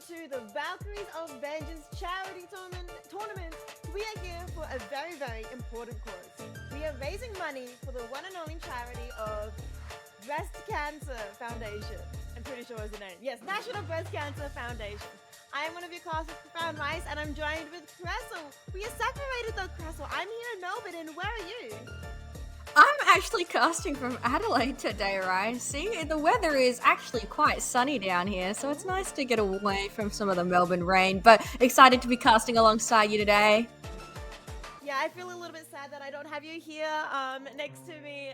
to the Valkyries of Vengeance charity tournament. We are here for a very, very important cause. We are raising money for the one and only charity of Breast Cancer Foundation. I'm pretty sure is the name. Yes, National Breast Cancer Foundation. I am one of your casters, Profound Rice, and I'm joined with Kressel. We are separated though, Kressel. I'm here in Melbourne, and where are you? I'm actually casting from Adelaide today, right? See, the weather is actually quite sunny down here, so it's nice to get away from some of the Melbourne rain, but excited to be casting alongside you today. Yeah, I feel a little bit sad that I don't have you here next to me,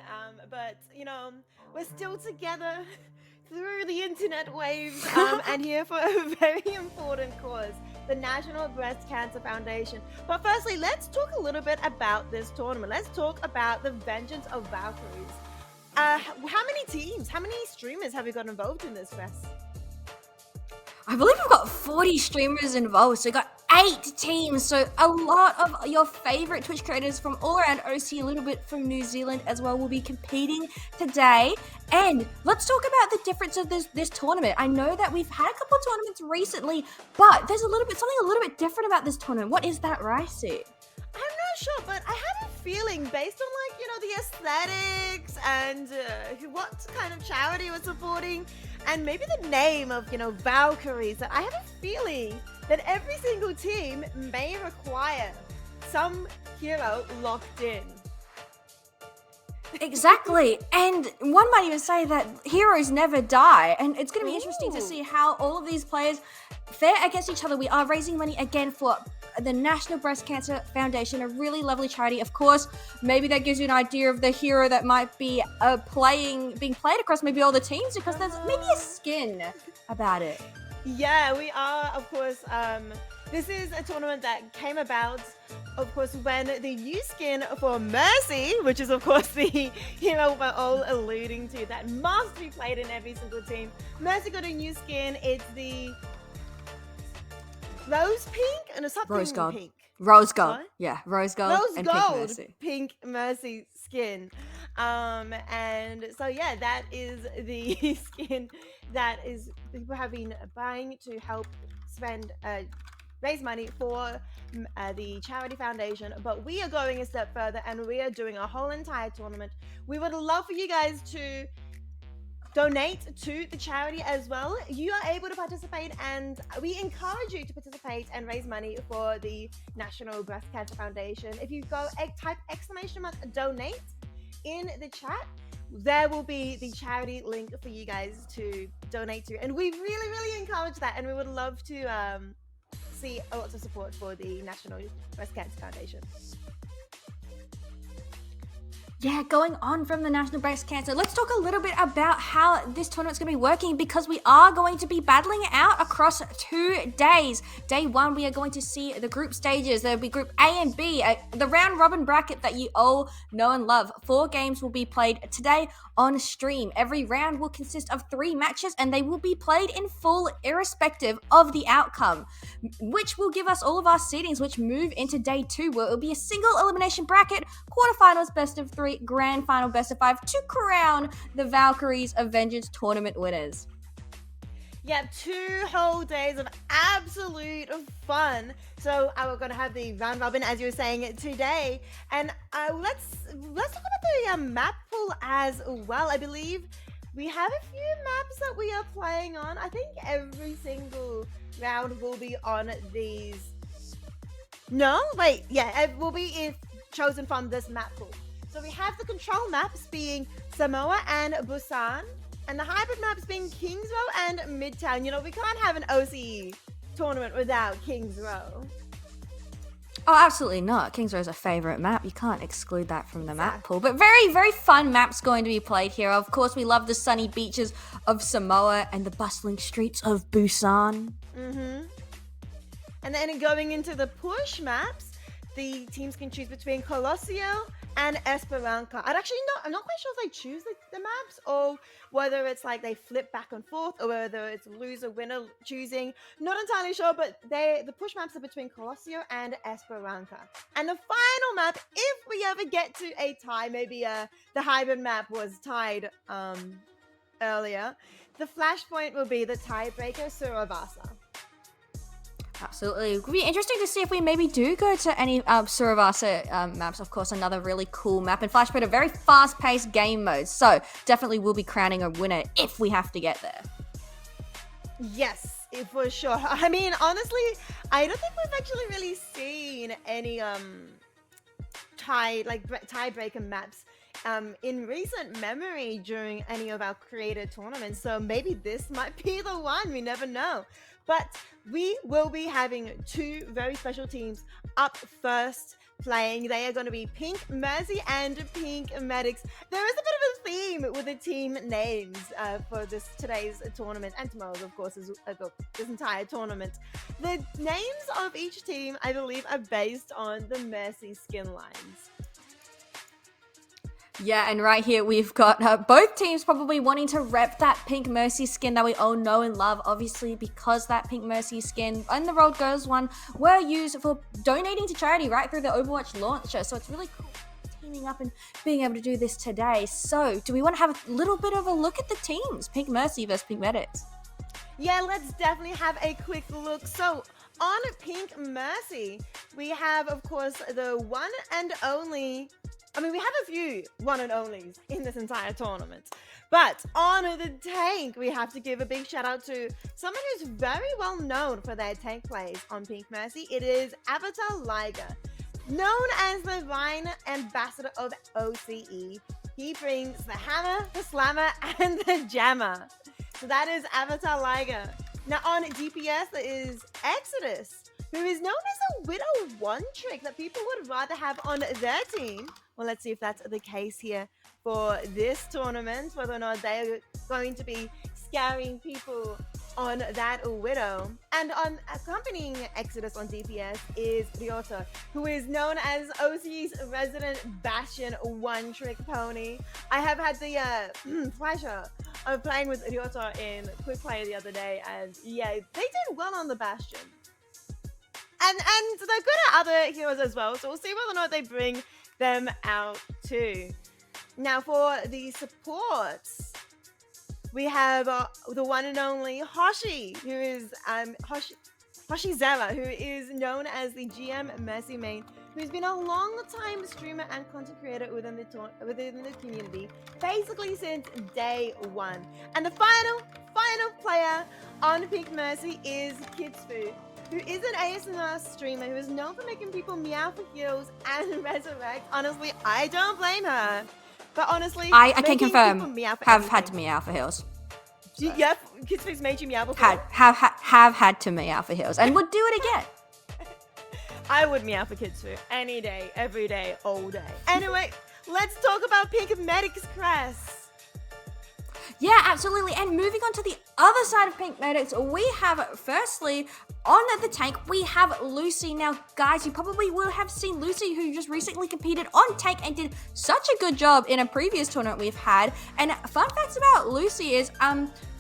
but, you know, we're still together through the internet waves and here for a very important cause, the National Breast Cancer Foundation. But firstly, let's talk a little bit about this tournament. Let's talk about the Vengeance of Valkyries. How many teams, how many streamers have you got involved in this fest? I believe we've got 40 streamers involved, so we've got 8 teams, so a lot of your favorite Twitch creators from all around OC, a little bit from New Zealand as well, will be competing today. And let's talk about the difference of this tournament. I know that we've had a couple of tournaments recently, but there's something a little bit different about this tournament. What is that, Ricey? I'm not sure, but I have a feeling based on the aesthetics and what kind of charity we're supporting, and maybe the name of Valkyries, that I have a feeling that every single team may require some hero locked in. Exactly, and one might even say that heroes never die, and it's going to be interesting to see how all of these players fare against each other. We are raising money again for the National Breast Cancer Foundation, a really lovely charity. Of course, maybe that gives you an idea of the hero that might be being played across maybe all the teams, because there's maybe a skin about it. Yeah, we are, of course. This is a tournament that came about, of course, when the new skin for Mercy, which is, of course, the hero we're all alluding to, that must be played in every single team. Mercy got a new skin. It's the rose pink and something Rose gold. pink. Rose gold. What? Yeah, rose gold and gold, pink Mercy. Pink Mercy skin. And so, yeah, that is the skin that is people have been buying to help raise money for the charity foundation. But we are going a step further, and we are doing a whole entire tournament. We would love for you guys to donate to the charity as well. You are able to participate, and we encourage you to participate and raise money for the National Breast Cancer Foundation. If you go type !donate in the chat, there will be the charity link for you guys to donate to, and we really, really encourage that, and we would love to see a lot of support for the National Breast Cancer Foundation. Yeah, going on from the National Breast Cancer, let's talk a little bit about how this tournament's going to be working, because we are going to be battling it out across 2 days. Day 1, we are going to see the group stages. There will be Group A and B, the round robin bracket that you all know and love. 4 games will be played today on stream. Every round will consist of 3 matches, and they will be played in full, irrespective of the outcome, which will give us all of our seedings, which move into Day 2, where it will be a single elimination bracket, quarterfinals, best of 3, grand final, best of 5, to crown the Valkyries of Vengeance tournament winners. Yeah, 2 whole days of absolute fun. So we're going to have the round robin, as you were saying, today. And let's talk about the map pool as well. I believe we have a few maps that we are playing on. I think every single round will be on these. No? Wait, yeah, it will be chosen from this map pool. So we have the control maps being Samoa and Busan, and the hybrid maps being Kings Row and Midtown. We can't have an OCE tournament without Kings Row. Oh, absolutely not. Kings Row is a favorite map. You can't exclude that from the map pool. But very, very fun maps going to be played here. Of course, we love the sunny beaches of Samoa and the bustling streets of Busan. Mm-hmm. And then going into the push maps, the teams can choose between Colossio and Esperanza. I'm not quite sure if they choose the maps, or whether it's like they flip back and forth, or whether it's loser winner choosing. Not entirely sure, but the push maps are between Colossio and Esperanza. And the final map, if we ever get to a tie, maybe the hybrid map was tied earlier, the flashpoint will be the tiebreaker Suravasa. Absolutely. It would be interesting to see if we maybe do go to any Suravasa maps. Of course, another really cool map. And Flashpoint, a very fast-paced game mode. So definitely we'll be crowning a winner if we have to get there. Yes, for sure. I mean, honestly, I don't think we've actually really seen any tiebreaker maps in recent memory during any of our creator tournaments. So maybe this might be the one. We never know. But we will be having 2 very special teams up first playing. They are going to be Pink Mercy and Pink Medics. There is a bit of a theme with the team names for today's tournament, and tomorrow's, of course, this entire tournament. The names of each team, I believe, are based on the Mercy skin lines. Yeah, and right here we've got both teams probably wanting to rep that Pink Mercy skin that we all know and love, obviously, because that Pink Mercy skin and the Road Girls one were used for donating to charity right through the Overwatch launcher. So it's really cool. teaming up and being able to do this today. So, do we want to have a little bit of a look at the teams? Pink Mercy versus Pink Medics. Yeah, let's definitely have a quick look. So, on Pink Mercy, we have, of course, the one and only. I mean, we have a few one and onlys in this entire tournament. But on the tank, we have to give a big shout out to someone who's very well known for their tank plays on Pink Mercy. It is Avatar Liger, known as the Vine Ambassador of OCE. He brings the hammer, the slammer, and the jammer. So that is Avatar Liger. Now on DPS, there is Exodus, who is known as a Widow one trick that people would rather have on their team. Well, let's see if that's the case here for this tournament, whether or not they're going to be scaring people on that Widow. And on accompanying Exodus on DPS is Ryota, who is known as OC's resident Bastion one-trick pony. I have had the pleasure of playing with Ryota in Quick Play the other day, and yeah, they did well on the Bastion. And they're good at other heroes as well, so we'll see whether or not they bring them out too. Now for the supports, we have the one and only Hoshi, who is Hoshizora, who is known as the GM Mercy main, who's been a long-time streamer and content creator within the community, basically since day one. And the final player on Pink Mercy is Kitsfu, who is an ASMR streamer who is known for making people meow for heals and resurrect. Honestly, I don't blame her. But honestly, I can confirm, have had to me. meow for heals. Yep, Kitsfu's made you meow before. Have had to meow for heals, and would do it again. I would meow for Kitsfu any day, every day, all day. Anyway, let's talk about Pink Medics, Cress. Yeah, absolutely. And moving on to the other side of Pink Medics, we have, firstly, on the tank, we have Lucy. Now, guys, you probably will have seen Lucy, who just recently competed on tank and did such a good job in a previous tournament we've had. And fun facts about Lucy is,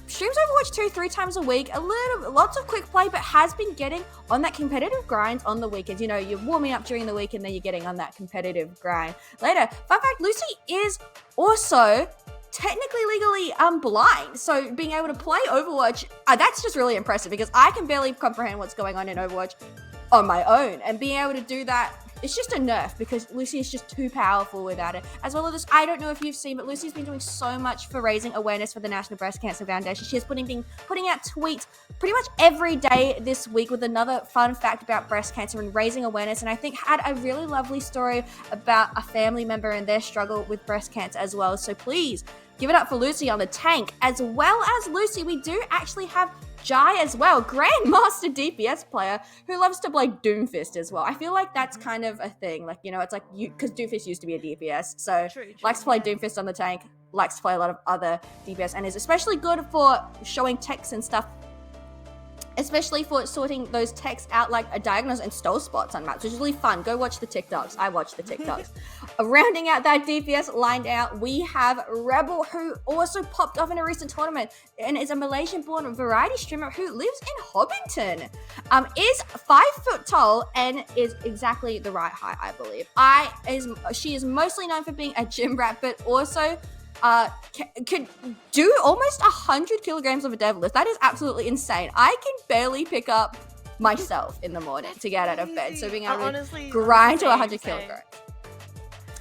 streams Overwatch 2-3 times a week, lots of quick play, but has been getting on that competitive grind on the weekends. You know, you're warming up during the week and then you're getting on that competitive grind later. Fun fact, Lucy is also technically legally blind, so being able to play Overwatch, that's just really impressive because I can barely comprehend what's going on in Overwatch on my own, and being able to do that, it's just a nerf because Lucy is just too powerful without it. As well as, I don't know if you've seen, but Lucy's been doing so much for raising awareness for the National Breast Cancer Foundation. She has been putting out tweets pretty much every day this week with another fun fact about breast cancer and raising awareness, and I think had a really lovely story about a family member and their struggle with breast cancer as well. So please give it up for Lucy on the tank. As well as Lucy, we do actually have Jai as well, Grandmaster DPS player who loves to play Doomfist as well. I feel like that's kind of a thing. Like, you know, it's like because Doomfist used to be a DPS, so true, likes to play Doomfist on the tank, likes to play a lot of other DPS, and is especially good for showing techs and stuff, especially for sorting those techs out like a diagonals and stole spots on maps, which is really fun. Go watch the TikToks. I watch the TikToks. Rounding out that DPS line out, we have Rebel, who also popped off in a recent tournament and is a Malaysian-born variety streamer who lives in Hobbiton. Is 5 foot tall and is exactly the right height, I believe. She is mostly known for being a gym rat, but also could do almost 100 kilograms of a deadlift. That is absolutely insane. I can barely pick up myself in the morning to get out of bed. So being able to grind to 100 kilograms.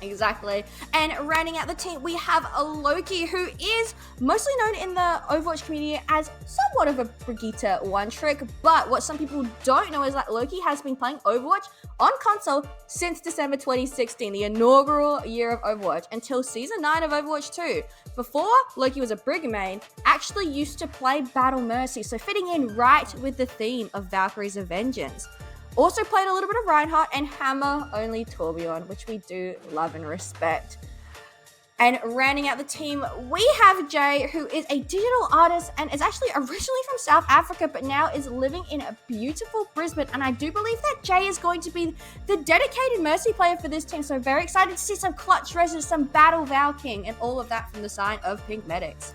Exactly. And rounding out the team, we have a Loki, who is mostly known in the Overwatch community as somewhat of a Brigitte one-trick, but what some people don't know is that Loki has been playing Overwatch on console since December 2016, the inaugural year of Overwatch, until Season 9 of Overwatch 2. Before, Loki was a Brig main, actually used to play Battle Mercy, so fitting in right with the theme of Valkyries of Vengeance. Also played a little bit of Reinhardt and Hammer only Torbjorn, which we do love and respect. And rounding out the team, we have Jay, who is a digital artist and is actually originally from South Africa, but now is living in a beautiful Brisbane. And I do believe that Jay is going to be the dedicated Mercy player for this team. So very excited to see some clutch reses, some battle Valking, and all of that from the side of Pink Medics.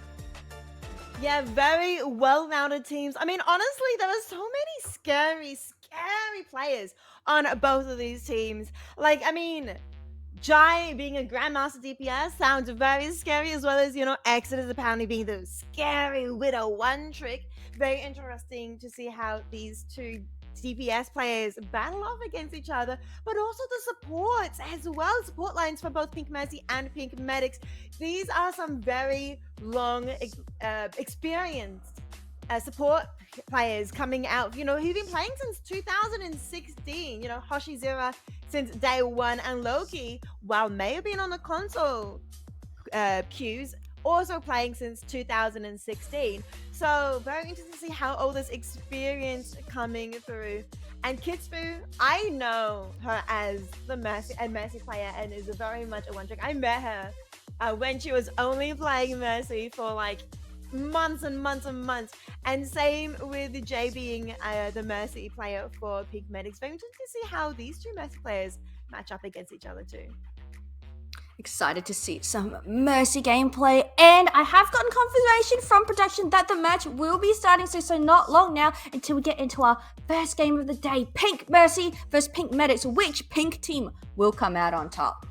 Yeah, very well-rounded teams. I mean, honestly, there are so many scary players on both of these teams. Like, I mean, Jai being a Grandmaster DPS sounds very scary, as well as, Exodus apparently being the scary Widow one trick. Very interesting to see how these two DPS players battle off against each other, but also the supports as well. Support lines for both Pink Mercy and Pink Medics. These are some very long experienced support players coming out, who've been playing since 2016. Hoshizora since day one, and Loki, while may have been on the console queues, also playing since 2016. So very interesting to see how all this experience coming through. And Kitsfu, I know her as a Mercy player, and is very much a one trick. I met her when she was only playing Mercy for like months and months and months, and same with Jay being the Mercy player for Pink Medics. Very interesting to see how these two Mercy players match up against each other too. Excited to see some Mercy gameplay, and I have gotten confirmation from production that the match will be starting soon, so not long now until we get into our first game of the day. Pink Mercy versus Pink Medics. Which pink team will come out on top?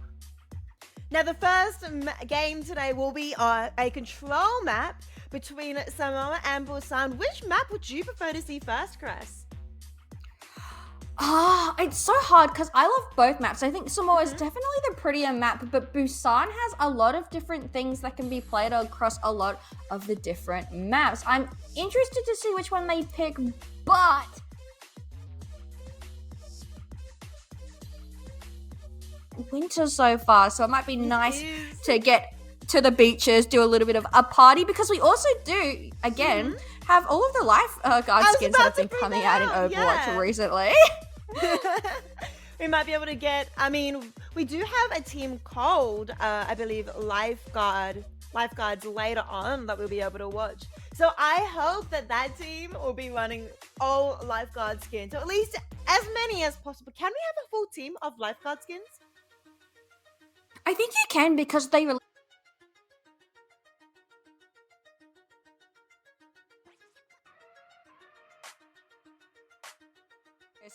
Now the first game today will be a control map between Samoa and Busan. Which map would you prefer to see first, Cress? It's so hard because I love both maps. I think Samoa is definitely the prettier map, but Busan has a lot of different things that can be played across a lot of the different maps. I'm interested to see which one they pick, but winter so far, so it might be nice to get to the beaches, do a little bit of a party, because we also do, again, have all of the lifeguard skins that have been coming out in Overwatch recently. We might be able to get, we do have a team called, I believe, Lifeguards later on that we'll be able to watch. So I hope that team will be running all Lifeguard skins, or at least as many as possible. Can we have a full team of Lifeguard skins? I think you can, because they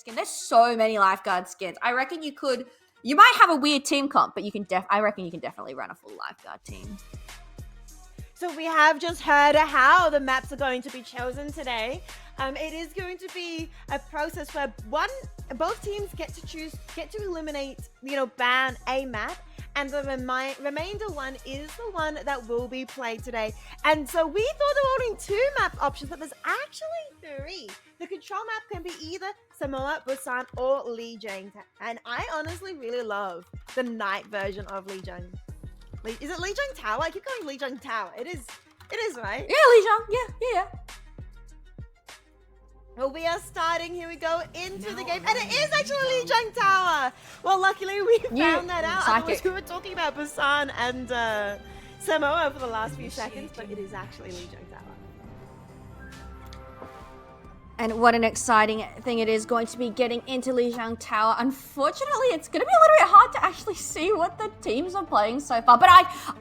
skin. There's so many lifeguard skins. I reckon you might have a weird team comp, but I reckon you can definitely run a full lifeguard team. So we have just heard how the maps are going to be chosen today. It is going to be a process where both teams get to eliminate, ban a map, and the remainder one is the one that will be played today. And so we thought there were only 2 map options, but there's actually 3. The control map can be either Samoa, Busan, or Lijiang. And I honestly really love the night version of Lijiang. Is it Lijiang Tower? I keep calling Lijiang Tower. It is, right? Yeah, Lijiang. Yeah. Well, we are starting. Here we go into the game. And it is actually Lijiang Tower. Well, luckily we found that out. Otherwise we were talking about Busan and Samoa for the last few seconds, but it is actually Lijiang Tower. And what an exciting thing it is going to be getting into Lijiang Tower. Unfortunately, it's going to be a little bit hard to actually see what the teams are playing so far. But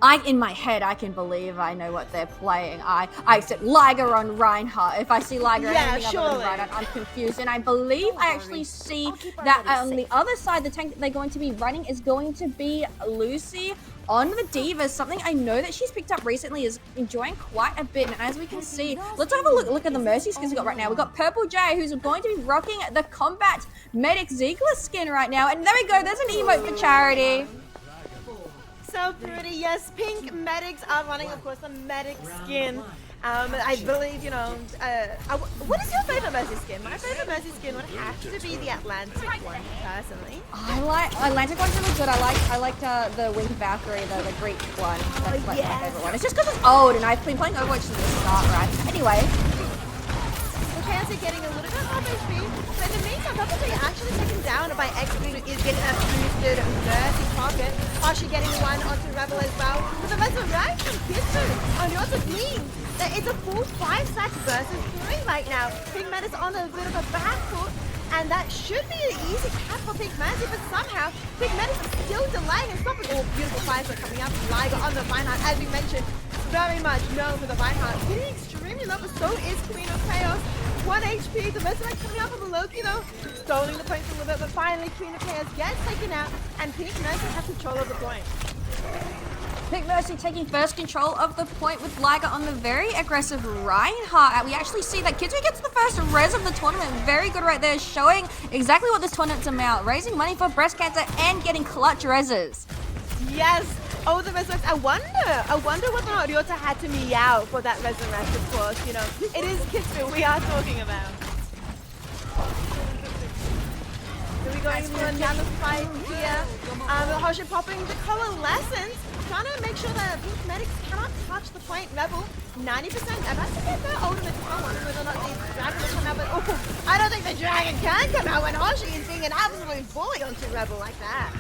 I in my head, I can believe I know what they're playing. I said Liger on Reinhardt. If I see Liger anything other than Reinhardt, I'm confused. And I believe I actually see that on the other side, the tank that they're going to be running is going to be Lucy on the Divas. Something I know that she's picked up recently, is enjoying quite a bit. And as we can see, let's have a look at the Mercy skins we got right now. We've got Purple Jay, who's going to be rocking the Combat Medic Ziegler skin right now. And there we go, there's an emote for charity. So pretty. Yes, Pink Medics are running, of course, the Medic skin. I believe, what is your favorite Mercy skin? My favorite Mercy skin would have to be the Atlantic one, personally. Atlantic one's really good. I liked the Winged Valkyrie, the Greek one. That's my favorite one. It's just because it's old, and I've been playing Overwatch since the start, right? Anyway. The chance of getting a little bit of HP, but in the meantime, Purple Jay actually taken down by Execute, who is getting a boosted Mercy pocket. Hoshi getting one onto Rebel as well. With the resurrection, Kitsfu on your team. It's a full 5-stack versus 3 right now. Pink Medics on a bit of a back foot, and that should be an easy cap for Pink Medics, but somehow Pink Medics are still delaying and stopping. Oh, beautiful fire coming up. Liger on the Reinhardt, as we mentioned, very much known for the Reinhardt. Hitting extremely low, but so is Queen of Chaos. 1 HP. The Resurrect coming out from the Loki though, stalling the points a little bit, but finally Queen of Chaos gets taken out, and Pink Mercy has control of the point. Pink Mercy taking first control of the point with Liger on the very aggressive Reinhardt. We actually see that Kitsfu gets the first res of the tournament. Very good right there, showing exactly what this tournament's about. Raising money for breast cancer and getting clutch reses. Yes. Oh, the Resurrect. I wonder whether or not Ryota had to meow for that Resurrect, of course. You know, it is Kitsfu we are talking about. So we're going into another fight here. Hoshi popping the Coalescence, trying to make sure that Pink Medics cannot touch the point. Rebel, 90%. About to get their ultimate. I wonder whether or not the Dragon will come out, but oh, I don't think the Dragon can come out when Hoshi is being an absolute bully onto Rebel like that.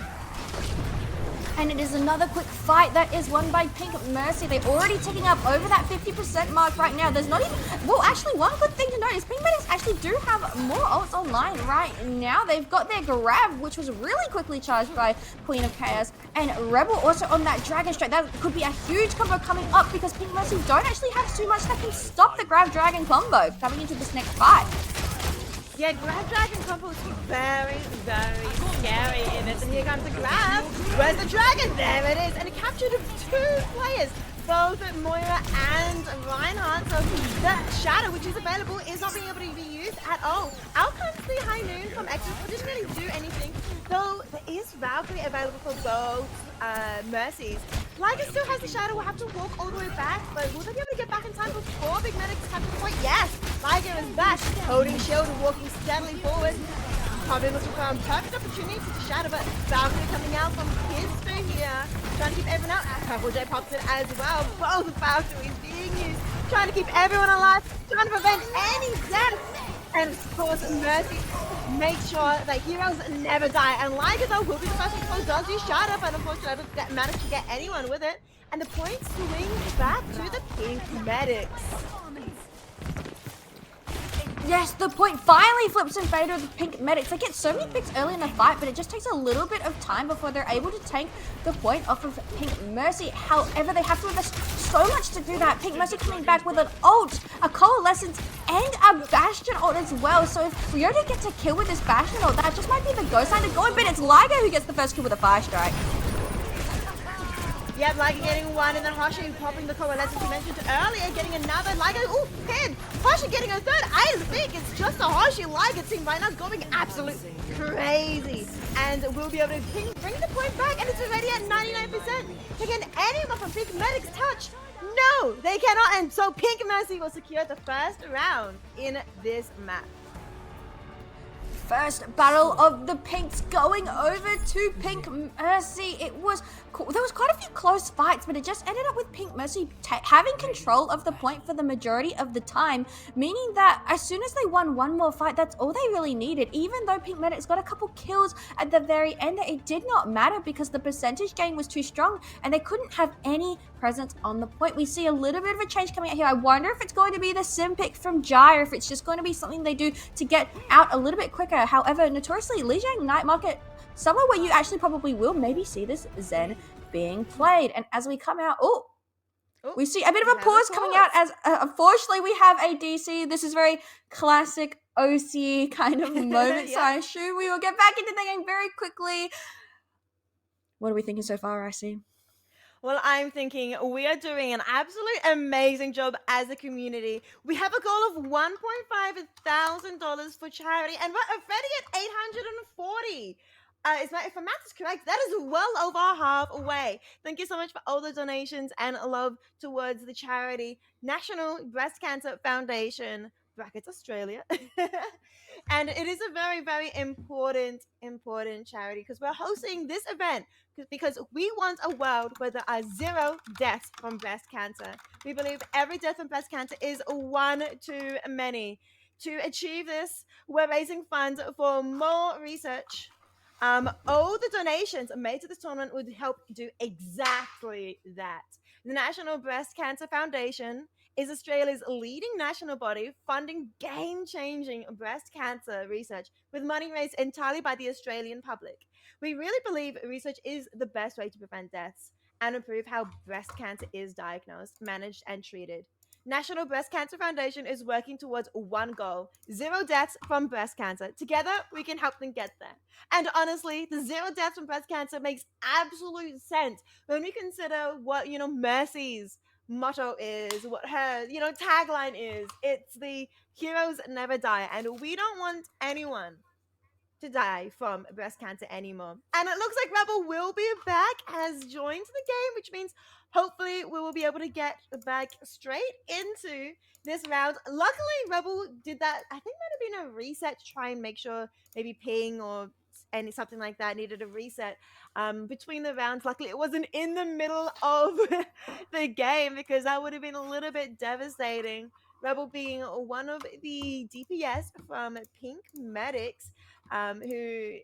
And it is another quick fight that is won by Pink Mercy. They're already ticking up over that 50% mark right now. There's not even... Well, actually, one good thing to note is Pink Medics actually do have more ults online right now. They've got their grab, which was really quickly charged by Queen of Chaos. And Rebel also on that Dragon Strike. That could be a huge combo coming up because Pink Mercy don't actually have too much that can stop the grab Dragon combo coming into this next fight. Yeah, grab Dragon combo is very, very scary in this. And here comes the grab. Where's the Dragon? There it is. And it captured 2 players, both Moira and Reinhardt. So the Shadow, which is available, is not being able to be used at all. Out comes the High Noon from Exodus, but doesn't really do anything. Though there is Valkyrie available for both Mercies. Liger still has the Shadow, will have to walk all the way back, but will they be able to get back in time before Big Medics capture the point? Yes! Liger is back, holding shield and walking steadily forward. Probably looking for a perfect opportunity to Shadow, but Valkyrie coming out from Kitsfu here, trying to keep everyone out. Purple J pops it as well. Both Valkyries being used, trying to keep everyone alive, trying to prevent any death. And of course, Mercy makes sure that heroes never die. And Liger though will be the first one to does use Shadow, but unfortunately doesn't manage to get anyone with it. And the point swings back to the Pink Medics. Yes, the point finally flips in favor of the Pink Medics. They get so many picks early in the fight, but it just takes a little bit of time before they're able to take the point off of Pink Mercy. However, they have to invest so much to do that. Pink Mercy coming back with an ult, a Coalescence, and a Bastion ult as well. So if Ryota gets a kill with this Bastion ult, that just might be the ghost line to go in, but it's Liger who gets the first kill with a Fire Strike. Yep, Liger getting one, and then Hoshi popping the Coalescence you mentioned earlier, getting another. Liger, ooh, pin! Hoshi getting a third. I think it's just a Hoshi Liger team right now going absolutely crazy. And we'll be able to bring the point back, and it's already at 99%. Can anyone from Pink Medics touch? No, they cannot, and so Pink Mercy will secure the first round in this map. First battle of the Pinks going over to Pink Mercy. It was cool. There was quite a few close fights, but it just ended up with Pink Mercy having control of the point for the majority of the time, meaning that as soon as they won one more fight, that's all they really needed. Even though Pink Medics got a couple kills at the very end, it did not matter because the percentage gain was too strong and they couldn't have any presence on the point. We see a little bit of a change coming out here. I wonder if it's going to be the sim pick from Jai, or if it's just going to be something they do to get out a little bit quicker. However, notoriously, Lijiang Night Market, somewhere where you actually probably will maybe see this Zen being played. And as we come out, we see a bit of a pause coming out as unfortunately we have a DC. This is very classic OC kind of moment. Yeah. So I assume we will get back into the game very quickly. What are we thinking so far, I see? Well, I'm thinking we are doing an absolute amazing job as a community. We have a goal of $1,500 for charity, and we're already at 840. If my math is correct, that is well over halfway. Thank you so much for all the donations and love towards the charity National Breast Cancer Foundation, brackets Australia. And it is a very, very important charity because we're hosting this event because we want a world where there are 0 deaths from breast cancer. We believe every death from breast cancer is one too many. To achieve this, we're raising funds for more research. All the donations made to this tournament would help do exactly that. The National Breast Cancer Foundation is Australia's leading national body funding game-changing breast cancer research with money raised entirely by the Australian public. We really believe research is the best way to prevent deaths and improve how breast cancer is diagnosed, managed, and treated. National Breast Cancer Foundation is working towards one goal: zero deaths from breast cancer. Together, we can help them get there. And honestly, the zero deaths from breast cancer makes absolute sense when we consider what, Mercy's motto is, what her, tagline is. It's the heroes never die. And we don't want anyone to die from breast cancer anymore. And it looks like Rebel will be back, has joined the game, which means hopefully we will be able to get back straight into this round. Luckily, Rebel did that. I think might have been a reset to try and make sure maybe ping or something like that needed a reset between the rounds. Luckily, it wasn't in the middle of the game because that would have been a little bit devastating. Rebel being one of the DPS from Pink Medics, who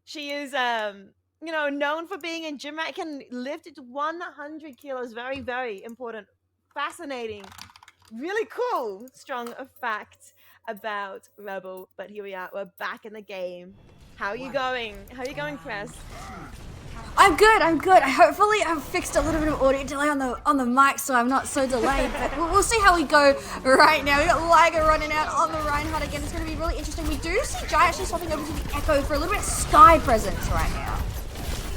she is, known for being in gym rat, can lift it to 100 kilos. Very, very important, fascinating, really cool, strong fact about Rebel. But here we are, we're back in the game. How are you going? How are you going, Cress? I'm good. Hopefully I've fixed a little bit of audio delay on the mic so I'm not so delayed, but we'll see how we go right now. We got Liger running out on the Reinhardt again. It's going to be really interesting. We do see Jai actually swapping over to the Echo for a little bit of Sky presence right now.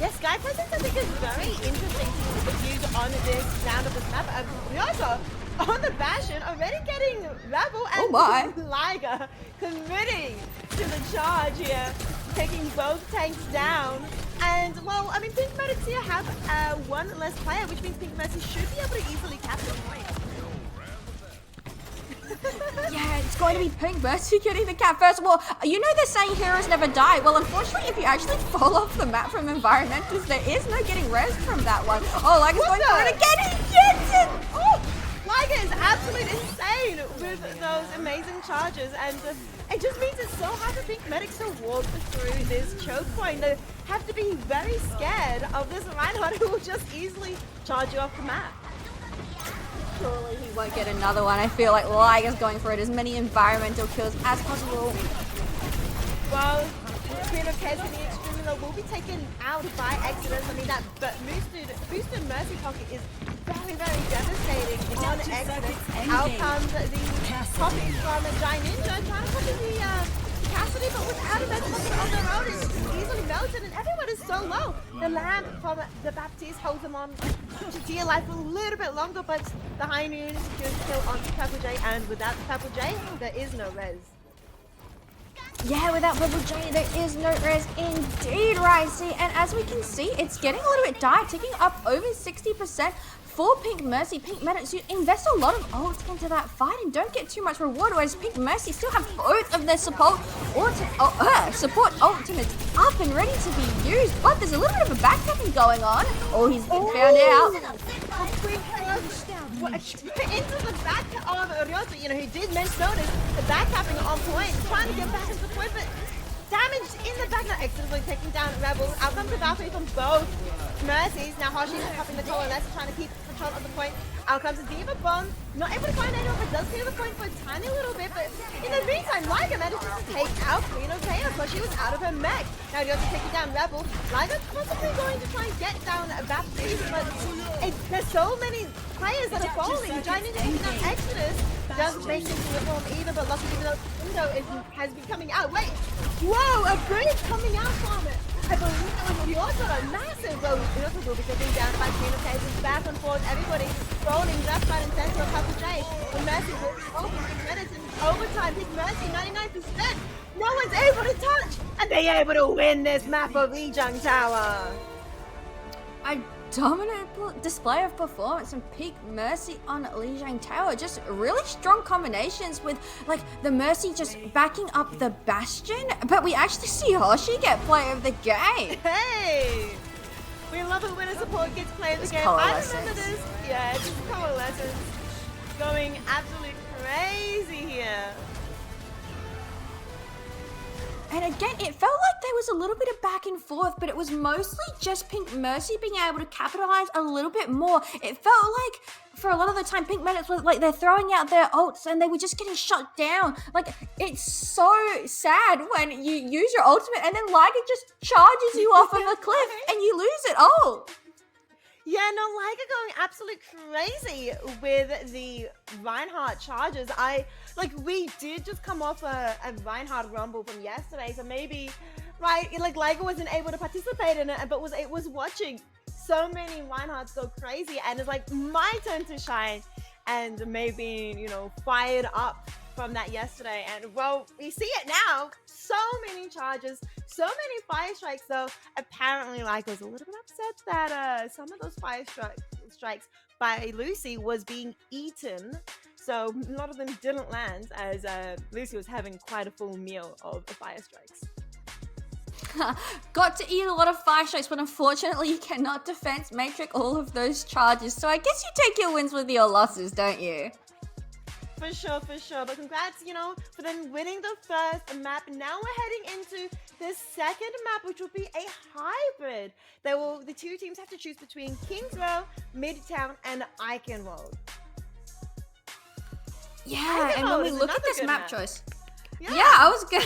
Yes, Sky presence I think is very interesting to use on this round of this map. We also, on the Bastion, already getting Rebel and Liger committing to the charge here, taking both tanks down. And, well, I mean, Pink Medics here have one less player, which means Pink Mercy should be able to easily capture the point. Yeah, it's going to be Pink Mercy getting the cap first. Well, you know they're saying heroes never die. Well, unfortunately, if you actually fall off the map from environmentals, there is no getting res from that one. Oh, Liger's going for it again. He gets it! Oh! Liger is absolutely insane with those amazing charges, and it just means it's so hard for Pink Medics to walk through this choke point. They have to be very scared of this Reinhardt who will just easily charge you off the map. Surely he won't get another one. I feel like Liger's going for it, as many environmental kills as possible. Well, Queen of Chaos in the extreme low will be taken out by Exodus. I mean, that boosted Mercy pocket is very, very devastating on Exodus. Out comes the pocket from Giant Ninja, trying to copy the Cassidy, but without a Mercy pocket on their own, it's easily melted, and everyone is so low. The lamp from the Baptiste holds them on to dear life a little bit longer, but the High Noon secures the kill on Purple J, and without the Purple J, there is no res. Yeah, without Purple J, there is no res indeed, Ricey. And as we can see, it's getting a little bit dire, ticking up over 60%. For Pink Mercy, Pink Medics, you invest a lot of ults into that fight and don't get too much reward, whereas Pink Mercy still have both of their support ultimates up and ready to be used, but there's a little bit of a backtracking going on. Oh, he's been found out. Into the back of Ryota, who did notice the backcapping on point, trying to get back into the point, but damage in the back, now Exodus taking down Rebel. Out comes the Valkyrie from both Mercies. Now Hoshi is popping the Toilet, trying to keep control of the point. Out comes the Diva Bomb. Not able to find anyone, but does clear the point for a tiny little bit. But in the meantime, Liger manages to take out Queen of Chaos, but she was out of her mech. Now Ryota taking down Rebel. Liger possibly going to try and get down Baptiste, but there's so many players that are falling. Giant Ninja taking down Exodus. Doesn't make it to the form either, but luckily even though window has been coming out. Wait! Whoa! A bridge coming out from it! I believe it was Ryota, a massive road. Ryota will be getting down by Queen of Chaos. Back and forth, everybody rolling left, right, and center of Purple J. The Mercy will open 6 minutes in overtime. Big Mercy, 99%. No one's able to touch, and they're able to win this map of Lijiang Tower. A dominant display of performance from Pink Mercy on Lijiang Tower. Just really strong combinations with like the Mercy just backing up the Bastion, but we actually see Hoshi get play of the game. Hey! We love it when a support gets play of the game. I remember this. Yeah, it's just coalescence. Going absolutely crazy here. And again, it felt like there was a little bit of back and forth, but it was mostly just Pink Mercy being able to capitalize a little bit more. It felt like for a lot of the time, Pink Medics were like they're throwing out their ults and they were just getting shut down. Like, it's so sad when you use your ultimate and then Liger just charges you off of a cliff and you lose it all. Yeah, no, like going absolute crazy with the Reinhardt charges. We did just come off a Reinhardt rumble from yesterday, so maybe, right, like Liger wasn't able to participate in it, but it was watching so many Reinhardts go crazy, and it's like my turn to shine, and maybe, fired up from that yesterday. And well, we see it now. So many charges, so many fire strikes. So apparently, like, was a little bit upset that some of those fire strikes by Lucy was being eaten. So a lot of them didn't land, as Lucy was having quite a full meal of the fire strikes. Got to eat a lot of fire strikes, but unfortunately you cannot defense matrix all of those charges. So I guess you take your wins with your losses, don't you? For sure. But congrats, for them winning the first map. Now we're heading into the second map, which will be a hybrid. The two teams have to choose between Kings Row, Midtown, and Eichenwald. Yeah, and when we look at this map choice. Yeah, I was gonna.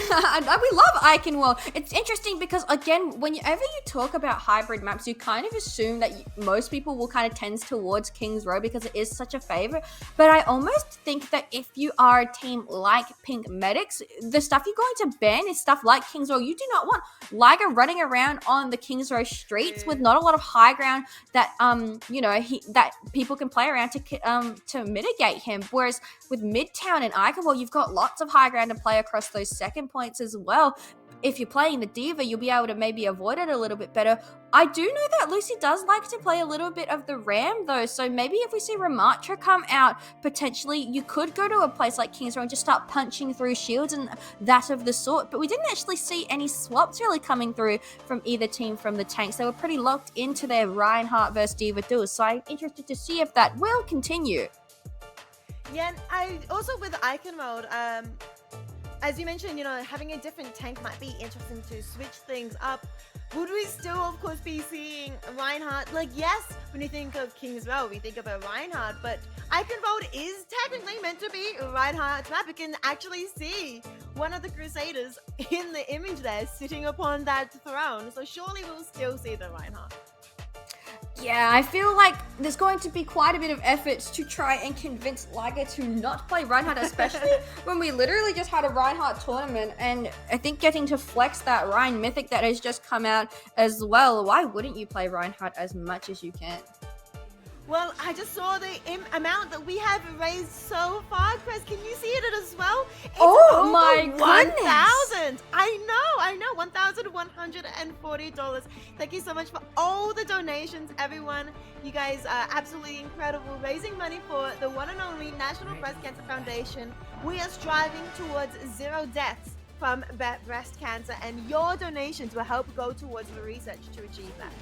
We love Eichenwald. It's interesting because, again, whenever you talk about hybrid maps, you kind of assume that most people will kind of tend towards Kings Row because it is such a favorite. But I almost think that if you are a team like Pink Medics, the stuff you're going to ban is stuff like Kings Row. You do not want Liger running around on the Kings Row streets with not a lot of high ground that that people can play around to mitigate him. Whereas with Midtown and Eichenwald, you've got lots of high ground to play across those second points as well. If you're playing the D.Va, you'll be able to maybe avoid it a little bit better. I do know that Lucy does like to play a little bit of the Ram, though, so maybe if we see Ramattra come out, potentially you could go to a place like Kings Row and just start punching through shields and that of the sort, but we didn't actually see any swaps really coming through from either team from the tanks. They were pretty locked into their Reinhardt versus D.Va duels, so I'm interested to see if that will continue. Yeah, and I also with Eichenwald, as you mentioned, having a different tank might be interesting to switch things up. Would we still, of course, be seeing Reinhardt? Like, yes, when you think of Kings Row, we think of a Reinhardt, but Eichenwald is technically meant to be Reinhardt's map. You can actually see one of the Crusaders in the image there, sitting upon that throne. So surely we'll still see the Reinhardt. Yeah, I feel like there's going to be quite a bit of efforts to try and convince Liger to not play Reinhardt, especially when we literally just had a Reinhardt tournament, and I think getting to flex that Rein Mythic that has just come out as well. Why wouldn't you play Reinhardt as much as you can? Well, I just saw the amount that we have raised so far, Chris. Can you see it as well? It's oh my goodness! 1,000. I know, $1,140. Thank you so much for all the donations, everyone. You guys are absolutely incredible, raising money for the one and only National Breast Cancer Foundation. We are striving towards 0 deaths from breast cancer, and your donations will help go towards the research to achieve that.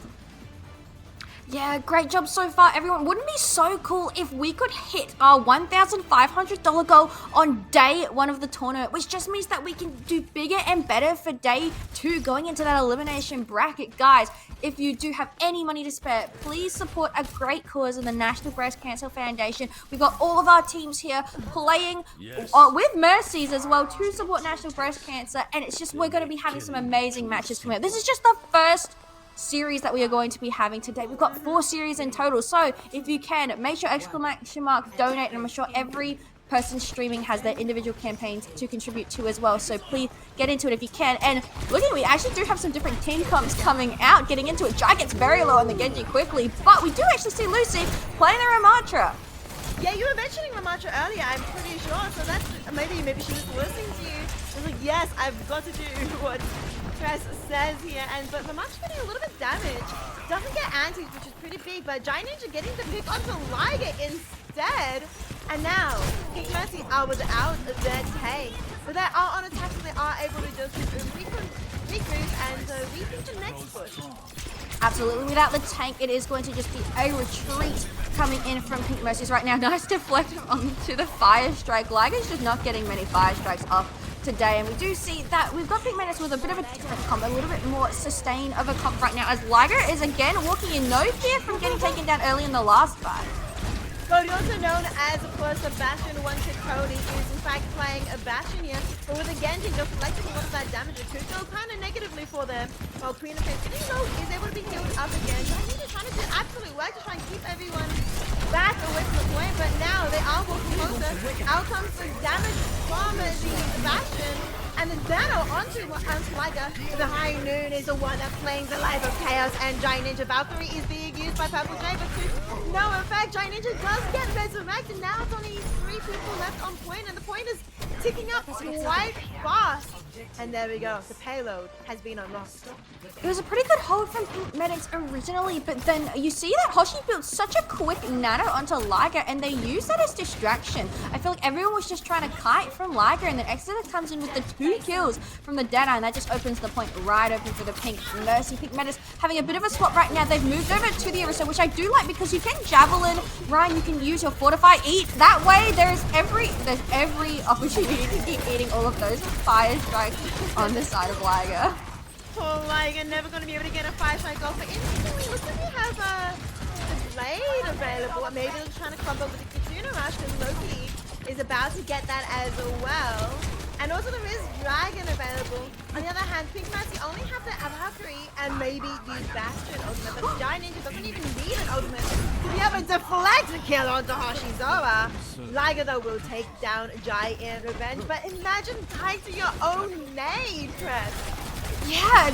Yeah, great job so far, everyone. Wouldn't it be so cool if we could hit our $1,500 goal on day 1 of the tournament, which just means that we can do bigger and better for day 2 going into that elimination bracket. Guys, if you do have any money to spare, please support a great cause in the National Breast Cancer Foundation. We've got all of our teams here playing with Mercies as well to support National Breast Cancer, and it's just, we're going to be having some amazing matches coming up. This is just the first series that we are going to be having today. We've got 4 series in total, so if you can, make sure ! donate, and I'm sure every person streaming has their individual campaigns to contribute to as well, so please get into it if you can. And looking, we actually do have some different team comps coming out, getting into it. Jai gets very low on the Genji quickly, but we do actually see Lucy playing the Ramattra. Yeah, you were mentioning Ramattra earlier, I'm pretty sure, so that's maybe she was listening to you. I was like, yes, I've got to do what Tress says here, but Ramattra's getting a little bit damaged. Doesn't get antis, which is pretty big, but Giant Ninja getting the pick onto Liger instead. And now, King Mercy are without their tank. But they are on attack, so they are able to just regroup and rethink the next push. Absolutely, without the tank, it is going to just be a retreat coming in from Pink Mercies right now. Nice deflect onto the fire strike. Liger's just not getting many fire strikes off today, and we do see that we've got Pink Menace with a bit of a different comp, a little bit more sustain of a comp right now, as Liger is again walking in no fear from getting taken down early in the last fight. Cody, also known as, of course, the Bastion one-trick Cody, is in fact playing a Bastion here, but with a Genji deflecting a lot of that damage. It could go kind of negatively for them. While Queen of Faith, even though is able to be healed up again, I think they're trying to do absolute work to try and keep everyone back away from the point, but now they are walking closer. Out comes the damage from the Bastion, and the Dano onto Liger. The High Noon is the one that's playing the Life of Chaos, and Giant Ninja Valkyrie is being used by Purple J, but to no effect. Giant Ninja does get resurrected, and now it's only 3 people left on point, and the point is ticking up quite fast. And there we go, the payload has been unlocked. It was a pretty good hold from Pink Medics originally, but then you see that Hoshi built such a quick nano onto Liger, and they used that as distraction. I feel like everyone was just trying to kite from Liger, and then Exeter comes in with the 2 kills from the Dana, and that just opens the point right open for the Pink Mercy. Pink Medics having a bit of a swap right now. They've moved over to the Arista, which I do like because you can Javelin, Ryan, you can use your Fortify, eat. That way there's every opportunity to keep eating all of those fire strikes on the side of Liger. Poor Liger, never going to be able to get a 5-strike off, but interestingly, looks like we have the Blade available. Maybe they're trying to combo with the Kitsuna Rush, because Loki is about to get that as well. And also there is Dragon available. On the other hand, Pink Mercy only have the Valkyrie and maybe use Bastion ultimate, but Giant Ninja doesn't even need an ultimate to be able to deflect a kill onto Hoshizora. Liger though will take down Jai in revenge, but imagine dying to your own nade, Chris. Yeah,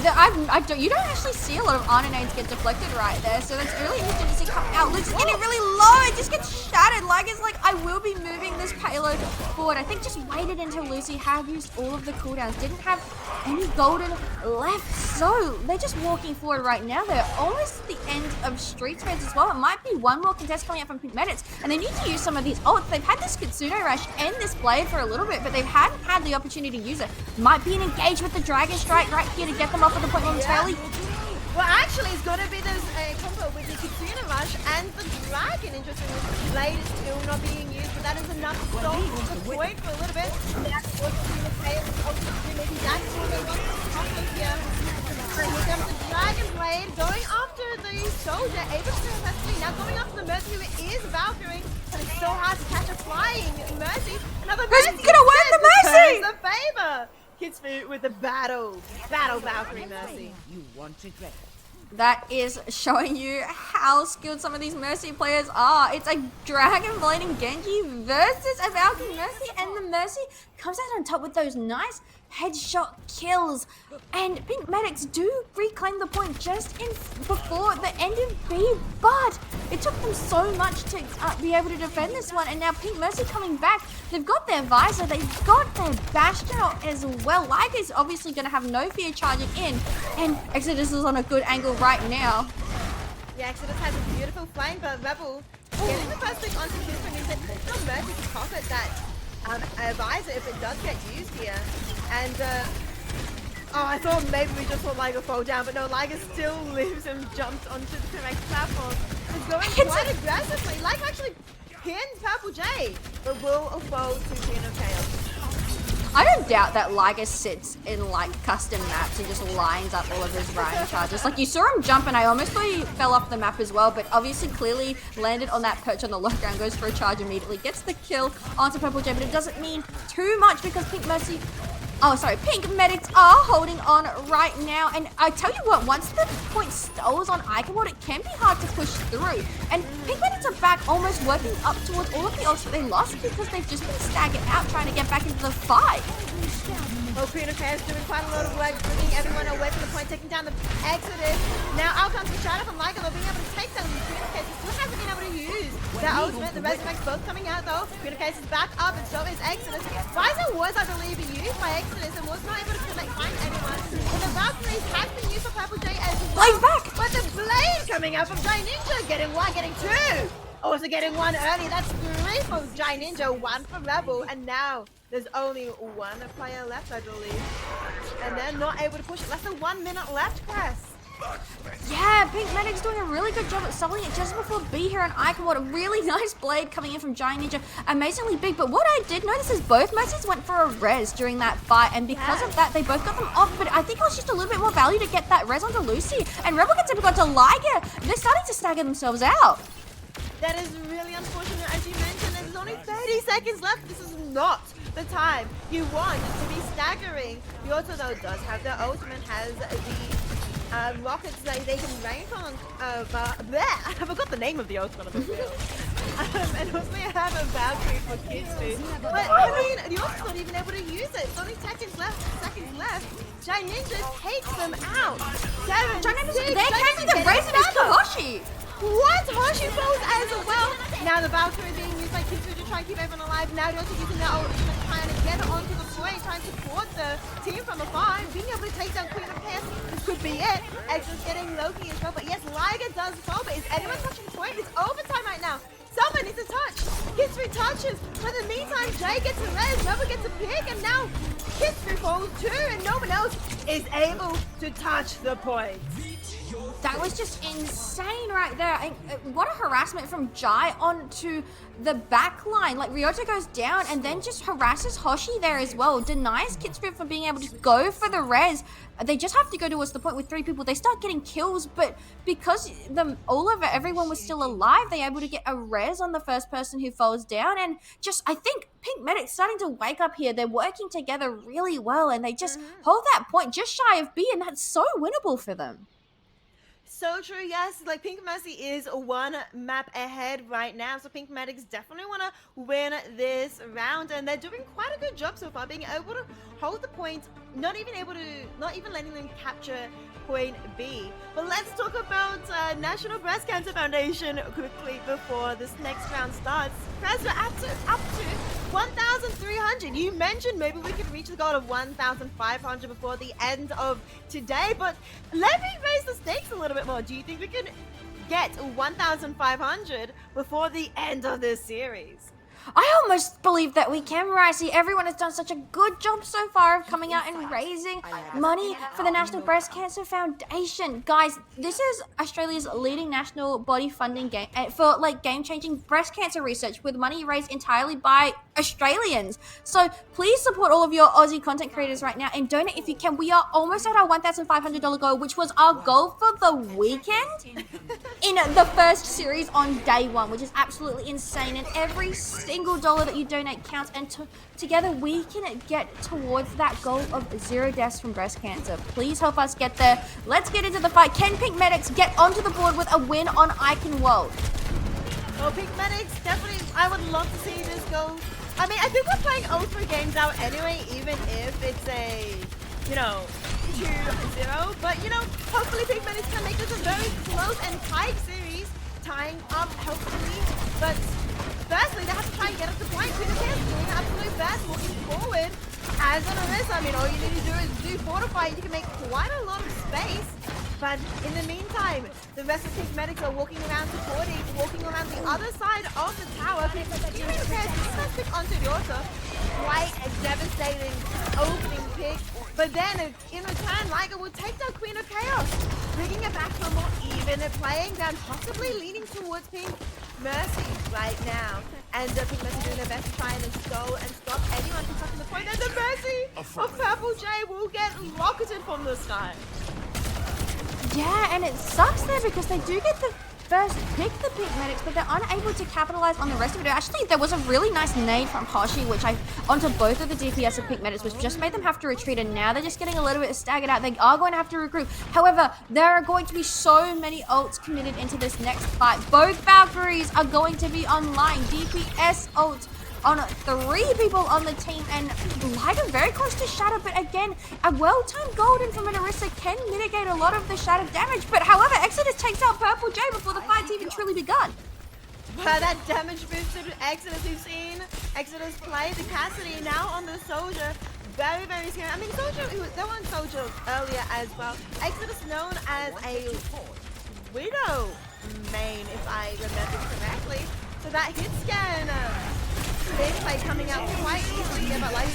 you don't actually see a lot of honor nades get deflected right there, so that's really interesting to see come out. Luke's getting really low, it just gets shattered. Liger's like, I will be moving this payload forward. I think just waited until Lucy had used all of the cooldowns, didn't have any golden left, so they're just walking forward right now. They're almost at the end of Street Spades as well. It might be one more contest coming out from Pink Medics, and they need to use some of these ults. They've had this Kitsune Rush and this Blade for a little bit, but they hadn't had the opportunity to use it. Might be an engage with the Dragon Strike right here to get them off at the point momentarily. Well, actually, it's going to be this combo with the Kitsune Rush and the Dragon. Interestingly, Blade is still not being used, but that is enough to stall the point for a little bit. That's what's going to pay. Maybe that's what they want to combo here. So here comes the Dragon Blade going after the Soldier, able to successfully now going after the Mercy, who is Valkyrie, but it's so hard to catch a flying Mercy. Another Mercy gonna win the Mercy! The favor. Kitsfu with the battle Valkyrie Mercy. You want regret. That is showing you how skilled some of these Mercy players are. It's a Dragon Blade and Genji versus a Valkyrie Mercy, and the Mercy comes out on top with those nice headshot kills. And Pink Medics do reclaim the point just before the end of B, but it took them so much to be able to defend this one, and now Pink Mercy coming back. They've got their Visor, they've got their Bastion as well. Liger is obviously going to have no fear charging in, and Exodus is on a good angle right now. Yeah, Exodus has a beautiful flame, but Rebel getting the first pick onto Kitsfu means that there's no mercy to pocket that Visor if it does get used here. And oh, I thought maybe we just saw Liger fall down, but no, Liger still lives and jumps onto the correct platform. He's going quite aggressively. Liger actually pins Purple J, but will fall to Queen of Chaos. I don't doubt that Liger sits in like custom maps and just lines up all of his Ryan charges. Like you saw him jump, and I almost thought he fell off the map as well, but obviously clearly landed on that perch on the low ground, goes for a charge immediately, gets the kill onto Purple J, but it doesn't mean too much because Pink Medics are holding on right now. And I tell you what, once the point stalls on Iconward, it can be hard to push through. And Pink Medics are back, almost working up towards all of the ults that they lost because they've just been staggered out trying to get back into the fight. Well, Queen of Chaos doing quite a lot of work, bringing everyone away from the point, taking down the Exodus. Now out comes the shadow from Liger, though, being able to take down the Queen of Chaos. Still hasn't been able to use their ultimate. The Resurrects both coming out, though. Queen of Chaos is back up, and so is Exodus. Visor was, I believe, used by Exodus and was not able to find anyone. But the Valkyries has been used for Purple J as well. Blade's back! But the Blade coming out from Giant Ninja, getting one, getting two. Also getting one early. That's 3 for Giant Ninja, 1 for Rebel, and now there's only 1 player left, I believe. And they're not able to push it. Less than 1 minute left, Chris. Yeah, Pink Medic's doing a really good job at soloing it just before B here on Iconward. A really nice Blade coming in from Giant Ninja. Amazingly big, but what I did notice is both Mercies went for a res during that fight, and because of that, they both got them off, but I think it was just a little bit more value to get that res onto Lucy, and Rebel gets it onto Liger. They're starting to stagger themselves out. That is really unfortunate. as you mentioned, there's only 30 seconds left. This is not the time you want to be staggering. The Auto, though, does have the ultimate, has the rockets that they can rain on. I forgot the name of the ultimate of the real. And also they have a Valkyrie for Kitsfu. But I mean, the ultimate's not even able to use it. It's only seconds left. Giant Ninja takes them out. 7, Giant Ninja, 6, they can't do the resin is Kawashi. What? Hoshi falls as well. Now the Valkyrie being used by Kitsfu to try and keep everyone alive. Now they're also using their ultimate, trying to get it onto the point, trying to support the team from afar. Being able to take down Queen of Chaos, this could be it. Extra's getting Loki as well. But yes, Liger does fall. But is anyone touching point? It's overtime right now. Someone needs a touch. Kitsfu touches. But in the meantime, Jay gets a res, Nova gets a pick, and now Kitsfu falls too, and no one else is able to touch the point. That was just insane right there. What a harassment from Jai onto the back line. Like, Ryota goes down and then just harasses Hoshi there as well. Denies Kitsfu from being able to go for the res. They just have to go towards the point with 3 people. They start getting kills, but because everyone was still alive, they're able to get a res on the first person who falls down. And just, I think Pink Medic's starting to wake up here. They're working together really well, and they just hold that point just shy of B, and that's so winnable for them. So true, yes. Like, Pink Mercy is 1 map ahead right now, so Pink Medics definitely want to win this round, and they're doing quite a good job so far, being able to hold the point, not even letting them capture point B. But let's talk about National Breast Cancer Foundation quickly before this next round starts. Kres, we're up to 1,300. You mentioned maybe we could reach the goal of 1,500 before the end of today, but let me raise the stakes a little bit more. Do you think we can get 1,500 before the end of this series? I almost believe that we can, Ricey. Everyone has done such a good job so far of coming out and raising money for the National Breast Cancer Foundation. Guys, this is Australia's leading national body funding game for game-changing breast cancer research, with money raised entirely by Australians. So please support all of your Aussie content creators right now and donate if you can. We are almost at our $1,500 goal, which was our goal for the weekend in the first series on day 1, which is absolutely insane. And every single dollar that you donate counts, and together we can get towards that goal of 0 deaths from breast cancer. Please help us get there. Let's get into the fight. Can Pink Medics get onto the board with a win on Icon World? Well, Pink Medics, definitely, I would love to see this go. I mean, I think we're playing Ultra games out anyway, even if it's a, 2-0. But, hopefully Pink Medics can make this a very close and tight series, tying up, hopefully. But firstly, they have to try and get up the point. Queen of Chaos doing her absolute best, looking forward. As an Arissa, I mean, all you need to do is do Fortify. You can make quite a lot of space. But in the meantime, the rest of Pink Medics are walking around supporting, walking around the other side of the tower. Queen of Chaos does pick onto the Orta. Quite a devastating opening pick. But then, in return, Liger will take down Queen of Chaos, bringing it back to a more even playing down, possibly leaning towards Pink Mercy right now. And Pink Mercy doing their best to try and go and stop anyone from touching the point. And the Mercy of Purple Jay will get rocketed from the sky. Yeah, and it sucks there because they do get the first pick, the Pink Medics, but they're unable to capitalize on the rest of it. Actually, there was a really nice nade from Hoshi, which onto both of the DPS of Pink Medics, which just made them have to retreat, and now they're just getting a little bit staggered out. They are going to have to regroup. However, there are going to be so many ults committed into this next fight. Both Valkyries are going to be online. DPS ults on 3 people on the team, and Liger very close to Shatter, but again, a well-timed golden from an Arissa can mitigate a lot of the Shatter damage. But however, Exodus takes out Purple Jay before the fight's even truly begun. Wow, that damage boosted Exodus. We've seen Exodus play the Cassidy now on the Soldier. Very, very scary. I mean, Soldier, they were on Soldier earlier as well. Exodus known as a Widow main, if I remember correctly. So that hit scan gameplay coming out quite easily here, but like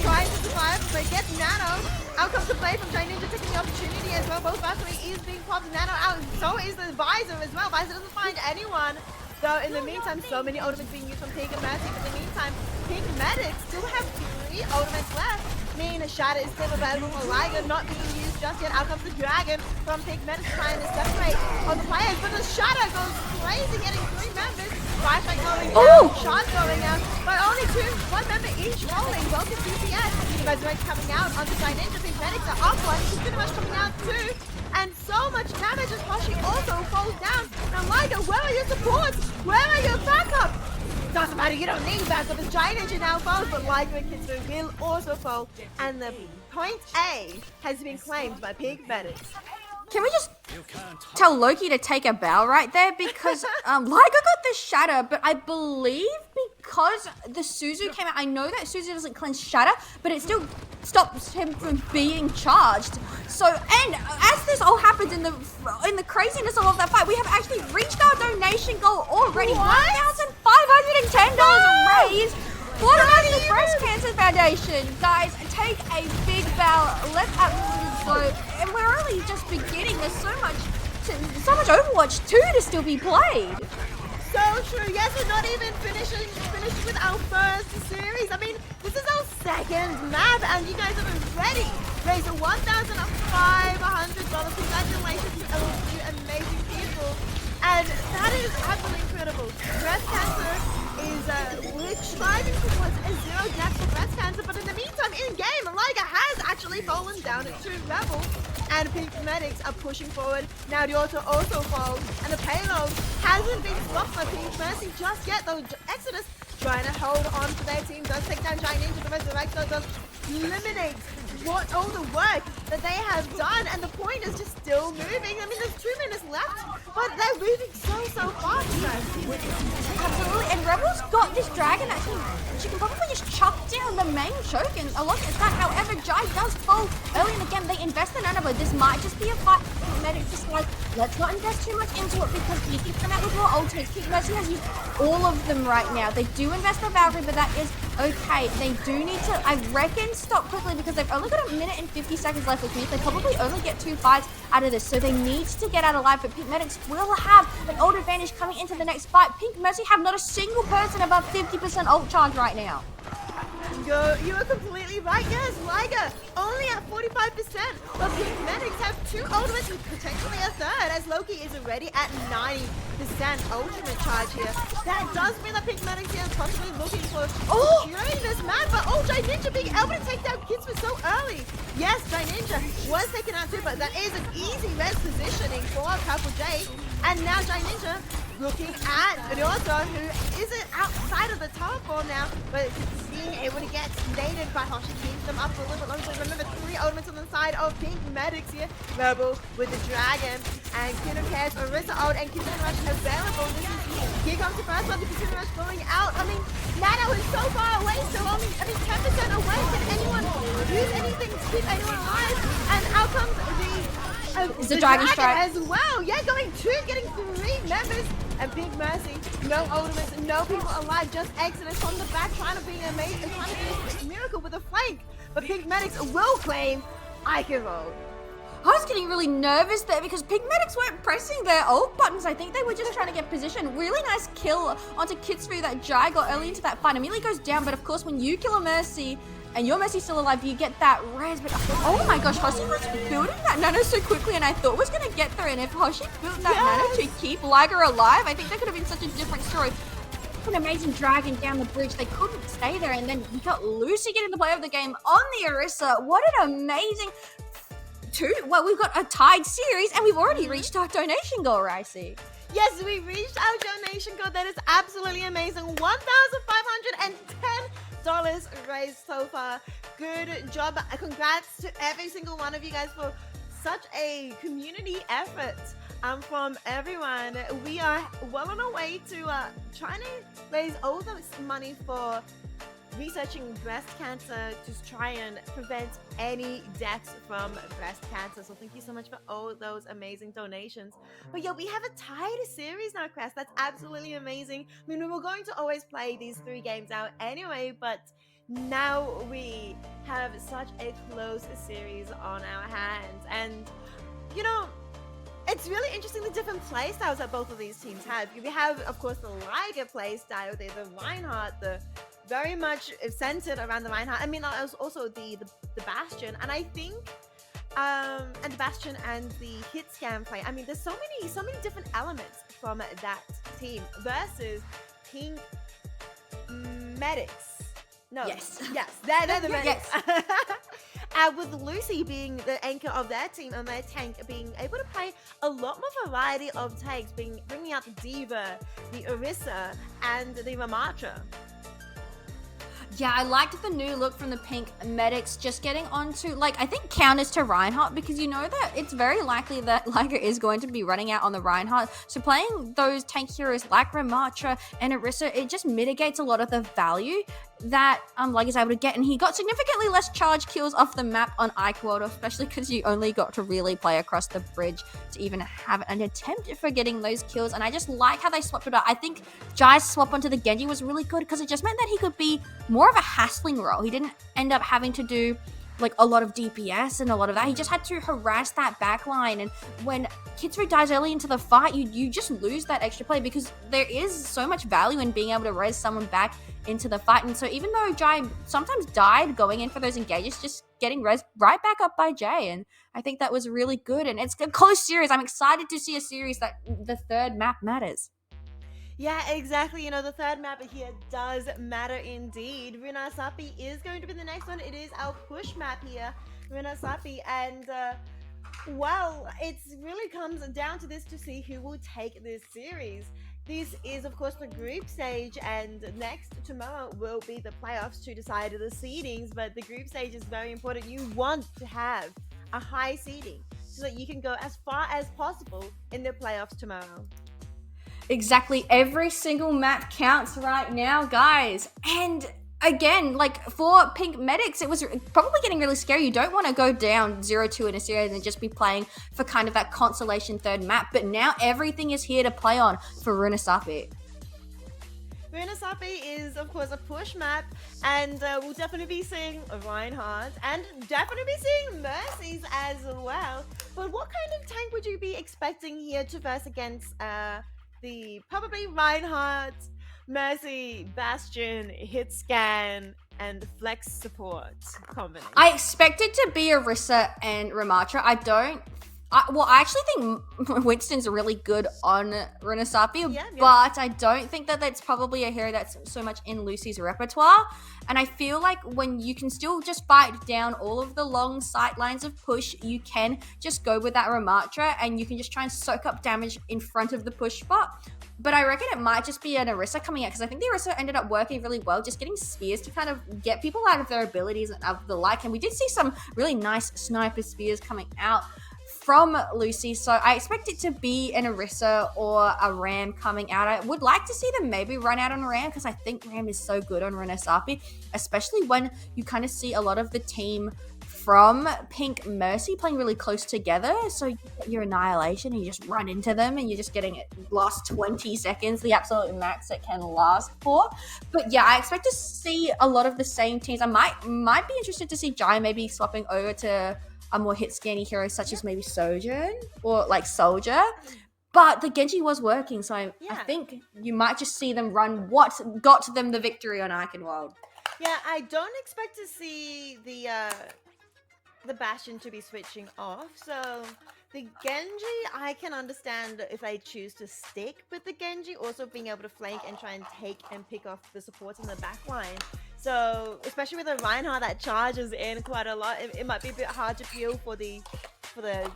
trying to survive, but gets Nano. Out comes the play from Giant Ninja, taking the opportunity as well. Both Valkyrie is being popped, Nano out, so is the Visor as well. Visor doesn't find anyone. Though in the meantime, so many ultimates being used from Pink and Mercy. But in the meantime, Pink Medics still have 3 ultimates left. mean Shatter is still available for Liger, not being used just yet. Out comes the Dragon from Pigment trying to separate on the players, but the Shatter goes crazy, getting 3 members. Flashlight going down, shot going out, but only 1 member each rolling. Welcome DPS. Resurrect coming out onto Ninja. Pigmentics are up one. She's pretty much coming out too. And so much damage as Hoshi also falls down. Now Liger, where are your supports? Where are your backup? Doesn't matter, you don't need backup as Giant Ninja now falls, but Liger and Kitsfu will also fall. And the point A has been claimed by Pigmentics. Can we just tell Loki to take a bow right there? Because Liger got the Shatter, but I believe because the Suzu came out, I know that Suzu doesn't cleanse Shatter, but it still stops him from being charged. So, and as this all happens in the craziness of all of that fight, we have actually reached our donation goal already. $1,510 raised for the National Breast Cancer Foundation. Guys, take a big bow. Let's absolutely go. And we're only just beginning. There's so much Overwatch 2 to still be played. So true. Yes, we're not even finished with our first series. I mean, this is our second map, and you guys have already raised $1,500. Congratulations to all of you amazing people. And that is absolutely incredible. Breast cancer is we're striving towards a 0 death for breast cancer, but in the meantime, in game, Liger has actually fallen down to level, and Pigmentics are pushing forward. Now the auto also falls, and the payload hasn't been stopped by Pink Mercy just yet, though Exodus trying to hold on to their team, does take down Giant Ninja, the Resurrecto does eliminate all the work that they have done, and the point is just still moving. I mean, there's 2 minutes left, but they're moving so fast, guys. Absolutely, and Rebel's got this dragon that she can probably just chuck down the main choke and a lot of that. However, Jai does fall early in the game. They invest in Nana, but this might just be a fight. Medic just like, let's not invest too much into it because we can come out with more ultimates. Pink Mercy has used all of them right now. They do invest in Valkyrie, but that is okay. They do need to, I reckon, stop quickly because they've only got 1 minute and 50 seconds left, which means they probably only get 2 fights out of this. So they need to get out alive, but Pigmentics will have an ult advantage coming into the next fight. Pink Mercy have not a single person above 50% ult charge right now. You are completely right. Yes, Liger only at 45%, but Pigmentics have 2 ultimates and potentially a third, as Loki is already at 90% ultimate charge here. That does mean that Pigmentics here is possibly looking for securing this map, but Giant Ninja being able to take down Kitsfu so early. Yes, Giant Ninja was taken out too, but that is an easy res positioning for Purple J. And now Giant Ninja looking at Ryoto, who isn't outside of the top 4 now, but being able to get naded by Hoshi keeps them up for a little bit longer. So remember, 3 ultimates on the side of Pigmentics here. Rebel with the Dragon, and Kingdom Cares, Orisa ult, and Kitsfu Rush available. Here comes the first one, the Kitsfu Rush going out. I mean, Nano is so far away, still only, 10% away. Can anyone use anything to keep anyone alive? And out comes the Dragon Strike as well. Yeah, going 2, getting 3 members. And Big Mercy, no ultimates, no people alive, just Exodus from the back trying to be amazing, trying to do this miracle with a flank. But Pigmentics will claim Icon Mode. I was getting really nervous there because Pigmentics weren't pressing their ult buttons. I think they were just trying to get position. Really nice kill onto Kitsfu that Jai got early into that fight. Immediately goes down, but of course when you kill a Mercy, and your Mercy's still alive, you get that res, but oh my gosh, Hoshi was building that nano so quickly and I thought was going to get there, and if Hoshi built that nano to keep Liger alive, I think that could have been such a different story. An amazing dragon down the bridge, they couldn't stay there, and then we got Lucy getting the play of the game on the Orisa. What an amazing well, we've got a tied series and we've already reached our donation goal, Ricey. Yes, we reached our donation goal. That is absolutely amazing. $1,510 raised so far. Good job. Congrats to every single one of you guys for such a community effort from everyone. We are well on our way to trying to raise all this money for researching breast cancer to try and prevent any deaths from breast cancer. So thank you so much for all those amazing donations. But yeah, we have a tied series now, Crest. That's absolutely amazing. I mean, we were going to always play these 3 games out anyway, but now we have such a close series on our hands. And, you know, it's really interesting the different play styles that both of these teams have. We have, of course, the Liger play style, the Reinhardt, the very much centered around the Reinhardt. I mean, also the Bastion, and I think and the Bastion and the hit scan play. I mean, there's so many different elements from that team versus Pink Medics. No. Yes. Yes, they're the medics. Yes. With Lucy being the anchor of their team and their tank being able to play a lot more variety of tanks, bringing out the Diva, the Orisa, and the Ramatra. Yeah, I liked the new look from the Pink Medics, just getting onto, like, I think counters to Reinhardt, because you know that it's very likely that Liger is going to be running out on the Reinhardt. So playing those tank heroes like Ramatra and Orisa, it just mitigates a lot of the value that Liger's able to get. And he got significantly less charge kills off the map on World, especially because you only got to really play across the bridge to even have an attempt for getting those kills. And I just like how they swapped it out. I think Jai's swap onto the Genji was really good because it just meant that he could be more of a hassling role. He didn't end up having to do like a lot of DPS and a lot of that. He just had to harass that backline, and when Kitsfu dies early into the fight, you just lose that extra play, because there is so much value in being able to res someone back into the fight. And so even though Jai sometimes died going in for those engages, just getting res right back up by Jay, and I think that was really good. And it's a close series. I'm excited to see a series that the third map matters. Yeah, exactly. You know, the third map here does matter indeed. Runasapi is going to be the next one. It is our push map here, Runasapi, and well, it really comes down to this to see who will take this series. This is, of course, the group stage, and next tomorrow will be the playoffs to decide the seedings. But the group stage is very important. You want to have a high seeding so that you can go as far as possible in the playoffs tomorrow. Exactly. Every single map counts right now, guys. And again, like for Pink Medics, it was probably getting really scary. You don't want to go down 0-2 in a series and just be playing for kind of that consolation third map. But now everything is here to play on for Runasapi. Runasapi is, of course, a push map, and we'll definitely be seeing Reinhardt and definitely be seeing Mercies as well. But what kind of tank would you be expecting here to verse against the probably Reinhardt, Mercy, Bastion, hit scan, and flex support combination? I expect it to be Orisa and Ramatra. I actually think Winston's really good on Runasapi, but I don't think that that's probably a hero that's so much in Lucy's repertoire. And I feel like when you can still just fight down all of the long sight lines of push, you can just go with that Ramatra and you can just try and soak up damage in front of the push spot. But I reckon it might just be an Orisa coming out, because I think the Orisa ended up working really well, just getting spears to kind of get people out of their abilities and of the like. And we did see some really nice sniper spears coming out from Lucy, so I expect it to be an Orisa or a Ram coming out. I would like to see them maybe run out on Ram, because I think Ram is so good on Runasapi, especially when you kind of see a lot of the team from Pink Mercy playing really close together. So you get your annihilation and you just run into them and you're just getting it last 20 seconds, the absolute max it can last for. But yeah, I expect to see a lot of the same teams. I might be interested to see Jai maybe swapping over to a more hit scanny hero such as maybe Sojourn or like Soldier. But the Genji was working, so I think you might just see them run what got them the victory on Eichenwald. Yeah, I don't expect to see the Bastion to be switching off. So the Genji, I can understand if they choose to stick with the Genji, also being able to flank and try and take and pick off the supports in the back line. So especially with a Reinhardt that charges in quite a lot, it might be a bit hard to peel for the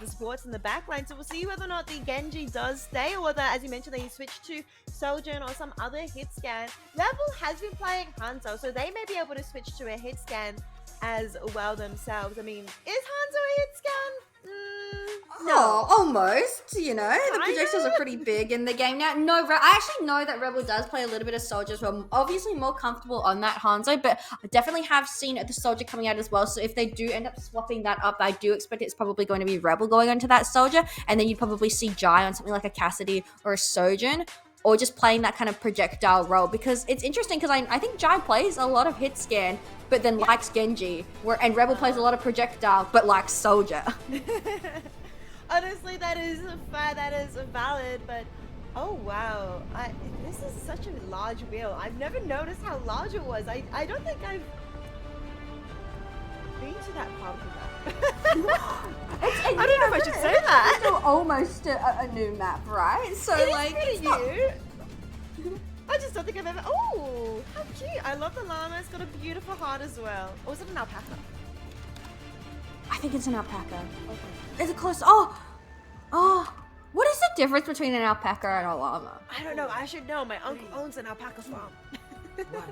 supports in the back line. So we'll see whether or not the Genji does stay, or whether, as you mentioned, they switch to Sojourn or some other hit scan. Level has been playing Hanzo, so they may be able to switch to a hit scan as well themselves. I mean, is Hanzo a hit scan? No. Oh, almost, you know. The projectiles are pretty big in the game now. No, I actually know that Rebel does play a little bit of Soldier as well. Obviously more comfortable on that Hanzo, but I definitely have seen the Soldier coming out as well. So if they do end up swapping that up, I do expect it's probably going to be Rebel going onto that Soldier, and then you'd probably see Jai on something like a Cassidy or a Sojourn, or just playing that kind of projectile role. Because it's interesting, because I think Jai plays a lot of hit scan, but then likes Genji, and Rebel plays a lot of projectile, but likes Soldier. Honestly, that is fair, that is valid, but Oh wow, this is such a large wheel. I've never noticed how large it was. I don't think I've been to that part of the map. I don't know if I should say that. It's still almost a new map, right? So It like, is it's pretty not... new. I just don't think I've ever. Oh, how cute! I love the llama. It's got a beautiful heart as well. Or is it an alpaca? I think it's an alpaca. Okay. Is it close? Oh. What is the difference between an alpaca and a llama? I don't know. I should know. My uncle owns an alpaca farm.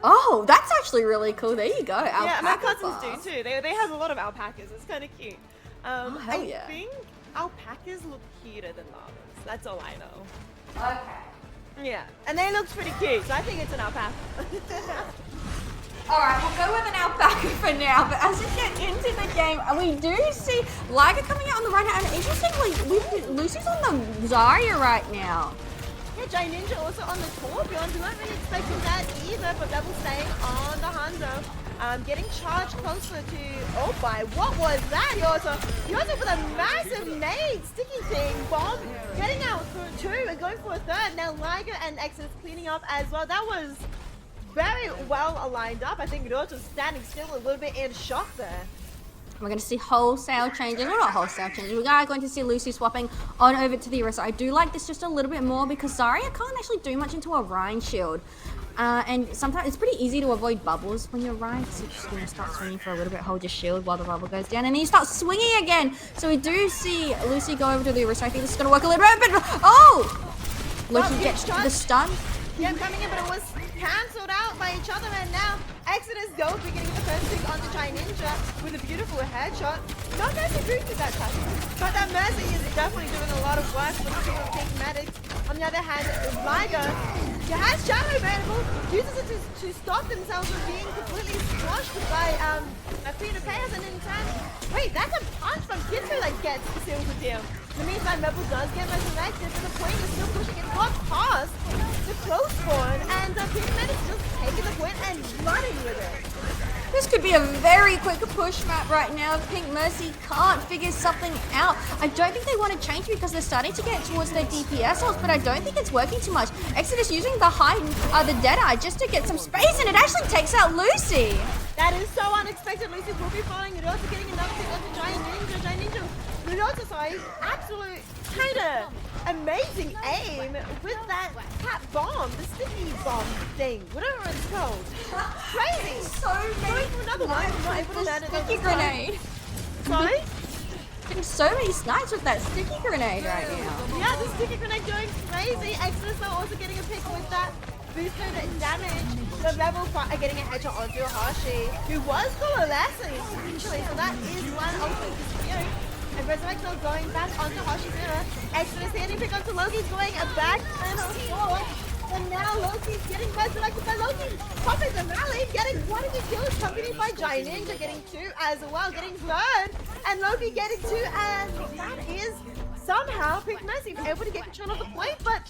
Oh, that's actually really cool. There you go. Alpaca Yeah, my cousins farm. do too. They have a lot of alpacas. It's kind of cute. hell yeah. I think alpacas look cuter than llamas. That's all I know. Okay. Yeah, and they look pretty cute, so I think it's an alpaca. Alright, we'll go with an alpaca for now, but as we get into the game, we do see Liger coming out on the right now, and interestingly, Lucy's on the Zarya right now. Yeah, Jai Ninja also on the Torbjorn. We're not really expecting that either, but Rebel staying on the Hundo. Getting charged closer to... Oh my, what was that, Yosa? Yosa with a massive nade, sticky thing, bomb, getting out for two and going for a third. Now Liger and Exodus cleaning up as well. That was very well aligned up. I think Yosa standing still a little bit in shock there. We're going to see wholesale changes, well not wholesale changes, we are going to see Lucy swapping on over to the Orisa. I do like this just a little bit more because Zarya can't actually do much into a Rhine shield. And sometimes it's pretty easy to avoid bubbles when you're Rhine, because you just going to start swinging for a little bit, hold your shield while the bubble goes down, and then you start swinging again. So we do see Lucy go over to the Orisa. I think this is going to work a little bit, but oh! Lucy gets the stun. Yeah, coming in, but it was cancelled out by each other, and now Exodus goes beginning the first pick onto Jai Ninja with a beautiful headshot. Not Mercy boosted that time, but that Mercy is definitely doing a lot of work for the team of Pink Medics. On the other hand, Liger has Shadow available, uses it to stop themselves from being completely squashed by Queen of Chaos, and in turn, wait, that's a punch from Kitsfu that gets sealed the deal. In the meantime, Rebel does get resurrected, but the point is still pushing it not past the close spawn, and Pink Medic's just taking the point and running with it. This could be a very quick push map right now. Pink Mercy can't figure something out. I don't think they want to change because they're starting to get towards their DPS ults, but I don't think it's working too much. Exodus using the Deadeye just to get some space, and it actually takes out Lucy. That is so unexpected. Lucy will be falling. It also getting another pick onto Jai Ninja. Jai Ninja, Rudosa, sorry, absolute kind of amazing aim with that cat bomb, the sticky bomb thing, whatever it's called. Crazy. So many. Going for another one. Not able to land it. Sticky grenade. Sorry? Getting so many snipes with that sticky grenade right now. Yeah, the sticky grenade going crazy. Exodus though also getting a pick with that boosted damage. The Rebel are getting a headshot onto Hashi, who was coalescing essentially, so that is one ultimate disappearing. And Resurrecto going back onto Hoshizora. Exodus hitting pick onto Loki's going back and forward. And now Loki's getting resurrected by Loki. Popping the rally, getting one of the kills, accompanied by Jai Ninja getting two as well, getting third. And Loki getting two, and that is somehow Pink Mercy able to get control of the point, but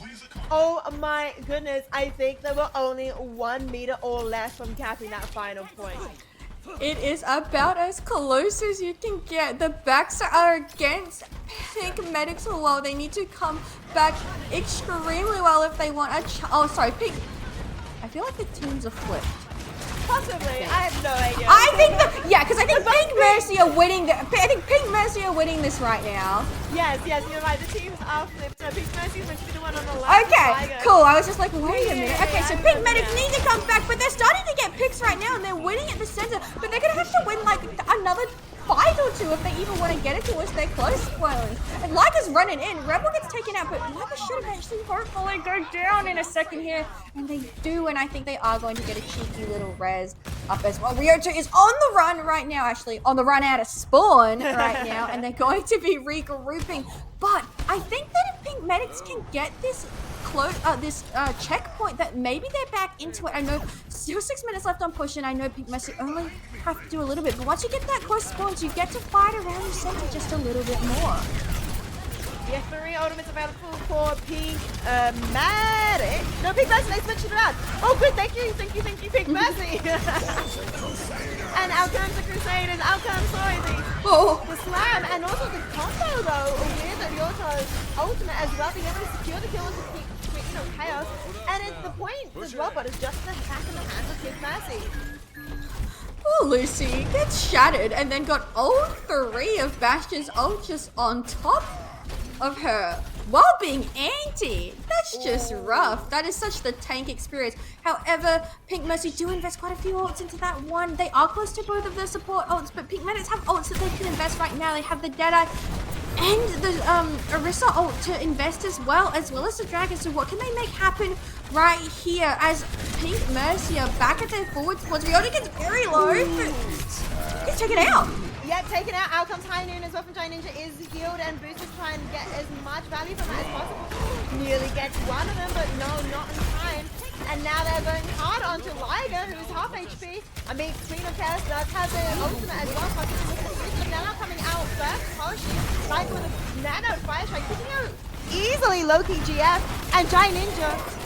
oh my goodness, I think they were only 1 meter or less from capping that final point. It is about as close as you can get. The backs are against Pink Medics as well. They need to come back extremely well if they want a oh, sorry, Pink. I feel like the teams are flipped. Possibly, I have no idea. I think that, yeah, because I think Pink Mercy are winning. I think Pink Mercy are winning this right now. Yes, you're right. The teams are flipped. Pink Mercy is meant to be the one on the left. Okay, cool. I was just like, wait a minute. Okay, so Pink Medics need to come back, but they're starting to get picks right now, and they're winning at the center. But they're gonna have to win like another fight or two if they even want to get it towards their close ones. And Liger's running in. Rebel gets taken out, but Liger should eventually hopefully go down in a second here. And they do, and I think they are going to get a cheeky little res up as well. Ryota is on the run right now, actually on the run out of spawn right now, and they're going to be regrouping. But I think that if Pink Medics can get this checkpoint, that maybe they're back into it. I know still 6 minutes left on push, and I know Pink Mercy only have to do a little bit, but once you get that close spawns, you get to fight around the center just a little bit more. Yeah, 3 ultimates available for Pink Medic. No, Pink Mercy, they switched it around. Oh, good, thank you, Pink Mercy. And out comes the Crusaders, out comes, sorry, the slam, and also the combo though, with Ryota's ultimate as well, being able to secure the kill into Pink chaos. And at the point, the robot is just an attack in the hands of Pink Mercy. Oh, Lucy gets shattered and then got all 3 of Bastion's ult just on top of her while being anti. That's just rough. That is such the tank experience. However, Pink Mercy do invest quite a few ults into that one. They are close to both of their support ults, but Pink Medics have ults that they can invest right now. They have the Deadeye and the Orisa ult to invest as well as the Dragon. So what can they make happen right here as Pink Mercy are back at their forward squads? Riota gets very low, but he's taken out. Yep, taken out. Out comes High Noon as well from Giant Ninja, is healed and boosted to try and get as much value from it as possible. Nearly gets one of them, but no, not in time. And now they're going hard onto Liger, who's half HP. I mean, Queen of Chaos does have the ultimate as well, possibly with the system. Now coming out first, Hoshi, Liger with a nano fire strike, picking out easily Loki GF, and Giant Ninja.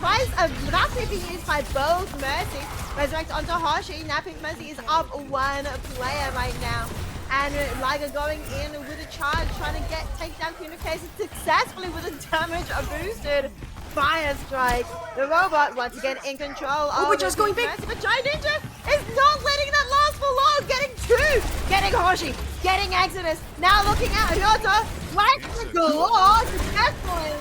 Rise of Valkyrie being used by both Mercy. Resurrect onto Hoshi. Now Pink Mercy is up 1 player right now. And Liger going in with a charge, trying to take down Queen of Chaos successfully with a damage boosted fire strike. The robot once again in control of just going big. Mercy, but Giant Ninja is not letting that last for long. Getting 2, getting Hoshi, getting Exodus. Now looking at Ryota, whack the galore, successfully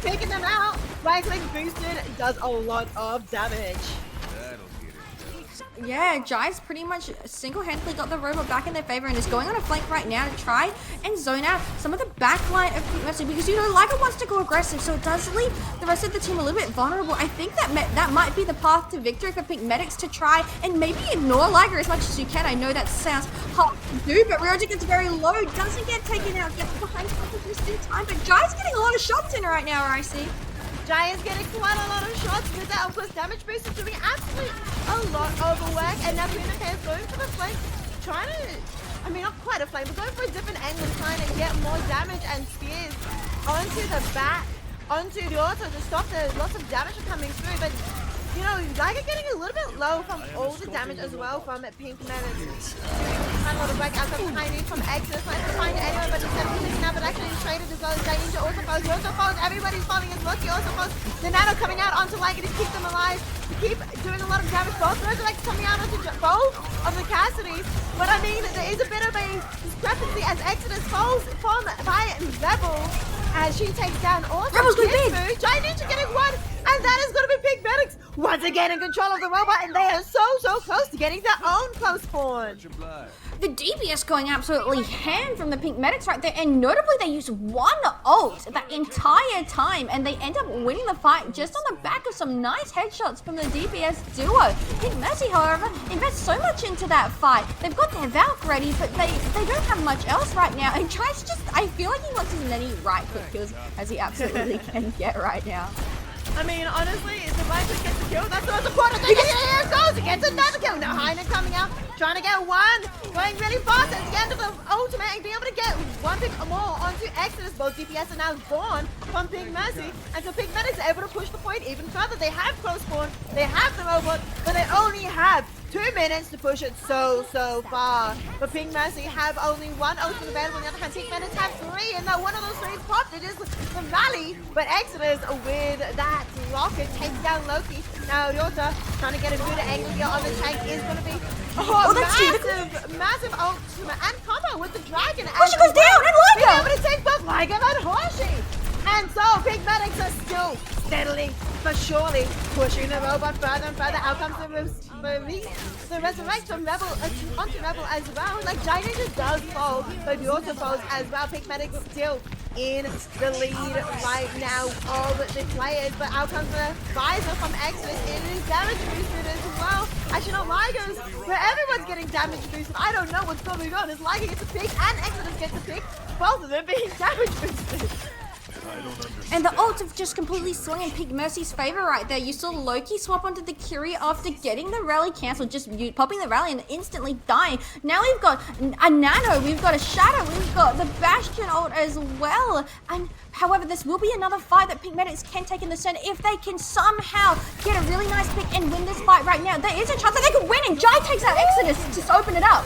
taking them out. Right click boosted does a lot of damage. Yeah, Jai's pretty much single-handedly got the robot back in their favor and is going on a flank right now to try and zone out some of the backline of Pink Mercy because, you know, Liger wants to go aggressive, so it does leave the rest of the team a little bit vulnerable. I think that might be the path to victory for Pink Medics to try and maybe ignore Liger as much as you can. I know that sounds hard to do, but Ryota gets very low, doesn't get taken out, gets behind just in time, but Jai's getting a lot of shots in right now, I see. Jai is getting quite a lot of shots with that, of course, damage boost is doing absolutely a lot of work, and now Queen of Chaos going for the flank, trying to, I mean, not quite a flank, but going for a different angle, trying to get more damage and spears onto the back, onto the auto to stop the lots of damage from coming through, but, you know, Liger getting a little bit low from all the damage as well from Pink Medics. Quite a lot of work out of Tiny from Exodus, trying to find anyone, but he's getting now, but actually he's traded as well as Giant Ninja also falls. He also falls, everybody's falling as well. He also falls. The Nano coming out onto Liger to keep them alive, to keep doing a lot of damage. Both Resurrects coming out onto both of the Cassidys. But I mean, there is a bit of a discrepancy as Exodus falls from by Rebel as she takes down also Rebel's going big. Giant Ninja getting 1, and that is going to be Pink Medics once again in control of the robot, and they are so close to getting their own close spawn. The DPS going absolutely ham from the Pink Medics right there, and notably they use 1 ult that entire time, and they end up winning the fight just on the back of some nice headshots from the DPS duo. Pink Mercy, however, invests so much into that fight. They've got their Valk ready, but they don't have much else right now, and tries just, I feel like he wants as many right click kills as he absolutely can get right now. I mean, honestly, if the right click gets the kill, that's the most important thing. Here it goes, he gets another kill. Now Heine coming out, trying to get 1, going really fast at the end of the ultimate and being able to get 1 pick more onto Exodus. Both DPS are now gone from Pink Mercy, and so Pink Medics are able to push the point even further. They have close spawn, they have the robot, but they only have 2 minutes to push it so far. But Pink Mercy have only 1 ultimate available. On the other hand, Pink Medics have 3, and now one of those 3 is popped. It is the Valley, but Exodus with that rocket takes down Loki. Now Ryota trying to get a good angle here on the tank is going to be massive ultimate and combo with the dragon. Hoshi goes down and Liger! Being able to take both Liger and Hoshi. And so Pink Medics are still steadily but surely pushing the robot further and further. Out comes the Resurrect from Rebel onto Rebel as well. Like Giant Ninja does fall, but he also falls as well. Pink Medics still in the lead right now of the players, but out comes the visor from Exodus. It is damage boosted as well. Actually, no, Liger's where everyone's getting damage boosted. I don't know what's going on. As Liger gets a pick and Exodus gets a pick, both of them being damage boosted. And the ults have just completely swung in Pink Mercy's favor right there. You saw Loki swap onto the Kyrie after getting the rally cancelled, just popping the rally and instantly dying. Now we've got a Nano, we've got a Shadow, we've got the Bastion ult as well. And however, this will be another fight that Pink Medics can take in the center if they can somehow get a really nice pick and win this fight right now. There is a chance that they could win, and Jai takes out Exodus to just open it up.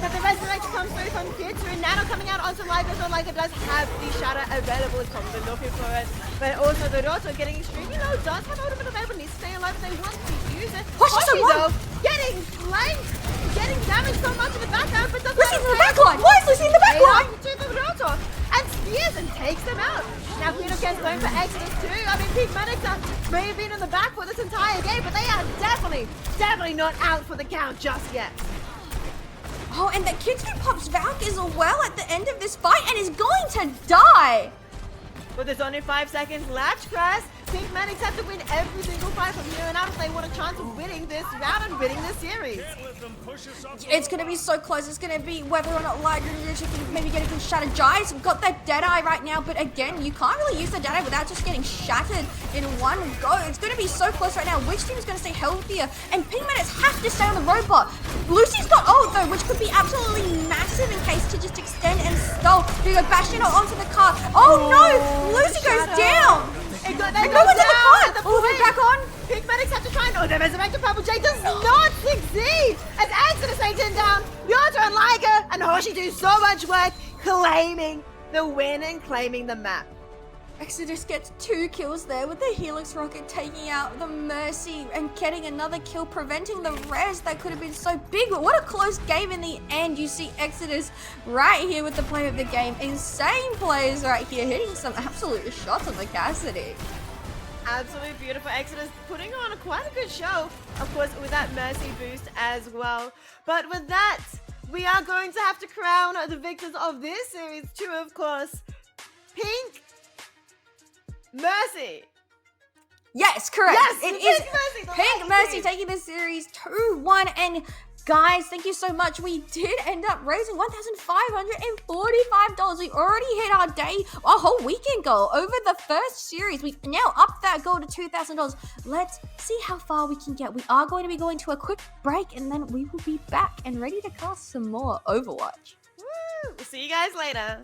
But the resurrection comes through from Kitsfu, and Nano coming out onto Liger, so Liger does have the shatter available if Tom's looking for it. But also the Draco getting extremely low, does have ultimate available, needs to stay alive if they want to use it. Hoshi though, getting flanked, getting damaged so much in the background, but doesn't Lucy's in the back line! Why is Lucy in the back line? to the Draco, and spears and takes them out. Now Queen of Chaos going for Exodus too. I mean, Peak Medics may have been in the back for this entire game, but they are definitely not out for the count just yet. Oh, and the Kitsfu pops Valk as well at the end of this fight and is going to die. But there's only 5 seconds left, Cress. Pink Medics have to win every single fight from here on out if they want a chance of winning this round and winning this series. It's going to be so close. It's going to be whether or not Liger and Richard can maybe get a shattered Giants. We've got that Deadeye right now, but again, you can't really use the Deadeye without just getting shattered in one go. It's going to be so close right now. Which team is going to stay healthier? And Pink Medics have to stay on the robot. Lucy's got ult though, which could be absolutely massive in case to just extend and stall. They go bashing it onto the car. Oh no! Lucy goes down! They go in the car! Oh, they're back on! Pink Medics have to try and... Oh, the resurrected Purple Jay does not succeed! As Exodus takes him down, Yota and Liger and Hoshi do so much work claiming the win and claiming the map. Exodus gets 2 kills there with the Helix Rocket taking out the Mercy and getting another kill, preventing the res that could have been so big. But what a close game in the end. You see Exodus right here with the play of the game. Insane plays right here, hitting some absolute shots on the Cassidy. Absolutely beautiful. Exodus putting on quite a good show, of course, with that Mercy boost as well. But with that, we are going to have to crown the victors of this series too, of course. Pink Mercy. Yes, correct. Yes, it is Mercy, Pink Mercy taking this series 2-1. And guys, thank you so much. We did end up raising $1,545. We already hit our day, our whole weekend goal over the first series. We now upped that goal to $2,000. Let's see how far we can get. We are going to be going to a quick break, and then we will be back and ready to cast some more Overwatch. Woo! We'll see you guys later.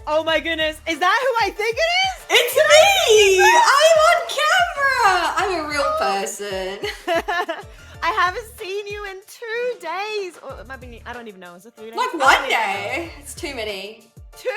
Oh my goodness, is that who I think it is? It's me! I'm on camera! I'm a real person. I haven't seen you in 2 days. Or maybe, I don't even know, is it 3 days? Like one day. It's too many. Too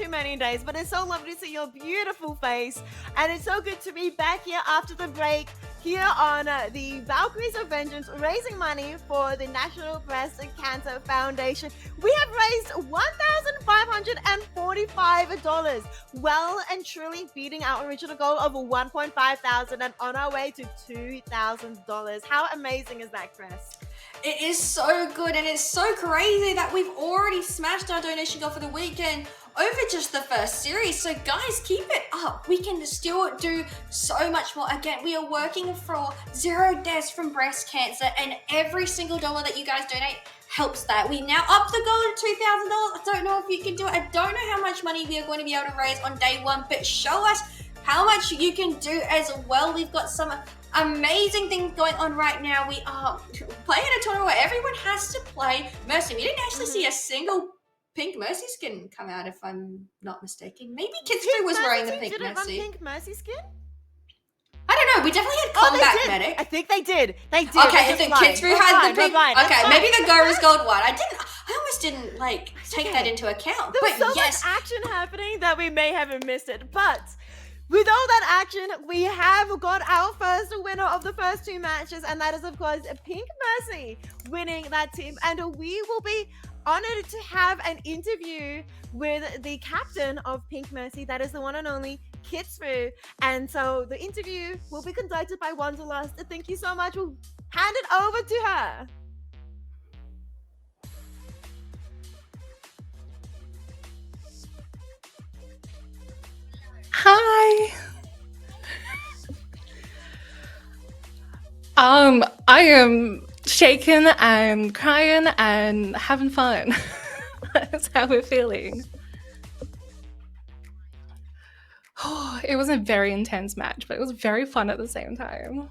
many days, but it's so lovely to see your beautiful face, and it's so good to be back here after the break here on the Valkyries of Vengeance, raising money for the National Breast Cancer Foundation. We have raised $1,545, well and truly beating our original goal of $1,500 and on our way to $2,000. How amazing is that, Cress? It is so good, and it's so crazy that we've already smashed our donation goal for the weekend over just the first series. So guys, keep it up. We can still do so much more. Again, we are working for 0 deaths from breast cancer, and every single dollar that you guys donate helps that. We now up the goal to $2,000. I don't know if you can do it. I don't know how much money we are going to be able to raise on day one, but show us how much you can do as well. We've got some amazing things going on right now. We are playing a tournament where everyone has to play Mercy. We didn't actually see a single pink Mercy skin come out, if I'm not mistaken. Maybe Kitsfu was wearing the pink Mercy. Pink Mercy skin? I don't know. We definitely had combat medic. I think they did. They did. Okay, I think Kitsfu had the pink. Okay, maybe the Gora's gold one. I almost didn't take that into account. There was so much action happening that we may have missed it, but with all that action, we have got our first winner of the first 2 matches, and that is, of course, Pink Mercy winning that team. And we will be honored to have an interview with the captain of Pink Mercy, that is the one and only Kitsfu. And so the interview will be conducted by Wanderlust. Thank you so much. We'll hand it over to her. Hi. I am shaking and crying and having fun. That's how we're feeling. Oh, it was a very intense match, but it was very fun at the same time.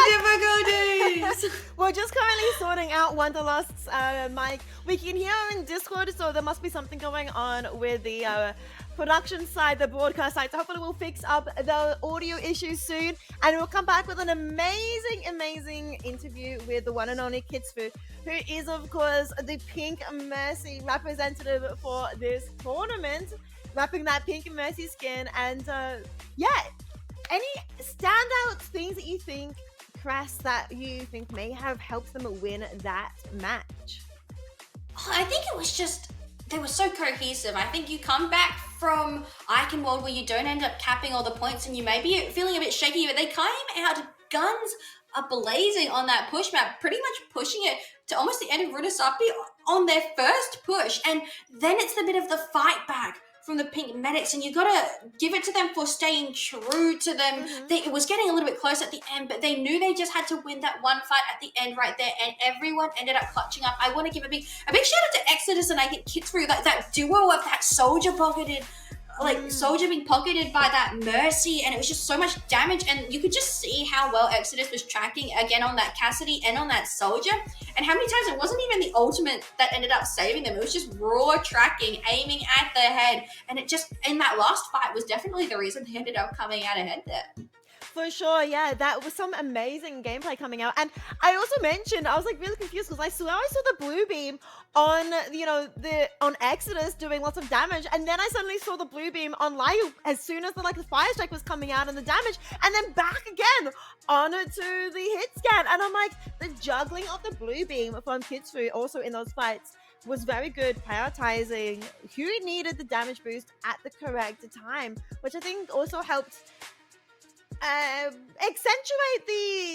Difficulties. We're just currently sorting out Wanderlust's mic. We can hear her in Discord, so there must be something going on with the production side, the broadcast side. So hopefully we'll fix up the audio issues soon, and we'll come back with an amazing interview with the one and only Kitsfu, who is, of course, the Pink Mercy representative for this tournament, wrapping that Pink Mercy skin. And any standout things that you think, Cress, that you think may have helped them win that match? I think it was just, they were so cohesive. I think you come back from Icon World where you don't end up capping all the points and you may be feeling a bit shaky, but they came out guns blazing on that push map, pretty much pushing it to almost the end of Runasapi on their first push. And then it's the bit of the fight back from the Pink Medics, and you gotta give it to them for staying true to them. It was getting a little bit close at the end, but they knew they just had to win that one fight at the end right there, and everyone ended up clutching up. I want to give a big shout out to Exodus and I think Kitsfu, that duo of that soldier pocketed, soldier being pocketed by that Mercy, and it was just so much damage, and you could just see how well Exodus was tracking again on that Cassidy and on that soldier, and how many times it wasn't even the ultimate that ended up saving them. It was just raw tracking, aiming at the head, and it just, in that last fight, was definitely the reason they ended up coming out ahead there. For sure, yeah, that was some amazing gameplay coming out. And I also mentioned, I was really confused because I saw the blue beam on, on Exodus doing lots of damage, and then I suddenly saw the blue beam on Liu as soon as the fire strike was coming out and the damage, and then back again on it to the hit scan. And I'm like, the juggling of the blue beam from Kitsfu also in those fights was very good, prioritizing who needed the damage boost at the correct time, which I think also helped accentuate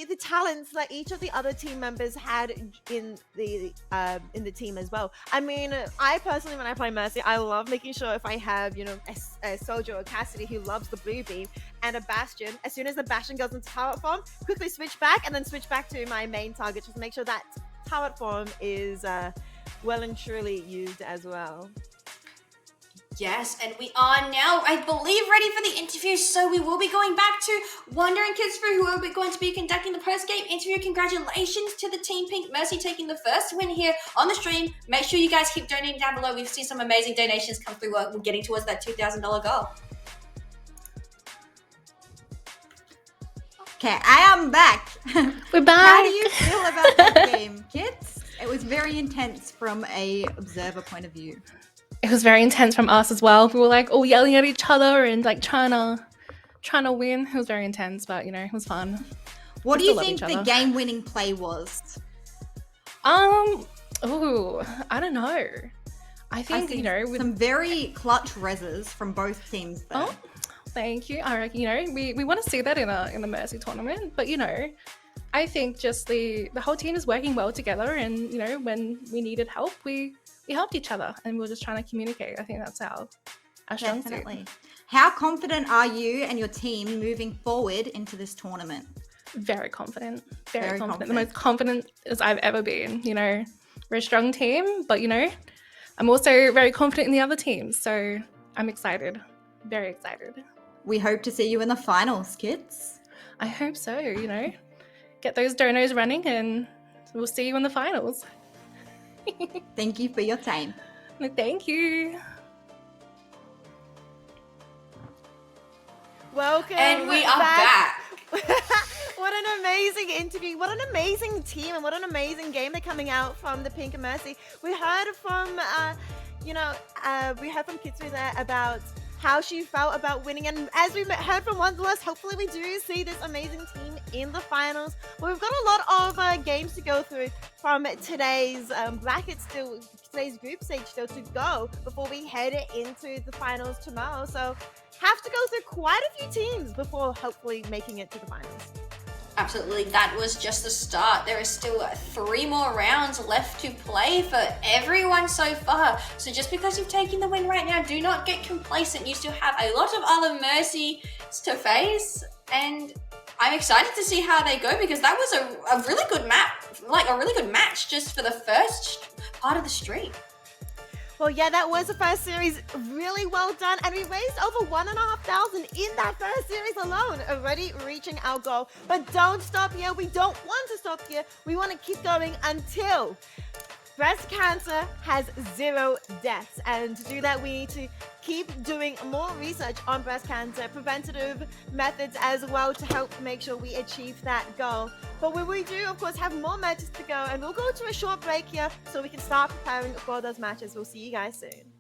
the talents that each of the other team members had in the team as well. I mean, I personally, when I play Mercy, I love making sure if I have, you know, a Soldier or Cassidy who loves the blue beam and a Bastion, as soon as the Bastion goes into turret form, quickly switch back and then switch back to my main target just to make sure that turret form is well and truly used as well. Yes, and we are now, I believe, ready for the interview, so we will be going back to Wonder and Kitsfu, who are going to be conducting the post-game interview. Congratulations to the Team Pink Mercy taking the first win here on the stream. Make sure you guys keep donating down below. We've seen some amazing donations come through. We're getting towards that $2,000 goal. Okay, I am back. We're back. How do you feel about that game, Kits? It was very intense from a observer point of view. It was very intense from us as well. We were like all yelling at each other and like trying to win. It was very intense, but you know, it was fun. What do you think the game-winning play was? Oh, I don't know. I think, you know, some very clutch reses from both teams there. Oh, thank you. I reckon, you know, we want to see that in the Mercy tournament, but you know, I think just the whole team is working well together, and you know, when we needed help, we helped each other, and we were just trying to communicate. I think that's our strong suit. Definitely. How confident are you and your team moving forward into this tournament? Very confident. Very confident. The most confident as I've ever been. You know, we're a strong team, but you know, I'm also very confident in the other teams. So I'm excited. Very excited. We hope to see you in the finals, Kits. I hope so, you know. Get those donos running and we'll see you in the finals. Thank you for your time. Thank you. Welcome. And we are back. What an amazing interview. What an amazing team, and what an amazing game they're coming out from the Pink and Mercy. We heard from, we heard from Kitsfu there about how she felt about winning, and as we heard from Wanderlust, hopefully we do see this amazing team in the finals. But we've got a lot of games to go through from today's bracket still, today's group stage still to go before we head into the finals tomorrow. So have to go through quite a few teams before hopefully making it to the finals. Absolutely, that was just the start. There is still 3 more rounds left to play for everyone so far. So just because you've taken the win right now, do not get complacent. You still have a lot of other Mercies to face, and I'm excited to see how they go, because that was a really good map, like a really good match just for the first part of the stream. Well, yeah, that was the first series. Really well done. And we raised over 1,500 in that first series alone, already reaching our goal. But don't stop here. We don't want to stop here. We want to keep going until breast cancer has 0 deaths. And to do that, we need to keep doing more research on breast cancer, preventative methods as well, to help make sure we achieve that goal. But we do, of course, have more matches to go, and we'll go to a short break here so we can start preparing for those matches. We'll see you guys soon.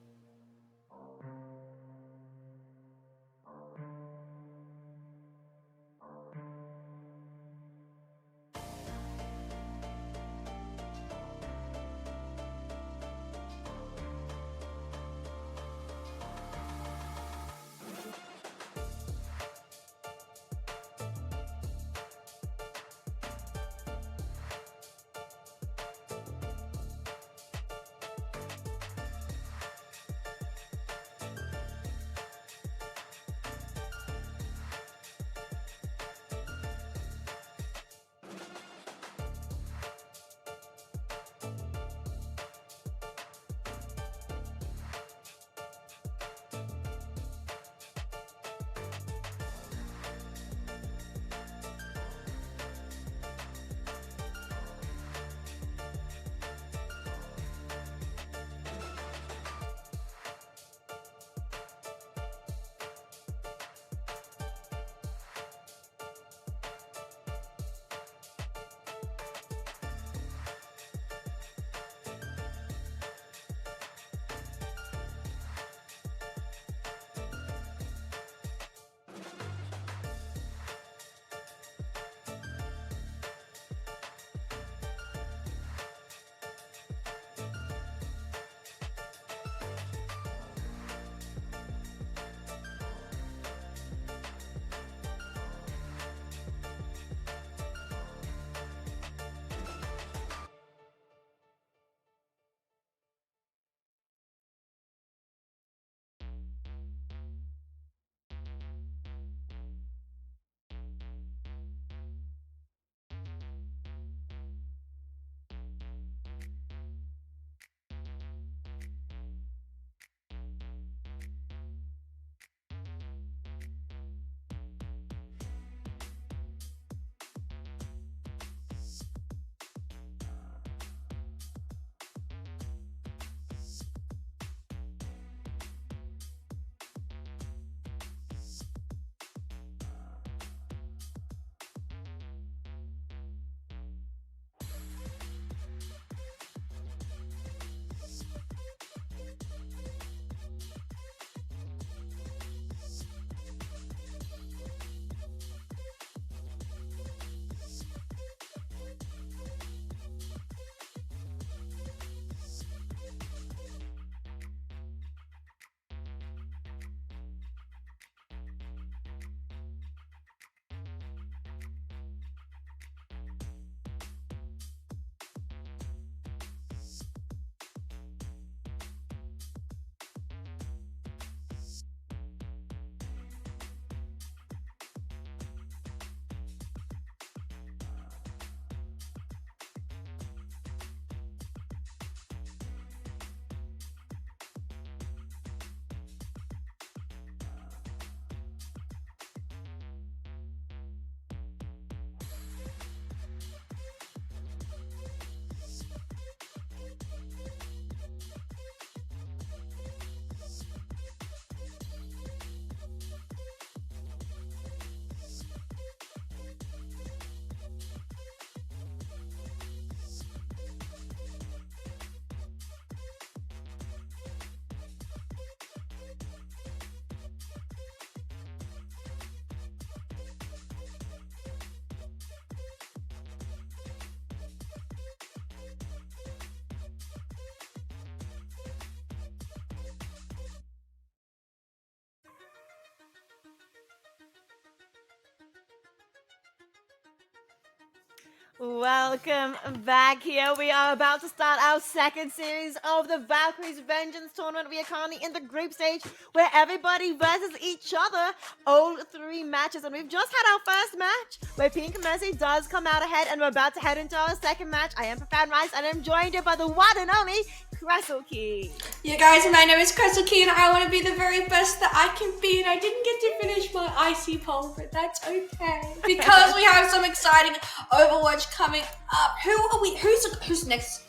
Welcome back. Here we are about to start our second series of the Valkyries Vengeance tournament. We are currently in the group stage where everybody versus each other, all 3 matches. And we've just had our first match where Pink Mercy does come out ahead, and we're about to head into our second match. I am Profound Rice, and I'm joined here by the one and only Kresellekay. Yeah, guys, my name is Kresellekay, and I want to be the very best that I can be, and I didn't get to finish my icy poll, but that's okay. Because we have some exciting Overwatch coming up. Who's next?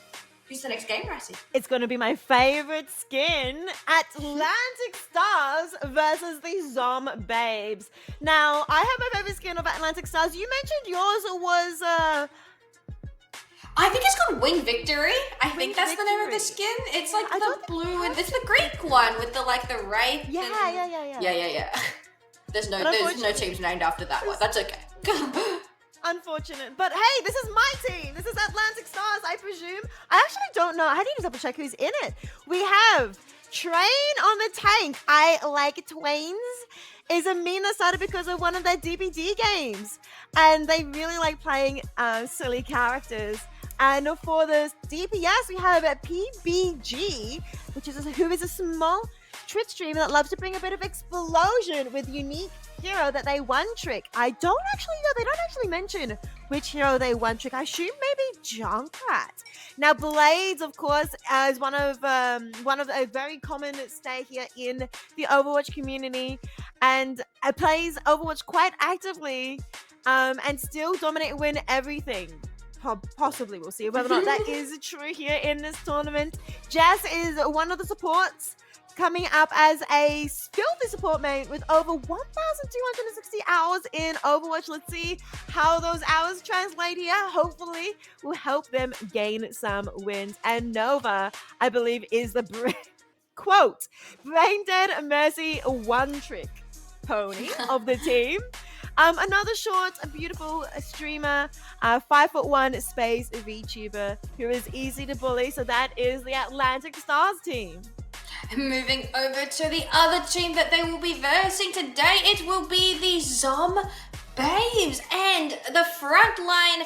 Who's the next game, Ricey? It's going to be my favorite skin, Atlantic Stars versus the Zom Babes. Now, I have my favorite skin of Atlantic Stars. You mentioned yours was I think it's called Wing Victory. I think that's the name of the Victory. skin. It's like I the thought blue, and it's the Greek one with the wraith. Yeah. There's no unfortunately- teams named after that one. That's okay. Unfortunate. But hey, this is my team. This is Atlantic Stars, I presume. I actually don't know. I need to double check who's in it. We have Train on the tank. I like Twains. Is a meme that started because of one of their DBD games. And they really like playing silly characters. And for the DPS, we have a PBG, who is a small Twitch streamer that loves to bring a bit of explosion with unique hero that they one-trick. I don't actually know. They don't actually mention which hero they one-trick. I assume maybe Junkrat. Now, Blades, of course, is one of a very common stay here in the Overwatch community, and plays Overwatch quite actively, and still dominate and win everything. Possibly, we'll see whether or not that is true here in this tournament. Jess is one of the supports, coming up as a filthy support main with over 1,260 hours in Overwatch. Let's see how those hours translate here. Hopefully, will help them gain some wins. And Nova, I believe, is the quote, brain dead Mercy one-trick pony of the team. Another short, beautiful streamer, 5'1" space VTuber who is easy to bully. So that is the Atlantic Stars team. Moving over to the other team that they will be versing today, it will be the Zom Babes, and the frontline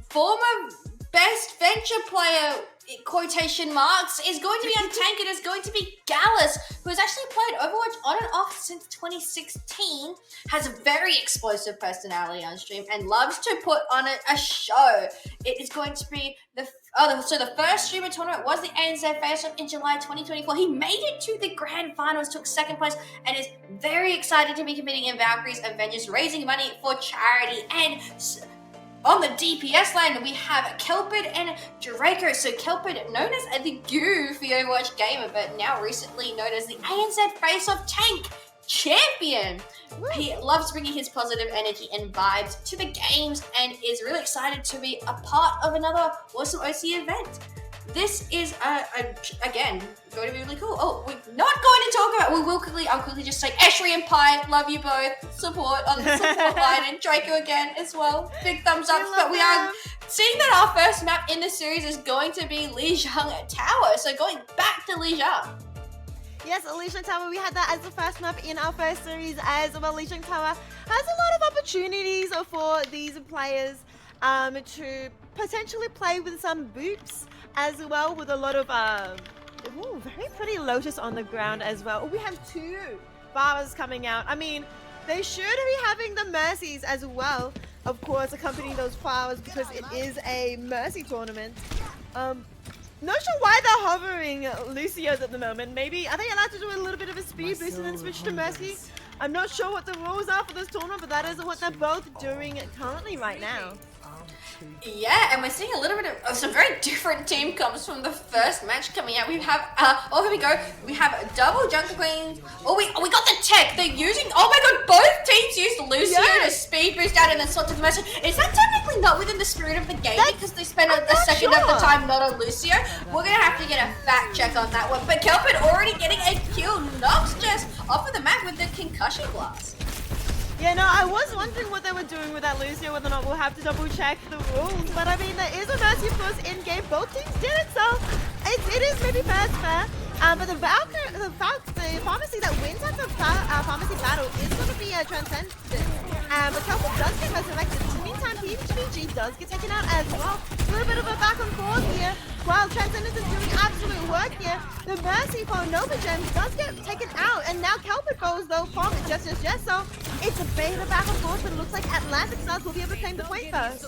former best venture player, quotation marks, is going to be on tank. It is going to be Gallus, who has actually played Overwatch on and off since 2016, has a very explosive personality on stream, and loves to put on a show. It is going to be the first streamer tournament was the ANZ Face-Off in July 2024. He made it to the grand finals, took second place, and is very excited to be competing in Valkyries Avengers, raising money for charity. And on the DPS line, we have Kelpid and Draco. So Kelpid, known as the Goo for Overwatch Gamer, but now recently known as the ANZ Face-Off Tank Champion. He loves bringing his positive energy and vibes to the games, and is really excited to be a part of another awesome OC event. This is again going to be really cool. Oh, we're not going to talk about. I'll quickly just say Eshri and Pi, love you both. Support on the support line, and Draco again as well. Big thumbs up. But we are seeing that our first map in the series is going to be Lijiang Tower. So going back to Lijiang. Yes, Lijiang Tower, we had that as the first map in our first series as well. Lijiang Tower has a lot of opportunities for these players to potentially play with some boops as well, with a lot of very pretty Lotus on the ground as well. We have 2 Barbers coming out. I mean, they should be having the Mercies as well, of course, accompanying those flowers, because it is a Mercy tournament. Not sure why they're hovering Lucio's at the moment. Maybe, are they allowed to do a little bit of a speed boost and then switch to Mercy? I'm not sure what the rules are for this tournament, but that is what they're both doing currently right now. Yeah, and we're seeing a little bit of some very different team comes from the first match coming out. We have, here we go. We have double Junker Queens. Oh, we got the tech. They're using, oh my god, both teams used Lucio to speed boost out and then swap to the Mercy. Is that technically not within the spirit of the game because they spent a second of the time not on Lucio? We're going to have to get a fact check on that one. But Kelpid already getting a kill, knocks Jess off of the map with the concussion blast. Yeah, no, I was wondering what they were doing with that Lucio, whether or not we'll have to double check the rules. But I mean, there is a Mercy, of course, in game. Both teams did it, so it is maybe fair. But the pharmacy that wins at the pharmacy battle is going to be Transcendent. But Kelpie does get resurrected. In the meantime, PG does get taken out as well. A little bit of a back and forth here. While Transcendence is doing absolute work here, the Mercy for Novagemz does get taken out. And now Kelpie goes though from Just. So it's a bit of back and forth, but it looks like Atlantic Stars will be able to claim the point first.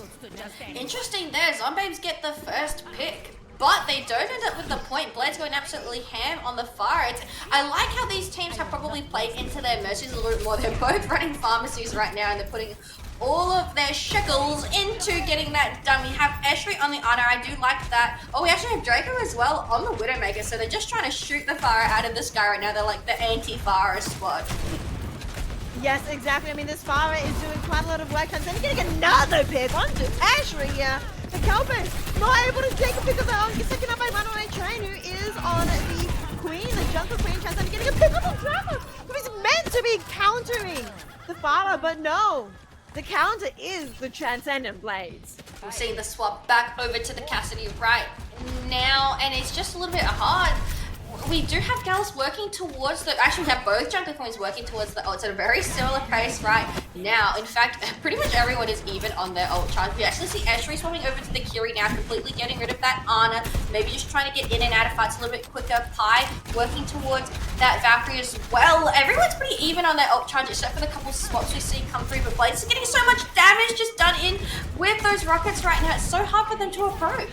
Interesting there. Zombabes get the first pick. But they don't end up with the point. Blade's going absolutely ham on the far. I like how these teams have probably played into their mercies a little bit more. They're both running pharmacies right now and they're putting all of their shekels into getting that done. We have Eshri on the honor. I do like that. Oh, we actually have Draco as well on the Widowmaker. So they're just trying to shoot the Pharah out of the sky right now. They're like the anti-Pharah squad. Yes, exactly. I mean, this Pharah is doing quite a lot of work. And then getting another pick onto Eshri here. The Kelpie not able to take a pick of their own. Gets taken up by Runaway Train, who is on the Queen, the Jungle Queen. Transcendent getting a pick up on Draco, who is meant to be countering the Pharah, but no. The counter is the Transcendent Blades. We're seeing the swap back over to the Cassidy right now, and it's just a little bit hard. We do have Gallus working towards the... Actually, we have both Jungle Queens working towards the ults at a very similar pace right now. In fact, pretty much everyone is even on their ult charge. We actually see Eshri swapping over to the Kiri now, completely getting rid of that Ana. Maybe just trying to get in and out of fights a little bit quicker. Pi working towards that Valkyrie as well. Everyone's pretty even on their ult charge, except for the couple swaps we see come through. But Blades is getting so much damage just done in with those rockets right now. It's so hard for them to approach.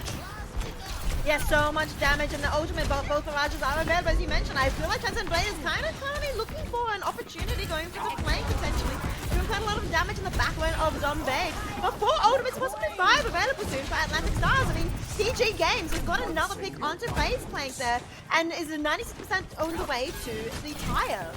Yeah, so much damage, and the ultimate both barrages are available, as you mentioned. I feel like Transcendent Blade is kind of looking for an opportunity going for the flank, potentially. Doing quite a lot of damage in the backline of Zombabes. But 4 ultimates, possibly 5 available soon for Atlantic Stars. I mean, PG Games has got another pick onto Phase Plank there, and is 96% on the way to the tire.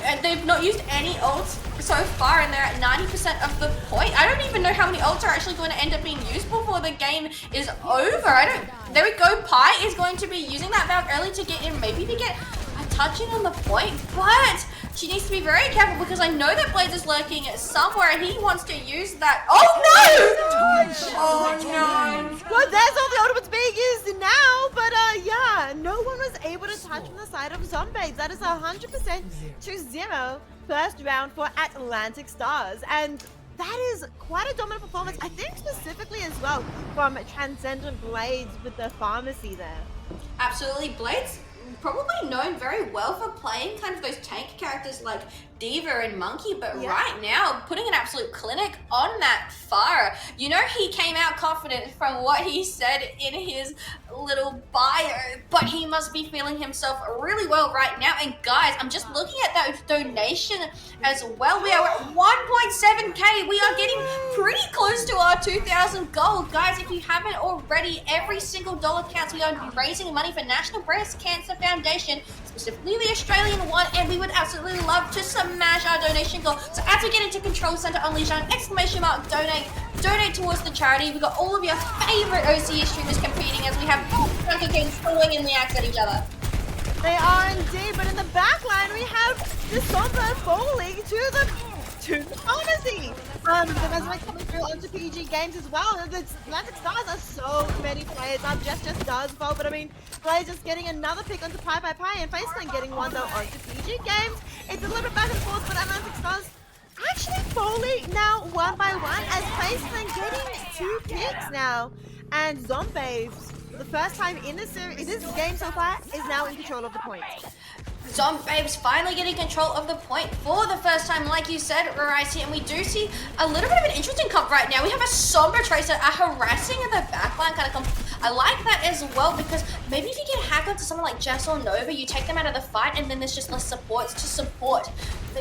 And they've not used any ults so far, and they're at 90% of the point. I don't even know how many ults are actually going to end up being used before the game is over. There we go. Pi is going to be using that Valk early to get in, maybe to get a touching on the point, but she needs to be very careful because I know that Blades is lurking somewhere and he wants to use that. Oh no! Oh no! Well, there's all the ultimates being used now, but yeah, no one was able to touch from the side of Zombabes. That is 100% to 0 first round for Atlantic Stars, and that is quite a dominant performance. I think specifically as well from Transcendent Blades with the pharmacy there. Absolutely, Blades probably known very well for playing kind of those tank characters like Diva and Monkey, but right now putting an absolute clinic on that Pharah. You know, he came out confident from what he said in his little bio, but he must be feeling himself really well right now. And guys, I'm just looking at that donation as well. We are at 1.7k. We are getting pretty close to our 2,000 gold. Guys, if you haven't already, every single dollar counts. We are raising money for National Breast Cancer Foundation, specifically the Australian one, and we would absolutely love to smash our donation goal. So as we get into Control Center, unleash an exclamation mark donate towards the charity. We've got all of your favorite OCS streamers competing as we have Draco games swinging the axe at each other. They are indeed, but in the back line we have the Sombra falling to the pharmacy. The Resurrect coming through onto PG Games as well. The Atlantic Stars are so many players. Just does fall, but I mean, Blaze just getting another pick onto Pi, and Faceland getting one though onto PG Games. It's a little bit back and forth, but Atlantic Stars actually falling now one by one as Faceland getting 2 picks now. And Zombabes, for the first time in this series, in this game so far, is now in control of the point. Zombabes finally getting control of the point for the first time, like you said, Rarisi, and we do see a little bit of an interesting comp right now. We have a Sombra Tracer harassing in the backline kind of comp. I like that as well because maybe if you get hacked onto someone like Jess or Nova, you take them out of the fight and then there's just less supports to support,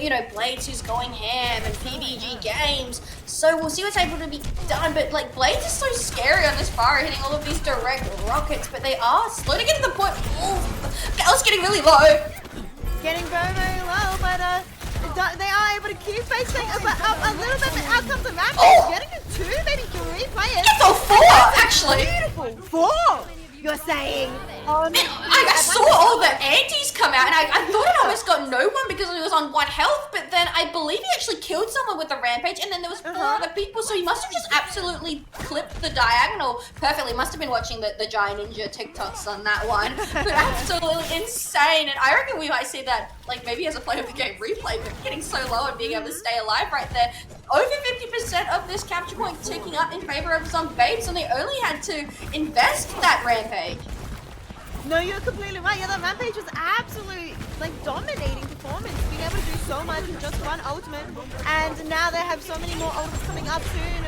you know, Blades who's going ham and PBG Games. So we'll see what's able to be done, but like Blades is so scary on this fire, hitting all of these direct rockets, but they are slow to get to the point. Gal's getting really low. Getting very, very low, but they are able to keep facing up a little bit, but out comes the map. Getting to 2, maybe 3 players. It's a 4, actually. Beautiful. 4, you're saying. I saw all the antis come out, and I thought it almost got no one because it was on 1 health, but then then I believe he actually killed someone with the rampage, and then there was 4 other people, so he must have just absolutely clipped the diagonal perfectly. Must have been watching the Giant Ninja TikToks on that one. But absolutely insane, and I reckon we might see that, like, maybe as a player of the game replay, but getting so low and being able to stay alive right there. Over 50% of this capture point ticking up in favor of Zombabes, and they only had to invest that rampage. No, you're completely right. Yeah, that rampage was absolutely like dominating performance, being able to do so much in just one ultimate. And now they have so many more ultimates coming up soon.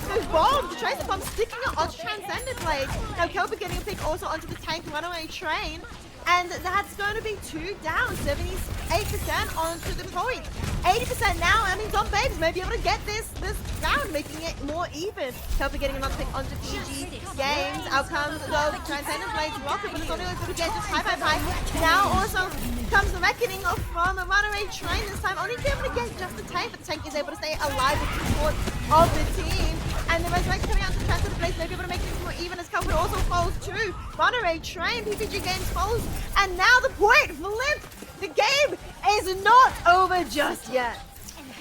Those bombs, the tracer bombs sticking onto Transcendent Blade. Now Kelper getting a pick also onto the tank runaway train. And that's going to be 2 down, 78% onto the point. 80% now. I mean, Zombabes may be able to get this round, making it more even. Kelper getting another pick onto PG Games. Out comes the Transcendent Blades rocket, but it's only able to get just high. Now also comes the reckoning from the runaway train this time. Only able to get just the tank, but the tank is able to stay alive with the support of the team. And the resurrect coming out to Transcendent Blades may be able to make things more even as Kelper also falls too. Runaway train, PPG Games falls. And now the point flipped. The game is not over just yet.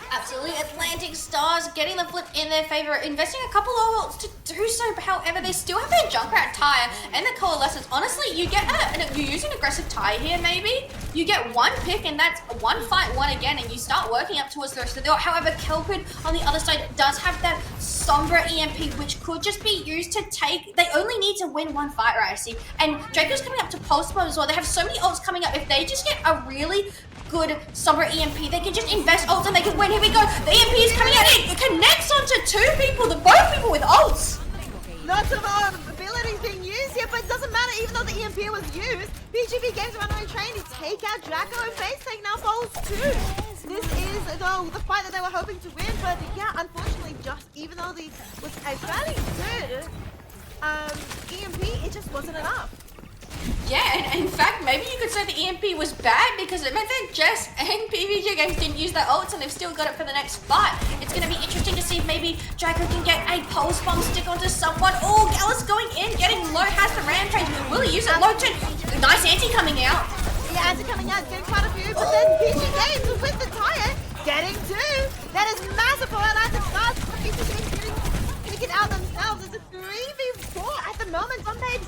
Absolutely, Atlantic Stars getting the flip in their favor, investing a couple of ults to do so. However, they still have their Junkrat tire and the Coalescence. Honestly, you get you use an aggressive tire here, maybe. You get 1 pick, and that's 1 fight, 1 again, and you start working up towards the rest of the ult. However, Kelpid on the other side does have that Sombra EMP, which could just be used to take. They only need to win 1 fight, right? I see. And Draco's coming up to Pulse mode as well. They have so many ults coming up. If they just get a really good Sombra EMP, they can just invest ults and they can win. Here we go. The EMP is coming out. It connects onto 2 people, both people with ults. Lots of abilities being used here, but it doesn't matter. Even though the EMP was used, BGB Games runaway train to take out Draco, and Face Tank now falls too. This is the fight that they were hoping to win, but yeah, unfortunately, just even though the was a fairly good EMP, it just wasn't enough. Yeah, and in fact, maybe you could say the EMP was bad because it meant that Jess and PVG Games didn't use their ults and they've still got it for the next fight. It's going to be interesting to see if maybe Draco can get a pulse bomb stick onto someone. Oh, Gallus going in, getting low, has the rampage. Will he use it? Low turn. Nice anti coming out. Yeah, anti coming out, getting quite a few, but then PG Games with the tire, getting 2. That is massive for Atlantic Stars. PG Games getting it out themselves. It's a 3v4 at the moment. Zombabes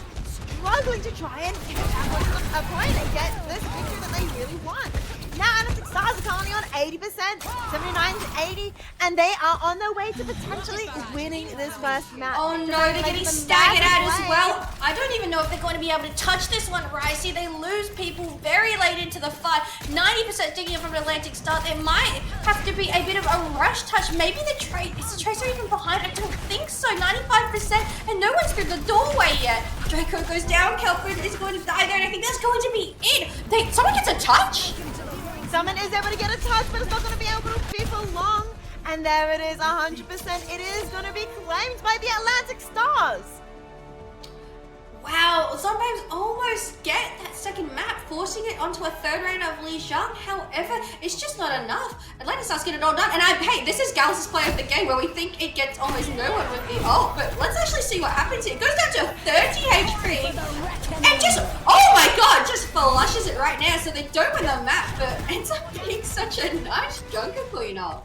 struggling to try and get a point and get this victory that they really want. Now Atlantic Stars are currently on 80%, 79 to 80, and they are on their way to potentially winning this first match. Oh no, they're getting staggered out as well. I don't even know if they're going to be able to touch this one, right? See, they lose people very late into the fight. 90% digging up from Atlantic Star. There might have to be a bit of a rush touch. Maybe is the Tracer even behind? I don't think so. 95%, and no one's through the doorway yet. Draco goes down. Kelford is going to die there, and I think that's going to be it. Someone gets a touch. Someone is able to get a touch, but it's not going to be able to be for long. And there it is, 100%. It is going to be claimed by the Atlantic Stars. Wow, Zombabes almost get that second map, forcing it onto a 3rd round of Li Xiang. However, it's just not enough. Atlantic Stars get it all done. And hey, this is Gallus' play of the game where we think it gets almost no one with the ult. But let's actually see what happens here. It goes down to 30 HP. And just, oh my god, just flushes it right now. So they don't win the map, but ends up being such a nice Junker Queen ult.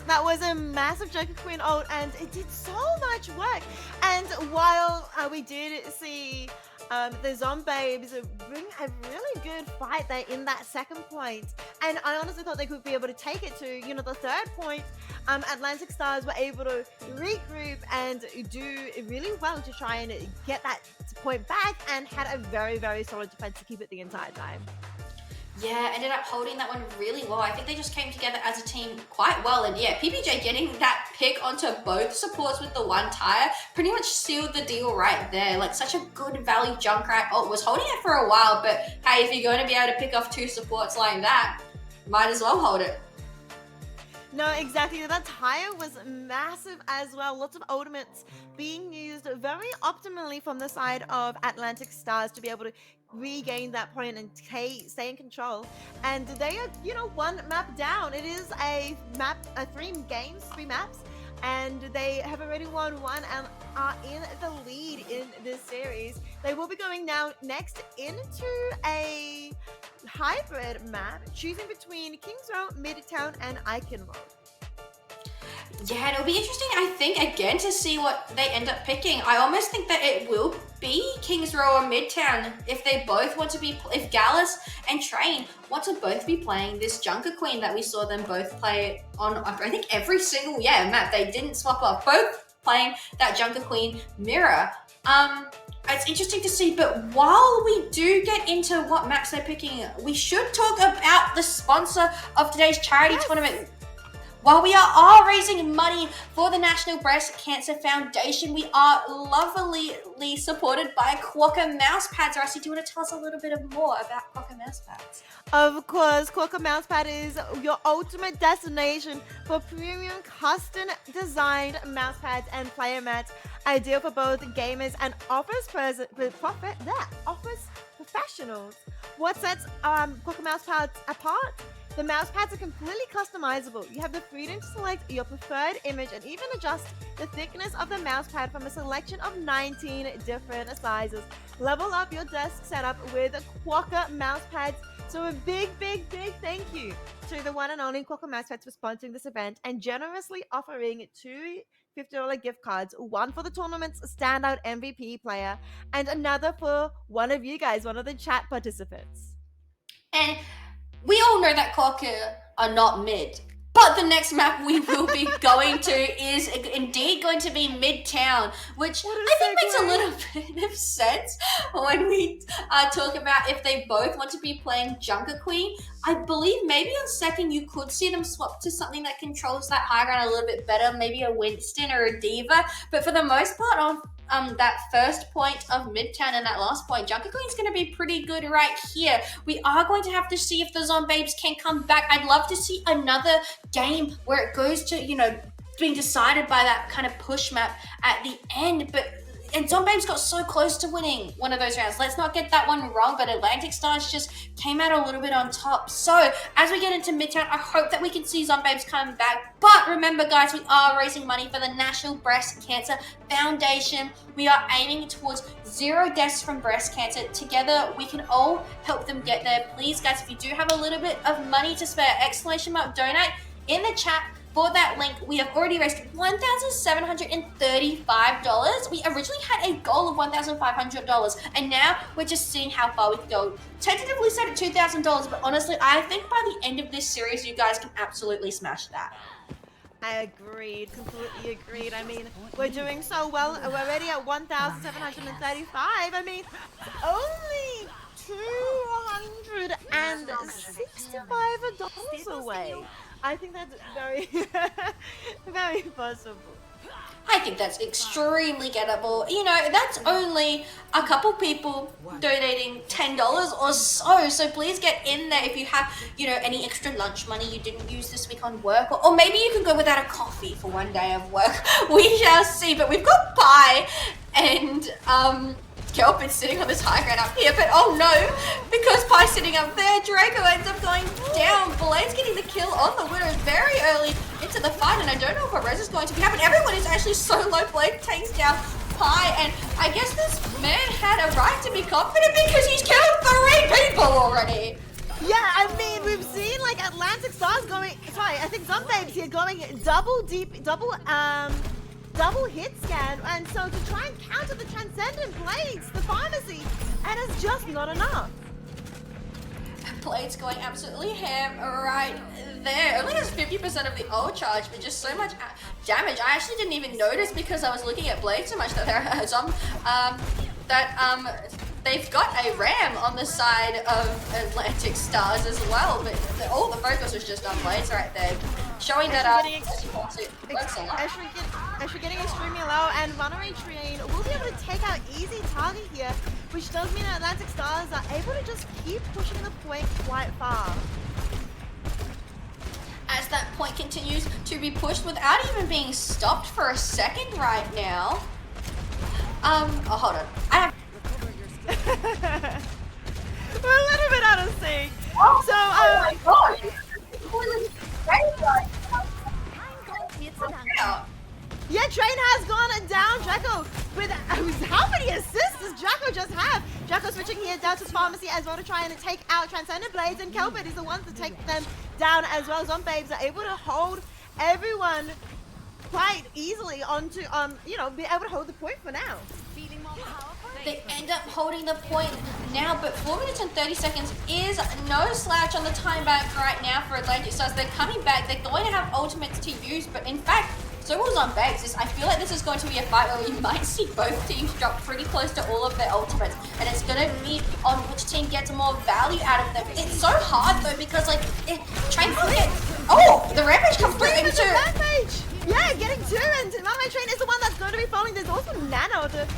That was a massive Joker Queen ult, and it did so much work. And while we did see the Zombabes bring a really good fight there in that second point, and I honestly thought they could be able to take it to, the 3rd point, Atlantic Stars were able to regroup and do really well to try and get that point back, and had a very, very solid defense to keep it the entire time. Yeah, ended up holding that one really well. I think they just came together as a team quite well. And yeah, PPJ getting that pick onto both supports with the 1 tire pretty much sealed the deal right there. Like, such a good value Junkrat. Oh, was holding it for a while, but hey, if you're going to be able to pick off 2 supports like that, might as well hold it. No, exactly. That tire was massive as well. Lots of ultimates being used very optimally from the side of Atlantic Stars to be able to regain that point and stay in control. And they are, 1 map down. It is a map, 3 maps, and they have already won 1 and are in the lead in this series. They will be going now next into a hybrid map, choosing between Kings Row, Midtown, and Icon Road. Yeah, it'll be interesting, I think, again, to see what they end up picking. I almost think that it will be Kings Row or Midtown if they both want to be, if Gallus and Train want to both be playing this Junker Queen that we saw them both play on, I think, every single, map. They didn't swap off, both playing that Junker Queen mirror. It's interesting to see, but while we do get into what maps they're picking, we should talk about the sponsor of today's charity tournament. While we are raising money for the National Breast Cancer Foundation, we are lovingly supported by Quokka Mousepads. Darcy, do you want to tell us a little bit more about Quokka Mousepads? Of course, Quokka Mousepad is your ultimate destination for premium custom-designed mousepads and player mats, ideal for both gamers and office professionals. What sets Quokka Mousepads apart? The mouse pads are completely customizable. You have the freedom to select your preferred image and even adjust the thickness of the mouse pad from a selection of 19 different sizes. Level up your desk setup with Quokka mouse pads. So a big thank you to the one and only Quokka mouse pads for sponsoring this event and generously offering two $50 gift cards, one for the tournament's standout MVP player and another for one of you guys, one of the chat participants. And we all know that Quokka are not mid, but the next map we will be going to is indeed going to be Midtown, which I think makes a little bit of sense when we talk about if they both want to be playing Junker Queen. I believe maybe on second you could see them swap to something that controls that high ground a little bit better, maybe a Winston or a Diva, but for the most part on that first point of Midtown and that last point, Junker Queen's going to be pretty good right here. We are going to have to see if the Zombabes can come back. I'd love to see another game where it goes to, being decided by that kind of push map at the end, and Zombabes got so close to winning one of those rounds. Let's not get that one wrong, but Atlantic Stars just came out a little bit on top. So as we get into Midtown, I hope that we can see Zombabes come back. But remember, guys, we are raising money for the National Breast Cancer Foundation. We are aiming towards 0 deaths from breast cancer. Together, we can all help them get there. Please, guys, if you do have a little bit of money to spare, !donate in the chat. For that link, we have already raised $1,735. We originally had a goal of $1,500, and now we're just seeing how far we can go. Tentatively set at $2,000, but honestly, I think by the end of this series, you guys can absolutely smash that. I agreed, completely agreed. I mean, we're doing so well. We're already at $1,735. I mean, only $265 away. I think that's very, very possible. I think that's extremely gettable. That's only a couple people donating $10 or so. So please get in there if you have, any extra lunch money you didn't use this week on work. Or maybe you can go without a coffee for one day of work. We shall see. But we've got Pie and, Kelpin's sitting on this high ground up here, but oh no, because Pie's sitting up there, Draco ends up going down. Blade's getting the kill on the Widow very early into the fight, and I don't know if a res is going to be happening. Everyone is actually so low. Blade takes down Pie, and I guess this man had a right to be confident because he's killed 3 people already. Yeah, I mean, we've seen Atlantic Stars I think Zombabes here going double hit scan, and so to try and counter the Transcendent Blades, the pharmacy, and it's just not enough. Blade's going absolutely ham right there. Only has 50% of the ult charge, but just so much damage. I actually didn't even notice because I was looking at Blade so much that they've got a ram on the side of Atlantic Stars as well, but all the focus was just on Blades right there, showing that Actually getting extremely low, and Runaway Train will be able to take out easy target here, which does mean that Atlantic Stars are able to just keep pushing the point quite far. As that point continues to be pushed without even being stopped for a second right now. Hold on. We're a little bit out of sync. So, yeah, Train has gone down. Draco with how many assists does Draco just have? Draco switching here it down to Pharmacy as well to try and take out Transcendent Blades, and Kelpid is the one to take them down as well. Zombabes are able to hold everyone quite easily onto, you know, be able to hold the point for now. They end up holding the point now, but 4 minutes and 30 seconds is no slouch on the time back right now for Atlantic Stars. They're coming back. They're going to have ultimates to use, but in fact, so will Zombabes. I feel like this is going to be a fight where we might see both teams drop pretty close to all of their ultimates, and it's going to be on which team gets more value out of them. It's so hard though because like, Train can't get. Oh, the Rampage comes through into. Rampage! Yeah, getting two, and Runaway Train is the one that's going to be falling. There's also Nano, the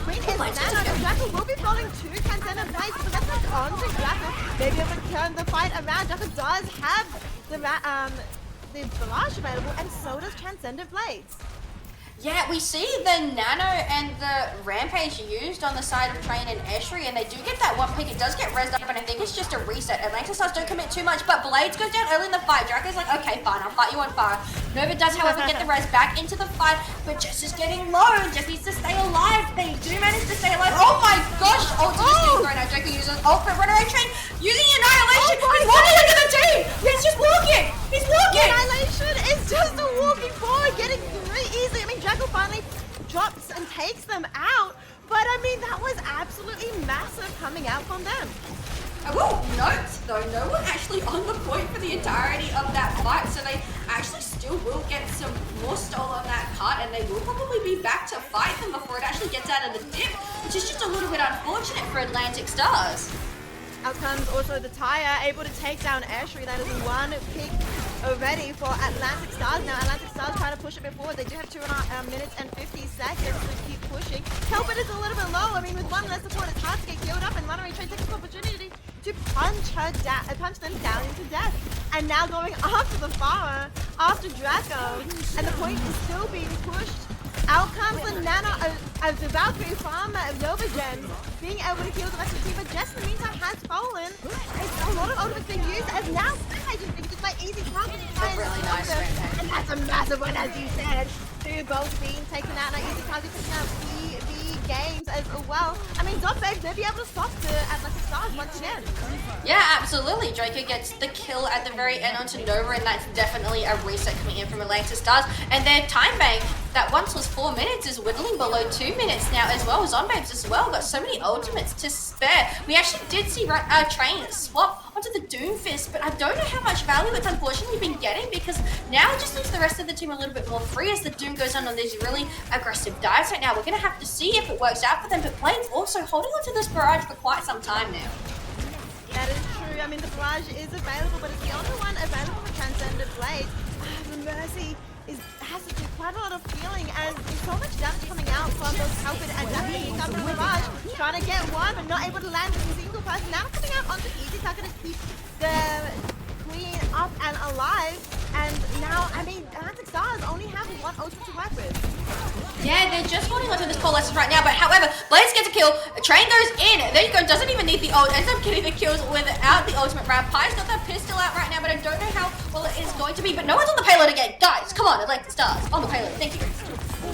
Queen is Nano, and Draco will be falling two Transcendent Blades, but that's not on to Draco. Maybe able to turn the fight around. Draco does have the Barrage available, and so does Transcendent Blades. Yeah, we see the Nano and the Rampage used on the side of Train and Esri, and they do get that one pick. It does get rezzed up, and I think it's just a reset. Atlantic Stars don't commit too much, but Blades goes down early in the fight. Draco's like, okay, fine, I'll fight you on fire. Nova does, however, get the res back into the fight, but Jess is getting low. Jess needs to stay alive. They do manage to stay alive. Oh my gosh! Ult is just getting thrown out. Draco uses ult for Runaway Train, using Annihilation. He's walking into the team! He's just walking! He's walking! Annihilation is just a walking forward, getting very easily. I mean, Draco finally drops and takes them out, but I mean, that was absolutely massive coming out from them. I will note though, no one actually on the point for the entirety of that fight, so they actually still will get some more stole on that part, and they will probably be back to fight them before it actually gets out of the dip, which is just a little bit unfortunate for Atlantic Stars. Out comes also the Tire, able to take down Esri. That is one pick already for Atlantic Stars. Now Atlantic Stars trying to push a bit forward. They do have 2 minutes and 50 seconds to keep pushing. Kelpid is a little bit low. I mean, with one less support, it's hard to get killed up, and Runaway Train takes an opportunity to punch them down into death. And now going after the Farah, after Draco, and the point is still being pushed. Out comes the Nano of the Valkyrie farmer of Novagemz, being able to kill the rest of the team, but Jess in the meantime has fallen. It's a lot of ultimates being used, as now Rampage is being just like easy target to try and Really nice them. Rampage. And that's a massive one, as you said. Two both being taken out, now easy target taking out the games as well. I mean, Zombabes, they'll be able to stop the Atlantic Stars once again. Yeah, absolutely. Draco gets the kill at the very end onto Nova, and that's definitely a reset coming in from Atlantic Stars. And their time bank that once was 4 minutes is whittling below 2 minutes now as well. Zombabes as well got so many ultimates to spare. We actually did see Train swap onto the Doomfist, but I don't know how much value it's unfortunately been getting, because now it just leaves the rest of the team a little bit more free as the Doom goes on these really aggressive dives right now. We're going to have to see if it works out for them, but Blades also holding onto this barrage for quite some time now. That is true. I mean, the barrage is available, but it's the only one available for Transcendent Blade. The Mercy has to do quite a lot of feeling, as there's so much damage coming out from both Kelpid and Japanese after the barrage. Trying to get one, but not able to land with a single person. Now coming out onto Easy Target to keep the Queen up and alive. And now, I mean, Atlantic Stars only have one ultimate to work with. Yeah, they're just holding onto this coalescence right now, but however, Blades gets a kill, Train goes in, there you go, doesn't even need the ult, ends up getting the kills without the ultimate round. Pie's got that pistol out right now, but I don't know how well it is going to be, but no one's on the payload again. Guys, come on, Atlantic Stars, on the payload, thank you.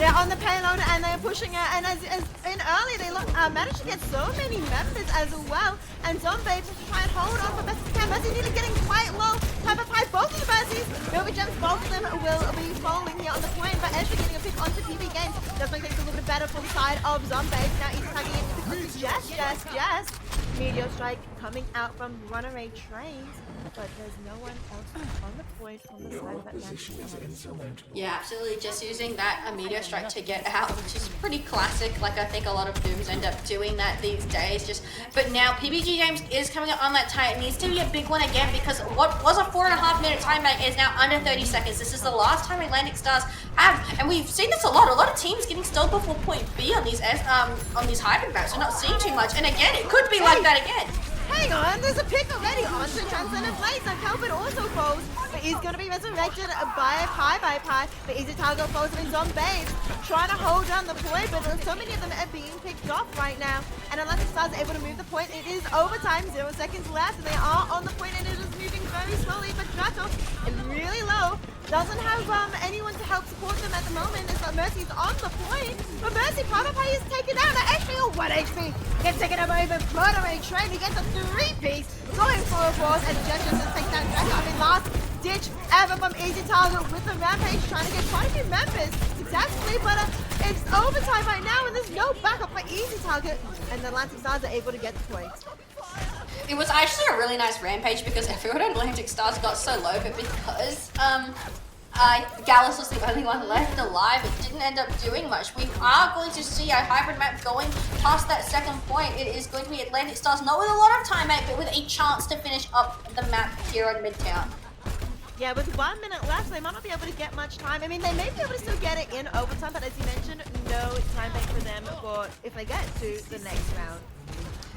They're on the payload and they're pushing it, and as in early, they managed to get so many members as well, and Zombabes to try and hold on for best they can. Mercy nearly getting quite low. Type of fight, both of the Mercies. Novagemz, both of them will be falling here on the point, but Esri getting a pick onto PB Games does make things a little bit better for the side of Zombabes. Now he's tagging in to Jess. Meteor Strike coming out from Runaway Trains, but there's no one else on the point on the side of Atlantic. Yeah, absolutely, just using that Meteor Strike to get out, which is pretty classic. Like, I think a lot of Dooms end up doing that these days. But now PBG Games is coming up on that time. It needs to be a big one again, because what was a 4.5 minute time bank is now under 30 seconds. This is the last time Atlantic Stars have, and we've seen this a lot of teams getting stalled before point B on these hybrid maps. We're not seeing too much, and again, it could be like that again. Hang on, there's a pick already onto Transcendent Blades. Now Kelpid also falls, but is going to be resurrected by Pi, but Easy Target falls in Zombies, trying to hold down the point, but so many of them are being picked off right now, and Atlantic Stars able to move the point. It is overtime, 0 seconds left, and they are on the point, and it is moving very slowly, but Draco is really low. Doesn't have anyone to help support them at the moment. It's Mercy's on the point, but Mercy Pi is taken down. Actually, 1 HP gets taken up over Murdering Train. He gets a 3-piece, going for a force, and Jeff just takes down Draco. I mean, last ditch ever from Easy Target with the Rampage, trying to get quite a few members successfully, but it's overtime right now, and there's no backup for Easy Target, and the Atlantic Stars are able to get the points. It was actually a really nice rampage because everyone at Atlantic Stars got so low, but because Gallus was the only one left alive, it didn't end up doing much. We are going to see a hybrid map going past that second point. It is going to be Atlantic Stars, not with a lot of time, but with a chance to finish up the map here on Midtown. Yeah, with 1 minute left, they might not be able to get much time. I mean, they may be able to still get it in overtime, but as you mentioned, no time bank for them for if they get to the next round.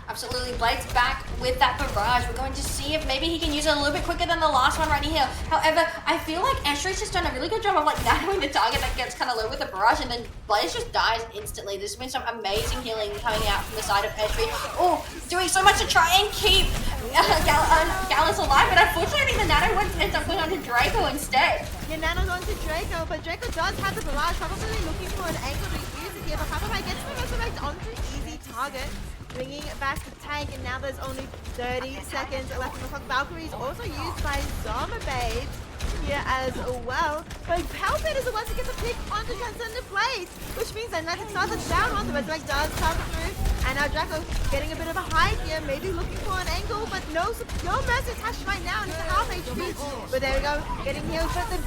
Absolutely, Blade's back with that barrage. We're going to see if maybe he can use it a little bit quicker than the last one right here. However, I feel like Ashtray's just done a really good job of like narrowing the target that gets kind of low with the barrage, and then Blade just dies instantly. There's been some amazing healing coming out from the side of Ashtray. Oh, doing so much to try and keep Gallus alive, but unfortunately I think the Nano ends up going on to Draco instead. Yeah, Nano's on to Draco, but Draco does have the barrage, probably looking for an angle to use it here, but Pi gets the resurrect onto Easy Target. Bringing back the tank, and now there's only 30 seconds left on the clock. Valkyries also used by Zombie here as well. But Palpate is the one to get the pick onto Transcendent Blades, which means that Atlantic Stars are down on the resurrect does come through. And now Draco getting a bit of a hide here, maybe looking for an angle, but no Mercy attached right now, and it's a half HP. But there we go, getting healed. But the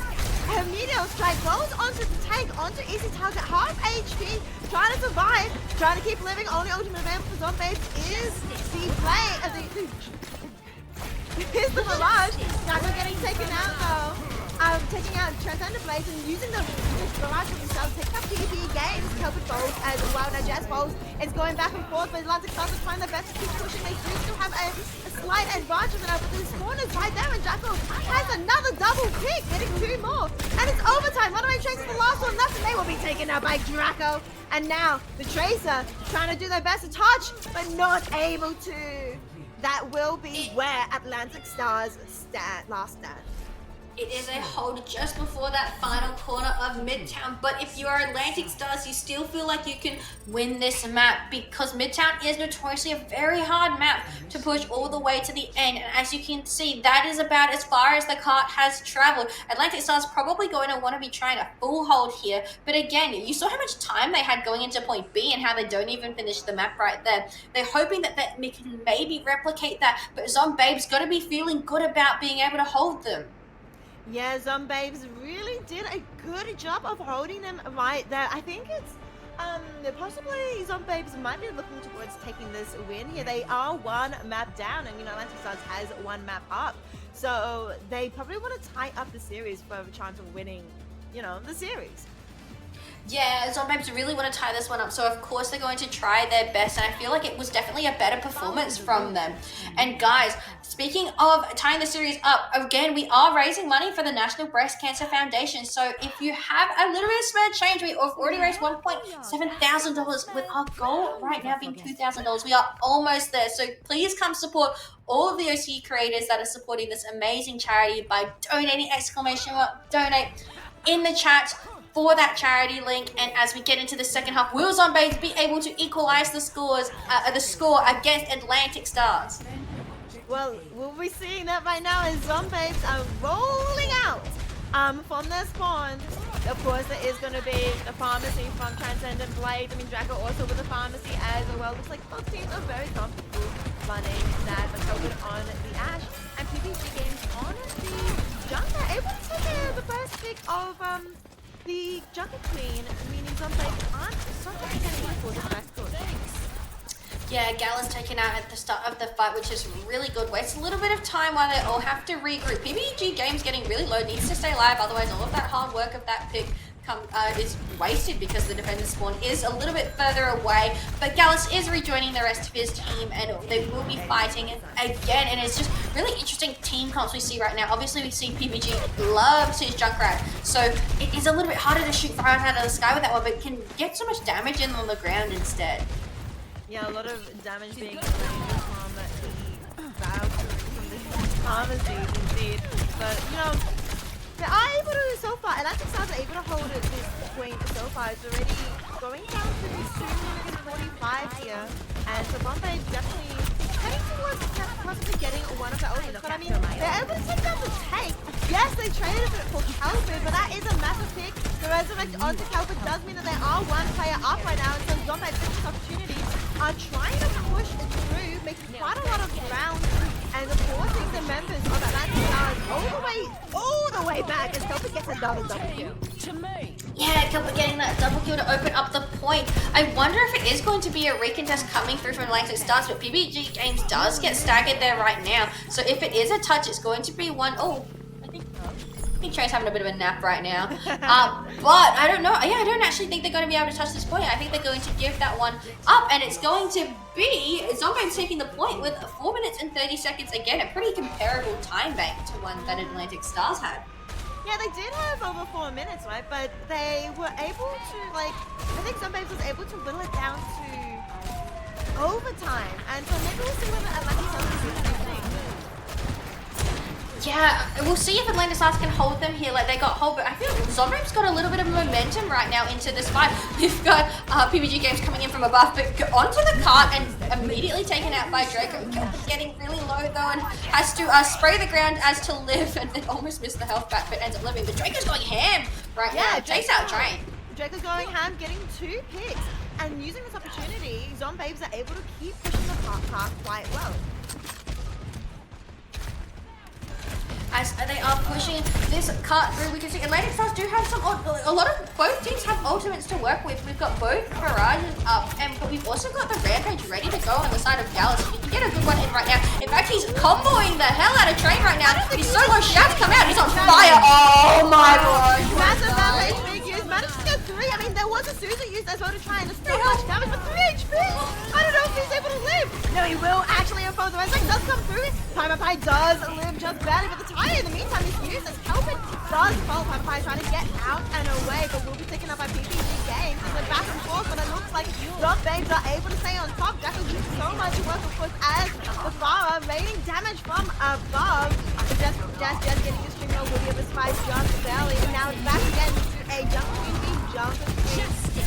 Meteor Strike goes onto the tank, onto Easy Target, half HP, trying to survive, trying to keep living. Only ultimate available for Zombies is the play of here's the barrage. Draco getting taken out though. Taking out Transcendent Blades and using the barrage for themselves, taking up PvP games, Kelpid Bowls as well. Now Jazz Bowls is going back and forth, but Atlantic Stars are trying their best to keep pushing. They do still have a slight advantage of it now, but this corner's right there, and Draco has another double pick, getting 2 more. And it's overtime. Runaway Tracer is the last one left, and they will be taken out by Draco. And now the Tracer trying to do their best to touch, but not able to. That will be where Atlantic Stars last stand. It is a hold just before that final corner of Midtown, but if you are Atlantic Stars, you still feel like you can win this map because Midtown is notoriously a very hard map to push all the way to the end, and as you can see, that is about as far as the cart has traveled. Atlantic Stars probably going to want to be trying a full hold here, but again, you saw how much time they had going into point B and how they don't even finish the map right there. They're hoping that they can maybe replicate that, but Zombabe's got to be feeling good about being able to hold them. Yeah, Zombabe's really did a good job of holding them right there. I think it's possibly Zombabe's might be looking towards taking this win here. They are 1 map down, and Atlantic Stars has 1 map up, so they probably want to tie up the series for a chance of winning, the series. Yeah, Zombies really want to tie this one up, so of course they're going to try their best, and I feel like it was definitely a better performance from them. And guys, speaking of tying the series up, again, we are raising money for the National Breast Cancer Foundation, so if you have a little bit of spare change, we have already raised $1,700 with our goal right now being $2,000. We are almost there, so please come support all of the OC creators that are supporting this amazing charity by donating, donate in the chat for that charity link. And as we get into the second half, will Zombies be able to equalize the score against Atlantic Stars? Well, we'll be seeing that right now as Zombies are rolling out from their spawn. Of course, there is going to be a pharmacy from Transcendent Blades. I mean, Draco also with a pharmacy as well. Looks like both teams are very comfortable running that, but COVID on the Ash and PvP Games on the Junker. Able to take the first pick of the Junker Queen, meaning Zombies aren't such a potential for the best score. Yeah, Gala's taken out at the start of the fight, which is really good. Wastes a little bit of time while they all have to regroup. PBG Games getting really low, needs to stay alive, otherwise all of that hard work of that pick is wasted because the defender's spawn is a little bit further away. But Gallus is rejoining the rest of his team, and they will be fighting again. And it's just really interesting team comps we see right now. Obviously, we see PBG loves his Junkrat, so it is a little bit harder to shoot fire out of the sky with that one, but can get so much damage in on the ground instead. Yeah, a lot of damage being claimed from the Valkyries, from the pharmacies indeed. But, you know, they are able to, so far, Atlantic Stars are able to hold it this point so far. It's already going down to the 245 here. And so Bombay is definitely heading towards possibly getting one of the ultimates. But I mean, they're able to take down the tank. Yes, they traded it for Calvin, but that is a massive pick. The resurrect onto Calvin does mean that they are one player up right now. And so Bombay, this opportunity, are trying to push through, making quite a lot of rounds and forcing the members of Atlantic Stars all the way back as Kelpie gets another double kill. Yeah, Kelpie getting that double kill to open up the point. I wonder if it is going to be a recontest coming through from Atlantic Stars, but PBG Games does get staggered there right now. So if it is a touch, it's going to be one. Oh, I think Trey's having a bit of a nap right now. But I don't know. Yeah, I don't actually think they're going to be able to touch this point. I think they're going to give that one up, and it's going to be Zombies taking the point with 4 minutes and 30 seconds. Again, a pretty comparable time bank to one that Atlantic Stars had. Yeah, they did have over 4 minutes, right? But they were able to, like, I think Zombies was able to whittle it down to overtime. And so maybe we'll see whether Atlantic Stars can do the same thing. Yeah, we'll see if Atlantic Stars can hold them here like they got hold, but I feel Zombie's got a little bit of momentum right now into this fight. We've got PBG Games coming in from above, but onto the cart and immediately taken out by Draco. Getting really low though and has to spray the ground as to live, and then almost missed the health back but ends up living. But Draco's going ham right now. Takes out Train. Draco's going ham, getting 2 picks, and using this opportunity, Zombies are able to keep pushing the cart quite well. As they are pushing this cart through, we can see Atlantic Stars do have a lot of, both teams have ultimates to work with. We've got both barrages up, but we've also got the Rampage ready to go on the side of Gallus. He can get a good one in right now. In fact, he's comboing the hell out of Train right now. He's so low, shouts come out, he's on fire. Oh my gosh. Massive damage being used, managed to get 3. I mean, there was a Susan used as well to try and so much damage, but 3 HP. I don't know if he's able to live. No, he will actually impose the resurrect does come through. Pie does live just barely, but the tire in the meantime is used as Kelvin does fall. Pie trying to get out and away, but will be taken up by PBG Games. It's a back and forth, but it looks like Zombies are able to stay on top. Draco doing so much work, of course, as the Farah raining damage from above. Just getting the string of Woody of a spice just barely. And now it's back again to a jump between jump.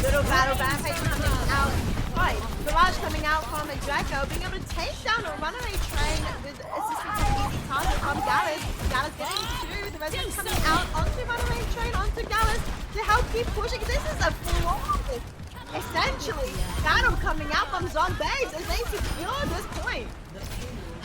Little battle Rampage coming out. Right, Barrage coming out from Draco, being able to take down a runaway Train with assistance from easy target from Gallus. Gallus getting 2, the resident coming out onto runaway Train, onto Gallus to help keep pushing. This is a flawless, essentially, battle coming out from Zombies as they secure this point.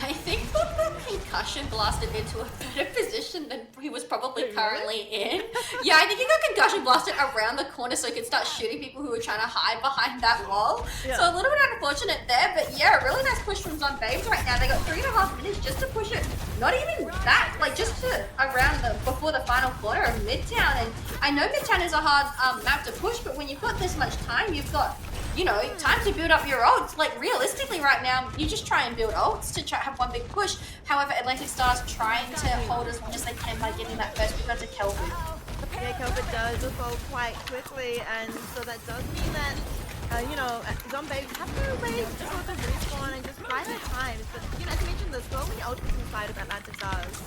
I think the concussion blasted into a better position than he was probably currently in. Yeah, I think he got concussion blasted around the corner so he could start shooting people who were trying to hide behind that wall. Yeah. So a little bit unfortunate there, but yeah, a really nice push from Zombies right now. They got 3.5 minutes just to push it. Not even that, like just to around before the final quarter of Midtown. And I know Midtown is a hard map to push, but when you've got this much time, you've got, you know, time to build up your ults. Like realistically right now, you just try and build ults to try have one big push. However, Atlantic Stars trying to hold as long as they can by getting that first pick onto Kelvin. Yeah, Kelvin does fall quite quickly, and so that does mean that, you know, Zombies have to wait to sort of respawn and just bide their times. But, you know, as you mentioned, there's so many ultimates inside of Atlantic Stars.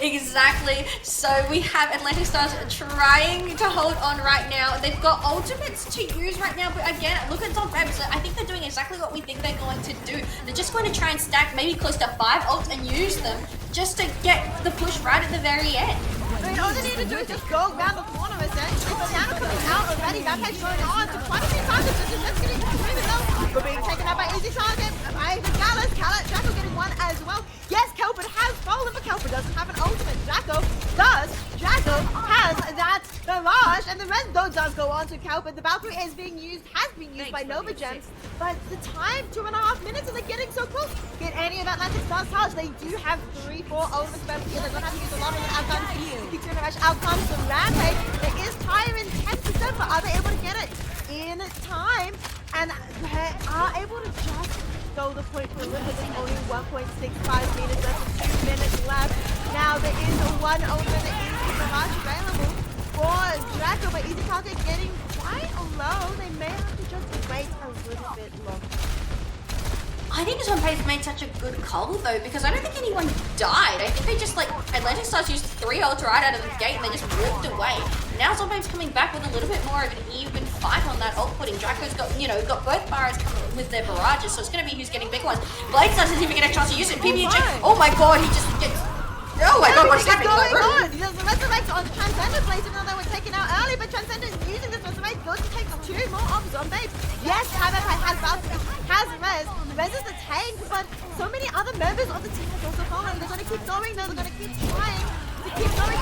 Exactly. So we have Atlantic Stars trying to hold on right now. They've got ultimates to use right now, but again, look at Novagemz. I think they're doing exactly what we think they're going to do. They're just going to try and stack maybe close to 5 ults and use them just to get the push right at the very end. I mean, all they need to do is just go around the corner essentially. But now coming out already, Rampage going on to quite a few targets. This is just getting moving up. We're being taken out by easy target. By the Gallus. Draco getting one as well. Yes, Kelvin has fallen, but Kelvin doesn't have an ultimate. Draco does. Draco has that barrage, and the rest though does go on to Kelvin. The Valkyrie is being used, has been used by Novagemz, but the time, 2.5 minutes, and they're getting so close. Get complaining about Atlantic Stars charge. They do have 3-4 ultimate spells here. They're gonna have to use a lot of the outcomes. Kitsfu and Rush out comes the Rampage. There is Tyre in 10%, but are they able to get it in time? And they are able to just go the point for a little bit. There's only 1.65 meters left with 2 minutes left. Now there is one ultimate that is Mirage available for Draco, but Easy Target getting quite low. They may have to just wait a little bit longer. I think Zombabe's made such a good call though, because I don't think anyone died. I think they just like, Atlantic Stars used 3 ults right out of the gate and they just walked away. Now Zombabe's coming back with a little bit more of an even fight on that ult putting. Draco's got, you know, got both barriers coming with their barrages, so it's going to be who's getting big ones. Blade doesn't even get a chance to use it. PBJ, oh my god, he just gets... Oh my god, what's happening? Going on? There's the Resurrect on Transcendent Blades, even though they were taken out early, but Transcendent is using this Resurrect, goes to take 2 more off Zombie. Yes, Havoc has Valkyries, has Rez is the tank, but so many other members of the team have also fallen. They're going to keep going though, they're going to keep trying to keep going,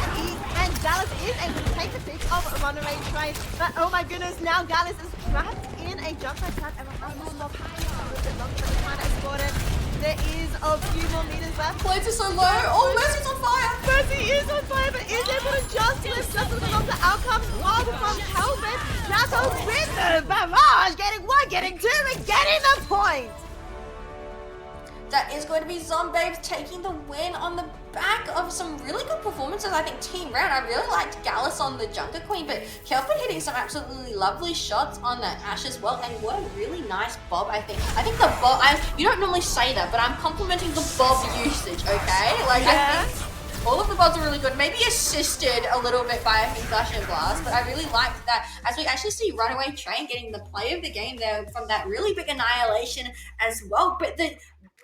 and Gallus is able to take the pick of Monterey Train, but oh my goodness, now Gallus is trapped in a jump trap, and we're almost locked a little bit longer, but they're trying to export it. There is a few more meters left. Blades are so low. Oh, Mercy's on fire. Mercy is on fire, but is able to just lift just a little of the outcomes from Kelvin. Draco with the barrage, getting 1, getting 2, and getting the point. That is going to be Zombabe's taking the win on the back of some really good performances. I think team round. I really liked Gallus on the Junker Queen, but Kelvin hitting some absolutely lovely shots on that Ashe as well. And what a really nice bob, I think. I think the bob, you don't normally say that, but I'm complimenting the bob usage, okay? Like, yeah. I think all of the bobs are really good. Maybe assisted a little bit by a concussion blast, but I really liked that. As we actually see Runaway Train getting the play of the game there from that really big annihilation as well. But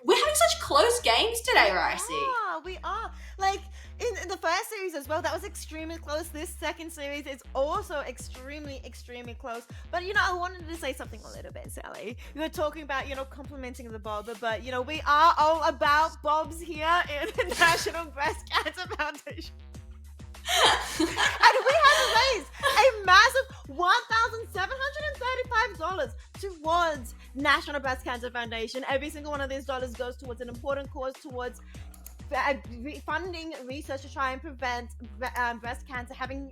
we're having such close games today, Ricey. We are. Like, in the first series as well, that was extremely close. This second series is also extremely, extremely close. But, you know, I wanted to say something a little bit, Sally. We were talking about, you know, complimenting the bob, but, you know, we are all about bobs here in the National Breast Cancer Foundation. And we had to raise a massive $1,735 towards National Breast Cancer Foundation. Every single one of these dollars goes towards an important cause, towards funding research to try and prevent breast cancer, heading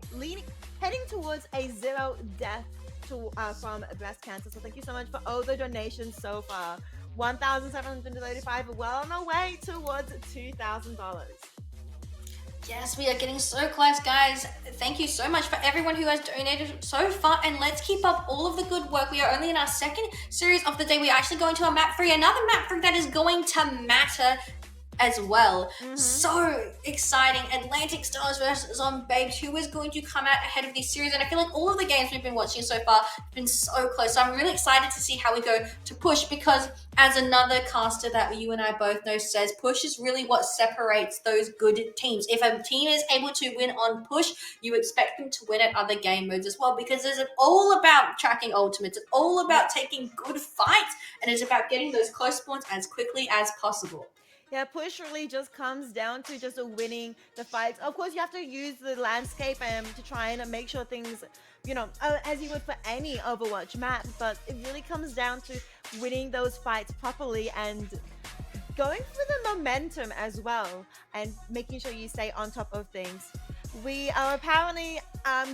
towards a 0 death from breast cancer. So thank you so much for all the donations so far. $1,735, well on our way towards $2,000. Yes, we are getting so close, guys. Thank you so much for everyone who has donated so far, and let's keep up all of the good work. We are only in our second series of the day. We are actually going to a map 3, another map 3 that is going to matter as well. So exciting. Atlantic Stars versus Zombabe's, who is going to come out ahead of this series. And I feel like all of the games we've been watching so far have been so close. So I'm really excited to see how we go to push, because as another caster that you and I both know says, push is really what separates those good teams. If a team is able to win on push, you expect them to win at other game modes as well, because it's all about tracking ultimates. It's all about taking good fights, and it's about getting those close spawns as quickly as possible. Yeah, push really just comes down to just winning the fights. Of course, you have to use the landscape to try and make sure things, you know, as you would for any Overwatch map, but it really comes down to winning those fights properly and going for the momentum as well, and making sure you stay on top of things. We are apparently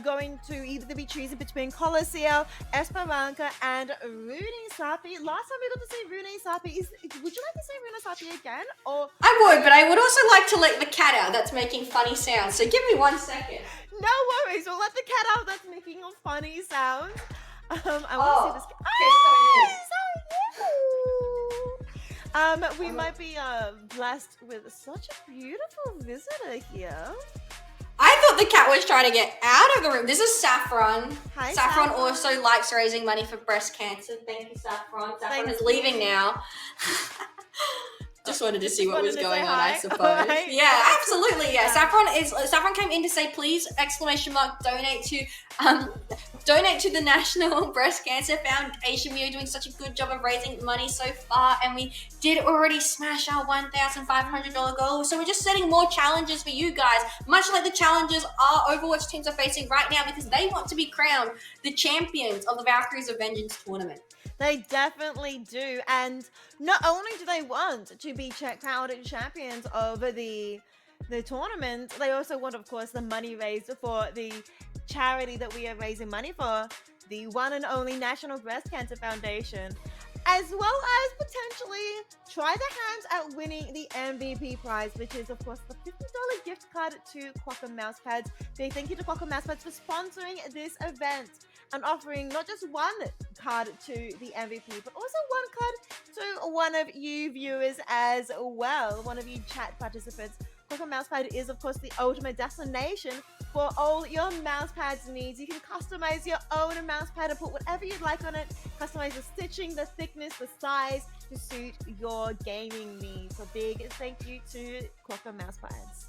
going to either be choosing between Colosseo, Esperanza, and Rune Sapi. Last time we got to see Rune Sapi. Would you like to see Rune Sapi again? Or I would, but I would also like to let the cat out that's making funny sounds. So give me 1 second. No worries. We'll let the cat out that's making funny sounds. I want to see this. We might be blessed with such a beautiful visitor here. I thought the cat was trying to get out of the room. This is Saffron. Hi, Saffron also likes raising money for breast cancer. Thank you, Saffron. Saffron is leaving now. Just wanted to see what was going on, I suppose. Right. Yeah, absolutely. Yeah, Saffron came in to say, please, ! Donate to donate to the National Breast Cancer Foundation. We are doing such a good job of raising money so far, and we did already smash our $1,500 goal. So we're just setting more challenges for you guys, much like the challenges our Overwatch teams are facing right now, because they want to be crowned the champions of the Valkyries of Vengeance tournament. They definitely do. And not only do they want to be crowned champions of the tournament, they also want, of course, the money raised for the charity that we are raising money for, the one and only National Breast Cancer Foundation, as well as potentially try their hands at winning the MVP prize, which is, of course, the $50 gift card to Quokka Mousepads. Big thank you to Quokka Mousepads for sponsoring this event and offering not just one card to the MVP, but also one card to one of you viewers as well, one of you chat participants. Quokka Mousepad is, of course, the ultimate destination for all your mousepads needs. You can customize your own mousepad and put whatever you'd like on it. Customize the stitching, the thickness, the size to suit your gaming needs. So big thank you to Quokka Mousepads.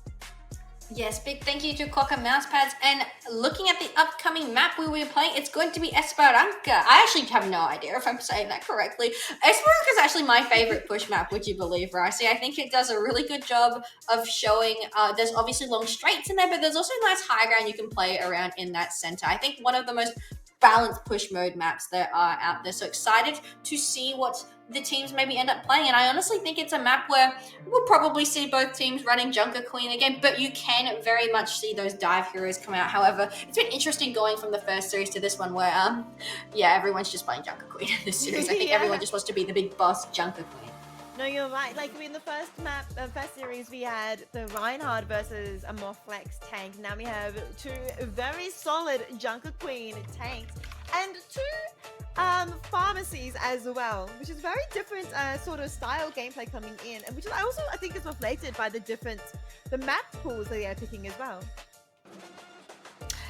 Yes, big thank you to Quokka Mousepads. And looking at the upcoming map we will be playing, it's going to be Esperanca. I actually have no idea if I'm saying that correctly. Esperanca is actually my favorite push map, would you believe, Ricey? I think it does a really good job of showing, there's obviously long straights in there, but there's also nice high ground you can play around in that center. I think one of the most balanced push mode maps that are out there. So excited to see what the teams maybe end up playing, and I honestly think it's a map where we'll probably see both teams running Junker Queen again, but you can very much see those dive heroes come out. However, it's been interesting going from the first series to this one where everyone's just playing Junker Queen in this series. I think everyone just wants to be the big boss Junker Queen. No, you're right. Like, in the first series, we had the Reinhardt versus a more flex tank. Now we have two very solid Junker Queen tanks and two pharmacies as well, which is very different sort of style gameplay coming in, and which is also, I think, is reflected by the map pools they are picking as well.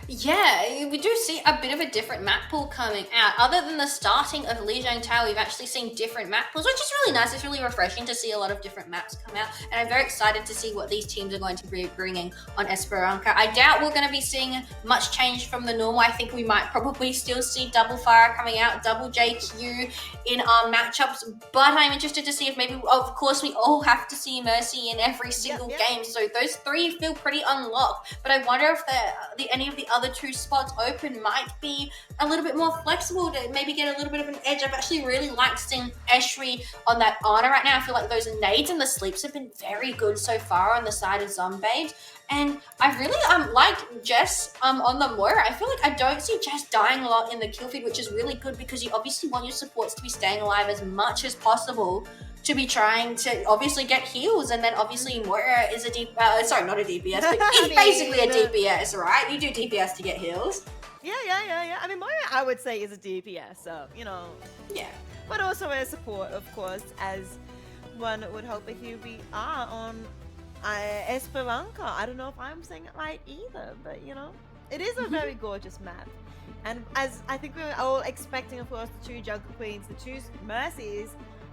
Yeah, we do see a bit of a different map pool coming out. Other than the starting of Lijiang Tower, we've actually seen different map pools, which is really nice. It's really refreshing to see a lot of different maps come out, and I'm very excited to see what these teams are going to be bringing on Esperanca. I doubt we're going to be seeing much change from the normal. I think we might probably still see double fire coming out, double JQ in our matchups, but I'm interested to see if maybe, of course, we all have to see Mercy in every single game, so those three feel pretty unlocked, but I wonder if any of the other two spots open might be a little bit more flexible to maybe get a little bit of an edge. I've actually really liked seeing Eshri on that Ana right now. I feel like those nades and the sleeps have been very good so far on the side of Zombabes. And I really like Jess on the Moira. I feel like I don't see Jess dying a lot in the kill feed, which is really good because you obviously want your supports to be staying alive as much as possible, to be trying to obviously get heals, and then obviously Moira is a not a DPS, but it's basically a DPS, right? You do DPS to get heals. Yeah. I mean, Moira, I would say, is a DPS, so, you know. Yeah. But also a support, of course, as one would hope if you are on Esperanca. I don't know if I'm saying it right either, but, you know, it is a very gorgeous map. And as I think we were all expecting, of course, the two Junker Queens, the two Mercies,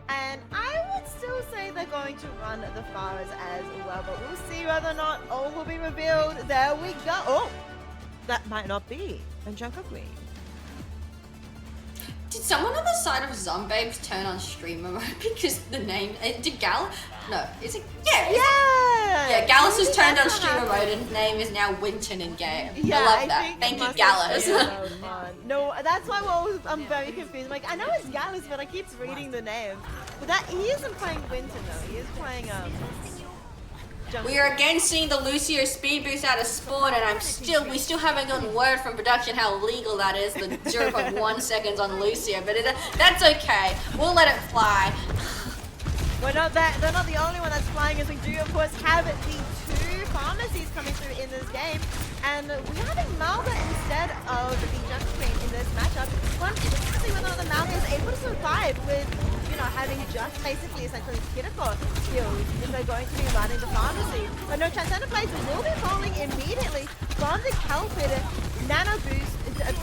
and I would still say they're going to run the Faras as well, but we'll see whether or not all will be revealed. There we go. Oh, that might not be a Junker Queen. Did someone on the side of Zombabes turn on streamer mode because the name, did Gal? No, is it? Yeah, Gallus has turned on streamer mode and name is now Winton in game. Yeah, I love that. Thank you, Gallus. No, that's why I'm very confused. Like, I know it's Gallus, but I keep reading the name. But he isn't playing Winton though. He is playing We are again seeing the Lucio speed boost out of spawn, and we still haven't gotten word from production how legal that is, the 0.1 seconds on Lucio, but that's okay. We'll let it fly. They're not the only one that's flying, as we do, of course, have the two pharmacies coming through in this game. And we're having Malva instead of the Junker Queen in this matchup. One interested to see whether or not the Malva is able to survive with, you know, having just basically essentially critical skills if they're going to be running the pharmacy. But no, Transcendent Blades will be falling immediately from the Kelpid. Nano boost,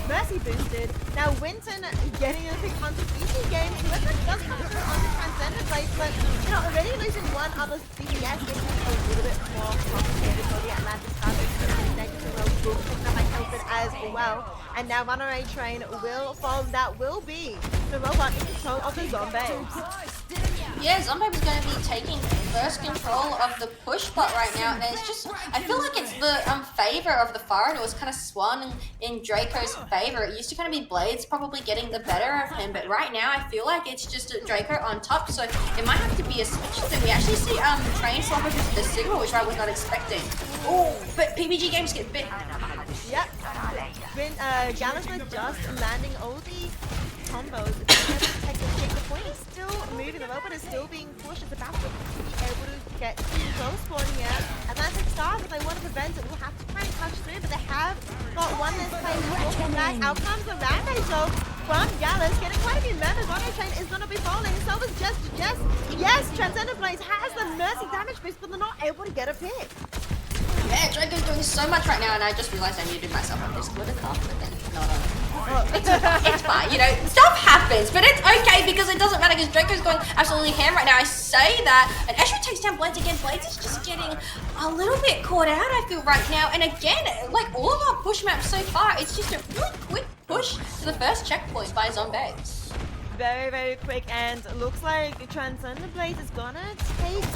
Mercy boosted. Now Winton getting a big onto PC games. Whoever does come through on the Transcendent Blades, but, you know, already losing one other CPS, making it a little bit more complicated for the Atlantis Falcons. Picking up by Kelpid as well. And now Runaway Train will fall. That will be the robot in control of the Zombabes. Yeah, Zombabes is going to be taking first control of the push spot right now, and it's just, I feel like it's the favor of the Fire. It was kind of swung in Draco's favor. It used to kind of be Blades probably getting the better of him, but right now I feel like it's just Draco on top, so it might have to be a switch thing. We actually see Train swap over to the Signal, which I was not expecting. Oh, but PBG Games get bit. Yep. Gallus just landing all the combos. Take the point is still moving. The robot is still being pushed. It's about to be able to get close spawning out. Atlantic Stars, if they want to prevent it, will have to try and touch through, but they have got one that's playing walking back. Out comes the Rampage though from Gallus, getting quite a few members. Runaway Train is going to be falling. So is Jess. Yes, Transcendent Blaze has the Mercy damage boost, but they're not able to get a pick. Yeah, Draco's doing so much right now, and I just realized I muted myself on Discord account, but then it's fine, you know, stuff happens, but it's okay because it doesn't matter because Draco's going absolutely ham right now. I say that, and Escher takes down Blades again. Blades is just getting a little bit caught out, I feel, right now, and again, like all of our push maps so far, it's just a really quick push to the first checkpoint by Zombabes. Very, very quick, and looks like Transcendent Blaze is gonna take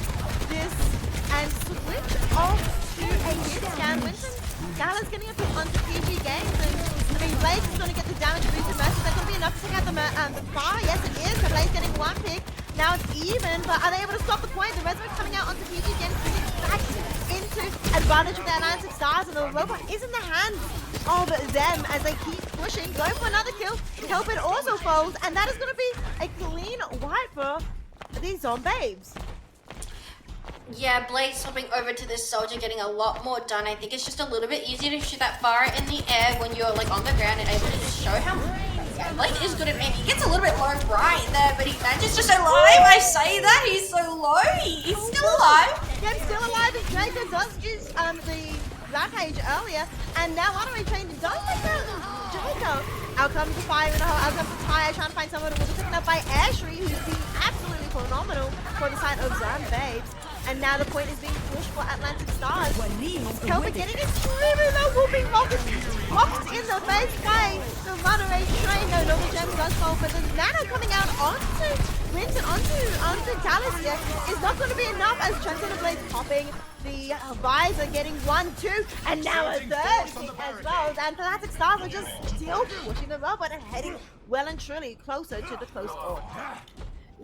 this and switch off to a hit scan. Winston Gallus getting a pick onto PG Games, and Blaze is going to get the damage boost and Mercy. That's going to be enough to take out the far. Yes, it is. So Blaze getting one pick. Now it's even, but are they able to stop the point? The Resurrect coming out onto PG Games, bringing back into advantage of the Atlantic Stars, and the robot is in the hands of them as they keep pushing, going for another kill. Kelpin also falls, and that is going to be a clean wipe for these Zombabes. Yeah, Blade swapping over to this soldier, getting a lot more done. I think it's just a little bit easier to shoot that fire in the air when you're like on the ground and able to just show how Blade is good at aiming. He gets a little bit low right there, but he manages to stay alive. I say that, he's so low. He's still alive. Yeah, he's still alive. And Draco does use the Rampage earlier, and now Runaway Train does take out Draco. Out comes the fire in the hole, out comes the tire, trying to find someone who was taken up by Ashley, who's been absolutely phenomenal for the side of Zombabes. And now the point is being pushed for Atlantic Stars. Kelvin getting extremely low, whooping locked in the face by the Runaway Train. No, Novagemz does fall, but the Nano coming out onto Winston, onto Gallus here is not going to be enough as Transcendent Blaze popping. The visor getting 1-2, and now a third pick as well. And Atlantic Stars are just still pushing the robot and heading well and truly closer to the close order.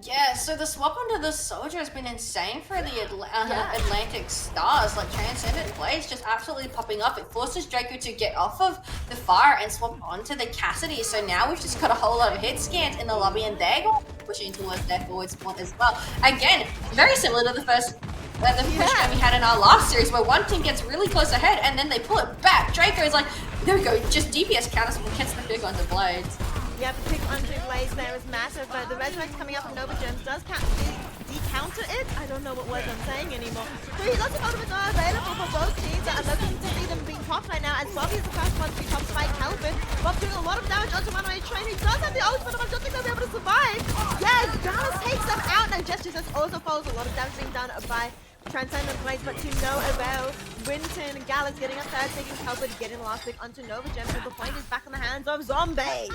Yeah, so the swap onto the soldier has been insane for the Atlantic Stars. Like Transcendent Blaze just absolutely popping up. It forces Draco to get off of the fire and swap onto the Cassidy. So now we've just got a whole lot of hit scans in the lobby, and they're going pushing towards their forward spawn as well. Again, very similar to the first push game we had in our last series, where one team gets really close ahead and then they pull it back. Draco is like, there we go, just DPS counters and gets the pick onto Blades. Yeah, the pick onto Blaze there is massive, but the Resurrect coming up from Novagemz does de-counter it. I don't know what word I'm saying anymore. So lots of ultimates are available for both teams that are looking to see them being popped right now, as Bobby is the first one to be popped by Kelvin. Bob doing a lot of damage onto Runaway Train, who does have the ultimate, but I don't think they'll be able to survive. Yeah, Gallus takes them out. Now Gestures also falls. A lot of damage being done by Transcendent Blaze, but to no avail. Winton, Gallus getting a third, taking Kelvin, getting the last pick onto Novagemz, so the point is back in the hands of Zombabes.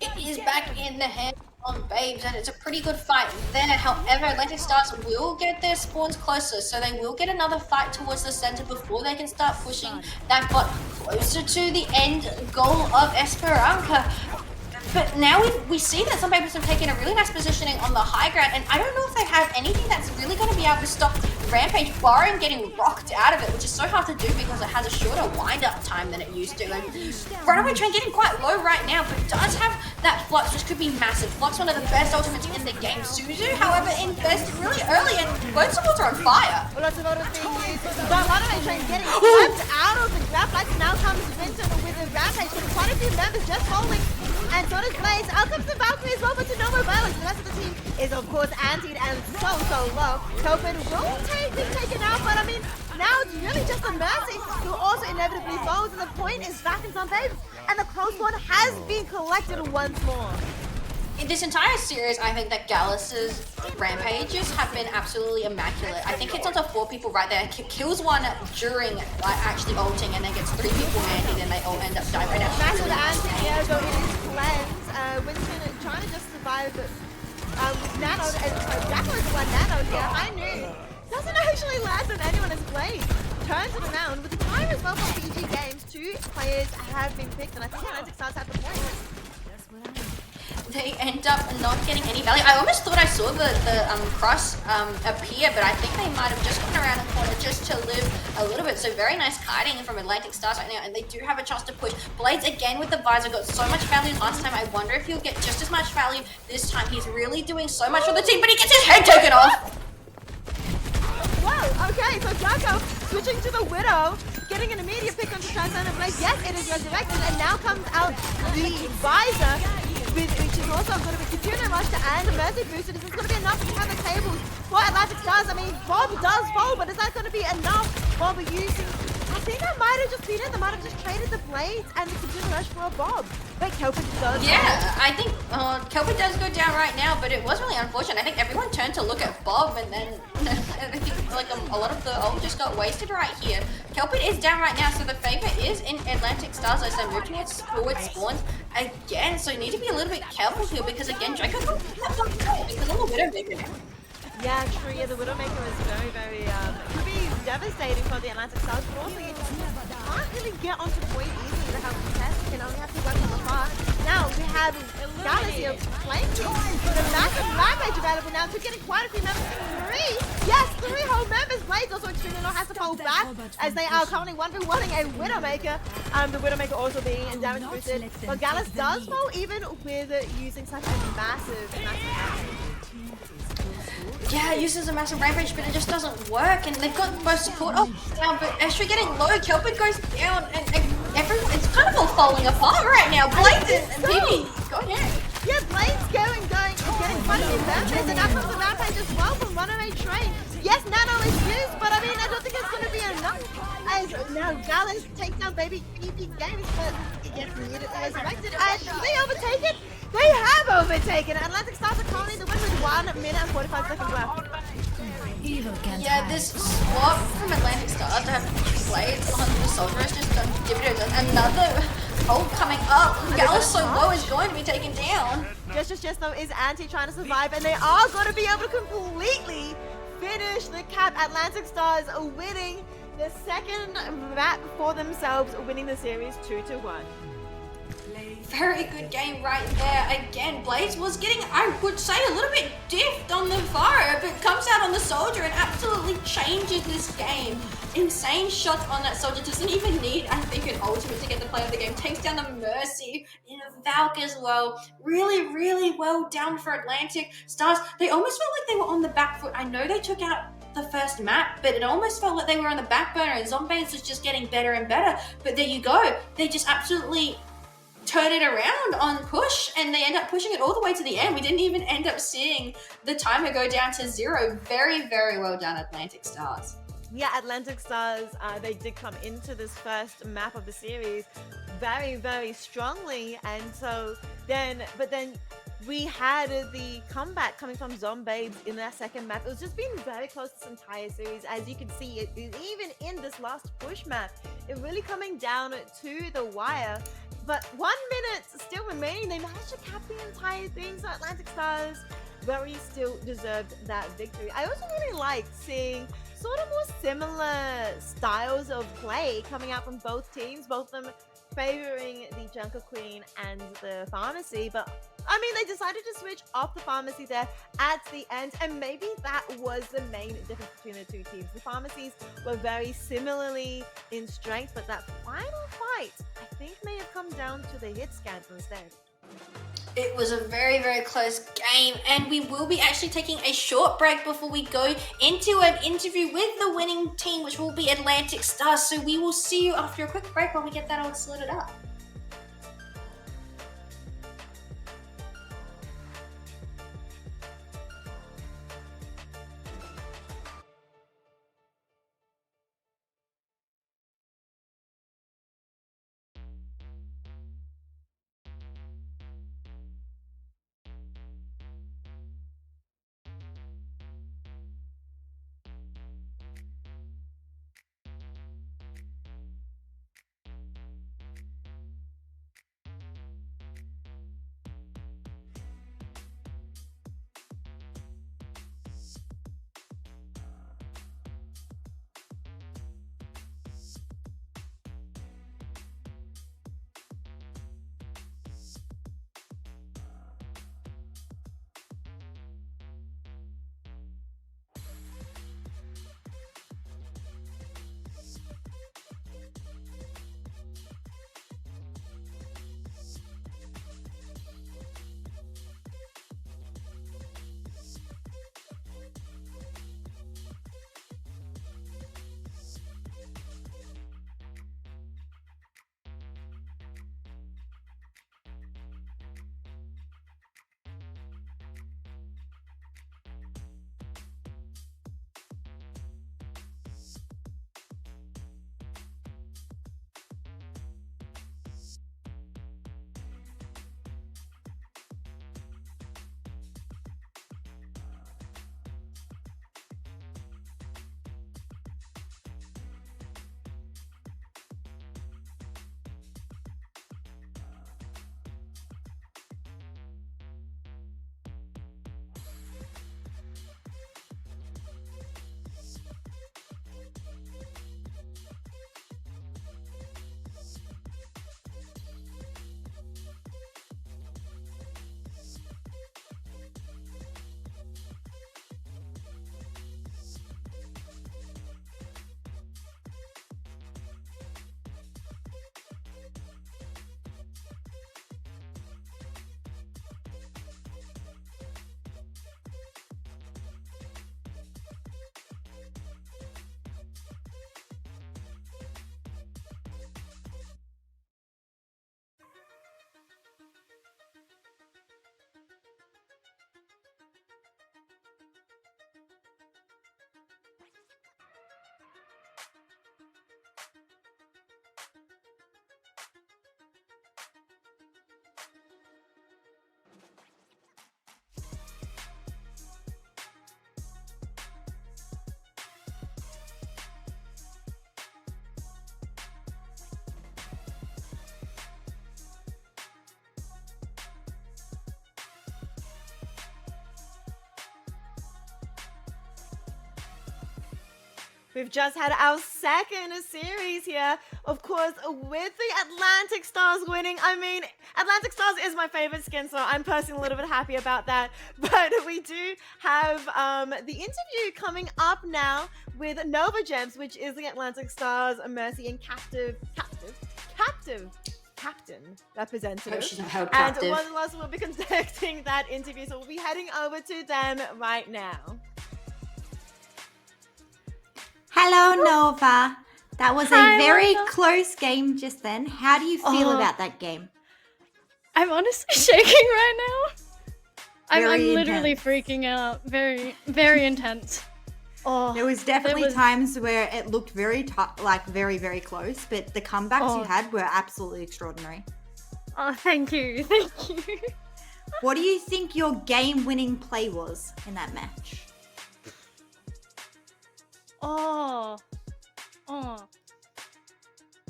It is back in the hands of Babes, and it's a pretty good fight there. However, Atlantic Stars will get their spawns closer, so they will get another fight towards the center before they can start pushing that bot closer to the end goal of Esperanza. But now we see that some Babes have taken a really nice positioning on the high ground, and I don't know if they have anything that's really going to be able to stop Rampage, barring getting rocked out of it, which is so hard to do because it has a shorter wind-up time than it used to. And Runaway Train getting quite low right now, but does have that Flux, which could be massive. Flux, one of the best ultimates in the game. Suzu, however, invested really early, and both supports are on fire. Well, lots of autos being used, but Runaway Train getting swept out of the grab lights. Now comes Winton with a Rampage, but quite a few members just falling. And so does Blaze. Out comes the Valkyries over to no violence. The rest of the team is, of course, antied and so low. Kelvin will be taken out, but I mean, now it's really just the Mercy who also inevitably falls, and the point is back in Zombabes, and the close one has been collected once more. In this entire series, I think that Gallus' rampages have been absolutely immaculate. I think it's onto 4 people right there. Kills one during actually ulting, and then gets 3 people managed, and they all end up dying right now. Massive anti-Diego in his cleanse. Winston trying to just survive with Nano, and Draco is the one Nano here. I knew. Doesn't actually land on anyone as Blade. Turns it around with the time as well for PG Games. 2 players have been picked, and I think Atlantic Stars have the point. They end up not getting any value. I almost thought I saw the cross appear, but I think they might have just gone around the corner just to live a little bit. So very nice kiting from Atlantic Stars right now, and they do have a chance to push. Blades again with the visor, got so much value last time. I wonder if he'll get just as much value this time. He's really doing so much for the team, but he gets his head taken off. Whoa, okay, so Draco switching to the Widow, getting an immediate pick onto Transcendent Blade. Yes, it is resurrected, and now comes out the visor, which is also going to be continuing rush to and a Mercy booster. This is going to be enough to turn the tables for Atlantic Stars. I mean, Bob does fall, but is that going to be enough while we're using... I think that might have just been it. They might have just traded the blades and the continuing rush for a Bob. Wait, Kelpin does. Yeah, I think Kelpin does go down right now, but it was really unfortunate. I think everyone turned to look at Bob, and then I think like a lot of the ult just got wasted right here. Kelpin is down right now, so the favor is in Atlantic Stars as they move towards forward spawns again. So you need to be a little bit careful here because again, Draco because of the Widowmaker. Yeah, true. Yeah, the Widowmaker is very, very could be devastating for the Atlantic Stars, but also you can't really get onto point easily to help contest. You can only have to work from afar. Now we have Gallus here flanking with a massive rampage available now. So getting quite a few members. 3! Yes, 3 whole members. Blades also extremely low, has to fall back as they are currently 1v1ing a Widowmaker. The Widowmaker also being damage boosted. But Gallus does fall even with using such a massive. Yeah, it uses a massive rampage, but it just doesn't work. And they've got both support down, but Ashley getting low. Kelpin goes down, and everyone, it's kind of all falling apart right now. Blades and PB, go ahead. Yeah, Blades getting quite a few members, and now comes the rampage as well from Runaway Train. Yes, Nano is used, but I mean, I don't think it's going to be enough. As now Gallus takes down baby PB Games, but it gets immediately resurrected. And they overtake it. They have overtaken it. Atlantic Stars are currently the win with 1 minute and 45 seconds left. Yeah, this swap from Atlantic Stars to have Blades on the Soldier is just giving it another ult coming up. Gallus so low is going to be taken down. Just though is Anti trying to survive, and they are going to be able to completely finish the cap. Atlantic Stars are winning the second map for themselves, winning the series 2-1. Very good game right there. Again, Blades was getting, I would say, a little bit diffed on the fire, but comes out on the Soldier and absolutely changes this game. Insane shots on that Soldier. Doesn't even need, I think, an ultimate to get the play of the game. Takes down the Mercy in a Valk as well. Really, really well done for Atlantic Stars. They almost felt like they were on the back foot. I know they took out the first map, but it almost felt like they were on the back burner and Zombies was just getting better and better. But there you go. They just absolutely turn it around on push, and they end up pushing it all the way to the end. We didn't even end up seeing the timer go down to 0. Very, very well done, Atlantic Stars. Yeah, Atlantic Stars, they did come into this first map of the series very, very strongly, and so then, but then we had the comeback coming from Zombies in that second map. It was just been very close this entire series. As you can see, it is even in this last push map, it really coming down to the wire. But 1 minute still remaining. They managed to cap the entire thing, so Atlantic Stars very still deserved that victory. I also really like seeing sort of more similar styles of play coming out from both teams, both of them favoring the Junker Queen and the Pharmacy. But I mean, they decided to switch off the Pharmacy there at the end, and maybe that was the main difference between the two teams. The Pharmacies were very similarly in strength, but that final fight, I think, may have come down to the hit scans instead. It was a very, very close game, and we will be actually taking a short break before we go into an interview with the winning team, which will be Atlantic Stars. So we will see you after a quick break while we get that all sorted up. We've just had our second series here, of course, with the Atlantic Stars winning. I mean, Atlantic Stars is my favorite skin, so I'm personally a little bit happy about that. But we do have the interview coming up now with Novagemz, which is the Atlantic Stars Mercy and captain representative. Hope she's not held And captive. one of us will be conducting that interview, so we'll be heading over to them right now. Hello, Nova. That was Hi, a very Nova. close game just then. How do you feel Oh. about that game? I'm honestly shaking right now. I'm Very literally intense. freaking out. Very, very intense. Oh, There was definitely was- times where it looked very very, very close, but the comebacks you Oh. had were absolutely extraordinary. oh, thank you, thank you. What do you think your game-winning play was in that match? Oh,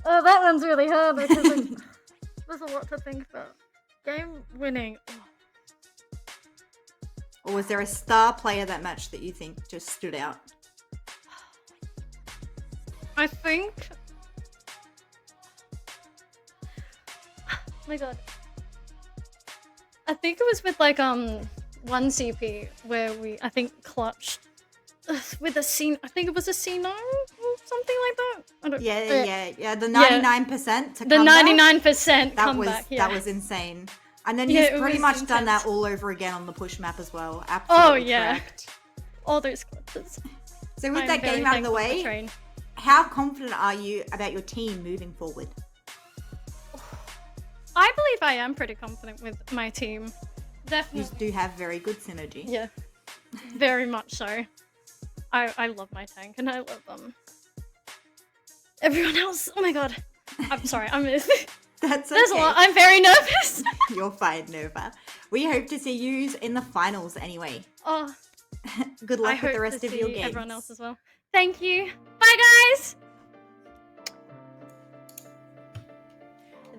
that one's really hard because there's a lot to think about. Game winning. Or was there a star player that match that you think just stood out? I think. Oh my god. I think it was with like one CP where I think clutched with a C. I think it was a C9 or something like that. I don't, Yeah. The 99% to The come back, 99% that comeback. Yeah. that was insane. And then Yeah, he's it pretty was much done intense. that all over again on the push map as well. Absolutely yeah. correct. All those clutches. So with I'm that very game out of the thankful for way, Train. how confident are you about your team moving forward? I believe I am pretty confident with my team. You Definitely. do have very good synergy. Yeah. Very much so. I love my tank and I love everyone else. Oh my god. I'm sorry. That's okay. There's a lot. I'm very nervous. You're fine, Nova. We hope to see you in the finals anyway. Oh, Good I luck hope with the rest to of your see games. everyone else as well. Thank you. Bye guys.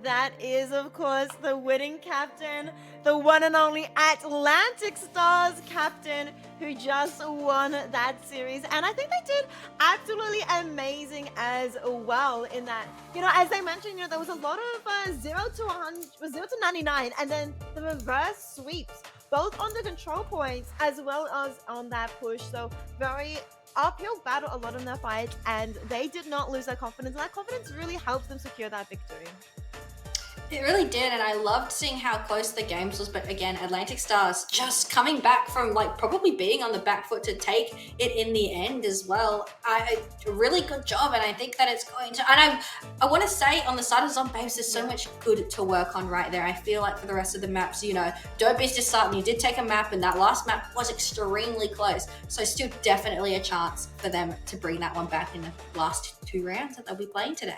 That is, of course, the winning captain, the one and only Atlantic Stars captain who just won that series. And I think they did absolutely amazing as well in that, as they mentioned, there was a lot of 0 to 100, 0 to 99, and then the reverse sweeps, both on the control points as well as on that push. So very uphill battle a lot in their fights, and they did not lose their confidence. And that confidence really helps them secure that victory. It really did, and I loved seeing how close the games was. But again, Atlantic Stars just coming back from probably being on the back foot to take it in the end as well. A really good job, and I think that it's going to. And I want to say on the side of Zombabes, there's so much good to work on right there. I feel like for the rest of the maps, don't be disheartened. You did take a map, and that last map was extremely close. So still definitely a chance for them to bring that one back in the last 2 rounds that they'll be playing today.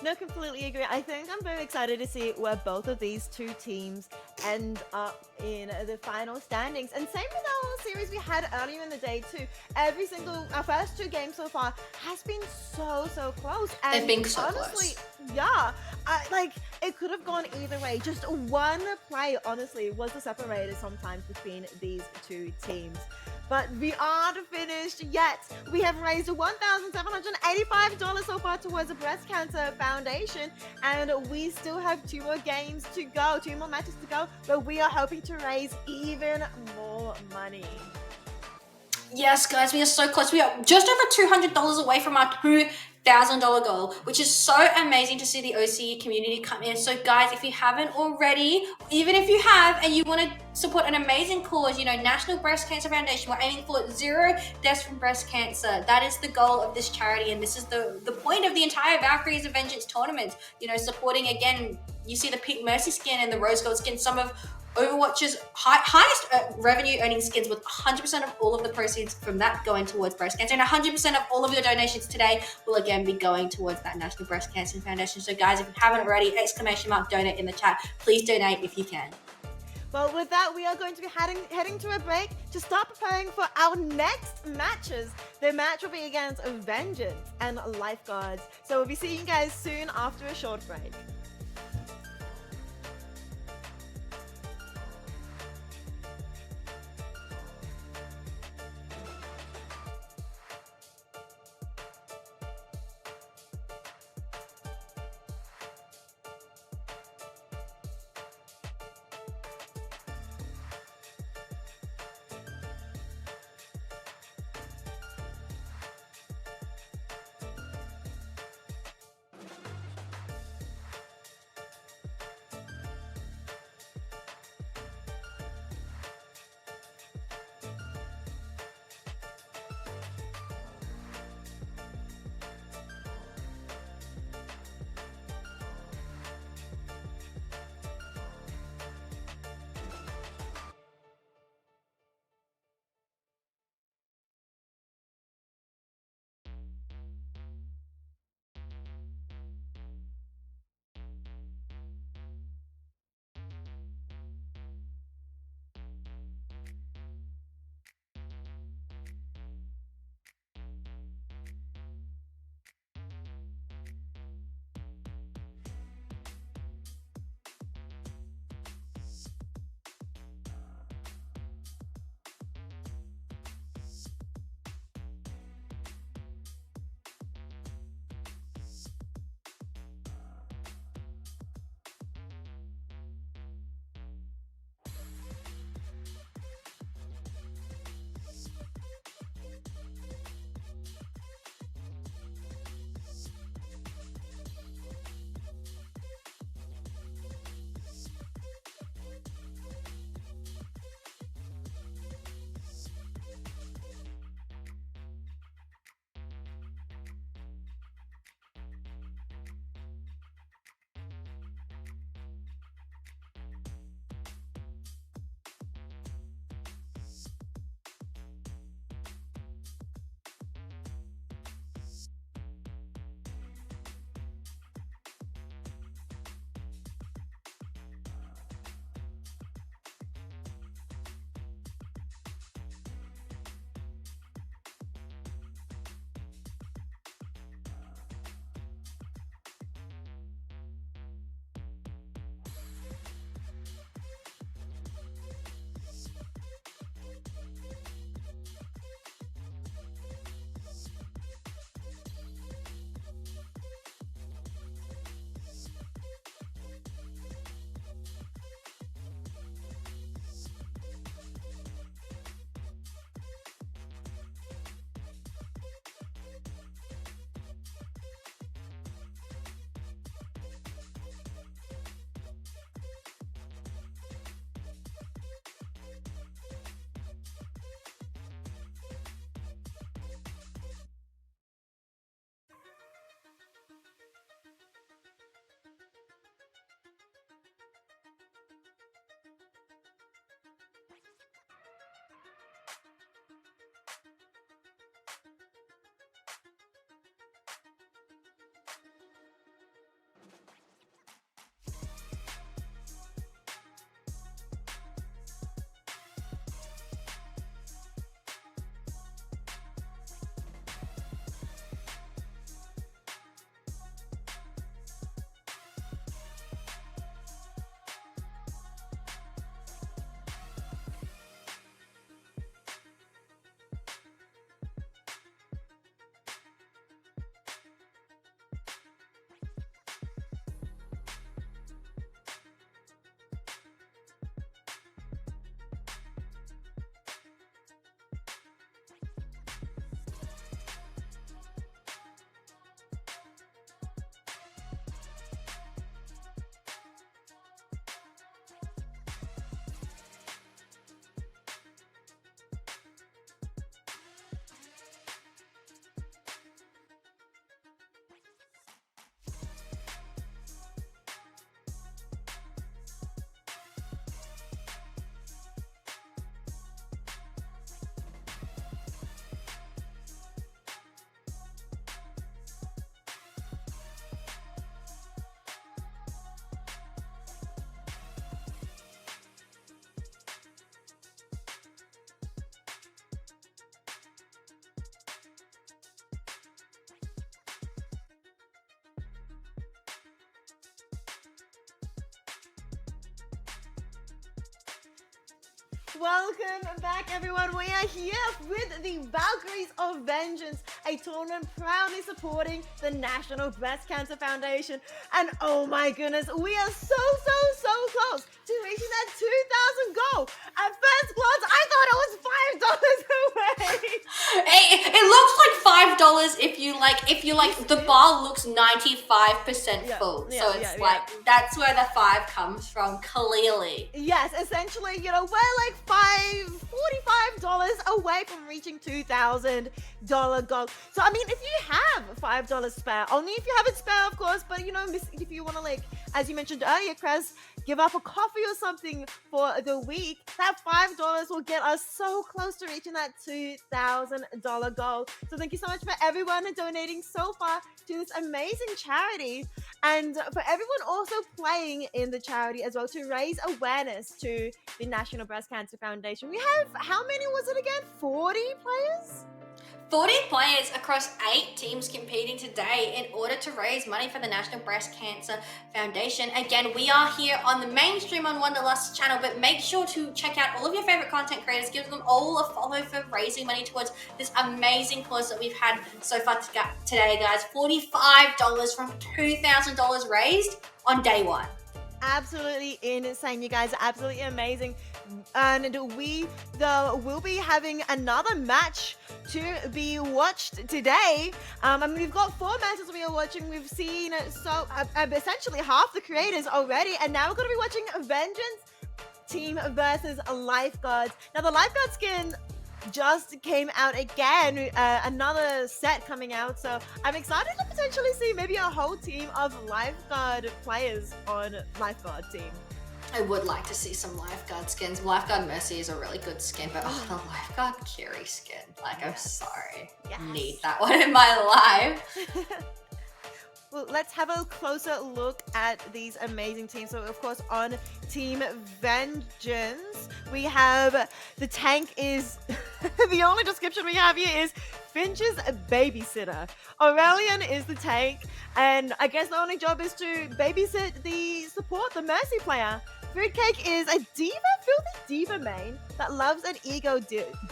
No, completely agree. I think I'm very excited to see where both of these two teams end up in the final standings. And same with our series we had earlier in the day too. Our first 2 games so far has been so close. And They've been so honestly, close. yeah, it could have gone either way. Just one play, honestly, was the separator sometimes between these two teams. But we aren't finished yet. We have raised $1,785 so far towards the Breast Cancer Foundation, and we still have 2 more games to go, 2 more matches to go, but we are hoping to raise even more money. Yes, guys, we are so close. We are just over $200 away from our $2,000 goal, which is so amazing to see the OCE community come in. So, guys, if you haven't already, even if you have and you want to support an amazing cause, National Breast Cancer Foundation, we're aiming for 0 deaths from breast cancer. That is the goal of this charity, and this is the point of the entire Valkyries of Vengeance tournament. Supporting, again, you see the Pink Mercy skin and the Rose Gold skin, some of Overwatch's highest revenue earning skins, with 100% of all of the proceeds from that going towards breast cancer, and 100% of all of your donations today will again be going towards that National Breast Cancer Foundation. So guys, if you haven't already, !donate in the chat. Please donate if you can. Well, with that, we are going to be heading to a break to start preparing for our next matches. The match will be against Vengeance and Lifeguards. So we'll be seeing you guys soon after a short break. Welcome back, everyone. We are here with the Valkyries of Vengeance, a tournament proudly supporting the National Breast Cancer Foundation. And oh my goodness, we are so close to reaching that 2,000 goal. At first glance, I thought it was $5 away. It looks like $5 if you like the bar looks 95% full. So it's that's where the 5 comes from, clearly. Yes, essentially, we're like $45 away from reaching $2,000 goal. So I mean, if you have $5 spare, only if you have it spare, of course, but if you want to, like, as you mentioned earlier, Kres, give up a coffee or something for the week, that $5 will get us so close to reaching that $2,000 goal. So thank you so much for everyone donating so far to this amazing charity, and for everyone also playing in the charity as well to raise awareness to the National Breast Cancer Foundation. We have, how many was it again? 40 players? 40 players across 8 teams competing today in order to raise money for the National Breast Cancer Foundation. Again, we are here on the mainstream on Wanderlust channel, but make sure to check out all of your favorite content creators. Give them all a follow for raising money towards this amazing cause that we've had so far today, guys. $45 from $2,000 raised on day 1. Absolutely insane. You guys are absolutely amazing. And we will be having another match to be watched today. I mean, we've got 4 matches we are watching. We've seen essentially half the creators already, and now we're going to be watching Vengeance team versus Lifeguards. Now, the Lifeguard skin just came out again, another set coming out, so I'm excited to potentially see maybe a whole team of Lifeguard players on Lifeguard team. I would like to see some Lifeguard skins. Lifeguard Mercy is a really good skin, but the Lifeguard Kiri skin, I'm sorry. Yes. Need that one in my life. Well, let's have a closer look at these amazing teams. So, of course, on Team Vengeance, we have the tank is... the only description we have here is Finch's babysitter. Aurelian is the tank, and I guess the only job is to babysit the support, the Mercy player. Fruitcake is a diva, filthy diva main that loves an ego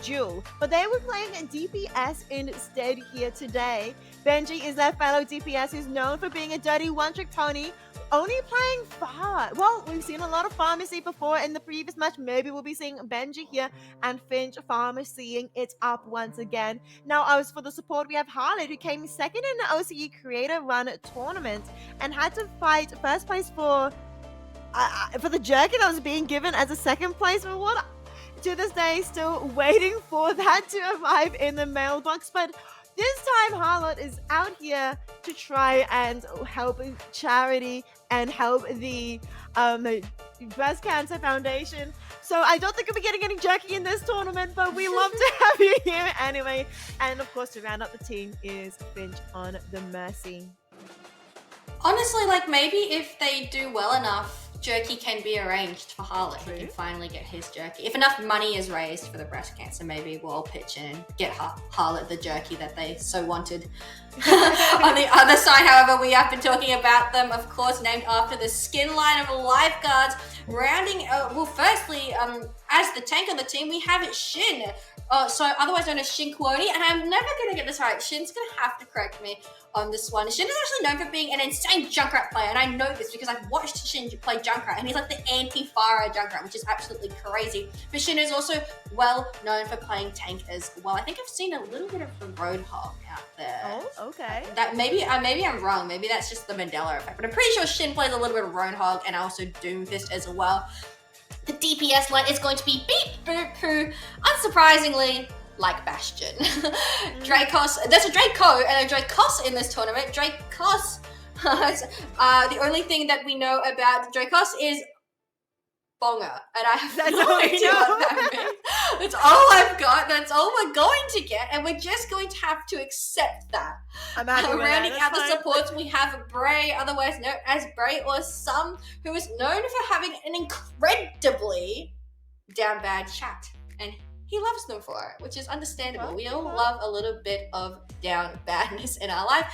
duel, but they were playing a DPS instead here today. Benji is their fellow DPS who's known for being a dirty one-trick pony, only playing Pharah. Well, we've seen a lot of Pharmacy before in the previous match. Maybe we'll be seeing Benji here and Finch Pharmacying it up once again. Now, as for the support, we have Harlot, who came second in the OCE Creator Run tournament and had to fight first place for the jerky that was being given as a second place reward. To this day, still waiting for that to arrive in the mailbox, but this time Harlot is out here to try and help charity and help the Breast Cancer Foundation. So I don't think we'll be getting any jerky in this tournament, but we love to have you here anyway. And of course, to round up the team is Finch on the Mercy. Honestly, maybe if they do well enough, jerky can be arranged for Harlot. He can finally get his jerky. If enough money is raised for the breast cancer, maybe we'll all pitch in and get Harlot the jerky that they so wanted. On the other side, however, we have been talking about them, of course, named after the skin line of Lifeguards. Rounding, firstly, as the tank on the team, we have Shin. So otherwise known as Shin Quody, and I'm never going to get this right. Shin's going to have to correct me on this one. Shin is actually known for being an insane Junkrat player, and I know this because I've watched Shin play Junkrat, and he's like the anti-Pharah Junkrat, which is absolutely crazy. But Shin is also well known for playing tank as well. I think I've seen a little bit of the Roadhog out there. Oh, okay. That maybe I'm wrong. Maybe that's just the Mandela effect, but I'm pretty sure Shin plays a little bit of Roadhog and also Doomfist as well. The DPS line is going to be beep, boop, poo. Unsurprisingly, like Bastion. Dracos, there's a Draco and a Dracos in this tournament. Dracos, the only thing that we know about Dracos is Bonger, and I have no idea what that means. That's all I've got, that's all we're going to get, and we're just going to have to accept that. I'm happy with that. Rounding out the supports, we have Bray, otherwise known as Bray or Sum, who is known for having an incredibly down bad chat. And he loves them for it, which is understandable. We all love a little bit of down badness in our life.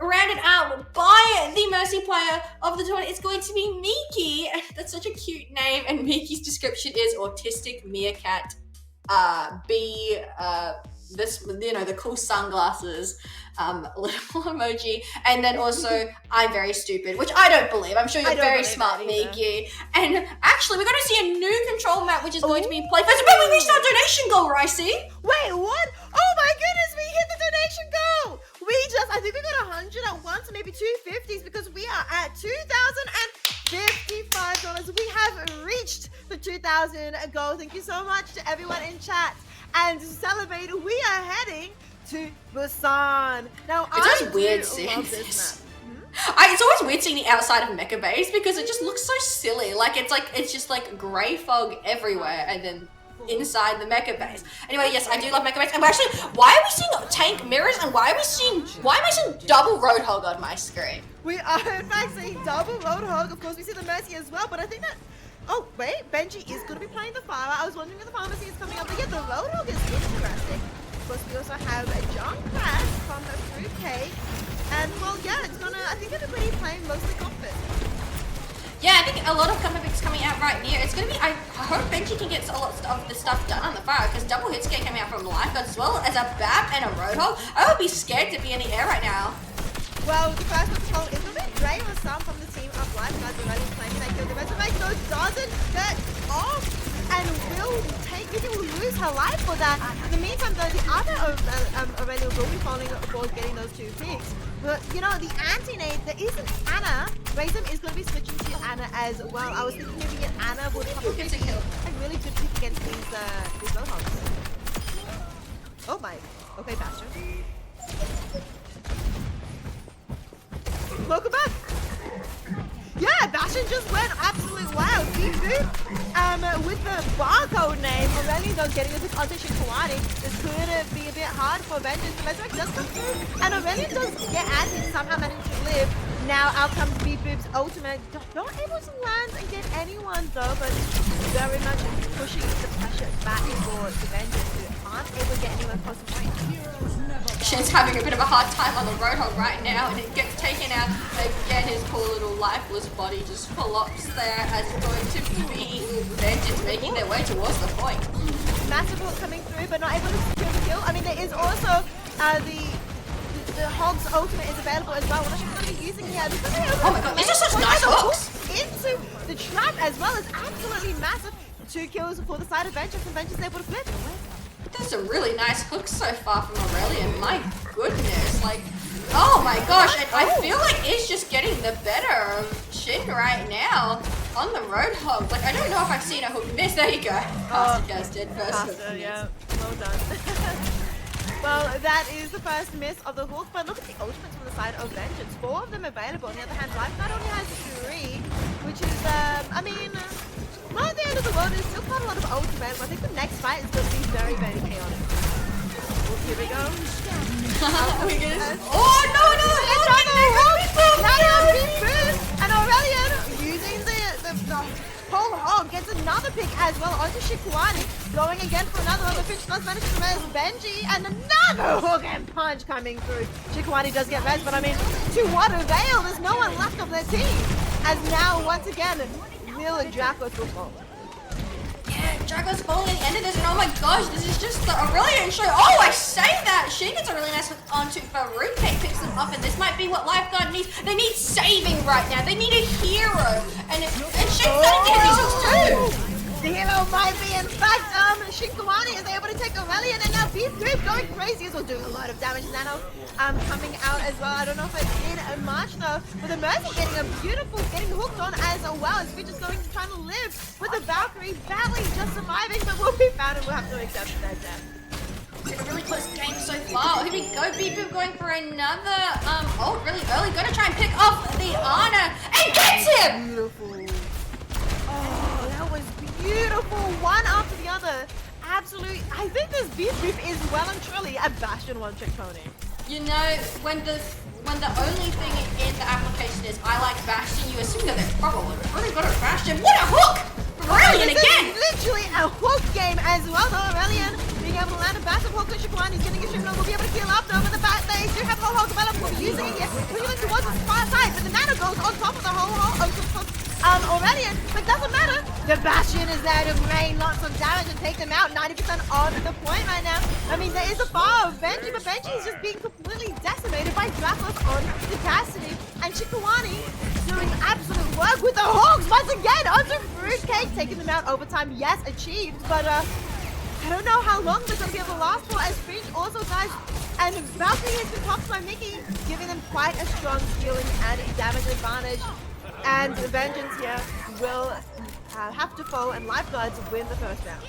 Rounded out by the Mercy player of the tournament, it's going to be Miki. That's such a cute name, and Miki's description is autistic meerkat. This, you know, the cool sunglasses, little emoji, and then also I'm very stupid, which I don't believe. I'm sure you're very smart, Miki. And actually, we're going to see a new control map, which is going to be played first. But we reached our donation goal, Ricey. Wait, what? Oh my goodness, we hit the donation goal! I think we got 100 at once, maybe 250s, because we are at $2,055. We have reached the 2,000 goal. Thank you so much to everyone in chat. And to celebrate, we are heading to Busan. Now, it's always weird seeing this. It's always weird seeing the outside of Mecha Base because it just looks so silly. It's just like grey fog everywhere, and then inside the Mecha Base. Anyway, yes, I do love Mecha Base. And actually, why are we seeing tank mirrors? And why am I seeing double Roadhog on my screen? We are in fact seeing double Roadhog. Of course, we see the Mercy as well, but I think that. Oh, wait, Benji is going to be playing the Fire. I was wondering if the Pharmacy is coming up. But yeah, the Roadhog is interesting. Of course, we also have a John Crash from the Fruitcake. And, well, yeah, I think everybody's playing mostly Comfort. Yeah, I think a lot of Comfort picks coming out right here. It's going to be, I hope Benji can get a lot of the stuff done on the Fire, because double hits get coming out from Lifeguard as well as a Bap and a Roadhog. I would be scared to be in the air right now. Well, the first control is going to be Dre or some from the team of Lifeguards already playing that kill. The Resurrect though doesn't get off and will lose her life for that. In the meantime though, the other Aurelia will be falling for getting those 2 picks. But you know, the anti-nade, there isn't Anna. Raisum is going to be switching to Anna as well. I was thinking maybe Anna would probably be a really good pick against these Roadhogs. Oh my. Okay, Bastion. Welcome back. Yeah, Bastion just went absolute wild. With the barcode name, Aurelia though getting a pick onto Shikwani. This could be a bit hard for Vengeance. The Resurrect does come through, and Aurelia does get anti, somehow managing to live. Now out comes Beep-Boop's ultimate. Not able to land and get anyone though, but very much pushing the pressure back for the Vengeance, who aren't able to get anyone close to point. Shin's having a bit of a hard time on the Roadhog right now, and it gets taken out. Again, his poor little lifeless body just flops there, as it's going to be Vengeance making their way towards the point. Massive hook coming through, but not able to secure the kill. I mean, there is also the Hog's ultimate is available as well. We're not sure going to be using here. Oh my god, these are such nice hooks! Into the trap as well is absolutely massive. 2 kills for the side of Vengeance, and Vengeance able to flip. There's some really nice hooks so far from Aurelia. My goodness, like, oh my gosh, and I feel like it's just getting the better of Shin right now on the Roadhog. Like, I don't know if I've seen a hook miss. There you go. Caster did first hook miss. Yeah, well done. Well, that is the first miss of the hook, but look at the ultimates from the side of Vengeance. 4 of them available. On the other hand, Lifeguard only has 3, which is, I mean, not the end of the world. There's still quite a lot of ultimate. I think the next fight is going to be very, very chaotic. Here we go. Oh, no! Now Beep-Boop and Aurelian using the whole hog gets another pick as well onto Shikwani. Going again for another hook. Finch does manage to res Benji, and another hook and punch coming through. Shikwani does get res, but I mean, to what avail? There's no one left of their team. As now, once again, will Draco to fall. Yeah, Draco's falling at the end of this, and oh my gosh, this is just the Aurelian show. Oh, I say that! She gets a really nice hook onto Farouk, picks them up, and this might be what Lifeguard needs. They need saving right now. They need a hero. And Shane's starting to hit these hooks too. The hero might be, in fact, Shikwani is able to take Aurelian, and now Beep-Boop going crazy as well, doing a lot of damage. Nano coming out as well. I don't know if it's in much though, but the Mercy getting hooked on as well as Finch is going to try to live with the Valkyrie badly just surviving, but will be found and we'll have to accept their death. It's been a really close game so far. Here we go, Beep-Boop going for another ult really early. Gonna try and pick off the Ana and gets him! Beautiful. Oh, that was beautiful. One after the other. Absolutely. I think this Beep-Boop is well and truly a Bastion one-trick pony. You know, when the only thing in the application is I like Bastion, you assume that they're probably pretty good at Bastion. What a hook from brilliant This again. is literally a hook game as well, though. Aurelian being able to land a massive hook on Shaquan. He's getting a stream will be able to heal up over the back. They do have whole hog developed. We'll be using it here. Pushing it towards the far side, but the nano goes on top of the whole Aurelian, but doesn't matter. The Bastion is there to rain lots of damage and take them out. 90% on the point right now. I mean, there is a bar of Benji, but Benji is just being completely decimated by Dracos on capacity. And Chikawani doing absolute work with the Hogs once again onto Fruitcake, taking them out overtime. Yes, achieved, but I don't know how long they're going to be able to last for, as Finch also dies. And Valkyrie has been topped by Mickey, giving them quite a strong healing and damage advantage. And the Vengeance here will have to fall, and Lifeguards win the first round.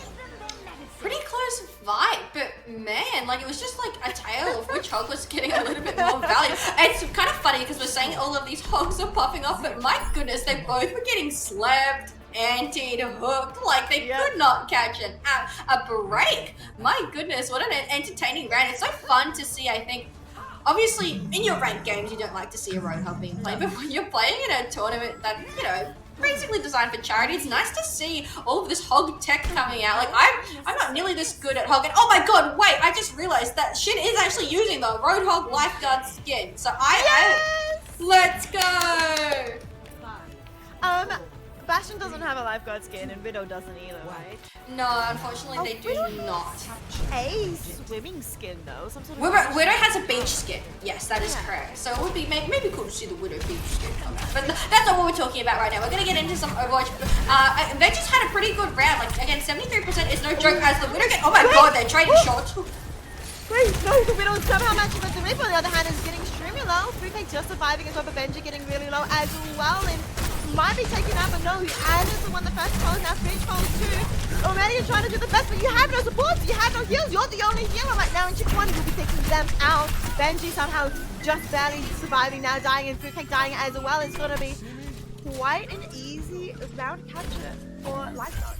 Pretty close fight, but man, like it was just like a tale of which hog was getting a little bit more value. It's kind of funny because we're saying all of these hogs are popping off, but my goodness, they both were getting slapped, antied, hooked, like they could not catch a break. My goodness, what an entertaining round. It's so fun to see, I think. Obviously, in your ranked games, you don't like to see a Roadhog being played, but when you're playing in a tournament that, you know, basically designed for charity, it's nice to see all of this hog tech coming out. Like, I'm not nearly this good at hog, and oh my god, wait, I just realized that Shin is actually using the Roadhog Lifeguard skin. So let's go! Bastion doesn't have a Lifeguard skin, and Widow doesn't either, right? No, unfortunately they do not. A swimming skin, though. Some sort of Widow has a beach skin. Yes, that is correct. So it would be maybe cool to see the Widow beach skin come out. But that's not what we're talking about right now. We're going to get into some Overwatch. They just had a pretty good round. Like, again, 73% is no joke as the Widow get... Oh my god, they're trading shots. Wait, no, the Widow is somehow matching with the Reaper. On the other hand, is getting extremely low. Fruitcake just surviving as well, but Benji getting really low as well. And might be taken out, but no, Anders won the first pose, now Finch pose too. Already trying to do the best, but you have no supports, you have no heals, you're the only healer right now, and Chikwani will be taking them out. Benji somehow just barely surviving now, dying, and Fruitcake dying as well. It's gonna be quite an easy round capture for Lifeguards.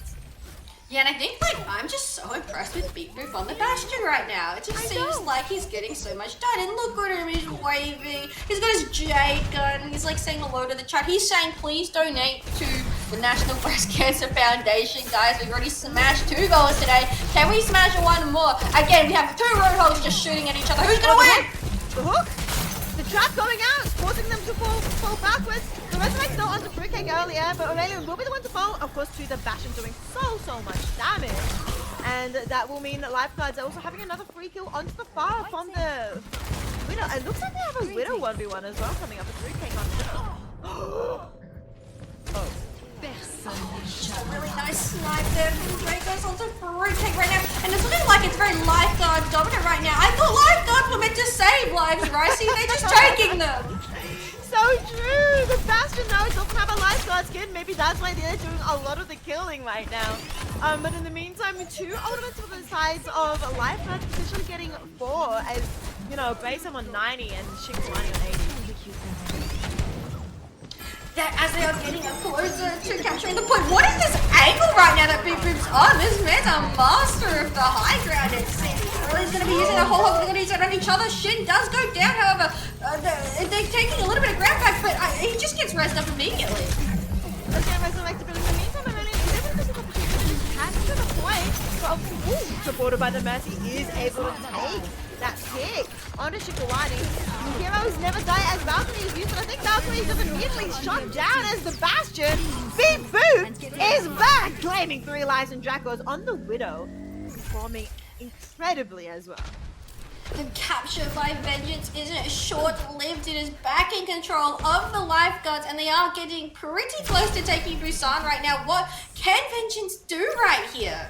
Yeah, and I think, like, I'm just so impressed with Beat Boop on the Bastion right now. It just seems like he's getting so much done. And look at him, he's waving. He's got his jade gun. He's, like, saying hello to the chat. He's saying, please donate to the National Breast Cancer Foundation. Guys, we've already smashed 2 goals today. Can we smash 1 more? Again, we have 2 Roadhogs just shooting at each other. Who's going to win? The hook. The trap going out, forcing them to fall backwards. The Resurrect still onto Fruitcake earlier, but Aurelian will be the one to fall. Of course, to the Bastion doing so much damage. And that will mean that Lifeguards are also having another free kill onto the far from the Widow. It looks like they have a Widow 1v1 as well coming up with Fruitcake on Widow. Just a really nice snipe there from Draco's onto Fruitcake right now. And it's looking like it's very Lifeguard dominant right now. I thought Lifeguards were meant to save lives, right? See, they're just taking them. So true! The Bastion though doesn't have a Lifeguard skin. Maybe that's why they're doing a lot of the killing right now. But in the meantime, 2 ultimates for the sides of Lifeguards potentially getting 4 as, you know, Basim on 90 and Shikwani on 80. That as they are getting closer to capturing the point. What is this angle right now that Beat Boop's on? This man's a master of the high ground, it seems. He's going to be using a whole lot. They're going to use it on each other. Shin does go down, however. They're taking a little bit of ground back, but he just gets raised up immediately. Okay, Resurrected, but in the meantime, Aurelian is able to pick up opportunities, catch to the point, but supported by the Mercy, is able to take that pick onto Shikwani. Heroes never die as Valkyrie is used, and I think Valkyrie is immediately shot down as the Bastion. Beat Boop is back, claiming 3 lives and Dracos on the Widow, performing incredibly as well. The capture by Vengeance isn't short-lived. It is back in control of the Lifeguards, and they are getting pretty close to taking Busan right now. What can Vengeance do right here?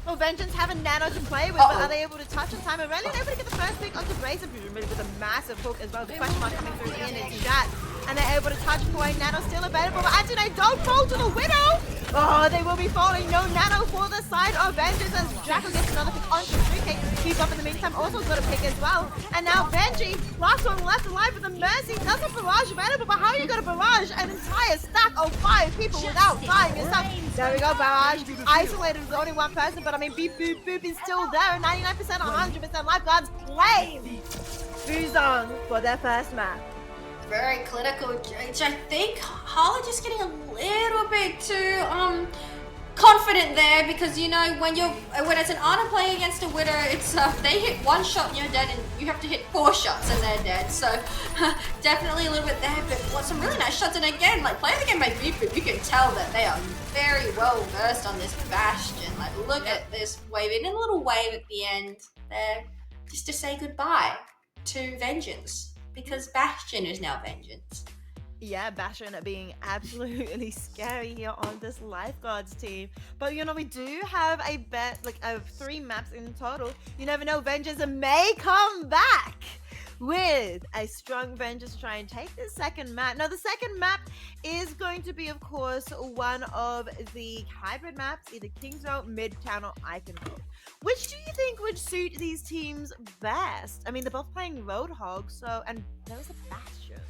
Well, Vengeance have a nano to play with, but are they able to touch in time? Aurelian able to get the first pick onto Brazen, presumably with a massive hook as well. The question mark coming through in chat. And they're able to touch point. Nano still available, but actually they don't fall to the Widow. Oh, they will be falling. No nano for the side of Vengeance as Draco gets another pick onto Fruitcake. Keep up in the meantime, also got a pick as well. And now Benji, last one left alive with the Mercy. Does a barrage available, but how are you going to barrage an entire stack of 5 people without dying yourself? There we go, barrage. Isolated with only 1 person, but I mean, Beep Boop Boop is still there. 99%, 100% Lifeguards claim Busan for their first map. Very clinical, which I think Harley just getting a little bit too confident there because you know when it's an Ana playing against a Widow, it's they hit one shot and you're dead, and you have to hit 4 shots and they're dead. So definitely a little bit there, but some really nice shots. And again, like playing the game by Beefy, you can tell that they are very well versed on this Bastion. Like look at this wave, and a little wave at the end there, just to say goodbye to Vengeance, because Bastion is now Vengeance. Yeah, Bastion being absolutely scary here on this Lifeguards team. But you know, we do have a bet, like 3 maps in total. You never know, Vengeance may come back with a strong Vengeance to try and take the second map. Now, the second map is going to be, of course, one of the hybrid maps, either Kings Row, Midtown, or Iconville. Which do you think would suit these teams best? I mean, they're both playing Roadhog, so, and there's a Bastion.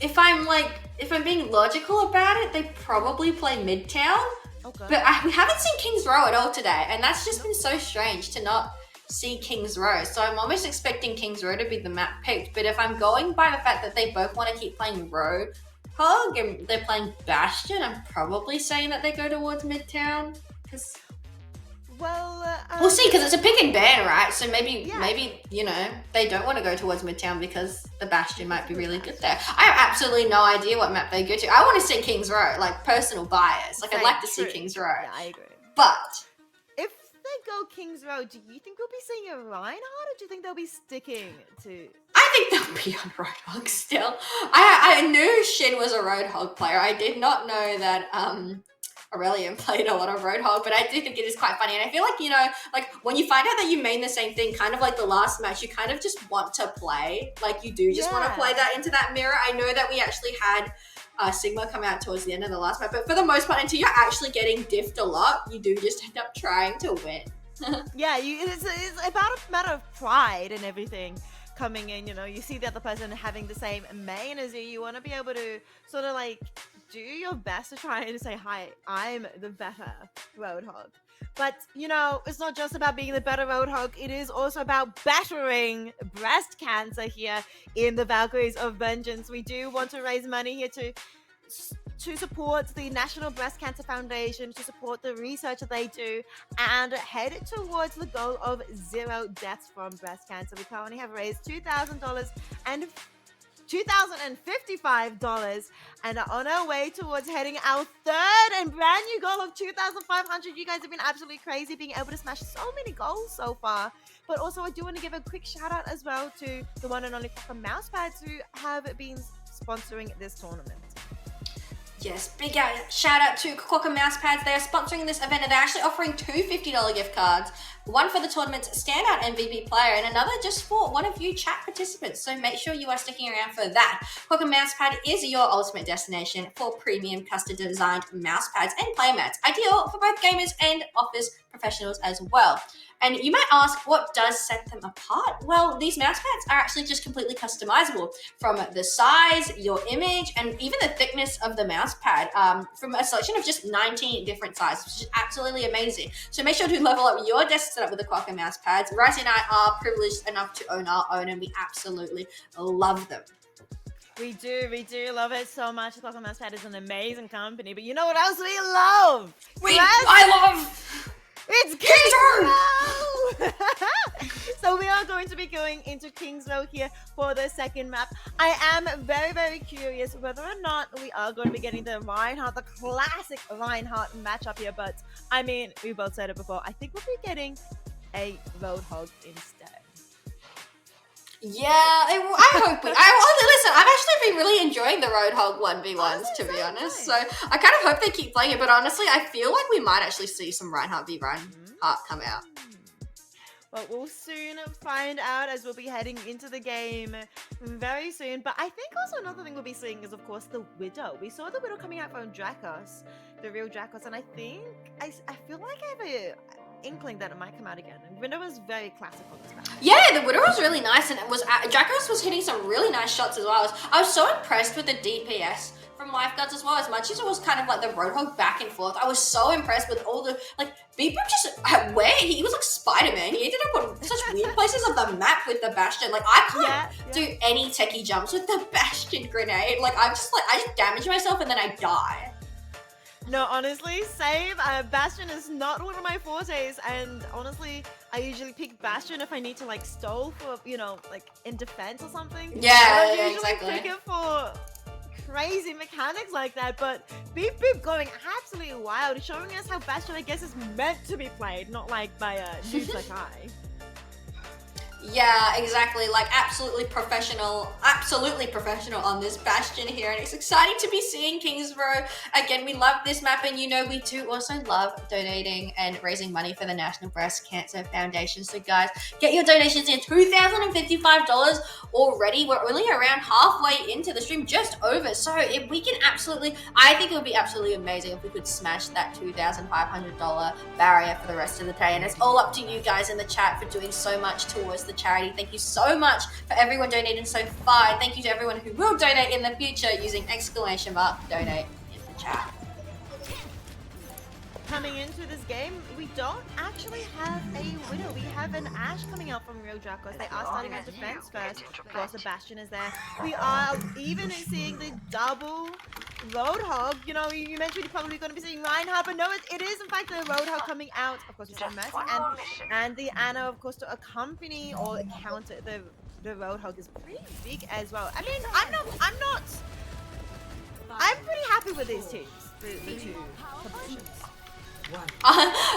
If I'm being logical about it, they probably play Midtown. Okay. But we haven't seen Kings Row at all today, and that's just been so strange to not see Kings Row. So I'm almost expecting Kings Row to be the map picked. But if I'm going by the fact that they both want to keep playing Roadhog and they're playing Bastion, I'm probably saying that they go towards Midtown. Because we'll see, because it's a pick and ban, right? So maybe you know, they don't want to go towards Midtown because the Bastion might be really good there. I have absolutely no idea what map they go to. I want to see Kings Row, like personal bias. Like I'd like to see Kings Row. Yeah, I agree. But if they go Kings Row, do you think we'll be seeing a Reinhardt, or do you think they'll be sticking to? I think they'll be on Roadhog still. I knew Shin was a Roadhog player. I did not know that Aurelian played a lot of Roadhog, but I do think it is quite funny. And I feel like, you know, like when you find out that you mean the same thing, kind of like the last match, you kind of just want to play. Like you do just want to play that into that mirror. I know that we actually had Sigma come out towards the end of the last match, but for the most part, until you're actually getting diffed a lot, you do just end up trying to win. Yeah, it's about a matter of pride and everything coming in. You know, you see the other person having the same main as you. You want to be able to sort of like do your best to try and say, hi, I'm the better Roadhog. But, you know, it's not just about being the better Roadhog. It is also about battering breast cancer here in the Valkyries of Vengeance. We do want to raise money here to support the National Breast Cancer Foundation, to support the research that they do, and head towards the goal of 0 deaths from breast cancer. We currently have raised $2,000 and $2,055 and are on our way towards heading our 3rd and brand new goal of 2,500. You guys have been absolutely crazy being able to smash so many goals so far. But also I do want to give a quick shout out as well to the one and only Cocker Mousepads who have been sponsoring this tournament. Yes, big shout out to Cocker Mousepads. They are sponsoring this event and they're actually offering 2 $50 gift cards. One for the tournament's standout MVP player and another just for one of you chat participants. So make sure you are sticking around for that. Cocker Mousepad is your ultimate destination for premium custom designed mousepads and playmats. Ideal for both gamers and office professionals as well. And you might ask, what does set them apart? Well, these mousepads are actually just completely customizable from the size, your image, and even the thickness of the mousepad from a selection of just 19 different sizes, which is absolutely amazing. So make sure to level up your desk setup with the Cocker mousepads. Risey and I are privileged enough to own our own, and we absolutely love them. We do love it so much. Cocker Mousepad is an amazing company, but you know what else we love? I love... It's Kings Row! So we are going to be going into Kings Row here for the second map. I am very, very curious whether or not we are going to be getting the Reinhardt, the classic Reinhardt matchup here. But I mean, we both said it before. I think we'll be getting a Roadhog instead. Yeah, I hope we... listen, I've actually been really enjoying the Roadhog 1v1s, to be honest. So I kind of hope they keep playing it, but honestly, I feel like we might actually see some Reinhardt v Reinhardt come out. Well, we'll soon find out as we'll be heading into the game very soon. But I think also another thing we'll be seeing is, of course, the Widow. We saw the Widow coming out from Dracos, the real Dracos, and I think... I feel like I have a... inkling that it might come out again. And Widow was very classical this match. Yeah, the Widow was really nice, and it was Dracos was hitting some really nice shots as well. I was so impressed with the DPS from Lifeguards as well. As much as it was kind of like the Roadhog back and forth, I was so impressed with all the, like, Beeper just, where he was like Spider-Man. He ended up on such weird places. choices of the map with the Bastion. Like, I can't Yeah. do any techie jumps with the Bastion grenade. Like, I just damage myself and then I die. No, honestly, same. Bastion is not one of my fortes, and honestly, I usually pick Bastion if I need to like stall for, you know, like in defense or something. Yeah, I don't yeah, usually exactly. pick it for crazy mechanics like that, but Beep Beep going absolutely wild, showing us how Bastion, I guess, is meant to be played, not like by noobs like I. Yeah, exactly. Like, absolutely professional on this Bastion here, and it's exciting to be seeing Kingsborough again. We love this map, and you know we do also love donating and raising money for the National Breast Cancer Foundation. So guys, get your donations in. $2,055 already. We're only around halfway into the stream, just over. So if we can I think it would be absolutely amazing if we could smash that $2,500 barrier for the rest of the day. And it's all up to you guys in the chat for doing so much towards the charity. Thank you so much for everyone donating so far. And thank you to everyone who will donate in the future using !donate in the chat. Coming into this game, we don't actually have a Widow. We have an Ashe coming out from Real Dracos. They are starting on defense first. Of course, the Bastion is there. We are even seeing the double Roadhog. You know, you mentioned you're probably going to be seeing Reinhardt, but no, it is in fact the Roadhog coming out. Of course, we saw Mercy and the Ana, of course, to accompany or counter the Roadhog is pretty big as well. I mean, I'm pretty happy with these teams, the two competitions.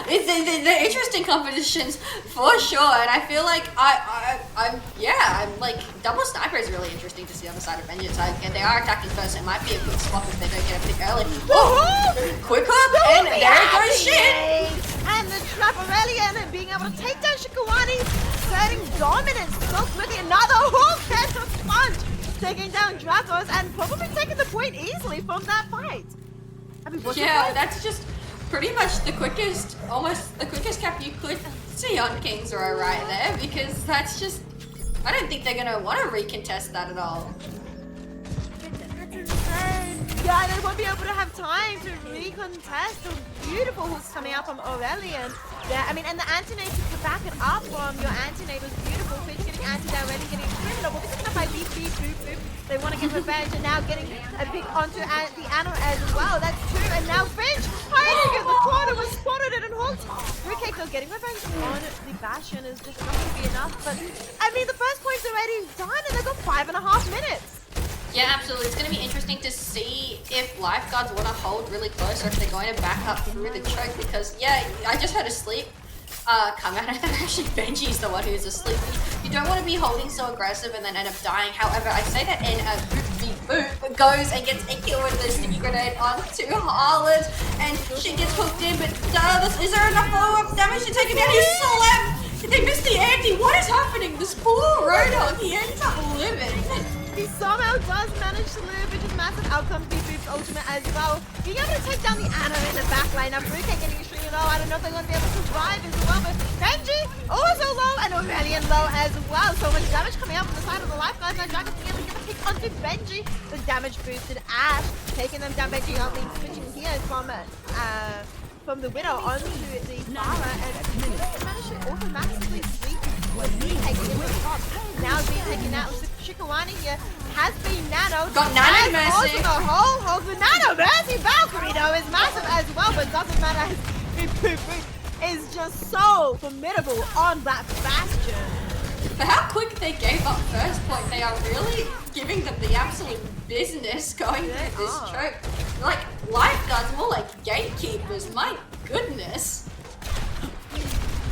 It's they're interesting competitions for sure, and I feel like I'm like double sniper is really interesting to see on the side of Vengeance. And they are attacking first, so it might be a good swap if they don't get a pick early. Oh, quick hook, and there it goes, shit! And the trap Aurelian being able to take down Shikawani, setting dominance so quickly. Another hook and a sponge, taking down Dracos and probably taking the point easily from that fight. I mean, yeah, that's just pretty much almost the quickest cap you could see on Kingsborough right there, because that's just, I don't think they're gonna want to recontest that at all. Yeah, they won't be able to have time to recontest the beautiful hooks coming out from Aurelian. Yeah, I mean, and the anti-nade to back it up from your anti-nade was beautiful. Fish getting anti-nade already, getting criminal. This is by beep, beep, boop, boop. They want to get revenge, and now getting a pick onto the Ana as well. That's two, and now Finch hiding in the corner was spotted and hooked. Fruitcake though getting revenge on the Bastion is just not going to be enough. But I mean, the first point's already done, and they've got 5.5 minutes. Yeah, absolutely. It's going to be interesting to see if lifeguards want to hold really close or if they're going to back up through the choke, because, yeah, I just heard a sleep come out, and actually Benji's the one who's asleep. You don't want to be holding so aggressive and then end up dying. However, I say that in a boop goes and gets a kill with the sticky grenade onto Harlan, and she gets hooked in, but is there enough follow-up damage to take him down? He slept! Did they miss the ante? What is happening? This poor Roadhog, he ends up living. He somehow does manage to live, which is massive outcome. Beep Beep's ultimate as well. Being able to take down the Ana in the back line. Now, Fruitcake getting extremely low. I don't know if they're going to be able to survive as well, but Benji also low and Aurelian low as well. So much damage coming out from the side of the lifeguards. Now, Draco being able to get a pick onto Benji. The damage boosted Ashe, taking them down. Benji not being switching here from the Widow onto the Farah, and managed to automatically sweep taking in the top. Now being taken out with Shikawani here has been nanoed. Got Nano Mercy. Also the whole hog. The Nano Mercy Valkyrie though is massive as well, but doesn't matter. Is just so formidable on that Bastion. For how quick they gave up first point, they are really giving them the absolute business going through this choke. Like lifeguards, more like gatekeepers. My goodness.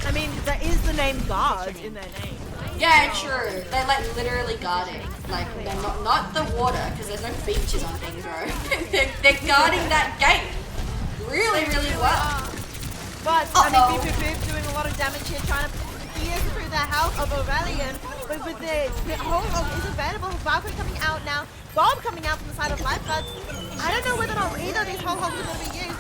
I mean, there is the name guard in their name. Yeah, true. They're like literally guarding. Like they're not the water, because there's no beaches on things, bro. they're guarding that gate really well. But I mean, Beep doing a lot of damage here, trying to pierce through the health of Aurelian. But with the whole hog is available. Valkyrie coming out now. Bob coming out from the side of lifeguards. I don't know whether or not either of these whole hogs are going to be used.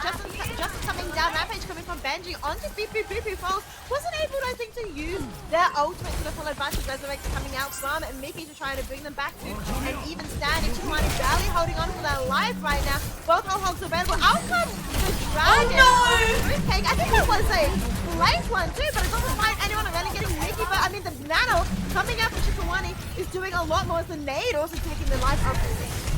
Just coming down, Rampage coming from Benji onto Beep Falls. Wasn't able, I think, to use their ultimate to the full advantage. Resurrect coming out from Mickey to try to bring them back to an even standing. Chimani barely holding on to their life right now. Both whole hogs available. Out comes the dragon. Oh no! Fruitcake. I think that was a late one too, but it doesn't find anyone really getting Mickey. But I mean, the nano coming out from Shikawani is doing a lot more than Nade, also taking the life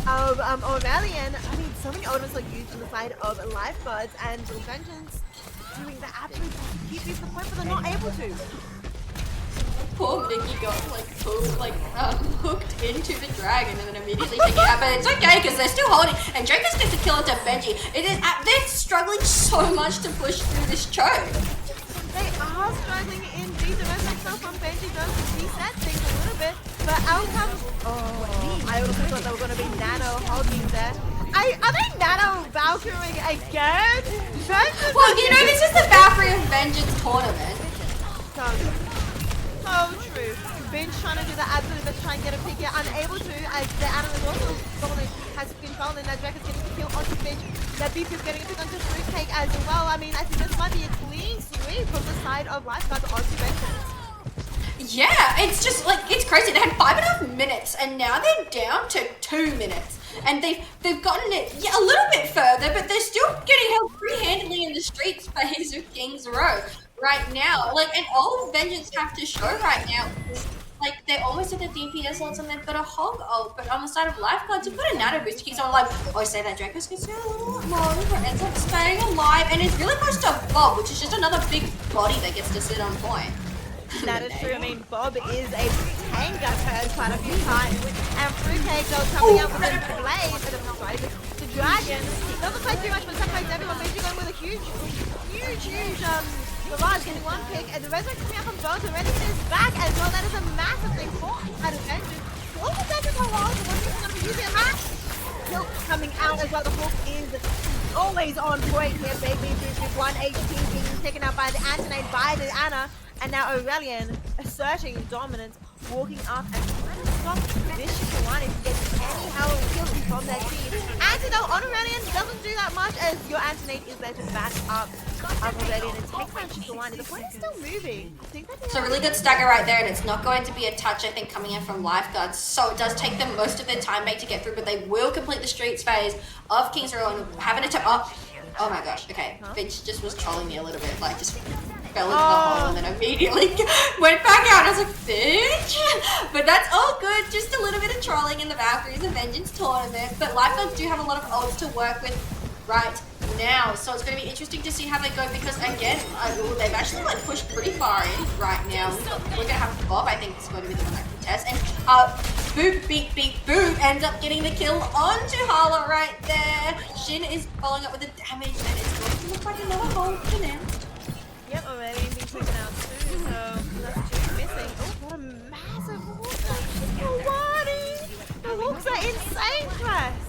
of Aurelian. I mean, so many ultimates are used on the side of lifeguards, and Vengeance doing the absolute best to keep these the point, but they're not able to. Poor Mickey got hooked into the dragon and then immediately taken it out, but it's okay because they're still holding. And Draco's gets to kill into Benji. They're struggling so much to push through this choke. They are struggling indeed. The rest of from Benji does reset things a little bit, but out comes. Oh, I also thought they were going to be Nano holding there. Are they Nano Valkyrie again? Well, you know, this is the Valkyrie of Vengeance tournament. So true. Binge trying to do the absolute best to try and get a pick here, unable to, as the animal is also has been fallen, as Draco's getting the kill onto Binge. That beef is getting a pick onto Fruitcake as well. I mean, I think this might be a clean sweep from the side of Lifeguards onto Vengeance. Yeah, it's just like, it's crazy. They had 5.5 minutes and now they're down to 2 minutes. And they've gotten it a little bit further, but they're still getting held pretty handily in the street space of King's Row right now. Like, and all Vengeance have to show right now is, like, they're almost at the DPS ults and they've got a hog ult, but on the side of Lifeguards, you've got a nano boost to keep someone alive. I say that Draco's gets a little more, but ends up staying alive, and it's really close to Bob, which is just another big body that gets to sit on point. That is true. I mean, Bob is a tank I've heard quite a few times. And Fruitcake goes coming out with a blade, the dragon. Doesn't play too much, but separates everyone. Basically going with a huge barrage, getting one pick. And the resurrect coming out from Bones already is back as well. That is a massive thing for that advantage. All the damage are long, so one thing's going to be using a max. Kilt coming out as well. The hook is always on point here, baby. 1 HP being taken out by the Antonade, by the Ana. And now Aurelian asserting dominance, walking up and trying to stop this Shikawani from getting any hell kills from their team. Antidote on Aurelian doesn't do that much as your Antonade is there to back up Aurelian and take down Shikawani. The point is still moving. It's a really good stagger right there, and it's not going to be a touch, I think, coming in from Lifeguards. So it does take them most of their time back to get through, but they will complete the streets phase of King's Row and have an attempt. Oh my gosh, okay. Finch just was trolling me a little bit, like, just fell into the hole and then immediately went back out. I was like, Finch? But that's all good. Just a little bit of trolling in the Valkyries and Vengeance tournament. But Lifeguards do have a lot of ults to work with right now. So it's going to be interesting to see how they go because, again, they've actually like pushed pretty far in right now. We're going to have Bob, I think, is going to be the one that can test. And Boop, beat, Boop ends up getting the kill onto Hala right there. Shin is following up with the damage and it's going to look like another hole for them. Yep, already being taken out too, so that's two missing. Oh, what a massive hook! Shikawani! The hooks are insane, Press!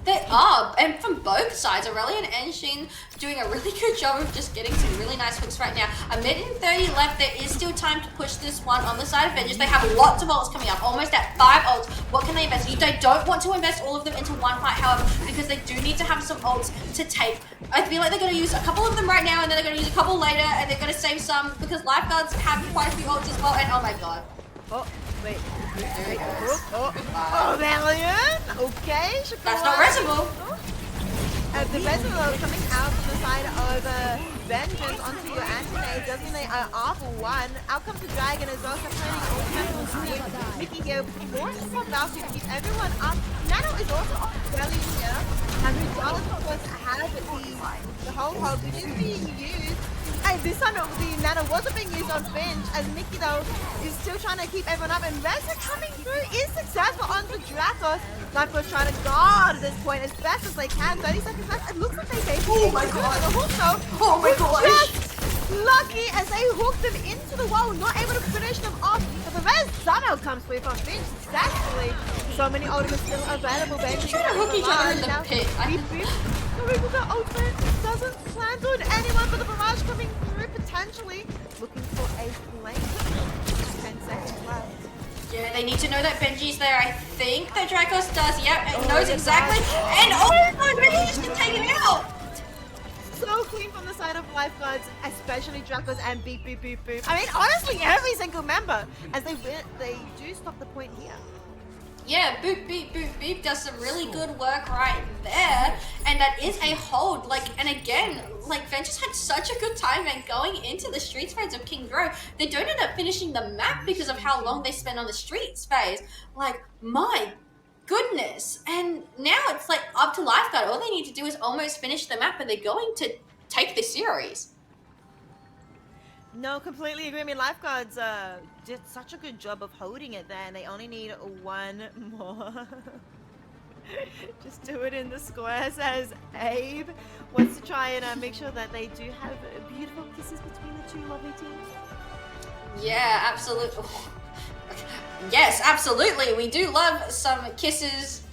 They are, and from both sides, Aurelian and Shin doing a really good job of just getting some really nice hooks right now. A minute and 30 left. There is still time to push this one on the side of Vengeance. They have lots of ults coming up, almost at 5 ults. What can they invest? They don't want to invest all of them into one fight, however, because they do need to have some ults to take. I feel like they're going to use a couple of them right now, and then they're going to use a couple later, and they're going to save some because Lifeguards have quite a few ults as well. And oh my god. Oh, wait. Aurelian! Okay, Shikawani. That's not resible. The resible coming out from the side of Vengeance onto your Antonade does mean they are off one. Out comes the dragon as well, separating ultimate Mickey here. More support Valkyrie to keep everyone up. Nano is also on Aurelian here. And regardless of what has the whole hog, which is being used. And this time the Nano wasn't being used on Finch, as Mickey though is still trying to keep everyone up, and Reza coming through is successful onto Draco. Lifeguards trying to guard at this point as best as they can. 30 seconds left. It looks like they basically the hook though. Oh my gosh. Just lucky as they hooked them into the wall, not able to finish them off. But the Rez somehow comes through from Finch successfully. So many ultimates still available. They're trying to hook each other in the pit. The ultimate doesn't plant on anyone, but the barrage coming through potentially looking for a flame. 10 seconds left. Yeah, they need to know that Benji's there. I think that Dracos does. Yep, it knows exactly. And oh my god, he just can take it out. So clean from the side of Lifeguards, especially Dracos and beep. I mean, honestly, every single member, as they do stop the point here. Yeah, Boop Beep does some really good work right there, and that is a hold. Like, and again, like Ventures had such a good time and going into the streets phase of King Dro. They don't end up finishing the map because of how long they spend on the streets phase. Like, my goodness! And now it's like up to Lifeguard. All they need to do is almost finish the map, and they're going to take the series. No, completely agree. I mean, Lifeguards did such a good job of holding it there, and they only need one more. Just do it in the square, says Abe. Wants to try and make sure that they do have beautiful kisses between the two lovely teams. Yeah, absolutely. Yes, absolutely. We do love some kisses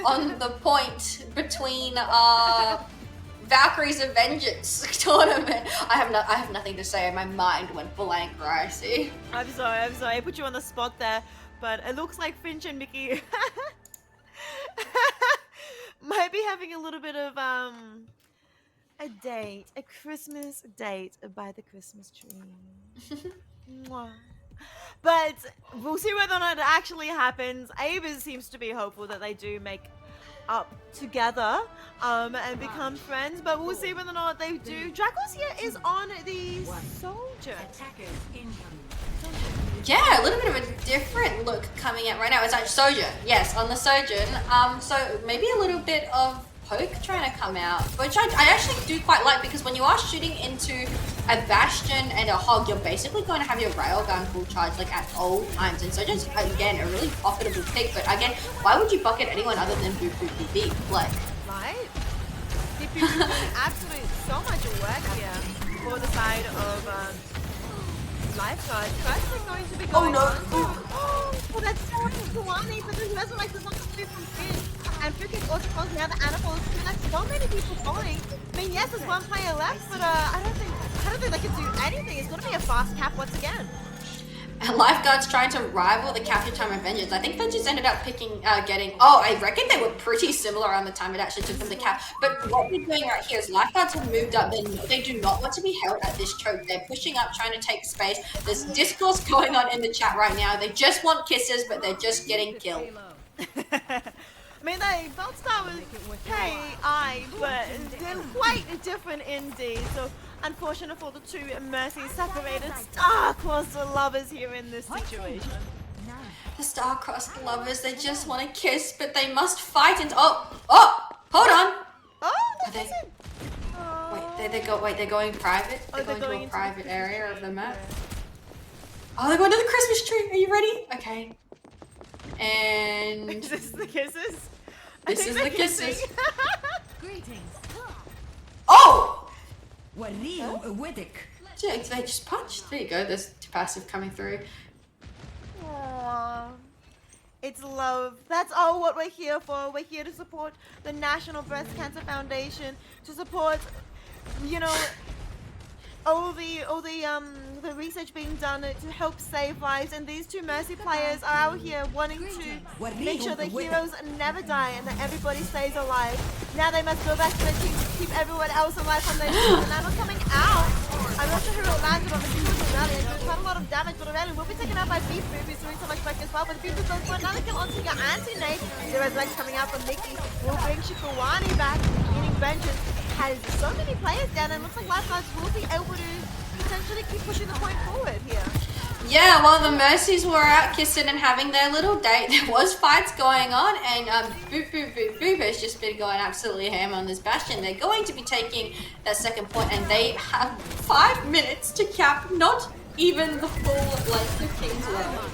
on the point between Valkyries Vengeance tournament. I have nothing to say. My mind went blank, Ricey. I'm sorry. I put you on the spot there, but it looks like Finch and Mickey might be having a little bit of a Christmas date by the Christmas tree. Mwah. But we'll see whether or not it actually happens. Abe seems to be hopeful that they do make up together and become friends, but we'll see whether or not they do. Draco's here is on the soldier. Yeah, a little bit of a different look coming out right now. It's like Sojourn, yes, on the Sojourn. So maybe a little bit of poke trying to come out, which I actually do quite like, because when you are shooting into a Bastion and a Hog, you're basically going to have your railgun full charge like at all times. And Sojourn's again a really profitable pick, but again, why would you bucket anyone other than Boop Boop Beep Beep? Like, Right? If you're doing absolutely so much work here for the side of Lifeguard. First they're going to be going on. Oh, that's so Kawani, but the Resurrect is not going to be from Finn. And freaking also calls now the Animals. That's so many people falling. I mean, yes, there's one player left, but I don't think they can do anything. It's going to be a fast cap once again. and Lifeguard's trying to rival the capture time of Vengeance. I think they just ended up getting, I reckon they were pretty similar on the time it actually took them to cap. But what we're doing right here is Lifeguards have moved up. They do not want to be held at this choke. They're pushing up, trying to take space. There's discourse going on in the chat right now. They just want kisses, but they're just getting killed. I mean, they both start with K-I, but they're quite different indeed. So, unfortunate for the two Mercy separated star-crossed lovers here in this situation. The star-crossed lovers, they just want to kiss, but they must fight and hold on. Oh, They- they're going private. They're going to a private area of the map. Oh, they're going to the Christmas tree. Are you ready? Okay. And Is this the kisses? this is the kisses. Greetings. Oh! They just punched. There you go. There's passive coming through. Aww. It's love. That's all what we're here for. We're here to support the National Breast Cancer Foundation, to support, you know, all the research being done to help save lives. And these two Mercy players are out here wanting to make sure the heroes never die and that everybody stays alive. Now they must go back to their teams to keep everyone else alive from their team. And now coming out. I'm not sure who it landed on. It's Aurelian. There's quite a lot of damage, but Aurelian will be taken out by Beef Boop, who's doing so much work as well. But Beef Boop goes for another kill onto your anti-nade. The resurrect coming out from Mickey will bring Shikawani back, meaning Vengeance has so many players down, and looks like Lifeguards will be able to potentially keep pushing the point forward here. Yeah, while the Mercies were out kissing and having their little date, there was fights going on, and Boop Boop Boop Boop has just been going absolutely ham on this Bastion. They're going to be taking that second point, and they have 5 minutes to cap not even the full length of King's Row.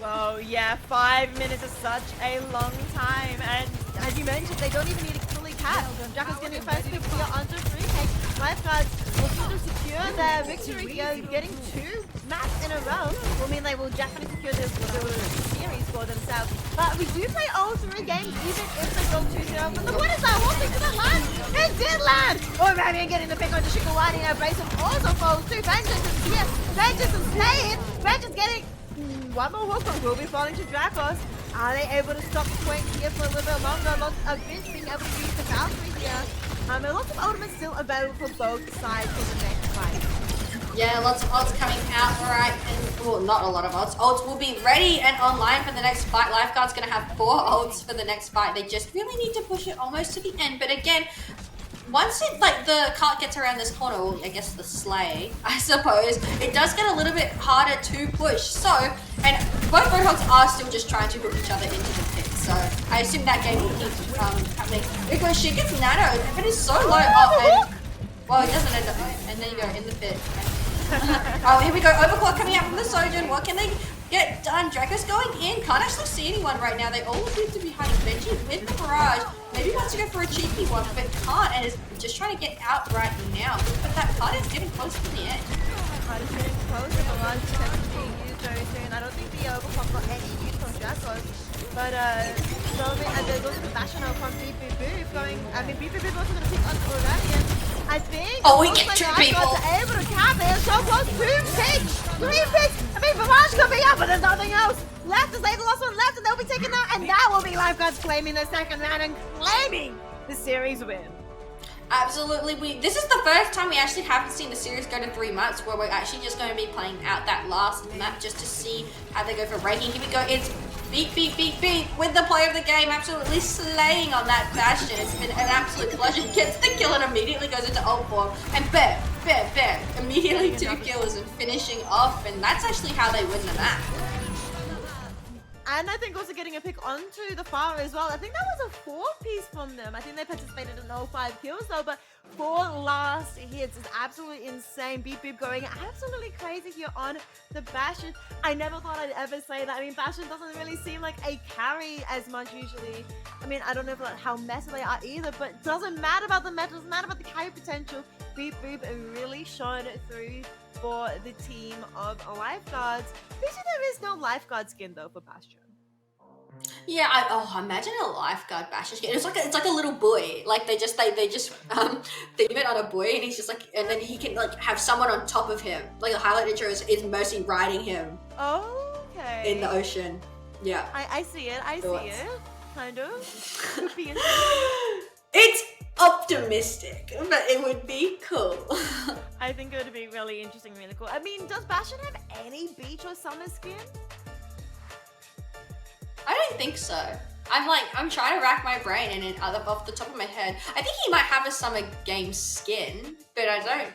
Well, yeah, 5 minutes is such a long time, and as you mentioned, they don't even need to fully cap. Draco's getting first pick here onto 3K. Lifeguards looking to secure their victory here, getting 2 maps in a row will mean they will definitely secure the series for themselves. But we do play all 3 games, even if they go 2-0. But look, what is that? Hoping to the land! It did land! Oh, Ramian getting the pick onto Shikawani, and Abrasive also falls to Vengeance is here. Vengeance is staying! Vengeance getting one more hook will be falling to Dracos. Are they able to stop the point here for a little bit longer? Lots of Vince being able to use the Valkyrie here. And lots of ultimates still available for both sides for the next fight. Yeah, lots of ults coming out, right? And, well, not a lot of ults. Ults will be ready and online for the next fight. Lifeguard's gonna have 4 ults for the next fight. They just really need to push it almost to the end. But again, once it, like, the cart gets around this corner, or I guess the sleigh, I suppose, it does get a little bit harder to push. So, and both Roadhogs are still just trying to hook each other into the pit. So, I assume that game will keep happening. Because she gets nanoed, but it's so low up, and, well, it doesn't end up, and there you go, in the pit. Oh, here we go, Overclock coming out from the Sojourn. What can they get done? Draco's going in, can't actually see anyone right now. They all appear to be hiding. Benji with the barrage. Maybe wants to go for a cheeky one, but can't, and is just trying to get out right now. But that card is getting close to the end. Card is getting close, and the barrage is definitely being used very soon. I don't think the Overclock got any use from Draco, but there's also the Bastion from Beep Beep Boop going. I mean, Beep Beep Boop also going to pick on Aurelian. I think. Oh, we get 2 people. Able to cap it. So close. 2 picks. 3 picks. I mean, Barrage coming up, but there's nothing else left. Is they the last one left, and they'll be taken out, and that will be Lifeguards claiming the second round and claiming the series win. Absolutely, this is the first time we actually haven't seen the series go to 3 months, where we're actually just going to be playing out that last map just to see how they go for ranking. Here we go, it's Beep Beep Beep Beep with the play of the game, absolutely slaying on that Bastion. It's been an absolute pleasure. Gets the kill and immediately goes into ult form, and bam, bam, bam, immediately 2 kills and finishing off, and that's actually how they win the map. And I think also getting a pick onto the far as well. I think that was a 4-piece from them. I think they participated in all 5 kills though, but 4 last hits is absolutely insane. Beep Beep going absolutely crazy here on the Bastion. I never thought I'd ever say that. I mean, Bastion doesn't really seem like a carry as much usually. I mean, I don't know how meta they are either, but it doesn't matter about the meta, doesn't matter about the carry potential. Beep Boop really shone through for the team of Lifeguards. Pretty sure there is no Lifeguard skin though for Bastion. Yeah, imagine a Lifeguard Bastion skin. It's like a little buoy. Like they just theme it on a buoy, and he's just like, and then he can like have someone on top of him. Like the highlight intro is mostly riding him. Okay. In the ocean. Yeah. I see it. I see it. Kind of. Could be interesting. It's optimistic, but it would be cool. I think it would be really interesting, really cool. I mean, does Bastion have any beach or summer skin? I don't think so. I'm trying to rack my brain, and off the top of my head, I think he might have a summer game skin, but I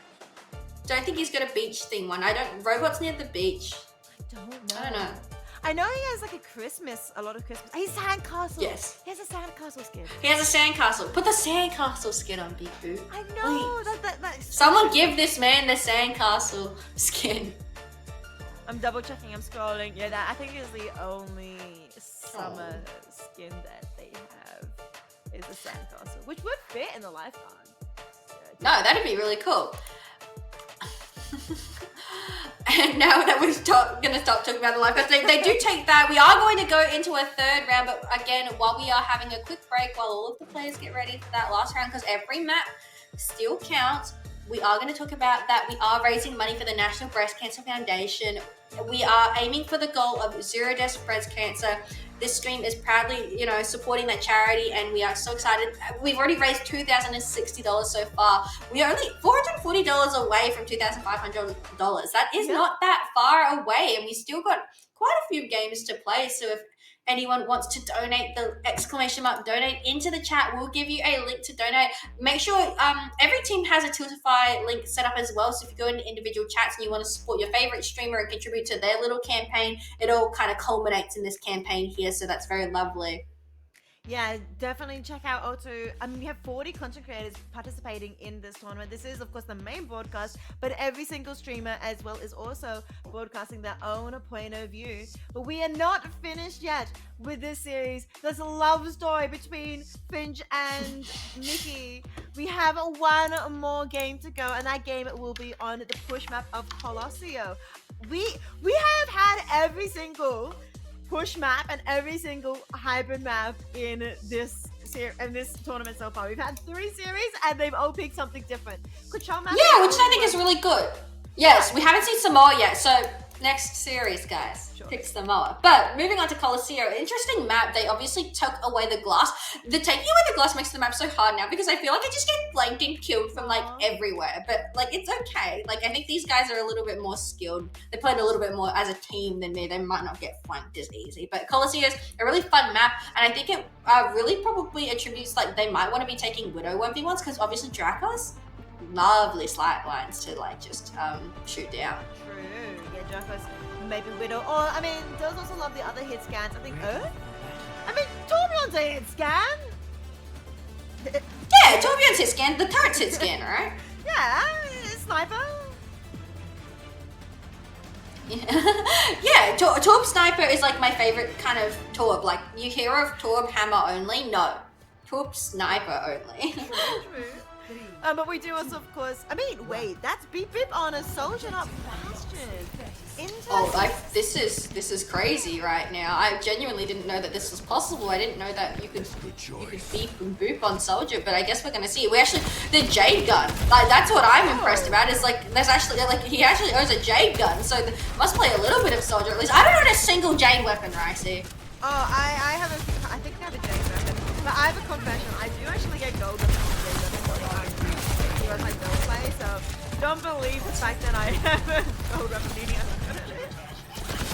don't think he's got a beach thing one. Robot's near the beach. I don't know. I don't know. I know he has like a lot of Christmas. He's sandcastle. Yes. He has a sandcastle skin. He has a sandcastle. Put the sandcastle skin on, Biku. I know. Please. Someone give this man the sandcastle skin. I'm double checking. I'm scrolling. Yeah, that I think is the only summer skin that they have is the sandcastle, which would fit in the Lifeguard. No, that'd be really cool. And now that we're going to stop talking about the Lifeguards, they do take that. We are going to go into a 3rd round, but again, while we are having a quick break, while all of the players get ready for that last round, because every map still counts, we are going to talk about that. We are raising money for the National Breast Cancer Foundation. We are aiming for the goal of 0 deaths of breast cancer. This stream is proudly, supporting that charity, and we are so excited. We've already raised $2,060 so far. We are only $440 away from $2,500. That is not that far away, and we still got quite a few games to play. So if anyone wants to donate, the ! donate into the chat. We'll give you a link to donate. Make sure every team has a Tiltify link set up as well. So if you go into individual chats and you want to support your favorite streamer and contribute to their little campaign, it all kind of culminates in this campaign here. So that's very lovely. Yeah, definitely check out O2. I mean, we have 40 content creators participating in this tournament. This is, of course, the main broadcast, but every single streamer as well is also broadcasting their own point of view. But we are not finished yet with this series. There's a love story between Finch and Mickey. We have one more game to go, and that game will be on the push map of Colosseo. We have had every single push map and every single hybrid map in this tournament so far. We've had 3 series and they've all picked something different. Yeah, which I think is really good. Yes, we haven't seen Samoa yet, so Next series, guys. Sure. Pick Samoa. But moving on to Colosseo, interesting map. They obviously took away the glass. The taking away the glass makes the map so hard now because I feel like I just get flanked and killed from like everywhere. But like it's okay. Like I think these guys are a little bit more skilled. They played a little bit more as a team than me. They might not get flanked as easy. But Colosseo is a really fun map, and I think it really probably attributes like they might want to be taking Widow 1v1s because obviously Dracos lovely slight lines to like just shoot down. True. Yeah, Draco's maybe Widow. Or, I mean, does also love the other hit scans. I think Earth? I mean, Torbjorn's a hit scan. Yeah, Torbjorn's hit scan, the turret's hit scan, right? Yeah, Sniper. Yeah, Torb Sniper is like my favorite kind of Torb. Like, you hear of Torb Hammer only? No. Torb Sniper only. True. But we do also, of course. I mean, wait, that's Beep Beep on a soldier, not Bastion. Oh, like this is crazy right now. I genuinely didn't know that this was possible. I didn't know that you could beep and boop on soldier, but I guess we're gonna see it. We actually the Jade gun. Like that's what I'm impressed about. Is like there's actually like he actually owns a Jade gun, so must play a little bit of soldier at least. I don't own a single Jade weapon, Ricey. Oh, I have I think I have a Jade weapon, but I have a confession. I do actually get gold with Jade weapon. I don't play, so don't believe the fact that I have a gold weapon.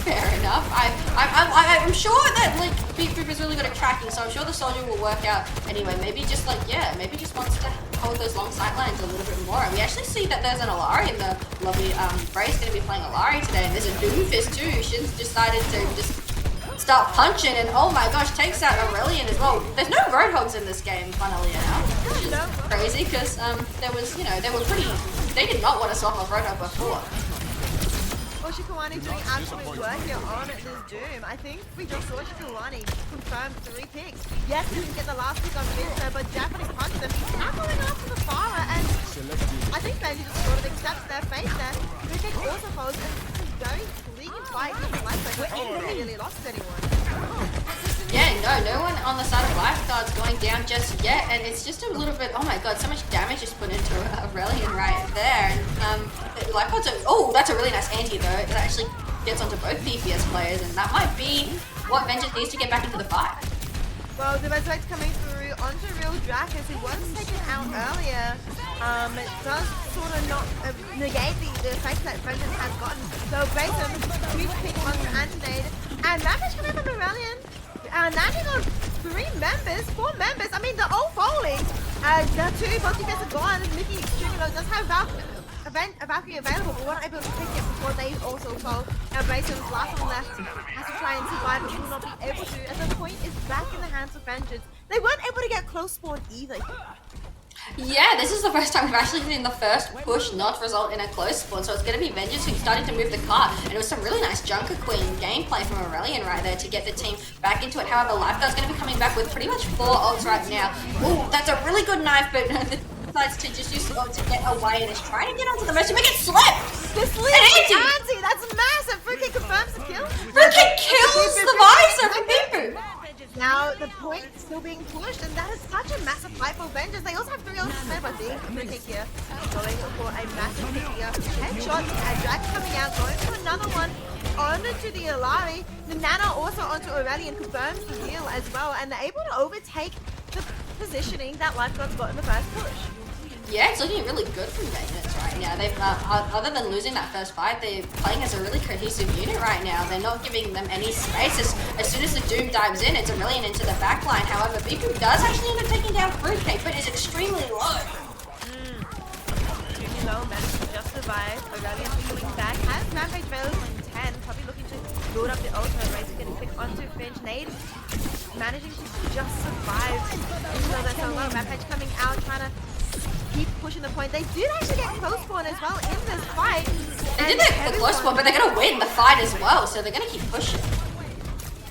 Fair enough. I'm sure that like Beep Boop is really good at tracking, so I'm sure the soldier will work out anyway. Maybe just like maybe just wants to hold those long sight lines a little bit more. And we actually see that there's an Alari in the lobby. Bray's gonna be playing Alari today, and there's a Doomfist too. She's decided to just start punching, and oh my gosh, takes out Aurelian as well. There's no Roadhogs in this game, funnily enough, which is crazy because there was, they did not want to swap off Roadhog before. Well, Shikawani doing absolute work here on this Doom. I think we just saw Shikawani confirm 3 picks. Yes, he didn't get the last pick on Vincer, but definitely punched them. He's now going after the Farah, and I think Benji just sort of accepts their fate there. Cricket also follows a very clean fight in the life cycle. He didn't really lost anyone. Yeah, no one on the side of Lifeguard's going down just yet, and it's just a little bit, oh my god, so much damage is put into Aurelian right there, and Lifeguard's that's a really nice anti though, it actually gets onto both DPS players, and that might be what Vengeance needs to get back into the fight. Well, the red side's coming through onto Real Draco, who was taken out earlier. It does sort of not negate the effect that Vengeance has gotten. So Basin, huge pick onto Antinade, and Rampage coming from Aurelian. Landing on 4 members. I mean, they're all falling. The 2 both defense are gone. Mickey extremely low does have a Valkyrie available, but weren't able to pick it before they also fall. Now Basin's last one left has to try and survive, but will not be able to. And the point is back in the hands of Vengeance. They weren't able to get close spawn either. Yeah, this is the first time we've actually seen the first push not result in a close spawn, so it's going to be Vengeance who's starting to move the cart, and it was some really nice Junker Queen gameplay from Aurelian right there to get the team back into it. However, Lifeguard's going to be coming back with pretty much 4 ults right now. Ooh, that's a really good knife, but decides to just use the ult to get away and is trying to get onto the mesh to make it slip! The slip! Anti! That's massive! Fruitcake confirms the kill! Fruitcake kills the visor from Beep Boop! Now the point is still being pushed, and that is such a massive fight for Vengeance. They also have 3 ults to spend, but seeing Fruitcake here going for a massive pick here. Headshot, and Drac coming out, going for another one onto the Alari. The Nana also onto Aurelian confirms the deal as well, and they're able to overtake the positioning that Lifeguard's got in the first push. Yeah, it's looking really good from Vengeance right now. They've, other than losing that first fight, they're playing as a really cohesive unit right now. They're not giving them any space. As soon as the Doom dives in, it's Aurelian into the backline. However, Beep Boop does actually end up taking down Fruitcake, but is extremely low. Extremely low, managed to just survive. Aurelian healing back. Has Rampage available in 10, probably looking to build up the ultimate race, getting picked onto Finch. Nade managing to just survive. Even though they're so low, Rampage coming out, trying to keep pushing the point. They did actually get close spawn as well in this fight. They did get the close spawn, but they're going to win the fight as well, so they're going to keep pushing.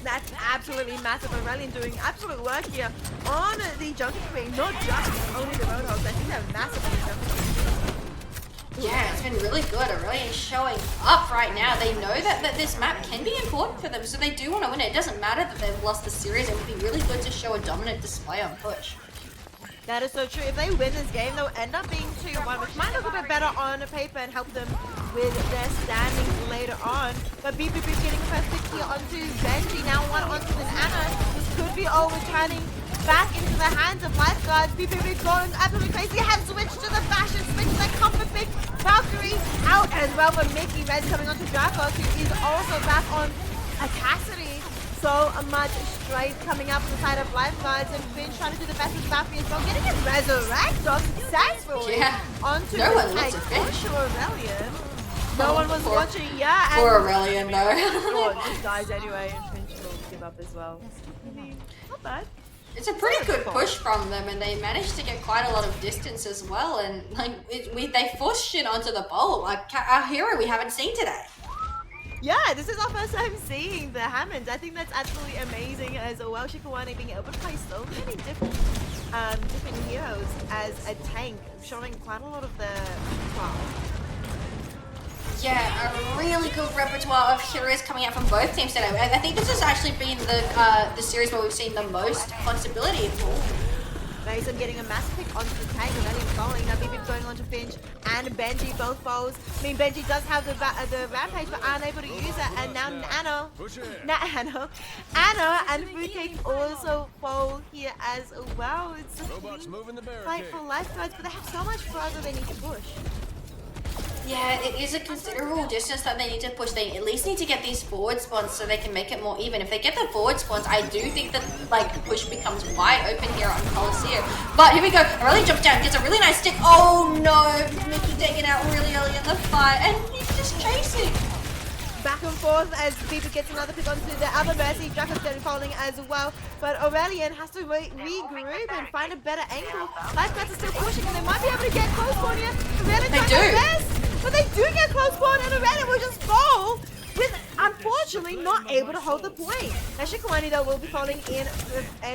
That's absolutely massive. Aurelian doing absolute work here on the Junker Queen, not just only the Roadhogs. I think they're massive on the Junker Queen. Yeah, it's been really good. Aurelian showing up right now. They know that this map can be important for them, so they do want to win it. It doesn't matter that they've lost the series. It would be really good to show a dominant display on push. That is so true. If they win this game, they'll end up being 2-1, which might look a bit better on paper and help them with their standings later on. But BBB getting first pick here onto Benji, now one onto the Anna. This could be all returning back into the hands of lifeguards. BBB going absolutely crazy. Head switch to the fashion, switch to the comfort pick. Valkyrie out as well, but Mickey Red coming onto Draco, who is also back on a Cassidy. So much straight coming up on the side of lifeguards, and Finch trying to do the best with Valkyrie as well, getting his resurrect off successfully onto No one the looked at Finch. Push Aurelian. No one was watching, yeah. Poor Aurelian though. Sure, just dies anyway, and Finch will give up as well. Not bad. It's a pretty good push from them, and they managed to get quite a lot of distance as well. And like they forced shit onto the bowl, like our hero we haven't seen today. Yeah, this is our first time seeing the Hammonds. I think that's absolutely amazing as well. Shikawani being able to play so many different heroes as a tank, showing quite a lot of the Yeah, a really good repertoire of heroes coming out from both teams today. I think this has actually been the series where we've seen the most flexibility. Mason getting a massive pick onto the tank, and then he's going. Now BB going onto Finch and Benji, both foes. I mean, Benji does have the rampage, but unable to use it. And now Anna and Fruitcake also fall here as well. It's a fight for lifeguards, but they have so much further they need to push. Yeah, it is a considerable distance that they need to push. They at least need to get these forward spawns so they can make it more even. If they get the forward spawns, I do think that like the push becomes wide open here on Coliseum. But here we go. Aurelia jumps down, gets a really nice stick. Oh no, Mickey taken out really early in the fight, and he's just chasing. Back and forth as BB gets another pick onto the other Mercy. Draco's getting falling as well. But Aurelian has to regroup and find a better angle. Lifeguards are still pushing, and they might be able to get close spawn here. Aurelian trying their best, but they do get close spawn, and Aurelian will just fall with, unfortunately, not able to hold the point. Now Shikawani though will be falling in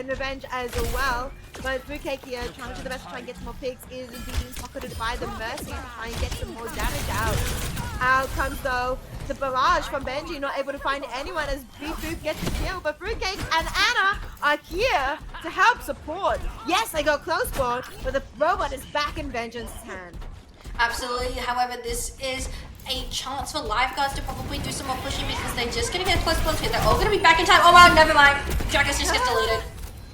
revenge as well. But Fruitcake here, trying to do the best to try and get some more picks, is being pocketed by the Mercy to try and get some more damage out. Out comes though the barrage from Benji, not able to find anyone as Boop gets the kill, but Fruitcake and Anna are here to help support. Yes, they got close spawn, but the robot is back in Vengeance's hand. Absolutely. However, this is a chance for lifeguards to probably do some more pushing because they're just going to get close spawns here. They're all going to be back in time. Oh wow, never mind. Dragus just gets deleted.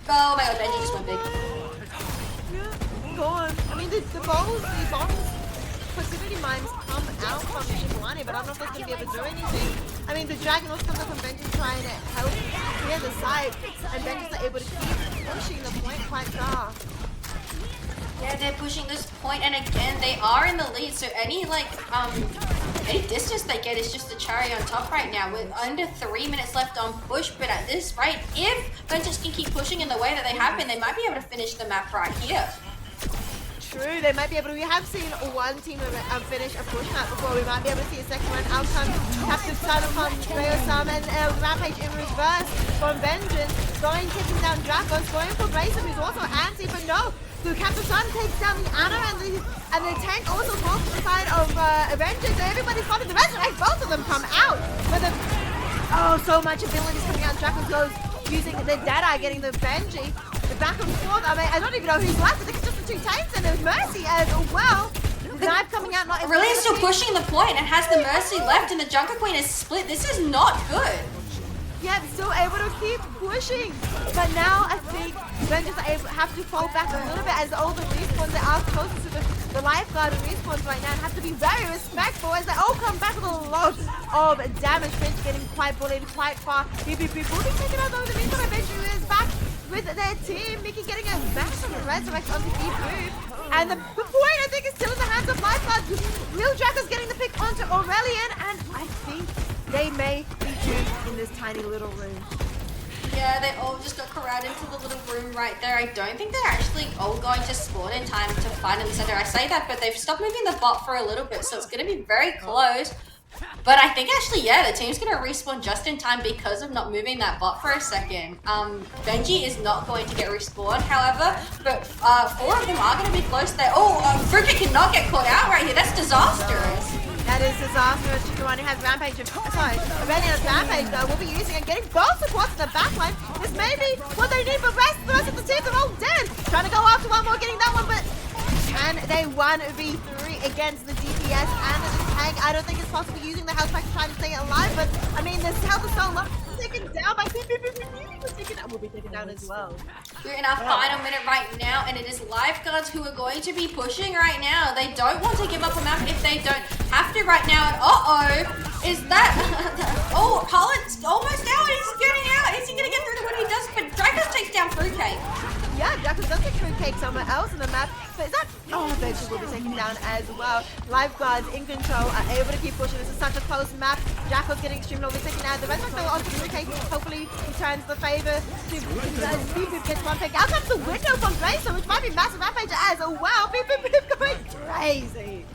Oh my god, Benji just went big. Yeah, go on. I mean, the bombs, proximity mines come out from Shikawani, but I don't know if that's going to be able to do anything. I mean, the dragon also comes up from Benji trying to help clear the side, and Benji's not able to keep pushing the point quite far. Yeah, they're pushing this point, and again, they are in the lead, so any distance they get is just a cherry on top right now, with under 3 minutes left on push. But at this rate, if Vengeance can keep pushing in the way that they have been, they might be able to finish the map right here. True, they might be able to. We have seen one team finish a push map before. We might be able to see a second one. Out comes Captive Sun from Rayo-Sam, and Rampage in reverse from Vengeance, kicking down Draco, going for Grayson, who's also anti, but no. So Captain Sun takes down the Anna, and the tank also falls to the side of Vengeance. So everybody's spotted the resurrect. Both of them come out. But so much abilities coming out. Draco goes using the Deadeye, getting the Benji. The back and forth. I mean, I don't even know who's left. I think it's just the two tanks, and there's Mercy as well. The knife coming out. Not Really still pushing the point and has the Mercy left, and the Junker Queen is split. This is not good. Yeah, still able to keep pushing. But now I think Vengeance have to fall back a little bit as all the respawns that are closest to the lifeguard respawns right now, and have to be very respectful as they all come back with a lot of damage. Finch getting quite bullied quite far. BBB will be taken out though. The meantime, Vengeance is back with their team. Mickey getting a massive resurrect onto BBB. And the point I think is still in the hands of lifeguards. Real Draco's getting the pick onto Aurelian, and I think they may be doomed in this tiny little room. Yeah, they all just got corralled into the little room right there. I don't think they're actually all going to spawn in time to find in the center. I say that, but they've stopped moving the bot for a little bit, so it's going to be very close. But I think actually, yeah, the team's going to respawn just in time because of not moving that bot for a second. Benji is not going to get respawned, however, but 4 of them are going to be close there. Oh, Fruitcake cannot get caught out right here. That's disastrous. That is disastrous. Shikawani has Rampage. Sorry, Aurelian has Rampage though. We'll be using and getting both supports in the backline. This may be what they need, but the rest of the teams are all dead. Trying to go after one more, getting that one, but can they 1v3 against the DPS and the tank. I don't think it's possible using the health pack to try to stay alive, but I mean, this health is so low. Taken down by will be taken down as well. We're in our final minute right now, and it is Lifeguards who are going to be pushing right now. They don't want to give up a map if they don't have to right now. And is that... oh, Holland's almost out. He's getting out. Is he going to get through the window? He does, but Draco takes down Fruitcake. Yeah, Draco does take Fruitcake somewhere else on the map. But is that... Oh, Vengeance will be taken down as well. Lifeguards in control are able to keep pushing. This is such a close map. Draco's getting extremely low. Taken out. The rest are still onto Fruitcake. Hopefully, he turns the favor to Beep gets one pick. Out comes the window from Draco, which might be massive rampage as well. Beep going crazy.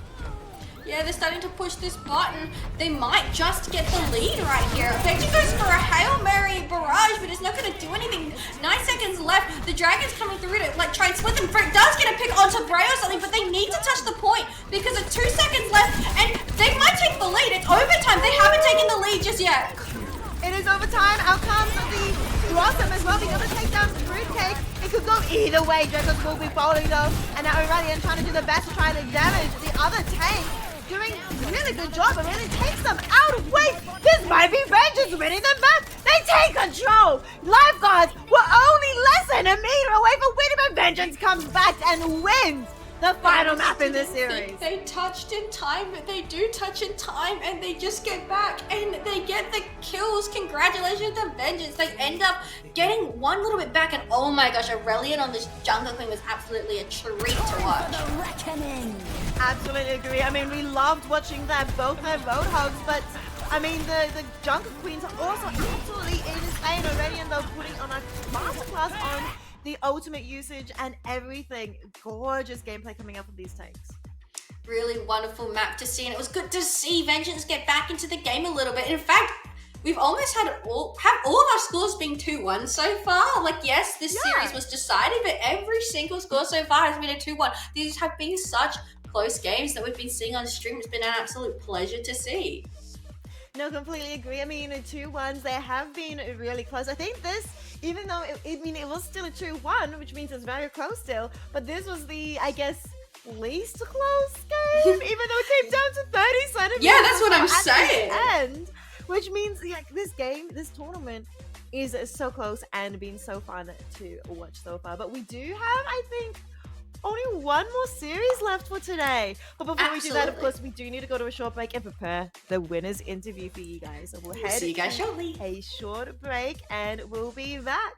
Yeah, they're starting to push this button. They might just get the lead right here. Veggie goes for a Hail Mary barrage, but it's not going to do anything. 9 seconds left. The Dragon's coming through to like try and split them. Fruit does get a pick onto Bray or something, but they need to touch the point because of 2 seconds left, and they might take the lead. It's overtime. They haven't taken the lead just yet. It is overtime. Out comes the Blossom as well. Being able to take down the Fruitcake. It could go either way. Dracos will be following though, and now Aurelian trying to do the best to try to damage the other tank. Doing a really good job, but really takes them out. Wait, this might be Vengeance winning the map. They take control. Lifeguards were only less than a meter away from winning, but Vengeance comes back and wins the final map in this series. They touched in time, but they do touch in time, and they just get back, and they get the kills. Congratulations to Vengeance. They end up getting one little bit back, and oh my gosh, Aurelian on this jungle queen was absolutely a treat to watch. Absolutely agree. I mean, we loved watching that, both their Roadhogs, but I mean, the jungle queens are also absolutely insane already, and they're putting on a masterclass on the ultimate usage and everything. Gorgeous gameplay coming up with these tanks. Really wonderful map to see, and it was good to see Vengeance get back into the game a little bit. In fact, we've almost had all of our scores being 2-1 so far. Like, yes, this series was decided, but every single score so far has been a 2-1. These have been such close games that we've been seeing on stream. It's been an absolute pleasure to see. No, completely agree. I mean, 2-1s, they have been really close. I think this, even though it was still a 2-1, which means it's very close still, but this was the, I guess, least close game, even though it came down to 30 centimeters. Yeah, that's what I'm at saying. The end, which means like this tournament is so close and been so fun to watch so far. But we do have, I think, only one more series left for today. But before we do that, of course, we do need to go to a short break and prepare the winner's interview for you guys. So we'll head see you guys shortly. A short break and we'll be back.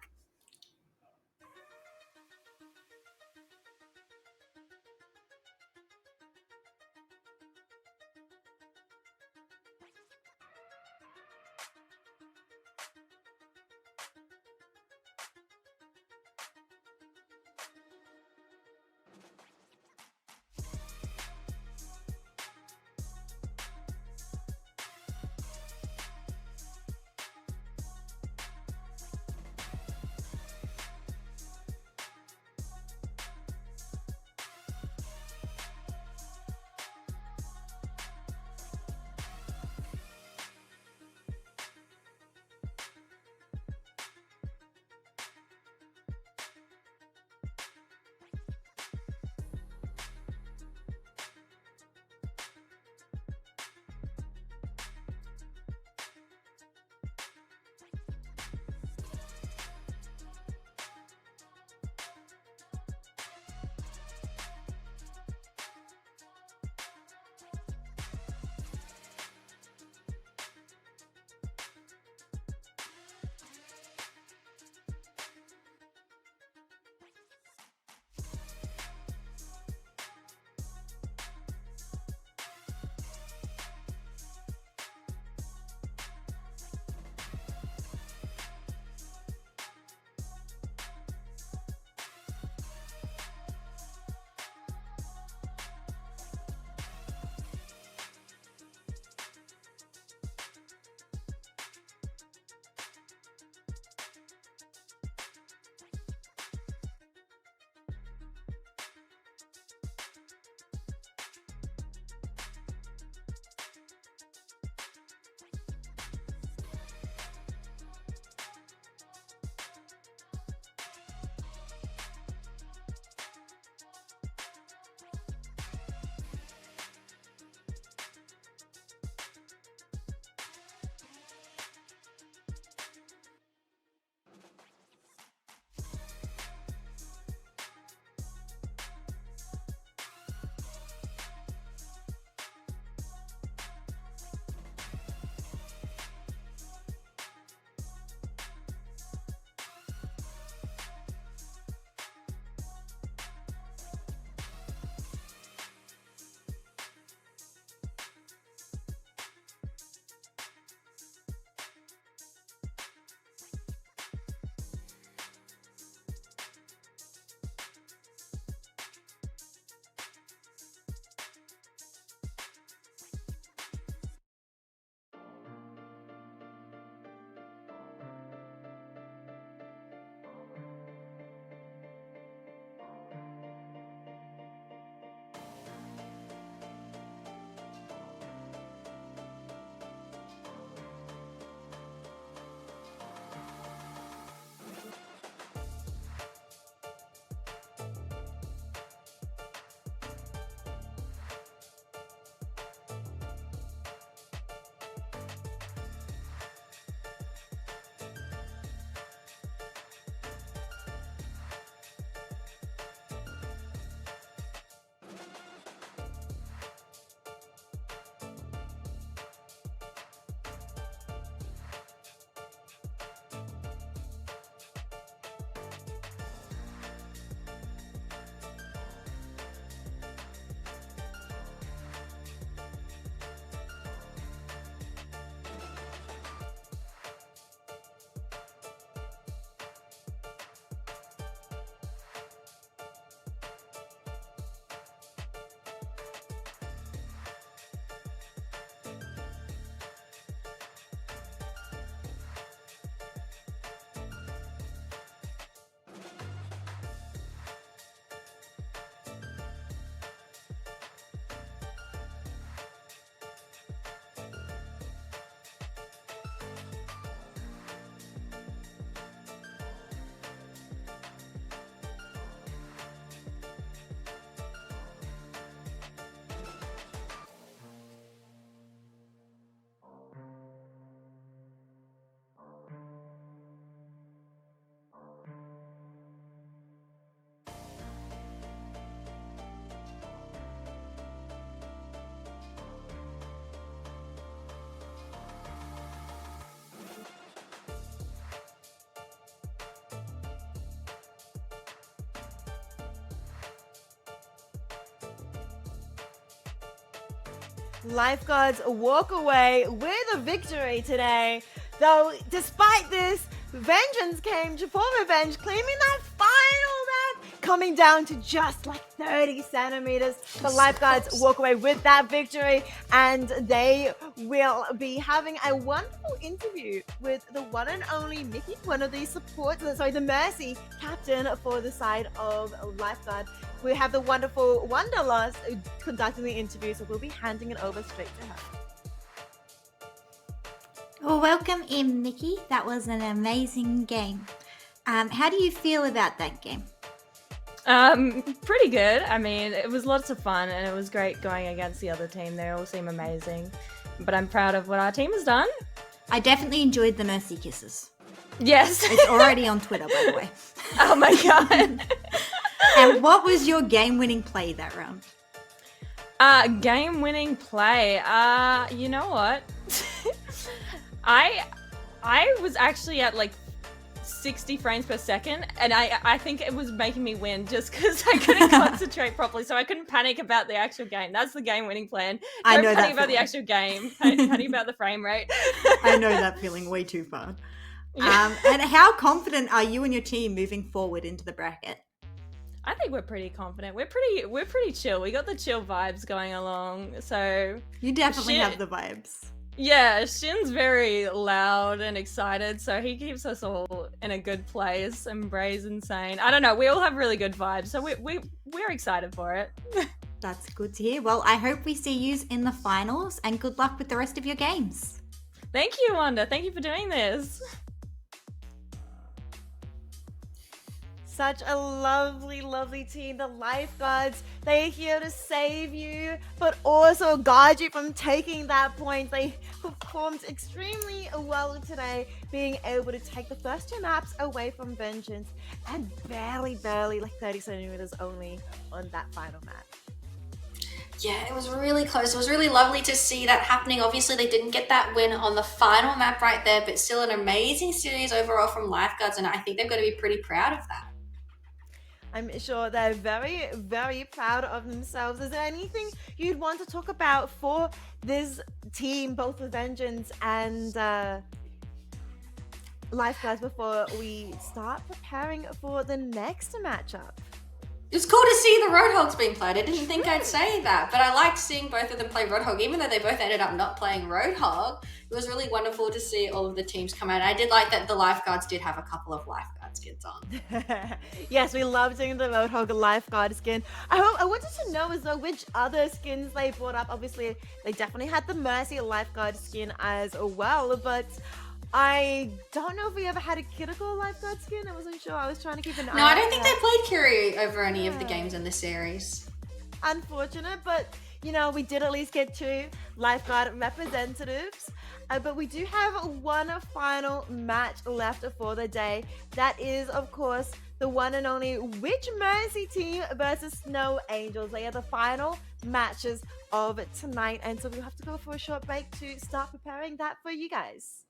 Lifeguards walk away with a victory today. Though, despite this, Vengeance came for revenge, claiming that final map, coming down to just like 30 centimeters. The Lifeguards walk away with that victory, and they will be having a wonderful interview with the one and only Mickey, one of the the Mercy captain for the side of Lifeguard. We have the wonderful Wanderlust conducting the interview, so we'll be handing it over straight to her. Well, welcome in, Nikki. That was an amazing game. How do you feel about that game? Pretty good. I mean, it was lots of fun and it was great going against the other team. They all seem amazing. But I'm proud of what our team has done. I definitely enjoyed the Mercy Kisses. Yes. It's already on Twitter, by the way. Oh my god. And what was your game-winning play that round? Game-winning play. You know what? I was actually at like 60 frames per second, and I think it was making me win just because I couldn't concentrate properly, so I couldn't panic about the actual game. That's the game-winning plan. I know Don't panic that about the actual game. Panic about the frame rate. I know that feeling way too far. And how confident are you and your team moving forward into the bracket? I think we're pretty confident. We're pretty chill. We got the chill vibes going along. So You definitely have the vibes. yeah, Shin's very loud and excited, so he keeps us all in a good place. And Bray's insane. I don't know. We all have really good vibes, so we're excited for it. That's good to hear. Well, I hope we see you in the finals, and good luck with the rest of your games. Thank you, Wanda. Thank you for doing this. Such a lovely, lovely team. The Lifeguards, they're here to save you, but also guard you from taking that point. They performed extremely well today, being able to take the first two maps away from Vengeance and barely, like 30 centimeters only on that final map. Yeah, it was really close. It was really lovely to see that happening. Obviously, they didn't get that win on the final map right there, but still an amazing series overall from Lifeguards, and I think they're going to be pretty proud of that. I'm sure they're very, very proud of themselves. Is there anything you'd want to talk about for this team, both with Vengeance and Lifeguards, before we start preparing for the next matchup? It's cool to see the Roadhogs being played. I didn't think I'd say that, but I liked seeing both of them play Roadhog, even though they both ended up not playing Roadhog. It was really wonderful to see all of the teams come out. I did like that the Lifeguards did have a couple of Lifeguard skins on. Yes, we love seeing the Roadhog Lifeguard skin. I wanted to know as well which other skins they brought up. Obviously, they definitely had the Mercy Lifeguard skin as well, but I don't know if we ever had a critical Lifeguard skin. I wasn't sure. I was trying to keep an eye. No, I don't think that. they played Curie over any of the games in the series. Unfortunate, but you know, we did at least get two Lifeguard representatives. But we do have one final match left for the day. That is, of course, the one and only Witch Mercy team versus Snow Angels. They are the final matches of tonight, and so we'll have to go for a short break to start preparing that for you guys.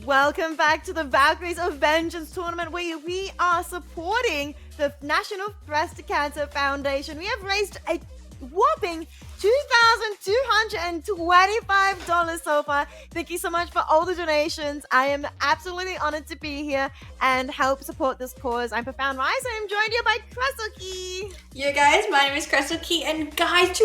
Welcome back to the Valkyries of Vengeance tournament, where we are supporting the National Breast Cancer Foundation. We have raised a whopping $2,225 so far. Thank you so much for all the donations. I am absolutely honored to be here and help support this cause. I'm Profound Rise, and I'm joined here by Kresellekay. Yeah, guys, my name is Kresellekay, and guys,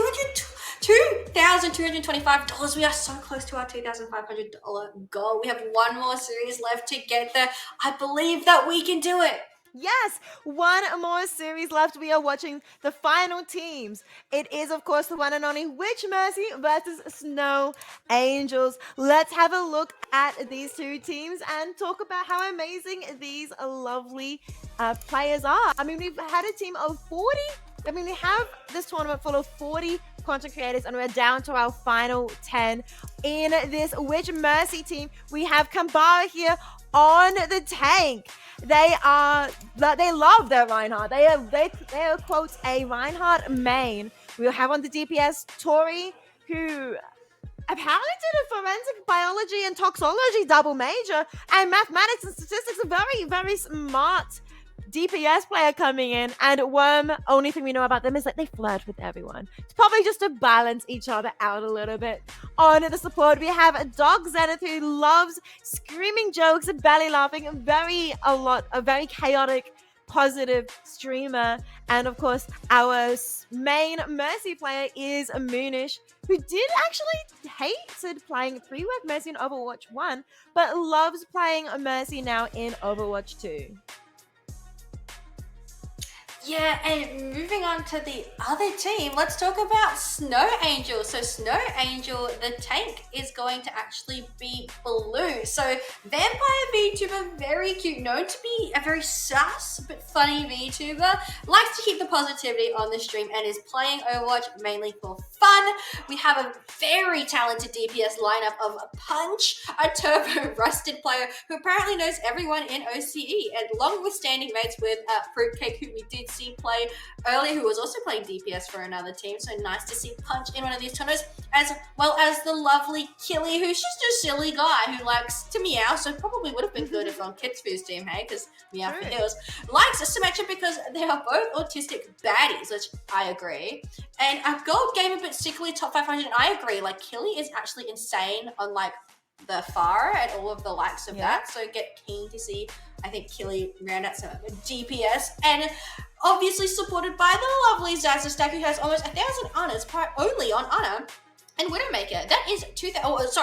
$2,225. We are so close to our $2,500 goal. We have one more series left to get there. I believe that we can do it. Yes, one more series left. We are watching the final teams. It is, of course, the one and only Witch Mercy versus Snow Angels. Let's have a look at these two teams and talk about how amazing these lovely players are. I mean, we've had a team of 40. I mean, we have this tournament full of 40 content creators, and we're down to our final 10. In this Witch Mercy team, we have Kambara here on the tank. They love their Reinhardt. They are quote a Reinhardt main. We'll have on the DPS Tori, who apparently did a forensic biology and toxology double major, and mathematics and statistics. A very, very smart DPS player coming in. And Wyrm, only thing we know about them is that they flirt with everyone. It's probably just to balance each other out a little bit. On the support, we have a Dog Zenith who loves screaming jokes and belly laughing, a very chaotic, positive streamer. And of course, our main Mercy player is Moonish, who did actually hated playing 3-word Mercy in Overwatch 1, but loves playing Mercy now in Overwatch 2. Yeah, and moving on to the other team, let's talk about Snow Angel. So Snow Angel, the tank, is going to actually be blue. So Vampire VTuber, very cute, known to be a very sus but funny VTuber, likes to keep the positivity on the stream and is playing Overwatch mainly for fun. We have a very talented DPS lineup of Punch, a turbo rusted player who apparently knows everyone in OCE, and long withstanding mates with Fruitcake, who we did see play earlier, who was also playing DPS for another team. So nice to see Punch in one of these tournaments, as well as the lovely Killy, who's just a silly guy who likes to meow, so probably would have been good if on Kitsfu's team, hey, because meow for heals. Likes Symmetra because they are both autistic baddies, which I agree. And a gold gamer but sickly top 500, and I agree, like Killy is actually insane on like the Pharah and all of the likes of that, so get keen to see, I think, Killy round out some DPS, and obviously supported by the lovely Zaza Stack, who has almost 1,000 honors only on honor, and Widowmaker. That is 1,000 hours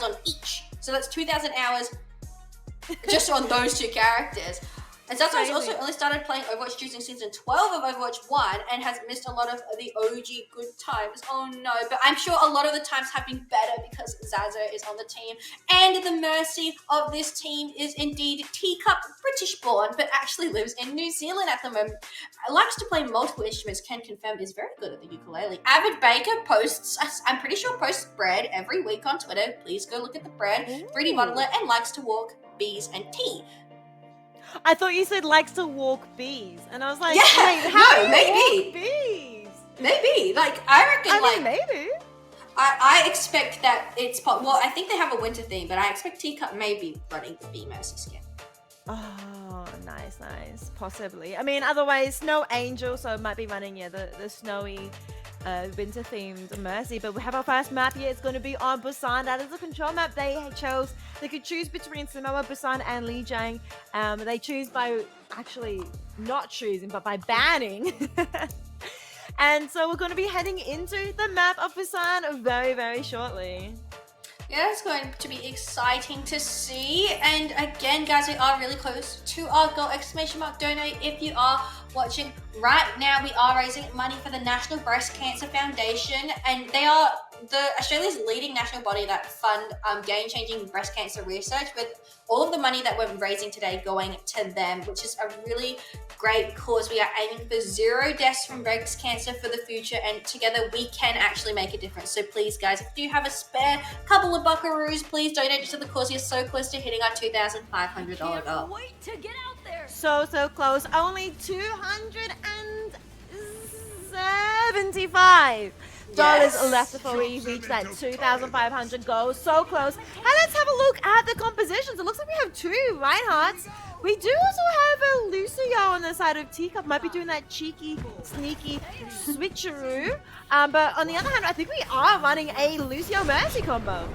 on each, so that's 2,000 hours just on those two characters. And Zaza's also only started playing Overwatch using Season 12 of Overwatch 1 and has missed a lot of the OG good times. Oh no, but I'm sure a lot of the times have been better because Zaza is on the team. And the Mercy of this team is indeed Teacup, British born, but actually lives in New Zealand at the moment. Likes to play multiple instruments, can confirm is very good at the ukulele. Avid Baker posts, I'm pretty sure posts bread every week on Twitter. Please go look at the bread. 3D modeler, and likes to walk bees and tea. I thought you said likes to walk bees, and I was like, yeah, wait, how no, do you walk bees? Maybe, like, I reckon, Maybe. I expect that it's, well, I think they have a winter theme, but I expect Teacup may be running the Bee Mercy skin. Oh, nice. Possibly. I mean, otherwise, Snow Angel, so it might be running, the snowy, winter-themed Mercy. But we have our first map here. It's going to be on Busan. That is a control map they chose. They could choose between Samoa, Busan, and Lijiang. They choose by actually not choosing, but by banning. And so we're going to be heading into the map of Busan very, very shortly. Yeah, it's going to be exciting to see. And again, guys, we are really close to our goal. ! Donate if you are watching right now. We are raising money for the National Breast Cancer Foundation, and they are Australia's leading national body that fund game-changing breast cancer research, with all of the money that we're raising today going to them, which is a really great cause. We are aiming for 0 deaths from breast cancer for the future, and together we can actually make a difference. So please, guys, if you have a spare couple of buckaroos, please donate to the cause. You're so close to hitting our $2,500 goal. Wait to get out there. So close. Only 275 left before we reach that 2,500 goals. So close. And let's have a look at the compositions. It looks like we have 2 Reinhardts. We do also have a Lucio on the side of Teacup. Might be doing that cheeky, sneaky switcheroo. But on the other hand, I think we are running a Lucio Mercy combo.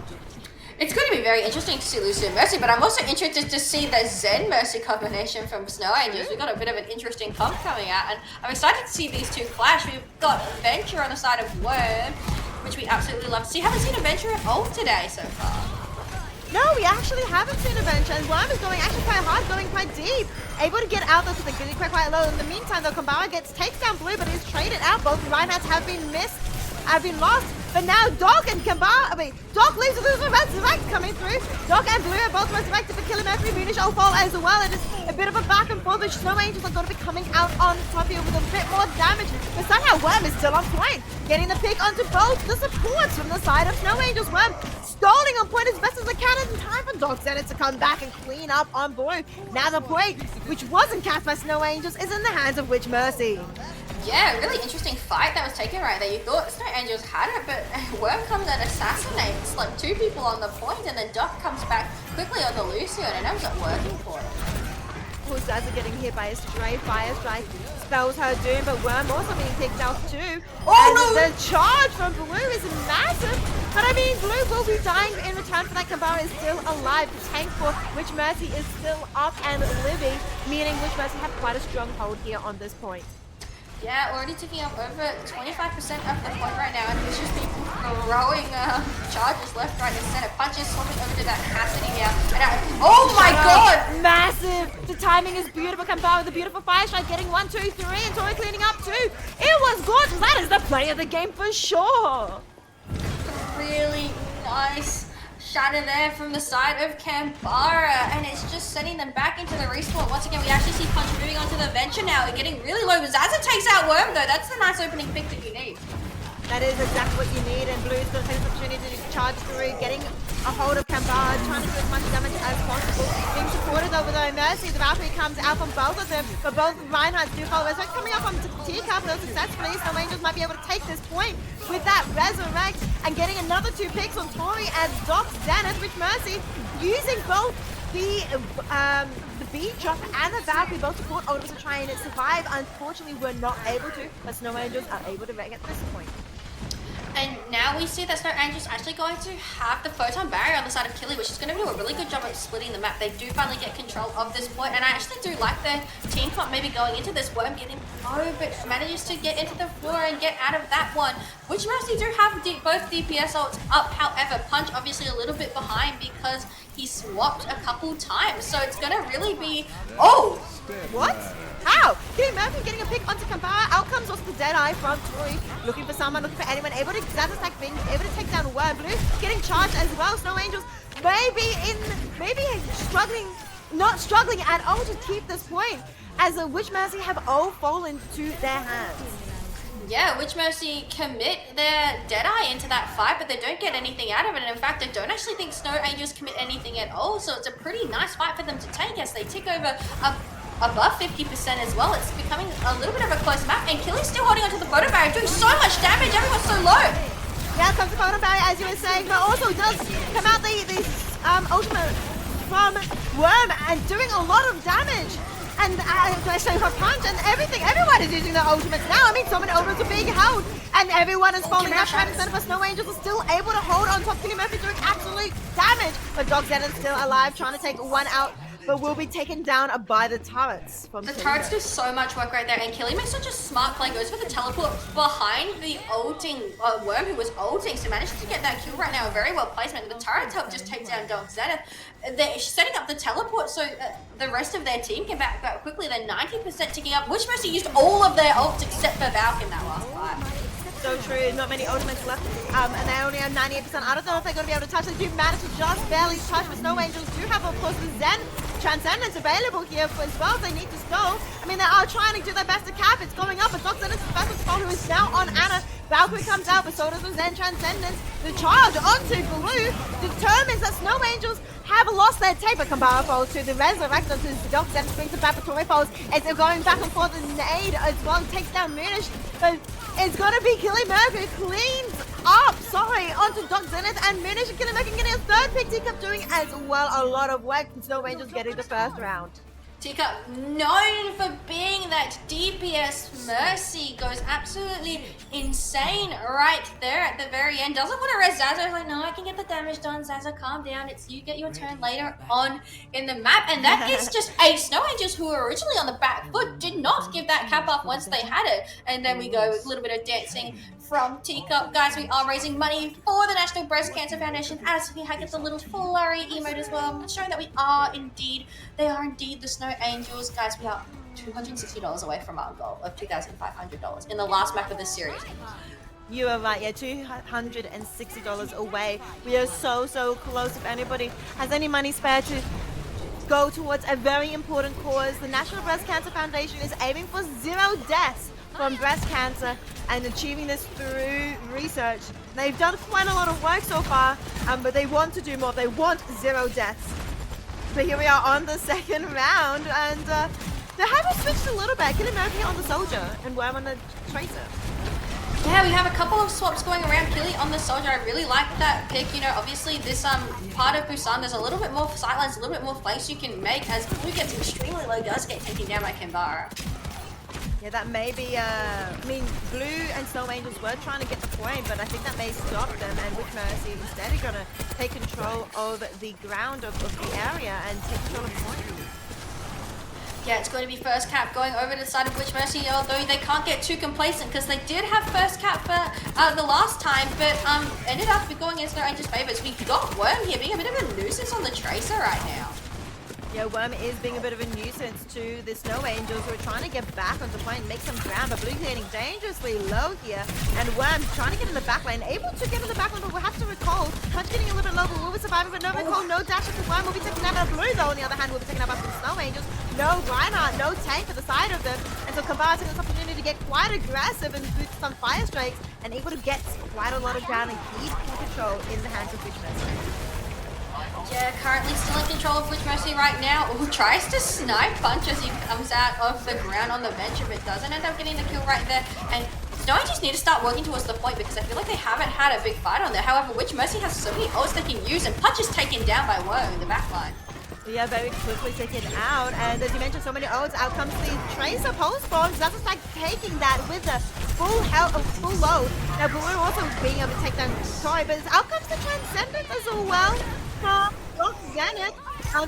It's going to be very interesting to see Lucio Mercy, but I'm also interested to see the Zen Mercy combination from Snow Angels. We've got a bit of an interesting comp coming out, and I'm excited to see these two clash. We've got Venture on the side of Wyrm, which we absolutely love to see. Haven't seen a Venture at all today so far. No, we actually haven't seen a Venture, and Wyrm is going actually quite hard, going quite deep. Able to get out though, because they're quite low. In the meantime, though, Kambara takes down Blue, but is traded out. Both Reinhardts have been lost. But now Doc and Kambara, Doc leaves with the resurrect coming through. Doc and Blue are both resurrected, but Killer Mercury, Moonish all fall as well. It is a bit of a back and forth. The Snow Angels are going to be coming out on top here with a bit more damage. But somehow Wyrm is still on point, getting the pick onto both the supports from the side of Snow Angels. Wyrm stalling on point as best as they can in time for Doc Zenith to come back and clean up on Blue. Now the point, which wasn't cast by Snow Angels, is in the hands of Witch Mercy. Yeah, really interesting fight that was taken right there. You thought Snow Angels had it, but Wyrm comes and assassinates like 2 people on the point, and then Doc comes back quickly on the Lucio, and it ends up working for him. Hoshizora getting hit by a stray fire strike spells her doom, but Wyrm also being picked off too. Oh no! The charge from Blue is massive, but I mean, Blue will be dying in return for that. Kambara is still alive. The tank for Witch Mercy is still up and living, meaning Witch Mercy have quite a strong hold here on this point. Yeah, already taking up over 25% of the point right now, and it's just people throwing charges left, right, and center. Punches swapping over to that Cassidy now. And oh my god! Massive! The timing is beautiful. Kambara with a beautiful fire strike, getting 1, 2, 3, and Tori cleaning up 2. It was gorgeous. That is the play of the game for sure. Really nice shatter there from the side of Kambara, and it's just sending them back into the respawn. Once again, we actually see Punch moving onto the Venture now. We're getting really low. Zaza takes out Wyrm though. That's the nice opening pick that you need. That is exactly what you need, and Blue's going to take this opportunity to charge through, getting a hold of Kambara, trying to do as much damage as possible. Being supported over the Mercy, the Valkyrie comes out from both of them, but both Reinhardts do follow. So coming up on Teacup, though successfully, Snow Angels might be able to take this point with that Resurrect, and getting another 2 picks on Tori and Doc Zenith, Witch Mercy, using both the beat drop and the Valkyrie, both support Otis to try and survive. Unfortunately, we're not able to, but Snow Angels are able to get this point. And now we see that Snow Angels actually going to have the Photon Barrier on the side of Killy, which is going to do a really good job of splitting the map. They do finally get control of this point, and I actually do like their team comp maybe going into this Wyrm getting but manages to get into the floor and get out of that one. Witch Mercy do have both DPS ults up, however, Punch obviously a little bit behind because he swapped a couple times, so it's going to really be... Oh! What? How? Killing Murphy getting a pick onto Kambara. Out comes also the Deadeye from Tori. Looking for someone, looking for anyone. Able to Zaza attack Bing, able to take down Wyrm. Blue getting charged as well. Snow Angels maybe struggling, not struggling at all to keep this point, as the Witch Mercy have all fallen to their hands. Yeah, Witch Mercy commit their Deadeye into that fight, but they don't get anything out of it. And in fact, I don't actually think Snow Angels commit anything at all. So it's a pretty nice fight for them to take as they tick over above 50% as well. It's becoming a little bit of a close map, and Killy's still holding onto the photo barrier, doing so much damage. Everyone's so low. Yeah, comes the photo barrier, as you were saying, but also does come out the ultimate from Wyrm and doing a lot of damage. And for Punch and everything, everyone is using their ultimates now. I mean, so many ultimates are being held, and everyone is falling left, right, and center. But Snow Angels are still able to hold on top. Killy Murphy doing absolute damage, but Doc Zenith is still alive, trying to take one out, but will be taken down by the turrets. The turrets do so much work right there, and Killy makes such a smart play, goes for the teleport behind the ulting Wyrm, who was ulting, so managed to get that kill right now. A very well placement. The turrets help just take down Doc Zenith. They're setting up the teleport so the rest of their team can back up quickly. They're 90% ticking up. Witch Mercy used all of their ults except for Valk in that last fight. So true, not many ultimates left, and they only have 98%. I don't know if they're going to be able to touch. They do manage to just barely touch, but Snow Angels do have, of course, the Zen Transcendence available here as well. They need to stall. I mean, they are trying to do their best to cap. It's going up, but Doc Zenith is the best of Skull, who is now on Anna, Valkyrie comes out, but so does the Zen Transcendence. The charge onto Blue determines that Snow Angels have lost their taper. Kambara falls to the Resurrect onto the Doc Zen, brings the Vapotory falls. As they're going back and forth, the Nade as well takes down Moonish, but it's gonna be Killy Mercury cleans up, onto Doc Zenith, and Moonish and Killy Mercury getting a third pick. Teacup doing as well a lot of work. Snow Angels getting the first round. Teacup, known for being that DPS Mercy, goes absolutely insane right there at the very end. Doesn't want to rest Zaza. Like, no, I can get the damage done. Zaza, calm down. It's you get your turn later on in the map. And that is just a Snow Angels who were originally on the back foot, did not give that cap up once they had it. And then we go with a little bit of dancing from Teacup. Guys, we are raising money for the National Breast Cancer Foundation as we get the little flurry emote as well, showing that they are indeed the Snow Angels. Guys, we are $260 away from our goal of $2,500 in the last map of this series. You are right, yeah, $260 away. We are so close. If anybody has any money spare to go towards a very important cause, the National Breast Cancer Foundation is aiming for 0 deaths from breast cancer and achieving this through research. They've done quite a lot of work so far, but they want to do more. They want 0 deaths. But here we are on the second round, and they have switched a little bit. Killy Mercury on the Soldier and Wyrm on the Tracer. Yeah, we have a couple of swaps going around. Killy on the Soldier, I really like that pick. You know, obviously this part of Busan, there's a little bit more sightlines, a little bit more flanks you can make as Blue gets extremely low, does get taken down by Kambara. Yeah, that may be, Blue and Snow Angels were trying to get the point, but I think that may stop them, and Witch Mercy instead are going to take control of the ground of the area and take control of the point. Yeah, it's going to be first cap going over to the side of Witch Mercy, although they can't get too complacent because they did have first cap for the last time, but ended up going against their Angels' favorites. We've got Wyrm here being a bit of a nuisance on the Tracer right now. Yeah, Wyrm is being a bit of a nuisance to the Snow Angels who are trying to get back onto point and make some ground, but Blue getting dangerously low here, and Wyrm trying to get in the back lane, able to get in the back lane, but we'll have to recall. Punch getting a little bit low, but will be surviving, but no recall, no dash into Wyrm, will be taken out by Blue though. On the other hand, will be taken out by some Snow Angels. No Reinhardt, no tank at the side of them, and so Kambara taking this opportunity to get quite aggressive and boost some fire strikes, and able to get quite a lot of ground and keep control in the hands of Witch Mercy. Yeah, currently still in control of Witch Mercy right now. Ooh, tries to snipe Punch as he comes out of the ground on the bench, but doesn't end up getting the kill right there. And Snow Angels need to start working towards the point because I feel like they haven't had a big fight on there. However, Witch Mercy has so many ults they can use, and Punch is taken down by Wyrm in the backline. Yeah, very quickly taken out, and as you mentioned, so many ults, out comes the Tracer pulse bomb. That's just like taking that with the full health, full load. Now, but we're also being able to take down Tori, but out comes the Transcendence as well from Doc Zenith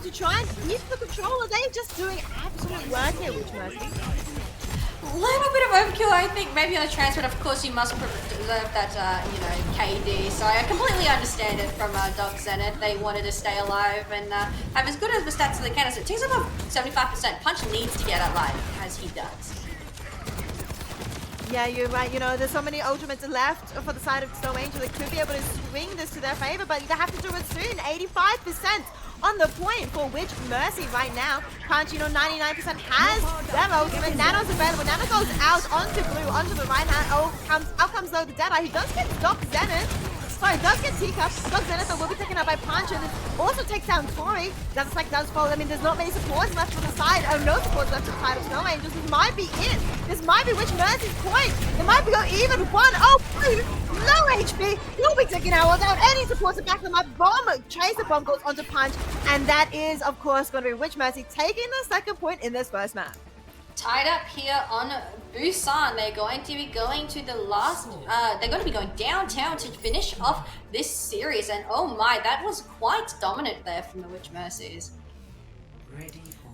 to try and keep the controller. They're just doing absolute work here, Witch Mercy. A little bit of overkill, I think, maybe on the transfer. Of course, you must preserve that, KD. So I completely understand it from Doc Zenith. They wanted to stay alive and have as good as the stats as they can. As it takes above 75%, Punch needs to get alive, as he does. Yeah, you're right. You know, there's so many ultimates left for the side of Snow Angel. They could be able to swing this to their favor, but they have to do it soon. 85% on the point for Witch Mercy right now. Punch, 99% has their ultimate. Nano's available. Nano goes out onto Blue, onto the right hand. Out comes though the Deadeye. He does get Doc Zenith. Sorry, does get Teacup. Doc Zenith will be taken out by Punch, and it also takes down Tori. Does fall. I mean, there's not many supports left on the side. Oh, no supports left on the side of Snow Angels. This might be it. This might be Witch Mercy's point. It might be even one. Oh, Blue, low HP. He'll be taken out without any support to back them up. Tracer bomb goes onto Punch, and that is, of course, going to be Witch Mercy taking the second point in this first map. Tied up here on Busan. They're going to be going to the last, they're going to be going downtown to finish off this series. And oh my, that was quite dominant there from the Witch Mercies.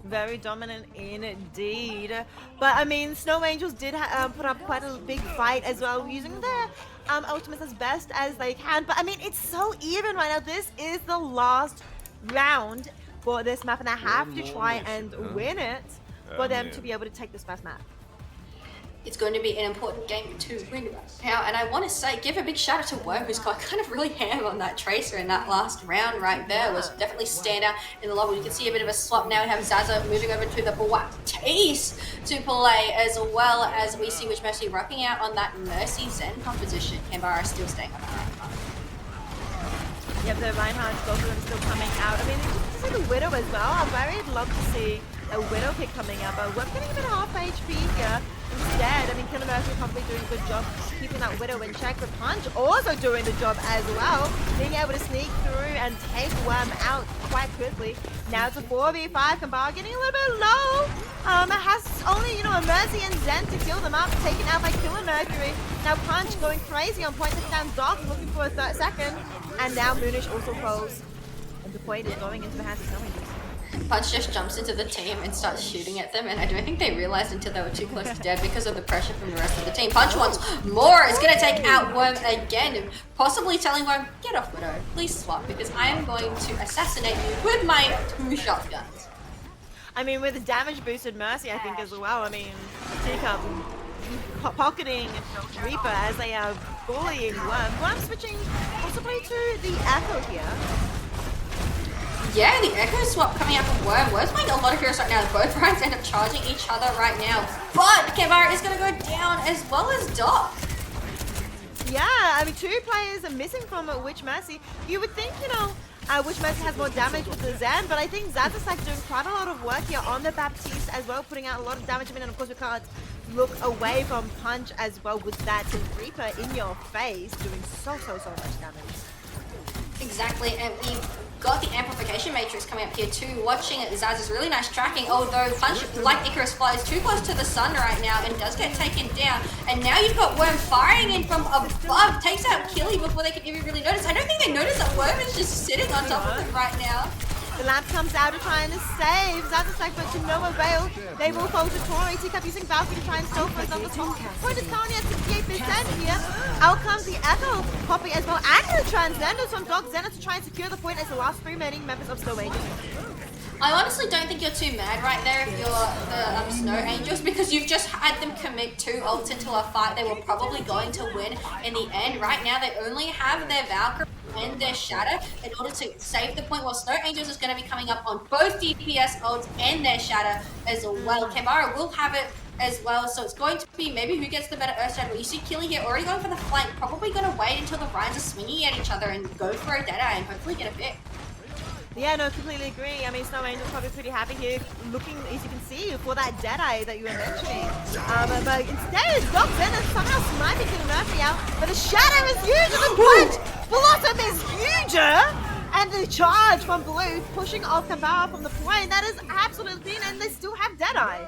Very dominant indeed. But I mean, Snow Angels did put up quite a big fight as well, using their ultimates as best as they can. But I mean, it's so even right now. This is the last round for this map, and they have to try and win it for them to be able to take this first map. it's going to be an important game to win right now. And I want to say, give a big shout out to Wyrm, who's got kind of really ham on that Tracer in that last round right there. Was definitely stand out in the lobby. You can see a bit of a swap now. We have Zaza moving over to the Baptiste to play, as well as we see Witch Mercy rocking out on that Mercy Zen composition. Kambara still staying on that right. Yep, the Reinhardt, both of them still coming out. I mean, you can see the Widow as well. I'm very love to see a Widow pick coming up, but we're getting a bit half HP here. Instead, I mean, Killer Mercy probably doing a good job keeping that Widow in check, but Punch also doing the job as well, being able to sneak through and take Wyrm out quite quickly. Now it's a 4v5, Kambara getting a little bit low. Has only, a Mercy and Zen to kill them up, taken out by Killer Mercury. Now Punch going crazy on point to stand Doc, looking for a second, and now Moonish also falls. And the point is going into the hands of Snow Angels. Punch just jumps into the team and starts shooting at them, and I don't think they realized until they were too close to dead because of the pressure from the rest of the team. Punch wants more. It's going to take out Wyrm again, possibly telling Wyrm, get off Widow, please swap, because I am going to assassinate you with my 2 shotguns. I mean, with the damage boosted Mercy, I think as well. I mean, Teacup pocketing Reaper as they are bullying Wyrm. Wyrm switching possibly to the Echo here. Yeah, the Echo swap coming out from Wyrm. Wyrm's playing a lot of heroes right now. Both Rhymes end up charging each other right now. But Kambara is going to go down as well as Doc. Yeah, I mean, 2 players are missing from Witch Mercy. You would think, Witch Mercy has more damage with the Zen, but I think Zaza's like doing quite a lot of work here on the Baptiste as well, putting out a lot of damage. I mean, and of course we can't look away from Punch as well with that Reaper in your face, doing so much damage. Exactly, and we've got the amplification matrix coming up here too. Watching Zaz's really nice tracking, although Punch, like Icarus, flies too close to the sun right now and does get taken down. And now you've got Wyrm firing in from above, takes out Killy before they can even really notice. I don't think they notice that Wyrm is just sitting on top of him right now. The lamp comes out to try and save Zaza's like, but to no avail. They will fall to Tori. Teacup using Valkyrie to try and stall for his on the top. Point is currently at 68% here. Out comes the Echo, Poppy as well, and the Transcendence from Doc Zenith to try and secure the point as the last 3 remaining members of Snow Angels. I honestly don't think you're too mad right there if you're the Snow Angels, because you've just had them commit 2 ults into a fight they were probably going to win in the end. Right now they only have their Valkyrie and their Shatter in order to save the point, while Snow Angels is going to be coming up on both DPS ults and their Shatter as well. Kambara will have it as well, so it's going to be maybe who gets the better Earth Shatter. Well, you see Killy here already going for the flank, probably going to wait until the Rhines are swinging at each other and go for a Deadeye and hopefully get a pick. Yeah, no, completely agree. I mean, Snow Angel's probably pretty happy here, looking, as you can see, for that Deadeye that you were mentioning. But instead, Doc Zenith somehow sniping Killer Murphy out, but the Shadow is huge, and the punch Blossom is huger! And the charge from Blue pushing off Kambara from the point. That is absolutely clean, and they still have Deadeye.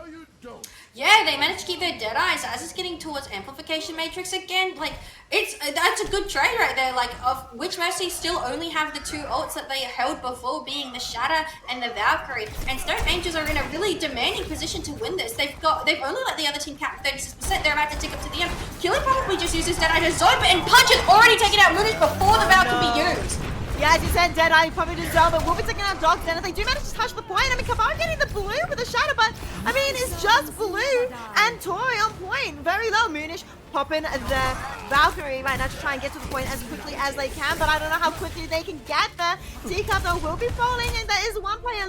Yeah, they managed to keep their Deadeyes. As it's getting towards Amplification Matrix again, like, that's a good trade right there. Like, of Witch Mercy still only have the 2 ults that they held before, being the Shatter and the Valkyrie. And Snow Angels are in a really demanding position to win this. They've only let the other team cap 36%. They're about to tick up to the end. Killy probably just uses Deadeye to zope, and Punch has already taken out Moonish before the Val can be used. Yeah, as you said, Deadeye probably deserve it. We'll be taking out Doc Zenith. They do manage to touch the point. I mean, Kambara getting the Blue with a Shadow, but I mean, it's just Blue and Tori on point. Very low. Moonish popping the Valkyrie right now to try and get to the point as quickly as they can, but I don't know how quickly they can get there. Teacup though will be falling, and there is 1 player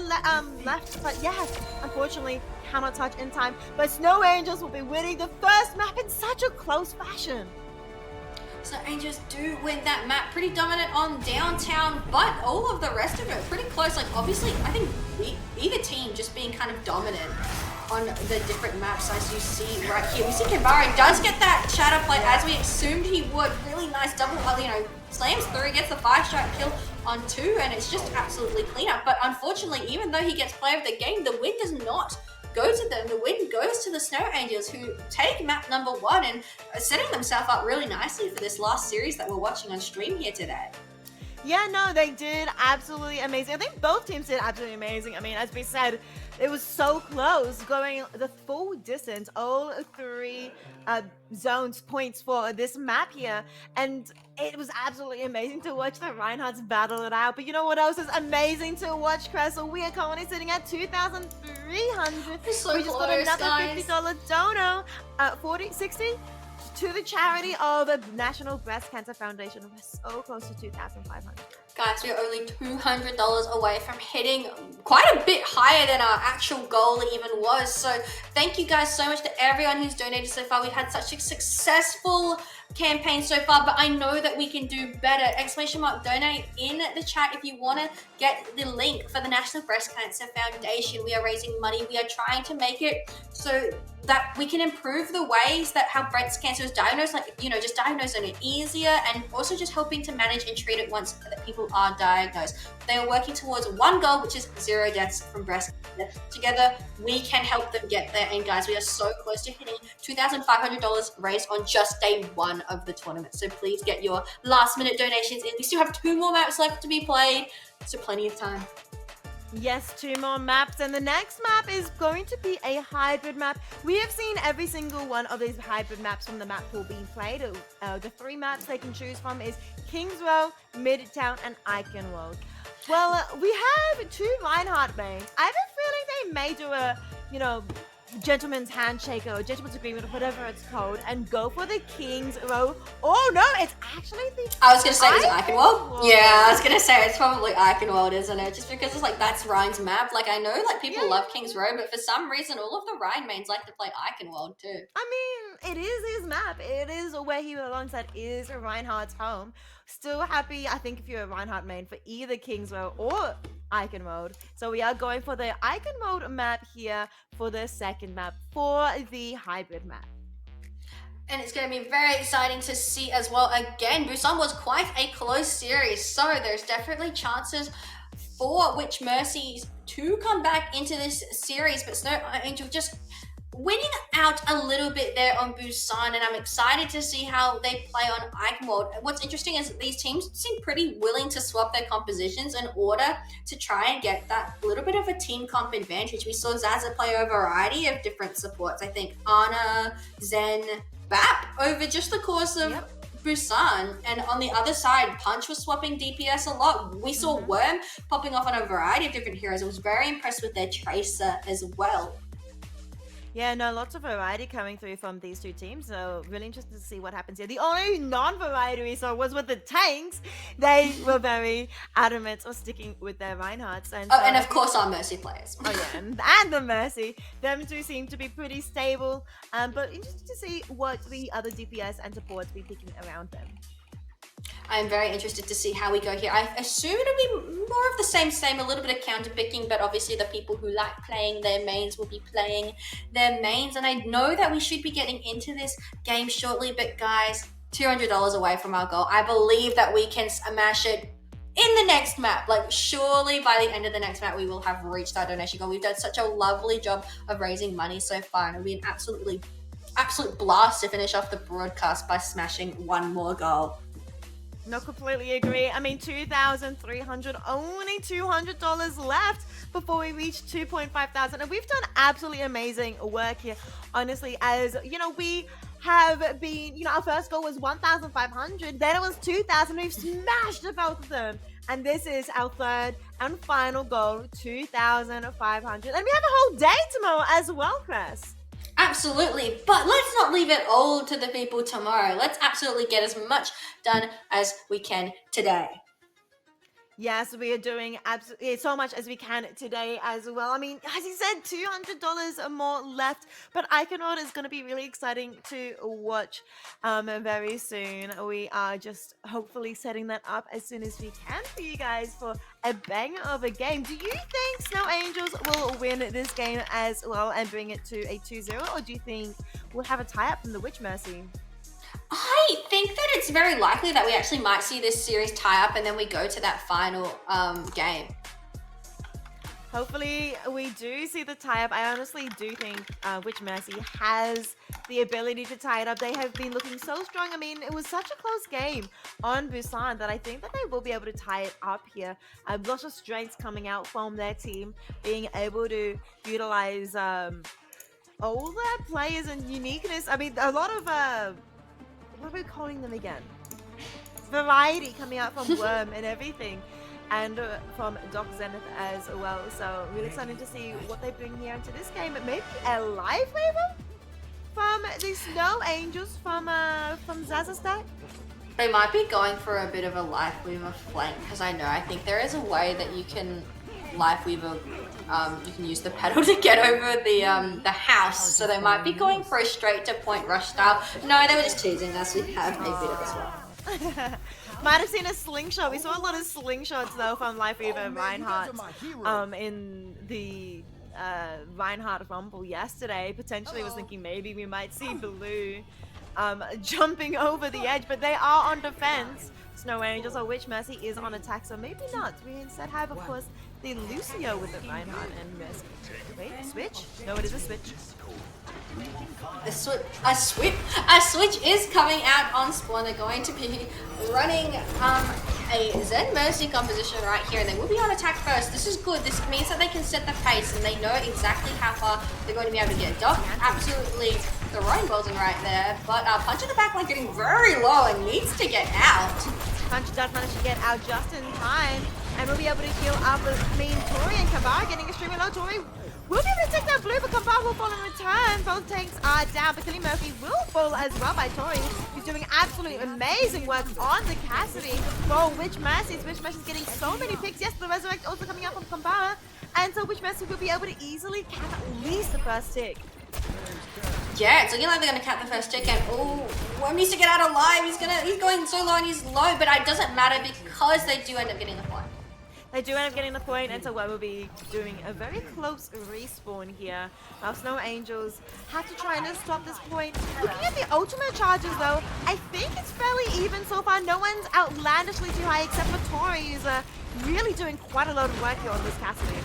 left, but yes, unfortunately, cannot touch in time. But Snow Angels will be winning the first map in such a close fashion. So Angels do win that map, pretty dominant on downtown, but all of the rest of it pretty close. Like, obviously, I think either team just being kind of dominant on the different maps, as you see right here. We see Kambara does get that Shatter play as we assumed he would. Really nice double, slams through, gets the 5-shot kill on 2, and it's just absolutely clean up. But unfortunately, even though he gets play of the game, the win does not go to them. The win goes to the Snow Angels, who take map number 1 and are setting themselves up really nicely for this last series that we're watching on stream here today. Yeah, no, they did absolutely amazing. I think both teams did absolutely amazing. I mean, as we said, It was so close, going the full distance, all 3 zones points for this map here, and it was absolutely amazing to watch the Reinhardts battle it out. But you know what else is amazing to watch, Kressel? We are currently sitting at 2,300. So We just got close, another guys. $50 dono, 60 to the charity of the National Breast Cancer Foundation. We're so close to 2,500. Guys, we're only $200 away from hitting quite a bit higher than our actual goal even was. So thank you guys so much to everyone who's donated so far. We've had such a successful campaign so far, but I know that we can do better. !donate in the chat if you want to get the link for the National Breast Cancer Foundation. We are raising money. We are trying to make it so that we can improve the ways that how breast cancer is diagnosed, like, just diagnosing it easier, and also just helping to manage and treat it once that people are diagnosed. They are working towards one goal, which is 0 deaths from breast cancer. Together, we can help them get there. And guys, we are so close to hitting $2,500 raised on just day 1 of the tournament. So please get your last minute donations in. We still have 2 more maps left to be played, so plenty of time. Yes, 2 more maps, and the next map is going to be a hybrid map. We have seen every single one of these hybrid maps from the map pool being played. The 3 maps they can choose from is Kings Row, Midtown, and Eichenwald. Well, we have 2 Reinhardt mains. I have a feeling they may do a, gentleman's handshake or gentleman's agreement or whatever it's called, and go for the Kings Row. Oh no, it's actually the I was going to say, is it Eichenwald? Eichenwald. Yeah, I was going to say, it's probably Eichenwald, isn't it? Just because it's that's Ryan's map. I know, people love Kings Row, but for some reason, all of the Ryan mains like to play Eichenwald too. I mean, it is his map. It is where he belongs. That is Reinhardt's home. Still happy, I think, if you're a Reinhardt main, for either Kings Row or Eichenwald. So we are going for the Eichenwald map here for the second map for the hybrid map. And it's going to be very exciting to see as well. Again, Busan was quite a close series, so there's definitely chances for Witch Mercies to come back into this series, but Snow Angel just winning out a little bit there on Busan, and I'm excited to see how they play on Eichenwald. What's interesting is that these teams seem pretty willing to swap their compositions in order to try and get that little bit of a team comp advantage. We saw Zaza play a variety of different supports. I think Ana, Zen, Bap over just the course of Busan, and on the other side, Punch was swapping DPS a lot. We saw Wyrm popping off on a variety of different heroes. I was very impressed with their Tracer as well. Yeah, no, lots of variety coming through from these 2 teams, so really interested to see what happens here. The only non-variety we saw was with the tanks. They were very adamant of sticking with their Reinhardts. And and of course our Mercy players. Oh yeah, and the Mercy. Them 2 seem to be pretty stable, but interested to see what the other DPS and supports be picking around them. I'm very interested to see how we go here. I assume it'll be more of the same, a little bit of counter picking, but obviously the people who like playing their mains will be playing their mains. And I know that we should be getting into this game shortly, but guys, $200 away from our goal. I believe that we can smash it in the next map. Surely by the end of the next map, we will have reached our donation goal. We've done such a lovely job of raising money so far, and it'll be an absolute blast to finish off the broadcast by smashing one more goal. No, completely agree. I mean, 2,300, only $200 left before we reach 2,500. And we've done absolutely amazing work here. Honestly, as we have been, our first goal was 1,500. Then it was 2,000. We've smashed both of them. And this is our third and final goal, 2,500. And we have a whole day tomorrow as well, Chris. Absolutely, but let's not leave it all to the people tomorrow. Let's absolutely get as much done as we can today. Yes, we are doing absolutely so much as we can today as well. I mean, as you said, $200 more left, but Eichenwald is going to be really exciting to watch very soon. We are just hopefully setting that up as soon as we can for you guys for a banger of a game. Do you think Snow Angels will win this game as well and bring it to a 2-0, or do you think we'll have a tie-up from the Witch Mercy? I think that it's very likely that we actually might see this series tie up and then we go to that final game. Hopefully we do see the tie-up. I honestly do think Witch Mercy has the ability to tie it up. They have been looking so strong. I mean, it was such a close game on Busan that I think that they will be able to tie it up here. Lots of strengths coming out from their team, being able to utilize all their players and uniqueness. I mean, a lot of, what are we calling them again? Variety coming out from Wyrm and everything. And from Doc Zenith as well. So really excited to see what they bring here into this game. Maybe a live waiver from the Snow Angels from Zaza's deck. They might be going for a bit of a Life Weaver flank because I think there is a way that you can Life Weaver. You can use the pedal to get over the house. So they might be going for a straight to point rush style. No, they were just teasing us. We have a bit of as well. Might have seen a slingshot. We saw a lot of slingshots though from Life Weaver and Reinhardt in the Reinhardt Rumble yesterday. Potentially was thinking maybe we might see Blue jumping over the edge, but they are on defense. Snow Angels or Witch Mercy is on attack, so maybe not. We instead have, of course, the Lucio with the Reinhardt and Mercy. Wait, switch? No, it is a switch. A switch is coming out on spawn. They're going to be running a Zen Mercy composition right here, and they will be on attack first. This is good. This means that they can set the pace, and they know exactly how far they're going to be able to get. Doc absolutely throwing balls in right there, but Punch in the back line getting very low and needs to get out. Punch does manage to get out just in time, and we'll be able to heal up with Tori and Kabar getting extremely low. Tori will be able to take that blue, but Kabar will fall in return. Both tanks are down, but Killy Murphy will fall as well by Tori. He's doing absolutely amazing work on the Cassidy for Witch Mercy. Witch Mercy is getting so many picks. Yes, the Resurrect also coming out from Kabar, and so Witch Mercy will be able to easily cap at least the first tick. Yeah, it's looking like they're gonna cap the first tick, and Wyrm needs to get out alive. He's going so low and he's low, but it doesn't matter because they do end up getting the point. They do end up getting the point, and so Wyrm will be doing a very close respawn here. Our Snow Angels have to try and stop this point. Looking at the ultimate charges though, I think it's fairly even so far. No one's outlandishly too high except for Tori, who's really doing quite a lot of work here on this Cassidy.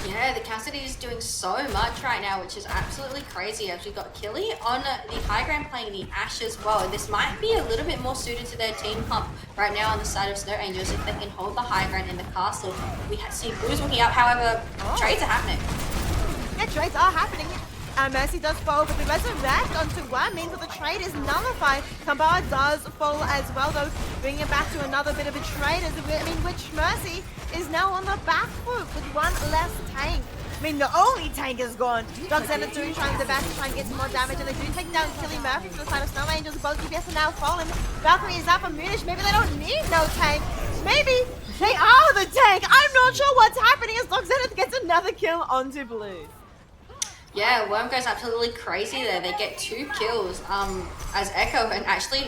Yeah, the Cassidy is doing so much right now, which is absolutely crazy. As we've got Killy on the high ground playing the Ashe as well. This might be a little bit more suited to their team comp right now on the side of Snow Angels if they can hold the high ground in the castle. We see Blues looking up, however, trades are happening. Yeah, trades are happening. Mercy does fall, but the Resurrect onto Wyrm means that the trade is nullified. Kabar does fall as well, though, bringing it back to another bit of a trade. Witch Mercy is now on the back foot with one less tank. I mean, the only tank is gone. Doc Zenith doing trying their best to try and get some more damage, and they do take down Killy Murphy to the side of Snow Angels. Both DPS are now falling. Valkyrie is out for Munish. Maybe they don't need no tank. Maybe they are the tank. I'm not sure what's happening as Doc Zenith gets another kill onto Blue. Yeah, Wyrm goes absolutely crazy there. They get 2 kills as Echo and actually